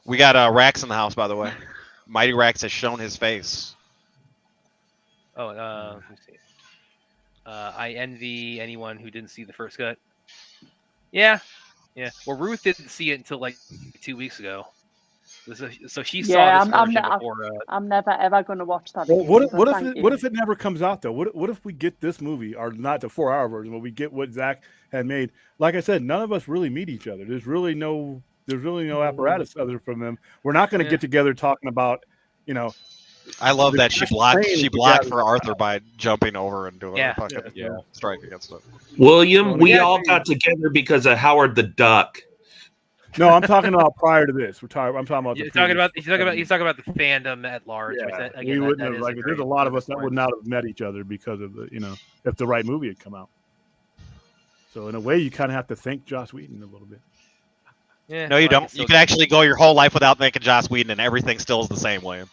We got Rax in the house, by the way. Mighty Rax has shown his face. Oh, let me see. I envy anyone who didn't see the first cut. Yeah. Well, Ruth didn't see it until like 2 weeks ago. So she saw this version before. I'm never ever going to watch that. Well, what if it never comes out though? What if we get this movie, or not the 4-hour version, but we get what Zack had made? Like I said, none of us really meet each other. There's really no apparatus other from them. We're not going to get together talking about, I love that she blocked for Arthur by jumping over and doing a fucking strike against it. William, we all got together because of Howard the Duck. No, I'm talking about prior to this. I'm talking about. He's talking about the fandom at large. Yeah, we wouldn't have, like. There's a lot of us that would not have met each other because of if the right movie had come out. So in a way, you kind of have to thank Joss Whedon a little bit. Yeah, no, you don't. You can actually go your whole life without thanking Joss Whedon, and everything still is the same, William.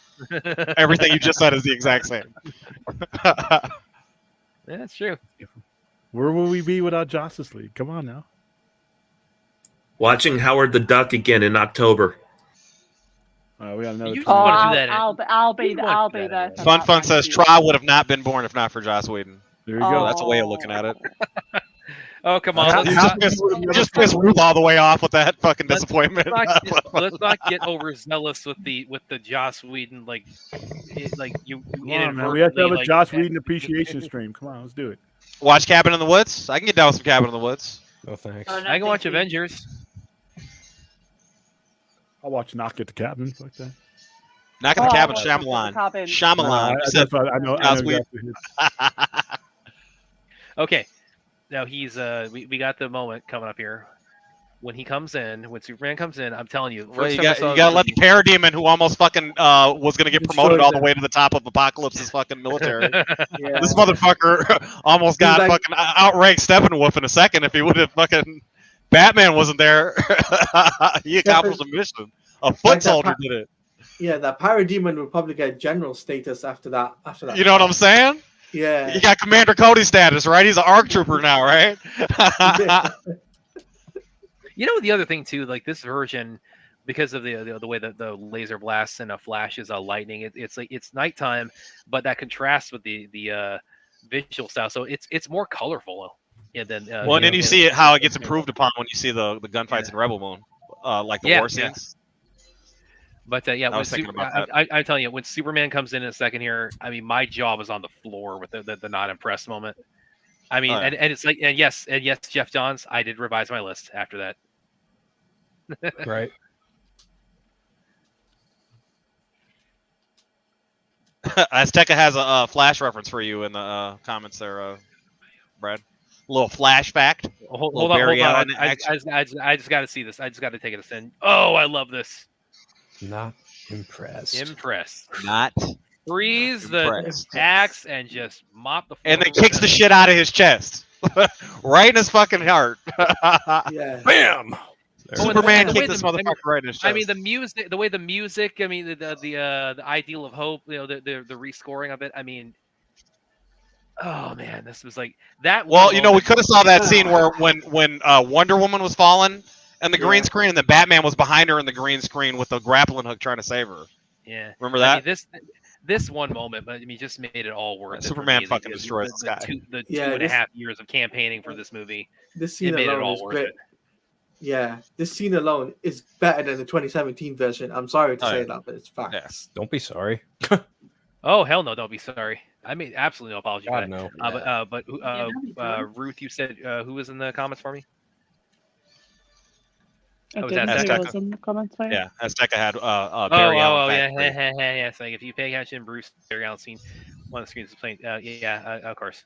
Everything you just said is the exact same. Yeah, that's true. Where will we be without Justice League? Come on now. Watching Howard the Duck again in October. We got another. I'll be there. Fun says Tra would have not been born if not for Joss Whedon. There you go. That's a way of looking at it. Oh, come on. You just pissed Ruth all the way off with that fucking disappointment. Let's not get overzealous with the Joss Whedon you. Come on, man. We have to have a Joss Whedon appreciation stream. Come on, let's do it. Watch Cabin in the Woods. I can get down with some Cabin in the Woods. No thanks. I can watch Avengers. I'll watch Knock at the Cabin. Like that. Knock at the Cabin. Shyamalan. Shyamalan. I know exactly. Okay. Now he's we got the moment coming up here. When he comes in, when Superman comes in, I'm telling you. You got to let the Parademon, who almost fucking was going to get promoted all the way to the top of Apocalypse's fucking military. This motherfucker almost got fucking outranked Steppenwolf in a second if he would have fucking Batman wasn't there. He accomplished a mission. A foot soldier did it. Yeah, that parademon would probably get general status after that. You know what I'm saying? Yeah. He got Commander Cody status, right? He's an ARC trooper now, right? You know, the other thing too, like this version, because of the way that the laser blasts and flashes lightning, it's like it's nighttime, but that contrasts with the visual style, so it's more colorful. And then well, and then you see it how it gets improved upon when you see the gunfights in Rebel Moon, like the war scenes. But yeah, I was thinking about that. I'm telling you, when Superman comes in a second here, I mean, my jaw was on the floor with the not impressed moment. I mean, and it's like, and yes, Jeff Johns, I did revise my list after that. Right. Azteca has a Flash reference for you in the comments there, Brad. A little Flash fact. Hold on. I just got to see this. I just got to take it a spin. Oh, I love this. Not impressed. Not. Freeze the axe and just mop the floor. And then kicks the shit out of his chest. Right in his fucking heart. Yeah. Bam! Superman kicked this motherfucker right in his chest. I mean, the music, the way the music, I mean, the ideal of hope, you know, the rescoring of it. I mean, oh man, this was like that. Well, you know, we could have saw that scene where when Wonder Woman was falling and the green screen, and the Batman was behind her in the green screen with the grappling hook trying to save her. Yeah, remember that? I mean, this one moment, but I mean, just made it all worth it. Superman fucking destroys this guy. The 2.5 years of campaigning for this movie. This scene made alone it all is worth great. it. Yeah, this scene alone is better than the 2017 version. I'm sorry to say that, but it's fact. Yes. Don't be sorry. Oh hell no! Don't be sorry. I mean, absolutely no apology. God, for no. that. But Ruth, you said who was in the comments for me? Azteca was in the comments. Right? Yeah, Azteca had Barry Allen. Yeah. So if you pay attention, Bruce Barry Allen scene, one of the screens is playing. Of course.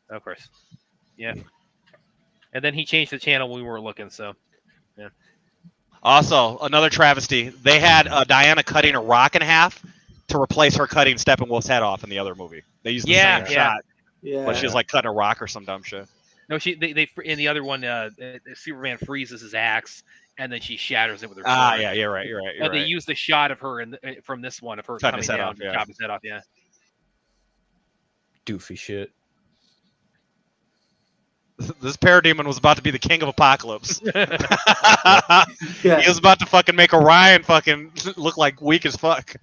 Yeah. And then he changed the channel when we weren't looking. So, yeah. Also, another travesty. They had Diana cutting a rock in half to replace her cutting Steppenwolf's head off in the other movie. They used the same shot, but she was like cutting a rock or some dumb shit. No, they in the other one, Superman freezes his axe and then she shatters it with her sword. Yeah, you're right. They used the shot of her from this one of her cutting coming down, his head off, chop his head off. Yeah. Doofy shit. This parademon was about to be the king of apocalypse. He was about to fucking make Orion fucking look like weak as fuck.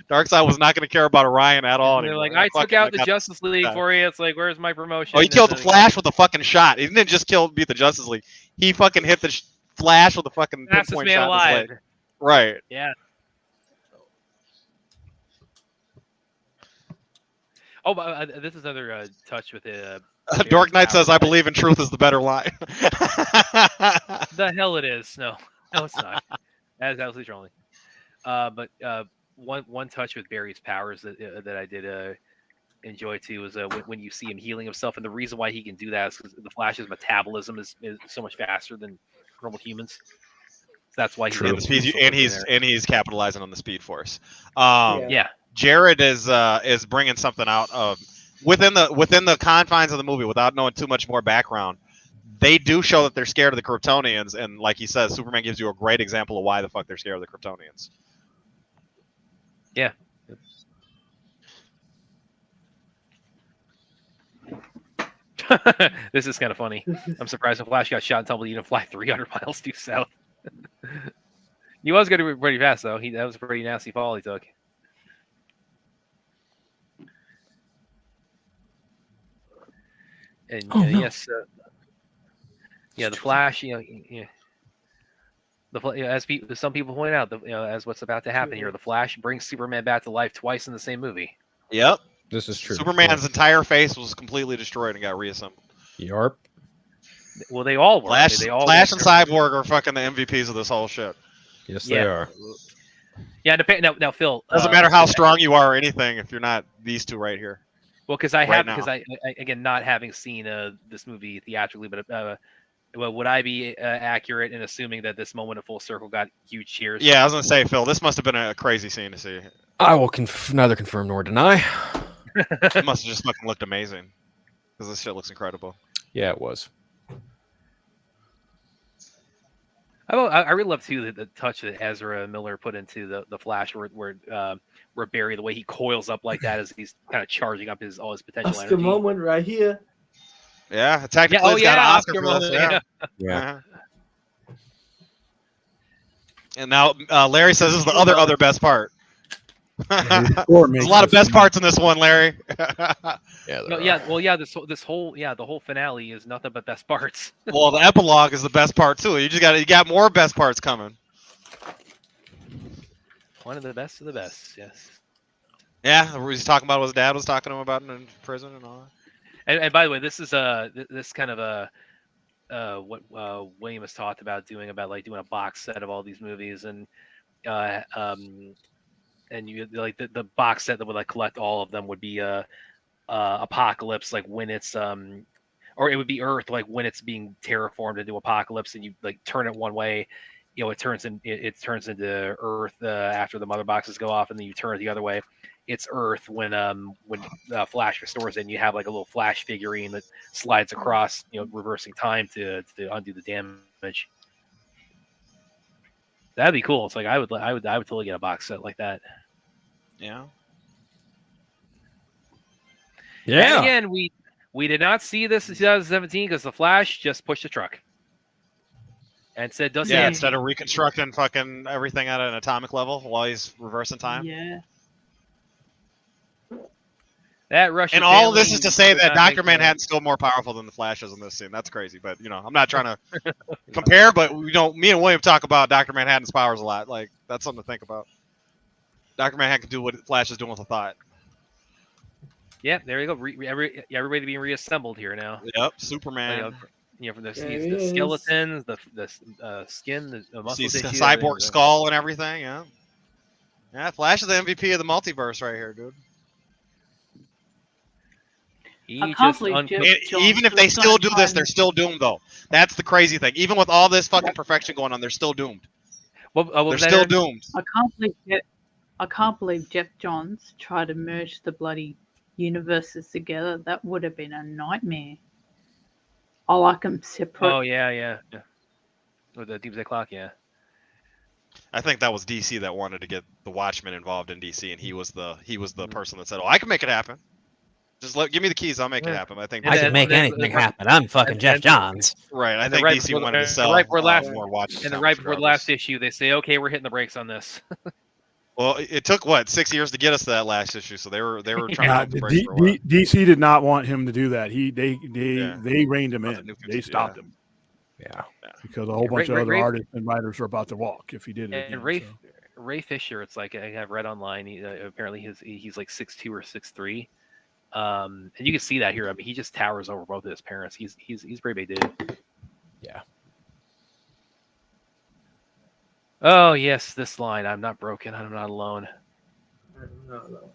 Darkseid was not going to care about Orion at all. They're like, I took out the Justice League for you. It's like, where's my promotion? Oh, he killed the Flash with a fucking shot. He didn't just beat the Justice League. He fucking hit the Flash with a fucking pinpoint shot. Alive. Right. Yeah. Oh, but this is another touch with the. Dark Knight says, "I believe in truth" is the better line. The hell it is. No, it's not. That is absolutely trolling. But one touch with Barry's powers that I did enjoy too was when you see him healing himself, and the reason why he can do that is because the Flash's metabolism is so much faster than normal humans. So that's why he's capitalizing on the Speed Force. Yeah. Jared is bringing something out of. Within the confines of the movie, without knowing too much more background, they do show that they're scared of the Kryptonians, and like he says, Superman gives you a great example of why the fuck they're scared of the Kryptonians. Yeah. This is kind of funny. I'm surprised the Flash got shot and tumbled to fly 300 miles due south. He was going to be pretty fast, though. That was a pretty nasty fall he took. And yes, the Flash. As some people point out, as what's about to happen here, the Flash brings Superman back to life twice in the same movie. Yep, this is true. Superman's entire face was completely destroyed and got reassembled. Yarp. Well, they all were. Flash and Cyborg are fucking the MVPs of this whole shit. Yes, they are. Yeah. Now, Phil. Doesn't matter how strong you are or anything if you're not these two right here. Well, because I again, not having seen this movie theatrically, but would I be accurate in assuming that this moment of full circle got huge cheers? Yeah, I was gonna say, Phil, this must have been a crazy scene to see. I will neither confirm nor deny. It must have just fucking looked amazing because this shit looks incredible. Yeah, it was. I really love too the touch that Ezra Miller put into the Flash, where Barry, the way he coils up like that as he's kind of charging up all his potential That's energy. the moment right here. Yeah, technically it's got an Oscar for this. Yeah. Yeah. And now Larry says this is the other best part. There's a makes lot of this best parts in this one, Larry. This whole the whole finale is nothing but best parts. Well, the epilogue is the best part too. You got more best parts coming. One of the best of the best, yes. Yeah, he's talking about what his dad was talking to him about in prison and all that. And by the way, this is this kind of what William has talked about doing a box set of all these movies, and you like the box set that would like collect all of them would be Apocalypse, like when it's or it would be Earth, like when it's being terraformed into Apocalypse, and you like turn it one way, it turns into Earth after the mother boxes go off, and then you turn it the other way. It's Earth when Flash restores it, and you have like a little Flash figurine that slides across, reversing time to undo the damage. That'd be cool. It's like I would totally get a box set like that. Yeah. Yeah. And again, we did not see this in 2017 because the Flash just pushed the truck and said, "Doesn't instead of reconstructing fucking everything at an atomic level while he's reversing time." Yeah. That Russian and all of this is to say that Dr. Manhattan's still more powerful than the Flash is in this scene. That's crazy, but I'm not trying to compare. But me and William talk about Dr. Manhattan's powers a lot. Like that's something to think about. Dr. Manhattan can do what Flash is doing with a thought. Yeah, there you go. Everybody being reassembled here now. Yep, Superman. From the skeletons, the skin, the muscle tissue, cyborg skull, and everything. Yeah. Yeah, Flash is the MVP of the multiverse right here, dude. I can't believe even if they still do this, they're still doomed, though. That's the crazy thing. Even with all this fucking perfection going on, they're still doomed. They're still doomed. I can't believe Jeff Johns tried to merge the bloody universes together. That would have been a nightmare. I like them separate. Oh yeah. With the Doomsday Clock, yeah. I think that was DC that wanted to get the Watchmen involved in DC, and he was the person that said, "Oh, I can make it happen. Just give me the keys, I'll make it happen." I think I can make anything happen. I'm fucking Jeff Johns. Right. I think DC wanted to sell more Watchmen. And then right before the last issue, they say, "Okay, we're hitting the brakes on this." Well, it took 6 years to get us to that last issue, so they were trying to hit the brakes for a while. DC did not want him to do that. They reined him in. They stopped him. Yeah, because a whole bunch of other artists and writers were about to walk if he did it. And Ray Fisher, it's like I've read online. Apparently he's like 6'2" or 6'3", and you can see that here. I mean, he just towers over both of his parents. He's a pretty big dude. Yeah. Oh yes, this line. I'm not broken. I'm not alone. No.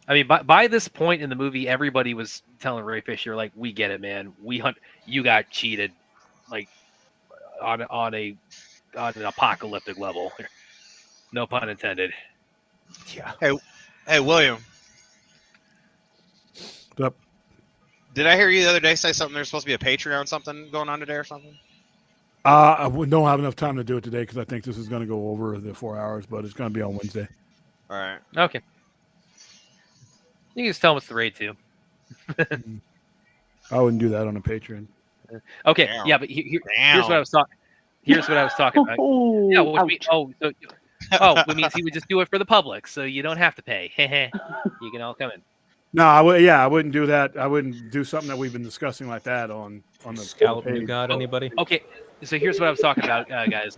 I mean, by this point in the movie, everybody was telling Ray Fisher, like, "We get it, man. You got cheated, like, on an apocalyptic level." No pun intended. Yeah. Hey, William. Yep. Did I hear you the other day say something? There's supposed to be a Patreon something going on today or something? I don't have enough time to do it today because I think this is going to go over the 4 hours, but it's going to be on Wednesday. All right. Okay. You can just tell them it's the raid too. I wouldn't do that on a Patreon. Okay. Damn. Yeah, but here's what I was talking. Here's what I was talking about. Yeah. Which means he would just do it for the public, so you don't have to pay. You can all come in. No, I wouldn't do that. I wouldn't do something that we've been discussing like that on the Scallop New God. Anybody? Okay. So here's what I was talking about, guys.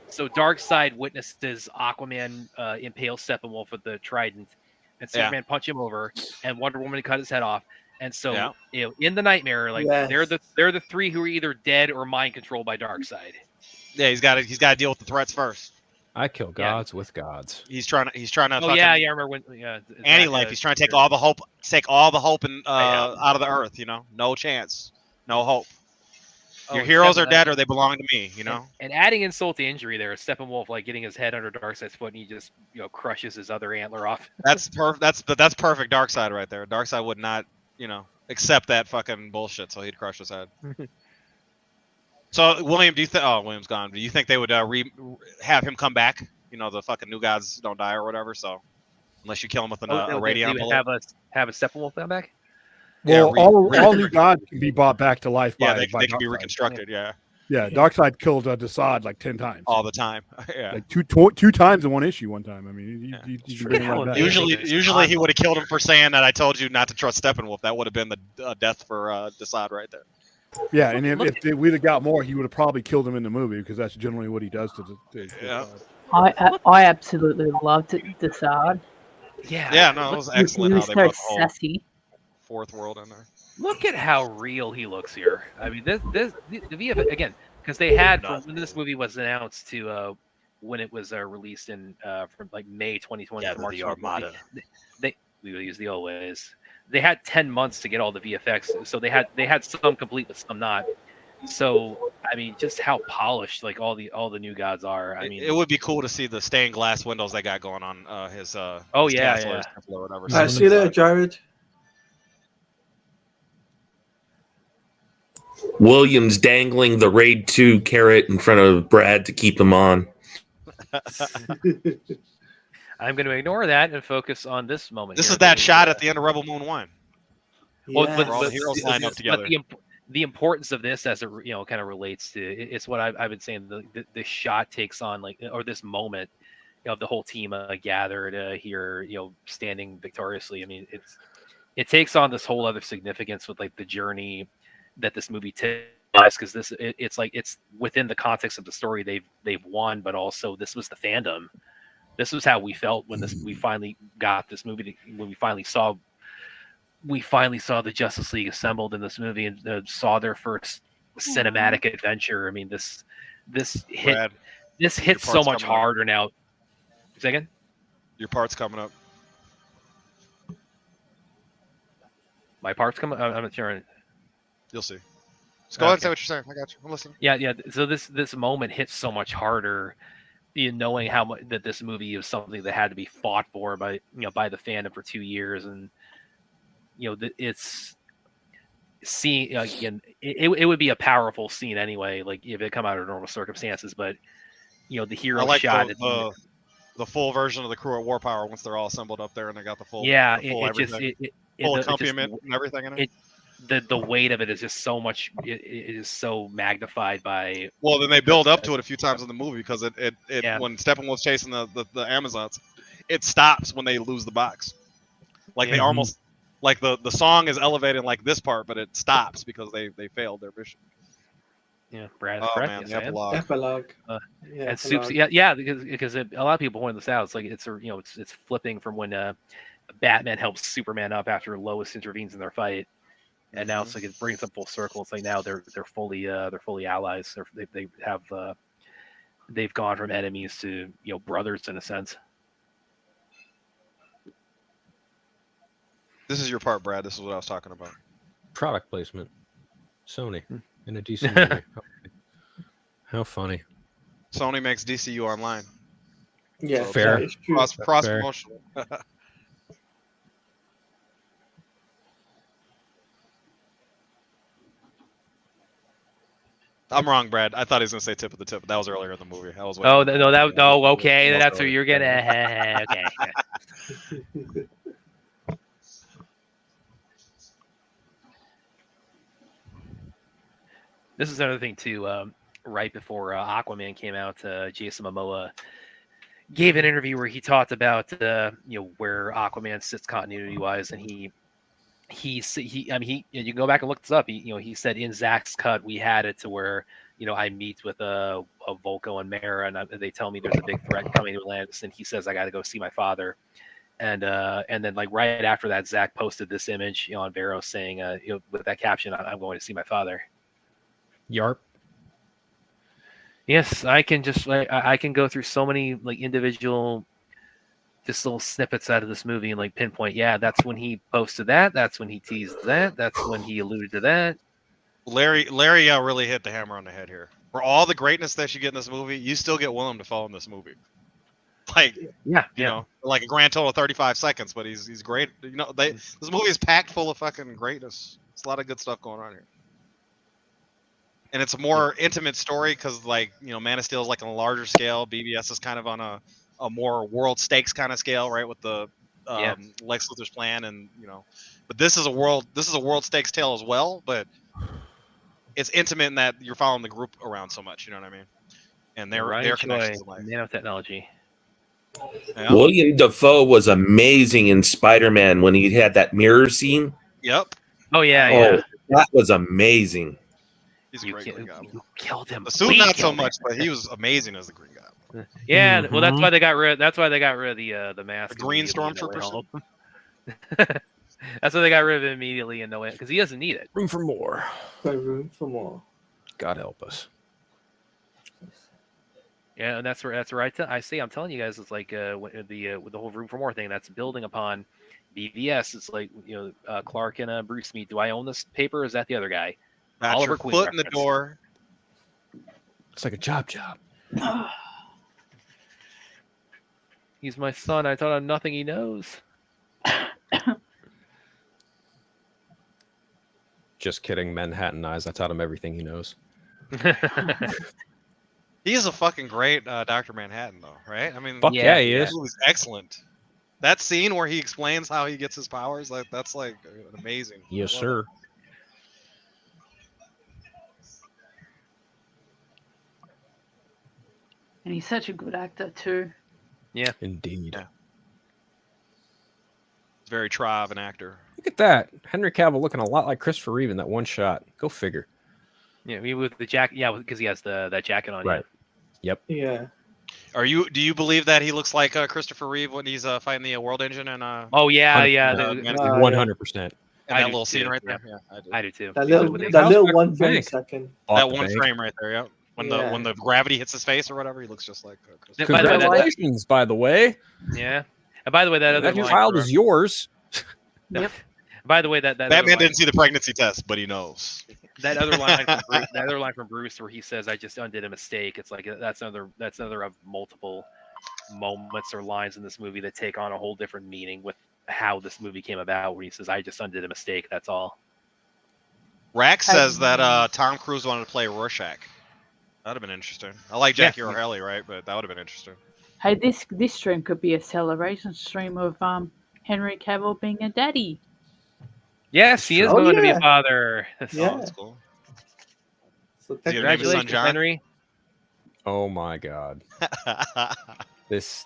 So Darkseid witnesses Aquaman impale Steppenwolf with the trident, and Superman punch him over, and Wonder Woman cut his head off. And so, in the nightmare, they're the three who are either dead or mind controlled by Darkseid. Yeah, he's got to deal with the threats first. I kill gods with gods. He's trying to. Oh I remember when. Anti-life. He's trying to take all the hope out of the earth. No chance, no hope. Your heroes are dead, or they belong to me. And adding insult to injury, there is Steppenwolf getting his head under Darkseid's foot, and he just crushes his other antler off. That's perfect. That's perfect. Darkseid right there. Darkseid would not accept that fucking bullshit, so he'd crush his head. So William, do you think? Oh, William's gone. Do you think they would have him come back? You know, the fucking new gods don't die or whatever. So unless you kill him with a radion bullet, have a Steppenwolf come back. Well, all new gods can be brought back to life. Yeah, by they can be reconstructed. Yeah. Yeah, Darkseid killed Desaad like 10 times. All the time. Yeah. Like two times in one issue one time. I mean, usually he would have killed him for saying that I told you not to trust Steppenwolf. That would have been the death for Desaad right there. Yeah, and if we'd have got more, he would have probably killed him in the movie because that's generally what he does to yeah. I absolutely loved Desaad. Yeah, no, it was excellent. He was so sassy. Fourth world in there. Look at how real he looks here. I mean, the VFX again, because they had when this movie was announced to when it was released in from like May 2020 to March. The Armada. We would use the old ways. They had 10 months to get all the VFX, so they had some complete, but some not. So I mean, just how polished like all the new gods are. I mean, it would be cool to see the stained glass windows they got going on his yeah. Or whatever. I see that, Jared. Williams dangling the Raid 2 carrot in front of Brad to keep him on. I'm going to ignore that and focus on this moment. This is that shot at the end of Rebel Moon 1. Well, but all the heroes lined up together. The importance of this, as it kind of relates to, it's what I've been saying. The shot takes on or this moment of the whole team gathered here, standing victoriously. I mean, it takes on this whole other significance with like the journey that this movie takes, because it's within the context of the story they've won, but also this was the fandom. This was how we felt when we finally got this movie. When we finally saw the Justice League assembled in this movie and saw their first cinematic adventure. I mean, this hits so much harder now. Second, your part's coming up. My part's coming. I'm not sure. You'll see. Just go ahead and say what you're saying. I got you. I'm listening. Yeah. So this moment hits so much harder, knowing how much that this movie is something that had to be fought for by the fandom for 2 years, and it's seeing again. It would be a powerful scene anyway, like if it come out of normal circumstances. But the hero shot. The full version of the crew at War Power once they're all assembled up there and they got the full. Yeah, full accompaniment and everything in it. The weight of it is just so much. It is so magnified by. Well, then they build up to it a few times in the movie because when Steppenwolf's chasing the Amazons, it stops when they lose the box. Like they almost like the song is elevated like this part, but it stops because they failed their mission. Yeah, Brad. Oh Brad, man, yes, the epilogue. Because a lot of people point this out. It's like it's flipping from when Batman helps Superman up after Lois intervenes in their fight. And now it's like it brings them full circle. It's like now they're fully allies. They've gone from enemies to brothers in a sense. This is your part, Brad. This is what I was talking about. Product placement. Sony in a DC movie. How funny. Sony makes DCU online. Yeah, so fair. Cross promotional. I'm wrong, Brad. I thought he was gonna say tip of the tip, but that was earlier in the movie. I was waiting. Okay. That's what you're gonna. Okay. This is another thing too. Right before Aquaman came out, Jason Momoa gave an interview where he talked about where Aquaman sits continuity wise, and he you can go back and look this up. He said in Zack's cut we had it to where I meet with a Volko and Mara, and they tell me there's a big threat coming to Atlantis, and he says I got to go see my father, and then like right after that, Zack posted this image on Vero saying with that caption, I'm going to see my father. Yarp. Yes, I can just I can go through so many like individual just little snippets out of this movie and like pinpoint, yeah, that's when he posted that, that's when he teased that, that's when he alluded to that. Larry really hit the hammer on the head here. For all the greatness that you get in this movie, you still get Willem Dafoe in this movie. Like, you know, like a grand total of 35 seconds, but he's great. This movie is packed full of fucking greatness. It's a lot of good stuff going on here. and it's a more intimate story because, like, you know, Man of Steel is like on a larger scale. BVS is kind of on a more world stakes kind of scale, right? With the Lex Luthor's plan, and you know, but this is a world stakes tale as well, but it's intimate in that you're following the group around so much. You know what I mean? And their connections in life. Nanotechnology. Yeah. William Dafoe was amazing in Spider-Man when he had that mirror scene. Yep. Oh yeah. That was amazing. He's a great Green Goblin. You killed him. The suit not so much, but he was amazing as the Green Goblin. Yeah, well, that's why they got rid. That's why they got rid of the mask. The green stormtroopers. That's why they got rid of it immediately in No Way, because he doesn't need it. Room for more. Room for more. God help us. Yeah, and that's right. I'm telling you guys, it's like with the whole room for more thing. That's building upon BVS. It's like, you know, Clark and Bruce meet. Do I own this paper? Or is that the other guy? Got Oliver your Queen foot in the reference. door. It's like a job. He's my son. I taught him nothing he knows. Just kidding. Manhattanize. I taught him everything he knows. He is a fucking great Dr. Manhattan, though, right? I mean, Fuck yeah, he is. He was excellent. That scene where he explains how he gets his powers, like that's like amazing. Yes, sir. And he's such a good actor too. Yeah, indeed. Yeah. It's very Tribe of an actor. Look at that. Henry Cavill looking a lot like Christopher Reeve in that one shot. Go figure. Yeah, with the jacket. Yeah, because he has that jacket on. Right. Yep. Yeah. Do you believe that he looks like Christopher Reeve when he's fighting the World Engine and Oh yeah, 100%. And that little scene right there. Yeah, I do too. That little 1 second. That one frame right there. Yeah. When the gravity hits his face or whatever, he looks just like Christopher. Congratulations, by the way. Yeah. And by the way, that child is yours. Yep. By the way, that Batman didn't see the pregnancy test, but he knows. That other line from Bruce, where he says, "I just undid a mistake." It's like that's another of multiple moments or lines in this movie that take on a whole different meaning with how this movie came about. Where he says, "I just undid a mistake." That's all. Rax says that Tom Cruise wanted to play Rorschach. That'd have been interesting. I like Jackie Earle Haley, right? But that would have been interesting. Hey, this stream could be a celebration stream of Henry Cavill being a daddy. Yes, he is going to be a father. Yeah. That's cool. So congratulations, Henry. Oh my God. This.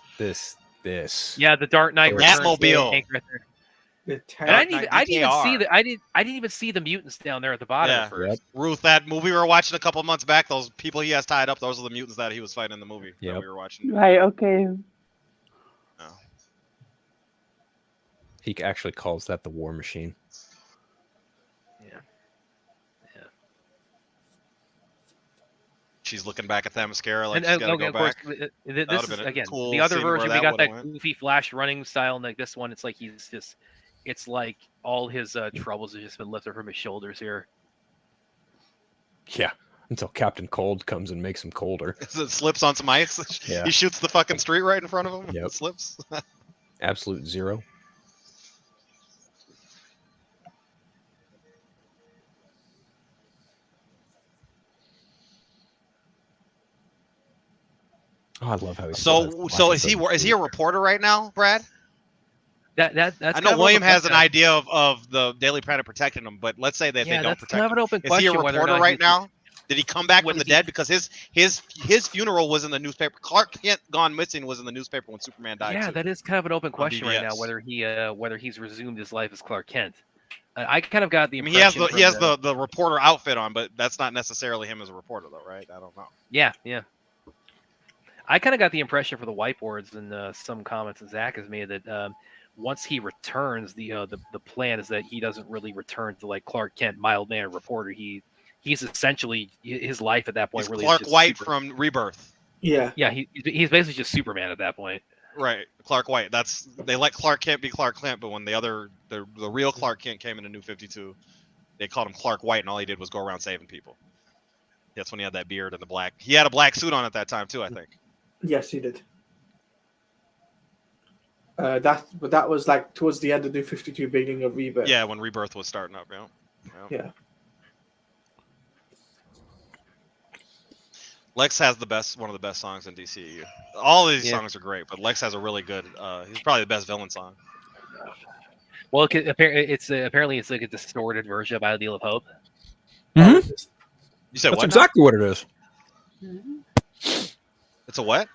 Yeah, the Dark Knight Batmobile. I didn't even see the mutants down there at the bottom at first. Ruth, that movie we were watching a couple of months back, those people he has tied up, those are the mutants that he was fighting in the movie that we were watching. Right, okay. Oh. He actually calls that the War Machine. She's looking back at Themyscira like she's got to go back. This is, again, the other version, we got that goofy Flash running style, and like this one, it's like it's like all his troubles have just been lifted from his shoulders here. Yeah, until Captain Cold comes and makes him colder. It slips on some ice. Yeah. He shoots the fucking street right in front of him. Yep. It slips. Absolute zero. Oh, I love how he's so is he a reporter right now, Brad? That's I know William has an idea of the Daily Planet protecting him, but let's say that they don't protect him. Is he a reporter right now? Did he come back from the dead? Because his funeral was in the newspaper. Clark Kent gone missing was in the newspaper when Superman died. Yeah, too, that is kind of an open question right now, whether he's resumed his life as Clark Kent. I kind of got the impression he has the reporter outfit on, but that's not necessarily him as a reporter, though, right? I don't know. Yeah. I kind of got the impression for the whiteboards and some comments that Zack has made that once he returns, the plan is that he doesn't really return to like Clark Kent, mild-mannered reporter. He's essentially his life at that point. He's really Clark White from Rebirth. Yeah. Yeah, he's basically just Superman at that point. Right, Clark White. They let Clark Kent be Clark Kent, but when the real Clark Kent came into New 52, they called him Clark White, and all he did was go around saving people. That's when he had that beard and the black. He had a black suit on at that time too, I think. Yes, he did. That was like towards the end of New 52, beginning of Rebirth. Yeah, when Rebirth was starting up. Yeah. Lex has one of the best songs in DCU. All of these songs are great, but Lex has a really good. He's probably the best villain song. Well, apparently it's like a distorted version of "Ideal of Hope." Mm-hmm. You said That's what? exactly what it is. It's a what?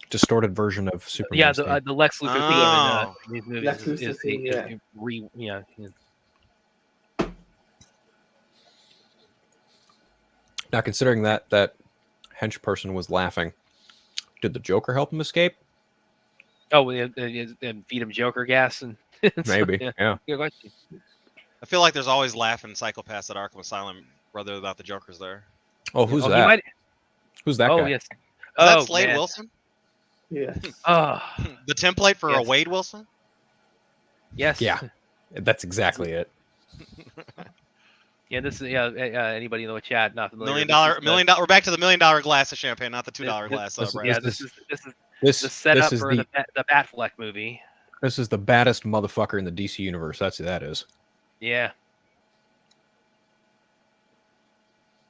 Distorted version of Superman. Yeah, the Lex Luthor theme in these movies Lex Luthor theme, yeah. Now, considering that hench person was laughing, did the Joker help him escape? Oh, and feed him Joker gas and Maybe, yeah. Good question. I feel like there's always laughing psychopaths at Arkham Asylum, whether or not the Joker's there. Oh, who's that? Who's that guy? Yes. Is that Slade Wilson? Yeah. The template for a Wade Wilson? Yes. Yeah. That's exactly it. Yeah, this is anybody in the chat not familiar. $1 million. We're back to the $1 million glass of champagne, not the $2 glass. This is the setup for the Batfleck movie. This is the baddest motherfucker in the DC universe. That's who that is. Yeah.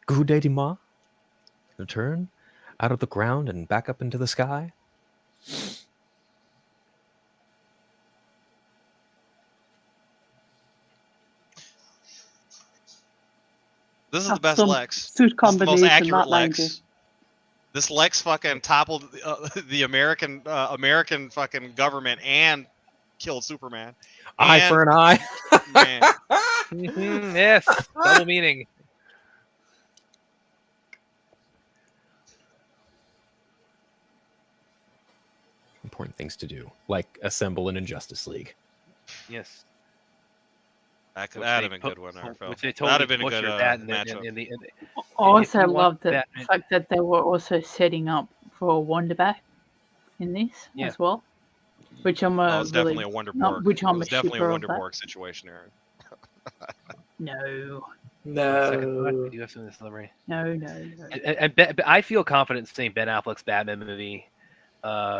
Good day, Dima. Return out of the ground and back up into the sky. This is the best Lex. Suit this is the most combination, accurate not Lex. 90. This Lex fucking toppled the American fucking government and killed Superman. Eye for an eye. Man. Yes, double meaning. Important things to do, like assemble an Injustice League. Yes. That'd have been a good one, Phil. Which they That'd totally have been a good matchup. I also love the fact that they were also setting up for Wonderback in this as well, which I'm it's definitely a Wonderborg. Which I'm it's definitely a shipper of that. Wonderborg situation, Aaron. No. Do you have some of this summary? No. And I feel confident saying Ben Affleck's Batman movie,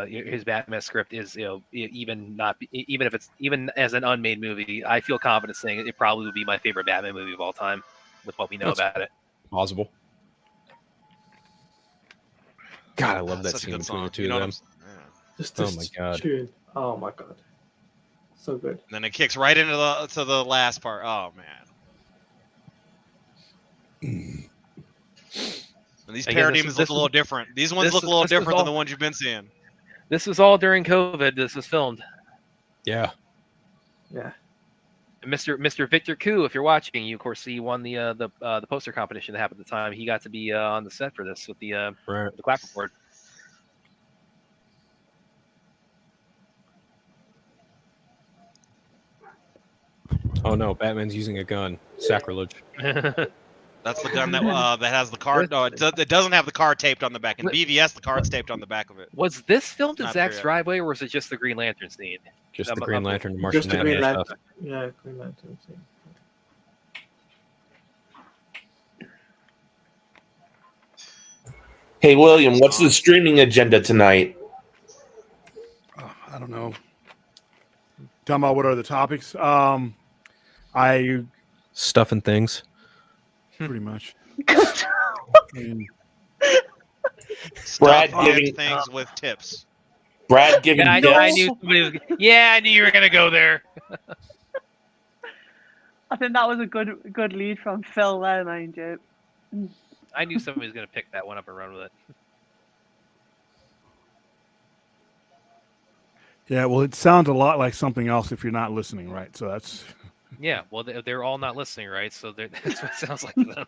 his Batman script is, even if it's even as an unmade movie, I feel confident saying it probably would be my favorite Batman movie of all time, with what we know about it. Plausible. God, I love that scene between the two of them. Oh my god. Tune. Oh my god. So good. And then it kicks right into the last part. Oh man. And these parademons look a little different. These ones look a little different than the ones you've been seeing. This was all during COVID. This was filmed. Yeah. Yeah. And Mr. Victor Koo, if you're watching, you of course he won the poster competition that happened at the time. He got to be on the set for this with the Quack Report. Oh no, Batman's using a gun. Sacrilege. That's the gun that has the card. No, it doesn't have the card taped on the back. In BVS, the card's taped on the back of it. Was this filmed in Zack's driveway, or was it just the Green Lantern scene? Just the Green Lantern and Martian Just the Green Manhunter Lantern. stuff. Yeah, Green Lantern scene. Hey, William, what's the streaming agenda tonight? I don't know. Talking about what are the topics? Stuff and things. Pretty much. Brad giving things with tips. Brad giving. I knew somebody was. Yeah, I knew you were gonna go there. I think that was a good lead from Phil there, mind you. I knew somebody was gonna pick that one up and run with it. Yeah, well, it sounds a lot like something else if you're not listening, right? So that's. Yeah, well, they're all not listening, right? So that's what it sounds like to them.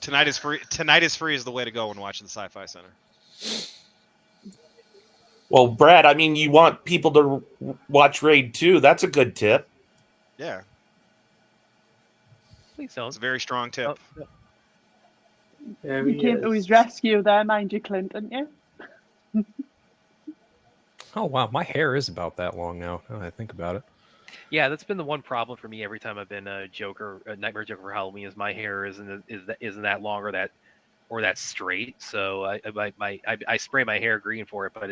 Tonight is free. Tonight is free is the way to go when watching the Sci-Fi Center. Well, Brad, I mean, you want people to watch Raid 2. That's a good tip. Yeah. Please don't. It's a very strong tip. There You came to his rescue there, mind you, Clint, didn't you? Oh wow, my hair is about that long now. Now that I think about it. Yeah, that's been the one problem for me every time I've been a Nightmare Joker for Halloween. Is my hair isn't that long or that straight. So I spray my hair green for it, but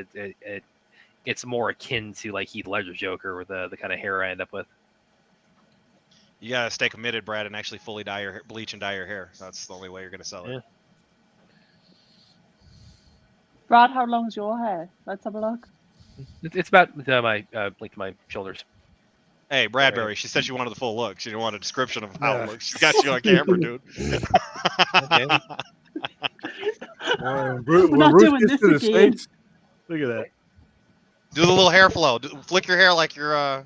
it's more akin to like Heath Ledger's Joker with the kind of hair I end up with. You gotta stay committed, Brad, and actually fully bleach and dye your hair. That's the only way you're gonna sell it. Brad, how long's your hair? Let's have a look. It's about my like my shoulders. Hey, Bradbury, she said she wanted the full look. She didn't want a description of how it looks. She's got you on camera, dude. Okay. When We're not Ruth doing gets this to the again. States, look at that. Do the little hair flow. Flick your hair like you're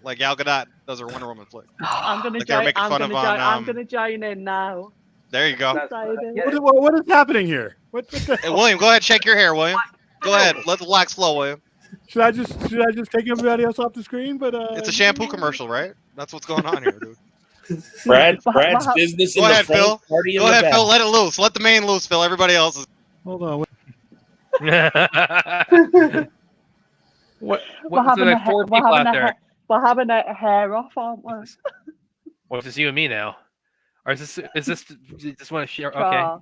like Gal Gadot does her Wonder Woman flick. I'm gonna Like they were join. making I'm fun gonna of join. on, I'm gonna join in now. There you go. Excited. What is happening here? What the Hey, William, go ahead, shake your hair, William. Go ahead, let the locks flow, William. Should I just take everybody else off the screen? But It's a shampoo commercial, right? That's what's going on here, dude. Brad's business in Go the ahead, front, Phil. party in Go the ahead, back. Phil. Let it loose. Let the main loose, Phil. Everybody else is. Hold on. What? We're So having like a four we're people having out a there. we're having a hair off, aren't we? Well, it's just you and me now. Or is this you just want to share? Okay. Car.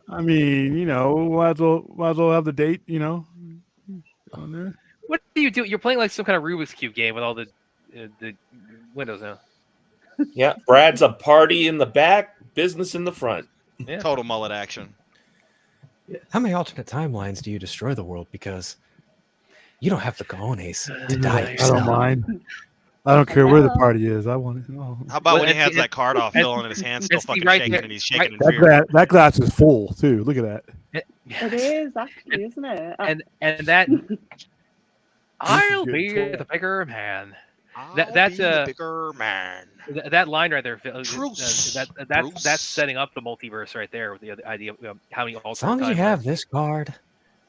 I mean, might as well have the date, on there. What do you do? You're playing like some kind of Rubik's Cube game with all the windows now. Yeah, Brad's a party in the back, business in the front. Yeah. Total mullet action. How many alternate timelines do you destroy the world because you don't have the cojones to die I yourself? don't mind. I don't care where the party is. I want it. Oh. How about when he has that card off, Phil, and his hand's still fucking shaking, and he's shaking in fear? That glass is full too. Look at that. It is actually, isn't it? And that I'll be the bigger man. That's a bigger man. That line right there, Phil, Bruce. that's setting up the multiverse right there with the idea of how many As long as you have this card,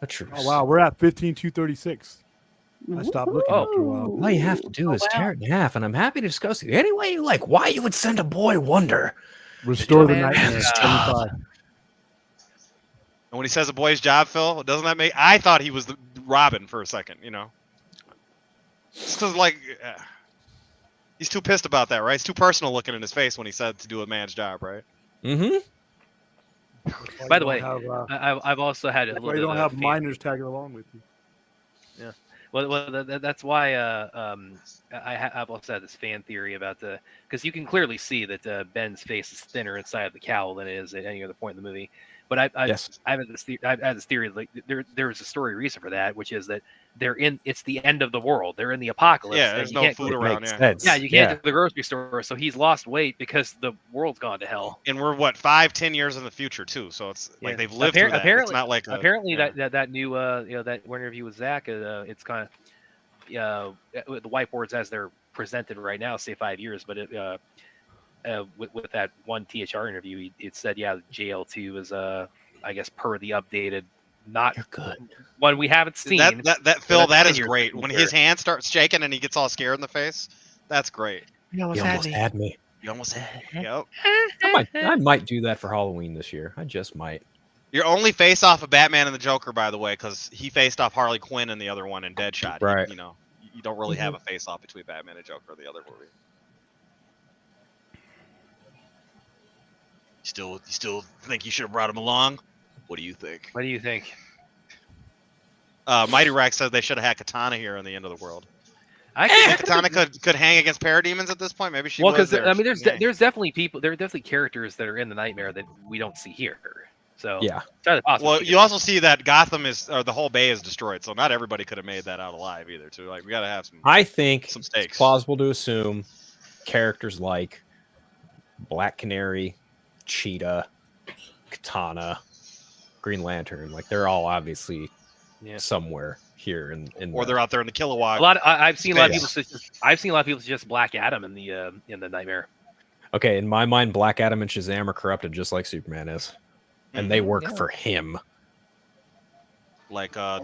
a truce. Oh wow, we're at 15,236. I stopped looking after a while. All you have to do is tear it in half, and I'm happy to discuss it any way you like. Why you would send a boy wonder? Restore the nightmare. 75. And when he says a boy's job, Phil, doesn't that make? I thought he was the Robin for a second. Just because he's too pissed about that, right? It's too personal looking in his face when he said to do a man's job, right? Mm-hmm. By the way, I've also had a little bit you don't of have minors tagging along with you. Yeah. Well, that's why I've also had this fan theory about because you can clearly see that Ben's face is thinner inside of the cowl than it is at any other point in the movie. But I've had this theory like there's a story reason for that, which is that it's the end of the world. They're in the apocalypse. Yeah, there's no food around. Yeah, you can't go to the grocery store, so he's lost weight because the world's gone to hell. And we're 5-10 years in the future too, so it's like they've lived through that. It's not like that new that interview with Zack, it's kind of the whiteboards as they're presented right now say 5 years, but with that one THR interview, it said JL2 is I guess per the updated. Not good. One we haven't seen. That Phil, that is great. When his hand starts shaking and he gets all scared in the face, that's great. You almost had me. You almost had me. Yep. I might do that for Halloween this year. I just might. Your only face off of Batman and the Joker, by the way, because he faced off Harley Quinn in the other one in Deadshot. Right. You don't really have a face off between Batman and Joker in the other movie. You still think you should have brought him along? What do you think? What do you think? Mighty Rex says they should have had Katana here in the end of the world. I think Katana could hang against parademons at this point. Maybe she. Well, because there's definitely people. There are definitely characters that are in the Nightmare that we don't see here. So yeah. Well, you also see that Gotham the whole bay is destroyed, so not everybody could have made that out alive either. Too. Like we got to have some. I think some stakes. It's plausible to assume characters like Black Canary, Cheetah, Katana, Green Lantern, like they're all obviously somewhere here in they're out there in the Kilowog. I've seen a lot of people suggest Black Adam in the Nightmare. Okay, in my mind, Black Adam and Shazam are corrupted just like Superman is, and they work for him. What you call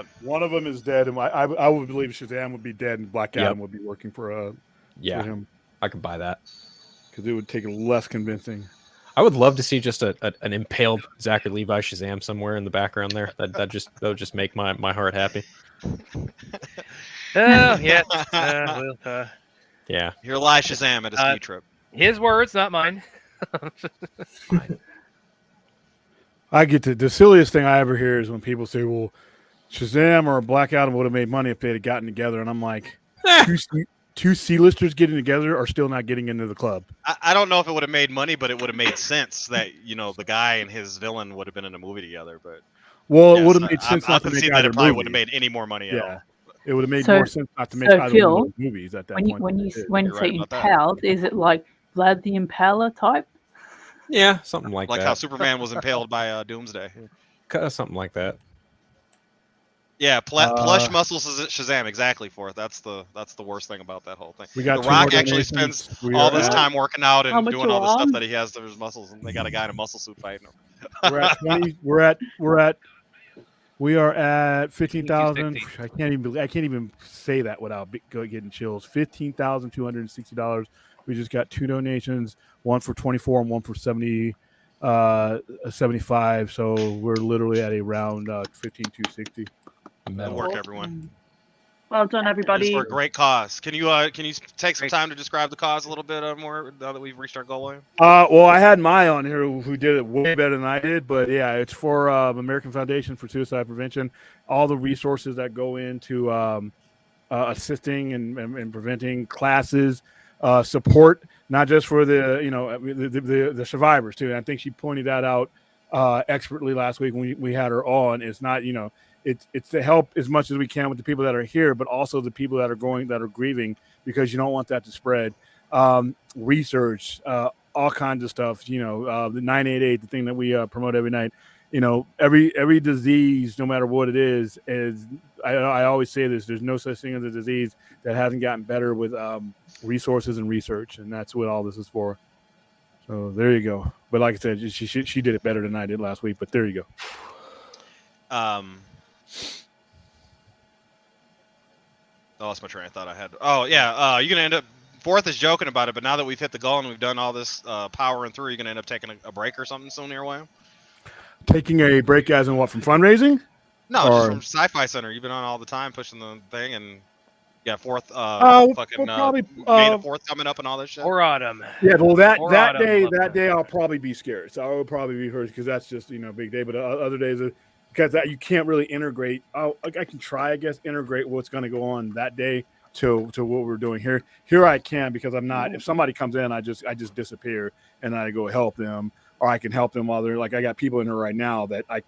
it? One of them is dead, and I would believe Shazam would be dead, and Black Adam would be working for him. I could buy that because it would take less convincing. I would love to see just an impaled Zachary Levi Shazam somewhere in the background there. That would just make my heart happy. Oh yeah, yeah. You're live Shazam at a ski trip. His words, not mine. I get the silliest thing I ever hear is when people say, "Well, Shazam or Black Adam would have made money if they had gotten together," and I'm like, two C-listers getting together are still not getting into the club. I don't know if it would have made money, but it would have made sense that the guy and his villain would have been in a movie together. But it would have made sense I'll not to make concede that either it probably movie. wouldn't have made any more money at all. It would have made So- more sense not to make so either Phil, one of those movies at that point. When you You're say right about that. impaled, is it like Vlad the Impaler type? Yeah, something like Like that. how Superman was impaled by Doomsday. Something like that. Yeah, plush muscles Shazam, exactly. That's the worst thing about that whole thing. We got The two Rock more actually donations. spends We all are this at- time working out How and much doing you all the stuff on? that he has to his muscles, and they got a guy in a muscle suit fighting him. We are at 15,000. I can't even say that without getting chills. $15,260. We just got two donations, one for 24 and one for 75. So we're literally at around 15,260. Good work, everyone. Well done, everybody. It's for a great cause. Can you take some time to describe the cause a little bit more now that we've reached our goal line? Well, I had Maya on here who did it way better than I did, but yeah, it's for American Foundation for Suicide Prevention. All the resources that go into assisting and preventing, classes, support, not just for the survivors too. And I think she pointed that out expertly last week when we had her on. It's not it's to help as much as we can with the people that are here, but also the people that are grieving, because you don't want that to spread. Research, all kinds of stuff. The 988, the thing that we promote every night. Every disease, no matter what it is I always say this: there's no such thing as a disease that hasn't gotten better with resources and research, and that's what all this is for. So there you go. But like I said, she did it better than I did last week. But there you go. I lost my train of thought. I had. Oh yeah, you're gonna end up. Fourth is joking about it, but now that we've hit the goal and we've done all this powering through, you're gonna end up taking a break or something soon here, William? Taking a break as in what, from fundraising? No, Or- just from Sci-Fi Center. You've been on all the time pushing the thing, and fourth, we'll fucking probably, May the 4th coming up and all this shit. Or autumn. Yeah, well, that Or that autumn, day I'll probably be scared. So I will probably be hurt because that's just a big day. But other days, because you can't really integrate. I can try, I guess, integrate what's going to go on that day to what we're doing here. Here I can, because I'm not. If somebody comes in, I just disappear and I go help them, or I can help them while they're like, I got people in there right now that I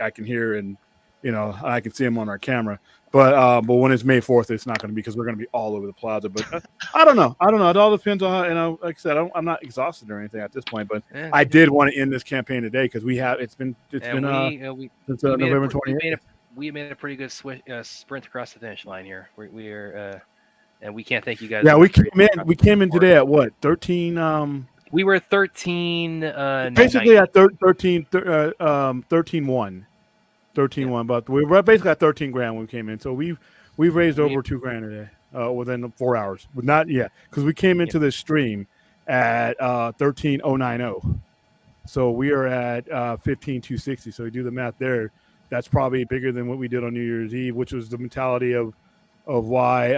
can hear, and I can see them on our camera. But when it's May 4th, it's not going to be, because we're going to be all over the plaza. But I don't know. It all depends on how, like I said, I'm not exhausted or anything at this point. But I did want to end this campaign today, because it's been since November 28th. We made a pretty good sprint across the finish line here. We are, and we can't thank you guys. Yeah, we came in today at what, 13? We were 13. Basically at 13-1. 13-1, but we were basically at 13 grand when we came in. So we've raised over $2 grand today within 4 hours. But not because we came into this stream at 13,090. So we are at 15,260. So you do the math there. That's probably bigger than what we did on New Year's Eve, which was the mentality of why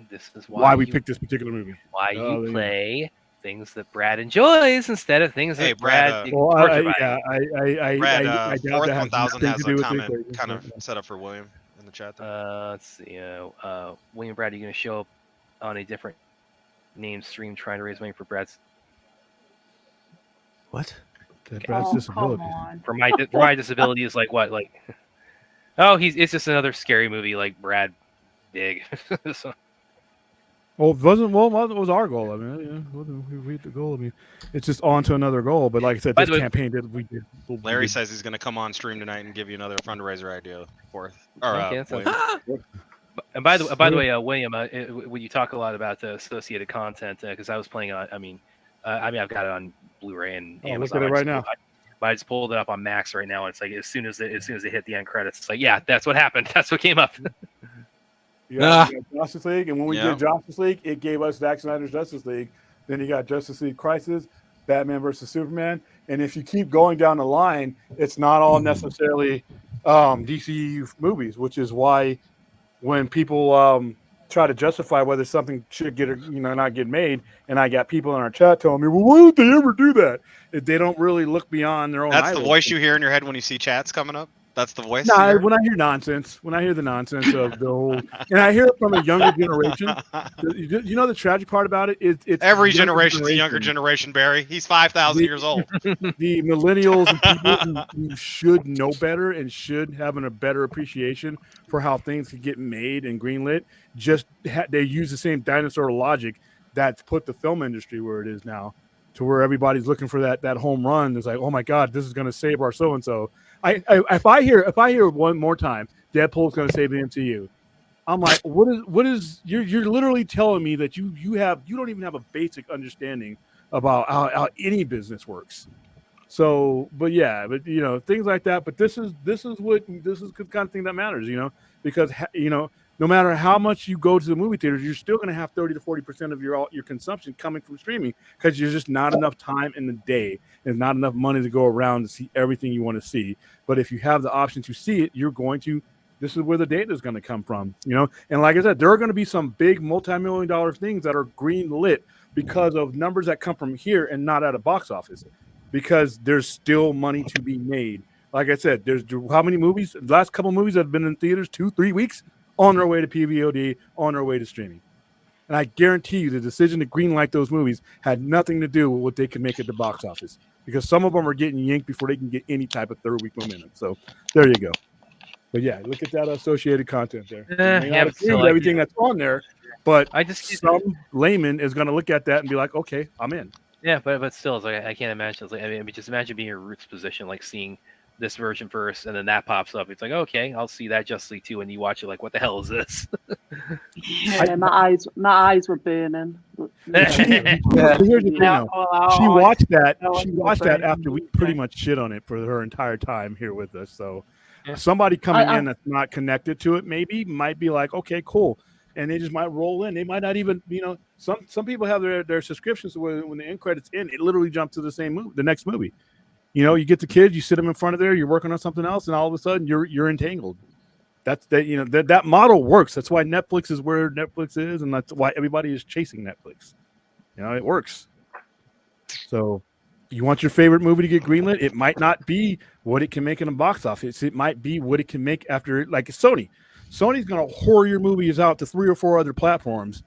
this is why we picked this particular movie. Why you play things that Brad enjoys instead of things that Brad. Brad, I doubt that has 1000 nothing has to do a with comment it. kind of set up for William in the chat. Let's see. William, Brad, are you going to show up on a different name stream trying to raise money for Brad's? What? Brad's disability. For my disability is like what? Like, it's just another scary movie like Brad Big. So. Well, it was our goal. I mean, we reached the goal. I mean, it's just on to another goal. But like I said, this campaign we did. Larry says he's going to come on stream tonight and give you another fundraiser idea for. And by the way, William, when you talk a lot about the associated content, because I was playing on, I've got it on Blu-ray and Amazon. Look at it right now. I just pulled it up on Max right now. And it's like as soon as they hit the end credits, it's like, yeah, that's what happened. That's what came up. You got Justice League, and when we did Justice League, it gave us Zack Snyder's Justice League. Then you got Justice League Crisis, Batman versus Superman, and if you keep going down the line, it's not all necessarily DC movies, which is why when people try to justify whether something should get not get made, and I got people in our chat telling me, well, why would they ever do that? If they don't really look beyond their own. That's the voice you hear in your head when you see chats coming up. That's the voice. Nah, when I hear nonsense, when I hear the nonsense of the whole, and I hear it from a younger generation. You know the tragic part about it is it's every generation's a younger generation. Barry, he's 5,000 years old. The millennials and people who should know better and should have a better appreciation for how things could get made and greenlit, they use the same dinosaur logic that's put the film industry where it is now, to where everybody's looking for that home run. It's like, oh my God, this is going to save our so and so. If I hear one more time, Deadpool's going to save the MCU, I'm like, what is you're literally telling me that you don't even have a basic understanding about how any business works. So, but things like that. But this is the kind of thing that matters, because no matter how much you go to the movie theaters, you're still going to have 30 to 40% of your consumption coming from streaming, because there's just not enough time in the day and not enough money to go around to see everything you want to see. But if you have the option to see it, this is where the data is going to come from, And like I said, there are going to be some big multi-million-dollar things that are green lit because of numbers that come from here and not at a box office, because there's still money to be made. Like I said, there's how many movies? The last couple of movies that have been in theaters 2-3 weeks on their way to PVOD, on their way to streaming. And I guarantee you the decision to greenlight those movies had nothing to do with what they could make at the box office, because some of them are getting yanked before they can get any type of third week momentum. So there you go. But yeah, look at that associated content there. Everything that's on there, but some layman is going to look at that and be like, okay, I'm in. Yeah, but still, it's like I can't imagine. It's like, just imagine being in your Roots position, like seeing this version first, and then that pops up. It's like, okay, I'll see that Justice League 2, and you watch it like, what the hell is this? Yeah, my eyes were burning. Here's the thing, now. She watched that. She watched that after we pretty much shit on it for her entire time here with us. So somebody coming in that's not connected to it might be like, okay, cool. And they just might roll in. They might not even, some people have their subscriptions where when the end credits end, it literally jumps to the next movie. You get the kids, you sit them in front of there, you're working on something else, and all of a sudden you're entangled. That's that model works. That's why Netflix is where Netflix is, and that's why everybody is chasing Netflix. It works. So you want your favorite movie to get greenlit, it might not be what it can make in a box office. It might be what it can make after, like Sony. Sony's gonna whore your movies out to 3 or 4 other platforms.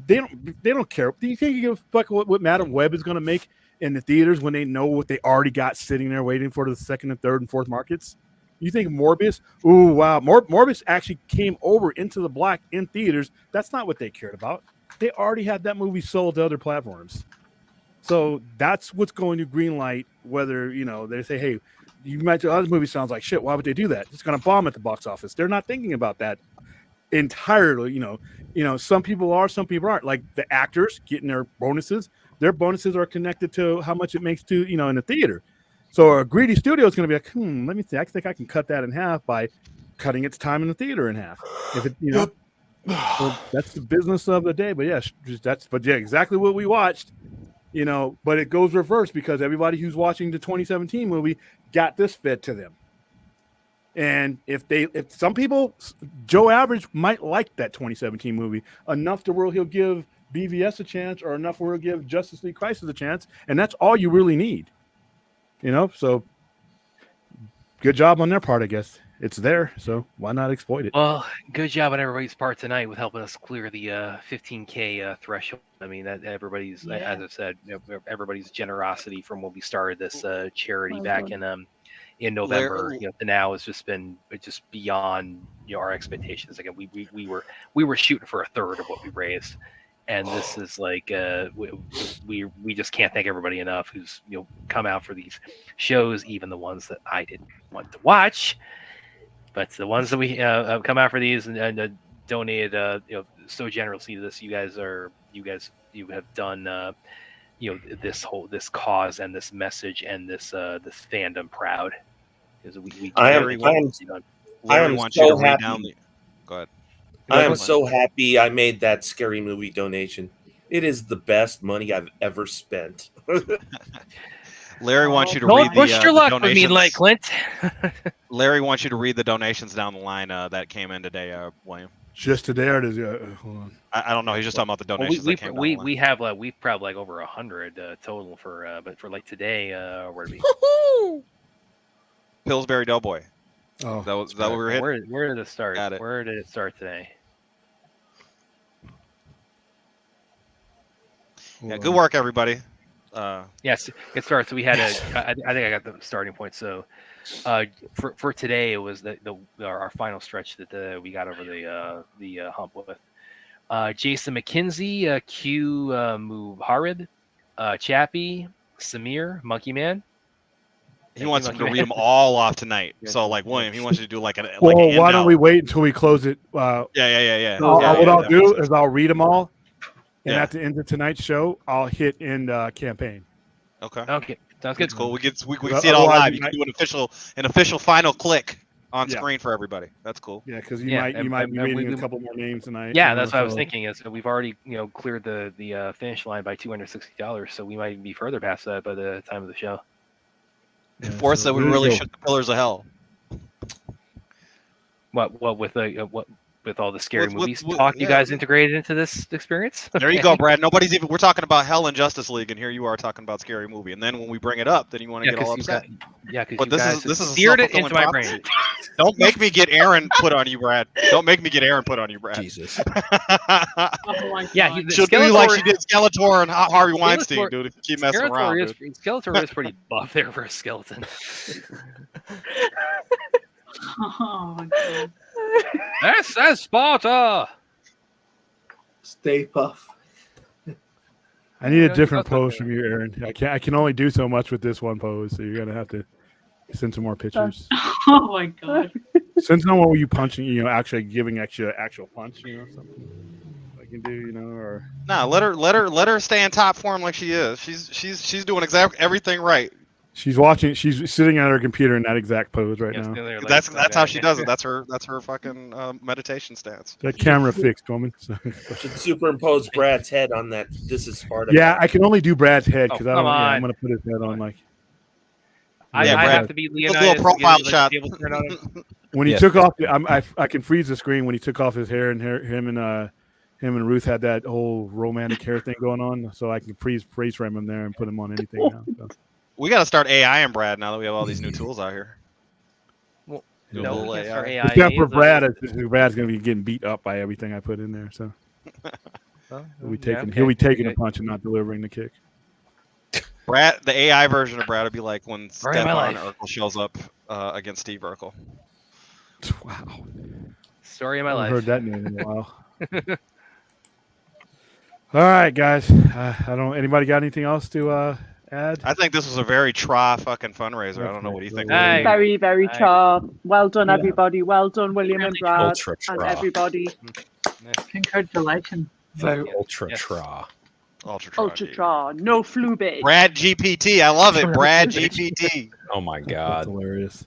They don't care. Do you think you give a fuck what Madam Web is gonna make in the theaters when they know what they already got sitting there waiting for the second and third and fourth markets? You think Morbius? Ooh, wow. Morbius actually came over into the black in theaters. That's not what they cared about. They already had that movie sold to other platforms. So that's what's going to greenlight, whether, they say, hey, you might say, oh, this movie sounds like shit. Why would they do that? It's going to bomb at the box office. They're not thinking about that entirely. Some people are, some people aren't. Like the actors getting their bonuses are connected to how much it makes to, in the theater. So a greedy studio is going to be like, let me see. I think I can cut that in half by cutting its time in the theater in half. If it, so that's the business of the day. But exactly what we watched. But it goes reverse, because everybody who's watching the 2017 movie got this fed to them. And if some people, Joe Average might like that 2017 movie enough to where he'll give BVS a chance, or enough where he'll give Justice League Crisis a chance, and that's all you really need. So good job on their part, I guess. It's there, so why not exploit it? Well, good job on everybody's part tonight with helping us clear the 15K threshold. I mean, that everybody's, as I said, everybody's generosity from when we started this charity back in November, to now has just been beyond our expectations. Again, we were shooting for a third of what we raised, and this is like we just can't thank everybody enough who's come out for these shows, even the ones that I didn't want to watch. But the ones that we come out for these and donated, so generously to this, you have done, this cause and this message and this fandom proud. Because I am so happy. Go ahead. I am so happy I made that scary movie donation. It is the best money I've ever spent. Larry wants you to read the donations. With me, like Clint. Larry wants you to read the donations down the line that came in today, William. Just today, or does hold on? I don't know. He's just talking about the donations. We have we've probably like over 100 total for but for like today, where do we? Pillsbury Doughboy. Oh, Is that what we were hitting? Where did it start? Got it. Where did it start today? Yeah, good work, everybody. Yes, it starts. We had I think I got the starting point. So, for today, it was our final stretch that we got over the hump with. Jason McKenzie, Q Muharid, Chappie, Samir, Monkey Man. He wants him to read them all off tonight. So, like William, he wants you to do like an. Why don't we wait until we close it? Yeah. So what I'll do is I'll read them all, and at the end of tonight's show, I'll hit end campaign. Okay. Sounds good. That's cool. We can see it all live. You can do an official final click on screen for everybody. That's cool. Yeah, because you might be reading a couple more names tonight. Yeah, that's what I was thinking. Is we've already cleared the finish line by $260, so we might be further past that by the time of the show. Yeah, Force said we really shook the pillars of hell. What with all the scary movies talk you guys integrated into this experience? There you go, Brad. We're talking about hell and Justice League, and here you are talking about scary movie. And then when we bring it up, then you want to get all upset. But this is steered it into my brain. Don't make me get Aaron put on you, Brad. Don't make me get Aaron put on you, Brad. Jesus. She'll do like she did Skeletor and Harvey Weinstein, dude. If you keep messing around. Skeletor is pretty buff there for a skeleton. Oh my god. That's Sparta. Stay puff. I need a different pose from you, Aaron. I can only do so much with this one pose, so you're gonna have to send some more pictures. Oh my god. Send someone where you punching, actually giving actual punch, something I can do, or let her stay in top form like she is. She's doing exactly everything right. She's sitting at her computer in that exact pose right now. That's how she does it. That's her fucking meditation stance. That camera fixed, woman. Should superimpose Brad's head on that. This is Sparta. Yeah, I can only do Brad's head because I'm going to put his head on like. I have to be Leonidas. A little profile shot. When he took off, I can freeze the screen when he took off his hair, and him and Ruth had that whole romantic hair thing going on, so I can freeze frame him there and put him on anything now. So. We got to start AI and Brad now that we have all these new tools out here. Well, we can't start AI. Except for Brad, Brad's going to be getting beat up by everything I put in there. So he'll be taking a punch and not delivering the kick. Brad, the AI version of Brad would be like when Stefan Urkel shows up against Steve Urkel. Wow. Story of my I life. haven't heard that name in a while. All right, guys. Anybody got anything else to add? I think this was a very fucking fundraiser. I don't know what you think. Very, very well done, everybody. Well done, William and Brad, and everybody. Congratulations. Ultra no flu bit. Brad GPT, I love it. Brad GPT. Oh my god, that's hilarious.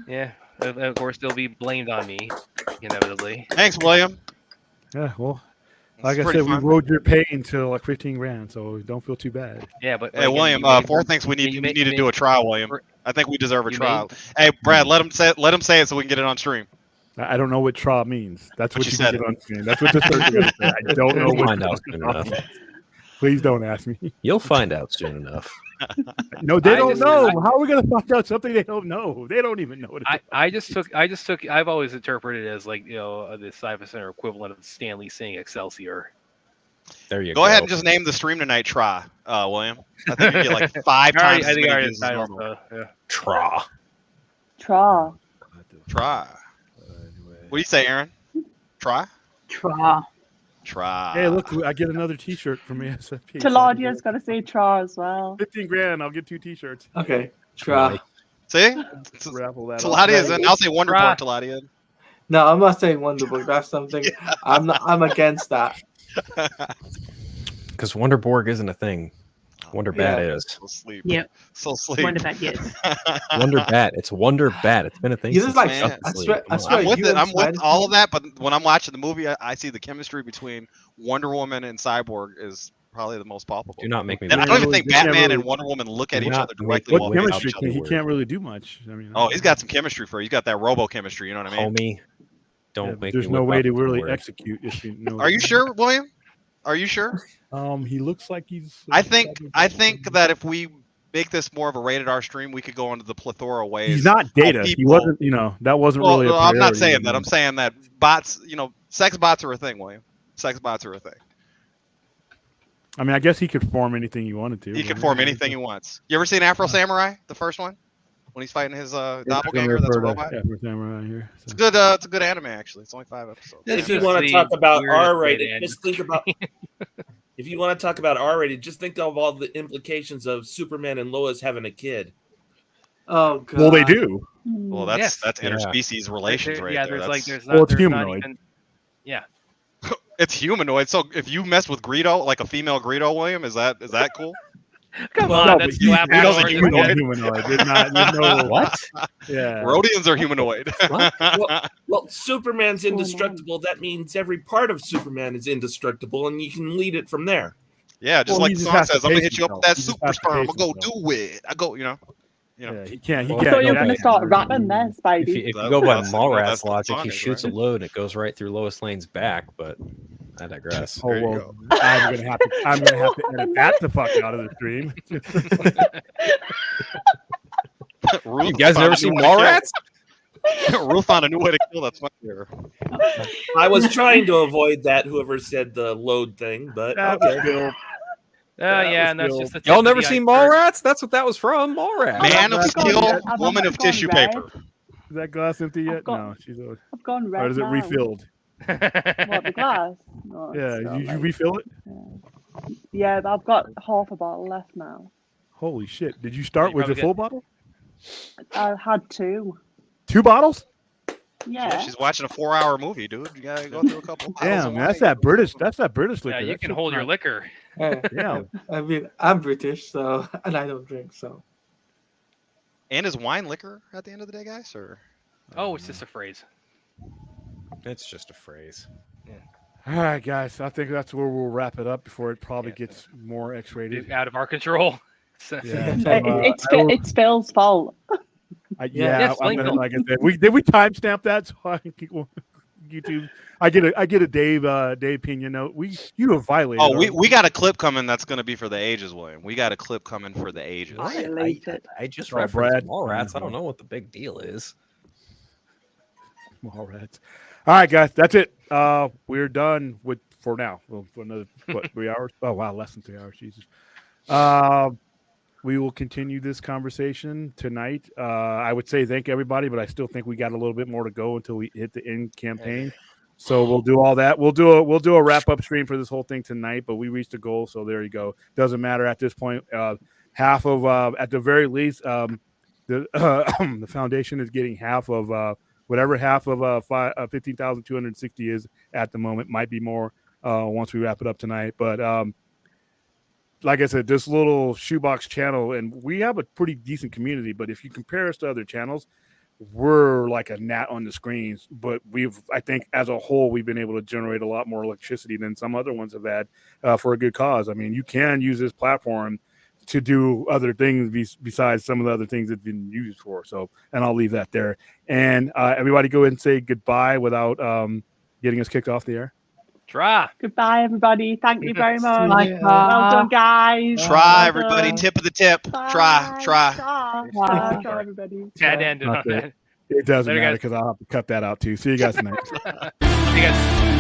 Yeah, of course they'll be blamed on me, inevitably. Thanks, William. Yeah, well, like I said, we rode your pain to like 15 grand, so don't feel too bad. Yeah, but hey, William, Four thinks we need to do a trial, William. I think we deserve a trial. Hey, Brad, let him say it so we can get it on stream. I don't know what trial means. That's what you said it on screen. That's what the search is. I don't know. You'll find out soon enough. Please don't ask me. You'll find out soon enough. No, they don't know. How are we going to find out something they don't know? They don't even know what it is. I've always interpreted it as like, the Cypher Center equivalent of Stanley saying Excelsior. There you go. Go ahead and just name the stream tonight Tra, William. I think you get like 5 times as many views as normal. Tra. What do you say, Aaron? Tra. Hey, look, I get another T-shirt from AFSP. Taladia's got to say Tra as well. 15 grand, I'll get 2 T-shirts. Okay, Tra. See? Raffle that. Taladia's in. I'll say Wonderboy Taladia. No, I'm not saying Wonderboy. That's something I'm against that. Because Wonderborg isn't a thing. Wonder Bat is. So sleep. Yep. So sleep. Wonder Bat, yes. Wonder Bat. It's Wonder Bat. It's been a thing. You just like, I swear I'm with all of that, but when I'm watching the movie, I see the chemistry between Wonder Woman and Cyborg is probably the most palpable. Do not make me. And I don't even think Batman and Wonder Woman look at each other directly. What chemistry? He can't really do much. I mean, he's got some chemistry for you. He's got that robo chemistry. You know what I mean? Homie, don't make. There's no way to really execute. Are you sure, William? Are you sure? He looks like he's. I think that if make this more of a rated R stream, we could go into the plethora of ways. He's not Data. He wasn't. That wasn't really. I'm not saying that. I'm saying that bots. Sex bots are a thing, William. Sex bots are a thing. I mean, I guess he could form anything he wanted to. He can form anything he wants. You ever seen Afro Samurai, the first one, when he's fighting his doppelganger? That's a robot. Afro Samurai here. So. It's a good anime actually. It's only 5 episodes. If you want to talk about R-rated, just think about. If you want to talk about R-rated, just think of all the implications of Superman and Lois having a kid. Oh God. Well, they do. Well, that's interspecies relations right there. It's humanoid. Yeah. It's humanoid. So if you mess with Greedo, like a female Greedo, William, is that cool? Come on, that's too Greedo's a humanoid. What? Yeah. Rhodians are humanoid. Well, Superman's indestructible. That means every part of Superman is indestructible, and you can lead it from there. Yeah, just like the song says, I'm gonna hit you up with that super sperm. I'm gonna go do it. I go, Yeah, he can't. I thought you were going to start rapping there, Spidey. If you go by Mallrats logic, he shoots a load and it goes right through Lois Lane's back, but I digress. Oh well, I'm gonna have to edit that the fuck out of the stream. You guys never seen Mallrats? Ruth found a new way to kill that fucker. I was trying to avoid that. Whoever said the load thing, but okay. And that's just the Y'all never seen Mallrats? That's what that was from. Mallrats. Man of skill, woman of tissue paper. Is that glass empty yet? No, she's. I've gone red. Or is it refilled? What, the glass? No, yeah, you refill it? Yeah, but I've got half a bottle left now. Holy shit! Did you start with the full bottle? I had 2. 2 bottles? Yeah. She's watching a 4-hour movie, dude. You gotta go through a couple. Damn, man, that's that British liquor. Yeah, you can hold your liquor. Yeah. I mean, I'm British, so and I don't drink, so. And is wine liquor at the end of the day, guys? Or it's just a phrase. It's just a phrase. Yeah. All right, guys. I think that's where we'll wrap it up before it probably gets more X-rated. Out of our control. It's Phil's fault. I'm gonna, like I said, we timestamp that so I can keep YouTube. I get a Dave Pena note. You have violated. Oh, we got a clip coming that's gonna be for the ages, William. We got a clip coming for the ages. I just referenced Mallrats. I don't know what the big deal is. Mallrats. All right, guys, that's it. We're done for now. For another 3 hours? Oh wow, less than 3 hours. Jesus. We will continue this conversation tonight. I would say thank everybody, but I still think we got a little bit more to go until we hit the end campaign. So we'll do all that. We'll do a wrap up stream for this whole thing tonight. But we reached a goal, so there you go. Doesn't matter at this point. Half of at the very least, the foundation is getting half of whatever half of 15,260 is at the moment. Might be more once we wrap it up tonight, but. Like I said, this little shoebox channel, and we have a pretty decent community, but if you compare us to other channels, we're like a gnat on the screens. But I think as a whole, we've been able to generate a lot more electricity than some other ones have had for a good cause. I mean, you can use this platform to do other things besides some of the other things it's been used for. So, and I'll leave that there. And everybody go ahead and say goodbye without getting us kicked off the air. Try. Goodbye, everybody. Thank you very much. Yeah. Well done, guys. Try, everybody. Tip of the tip. Bye. Try. Try, everybody. It doesn't matter because I'll have to cut that out too. See you guys tonight. See you guys.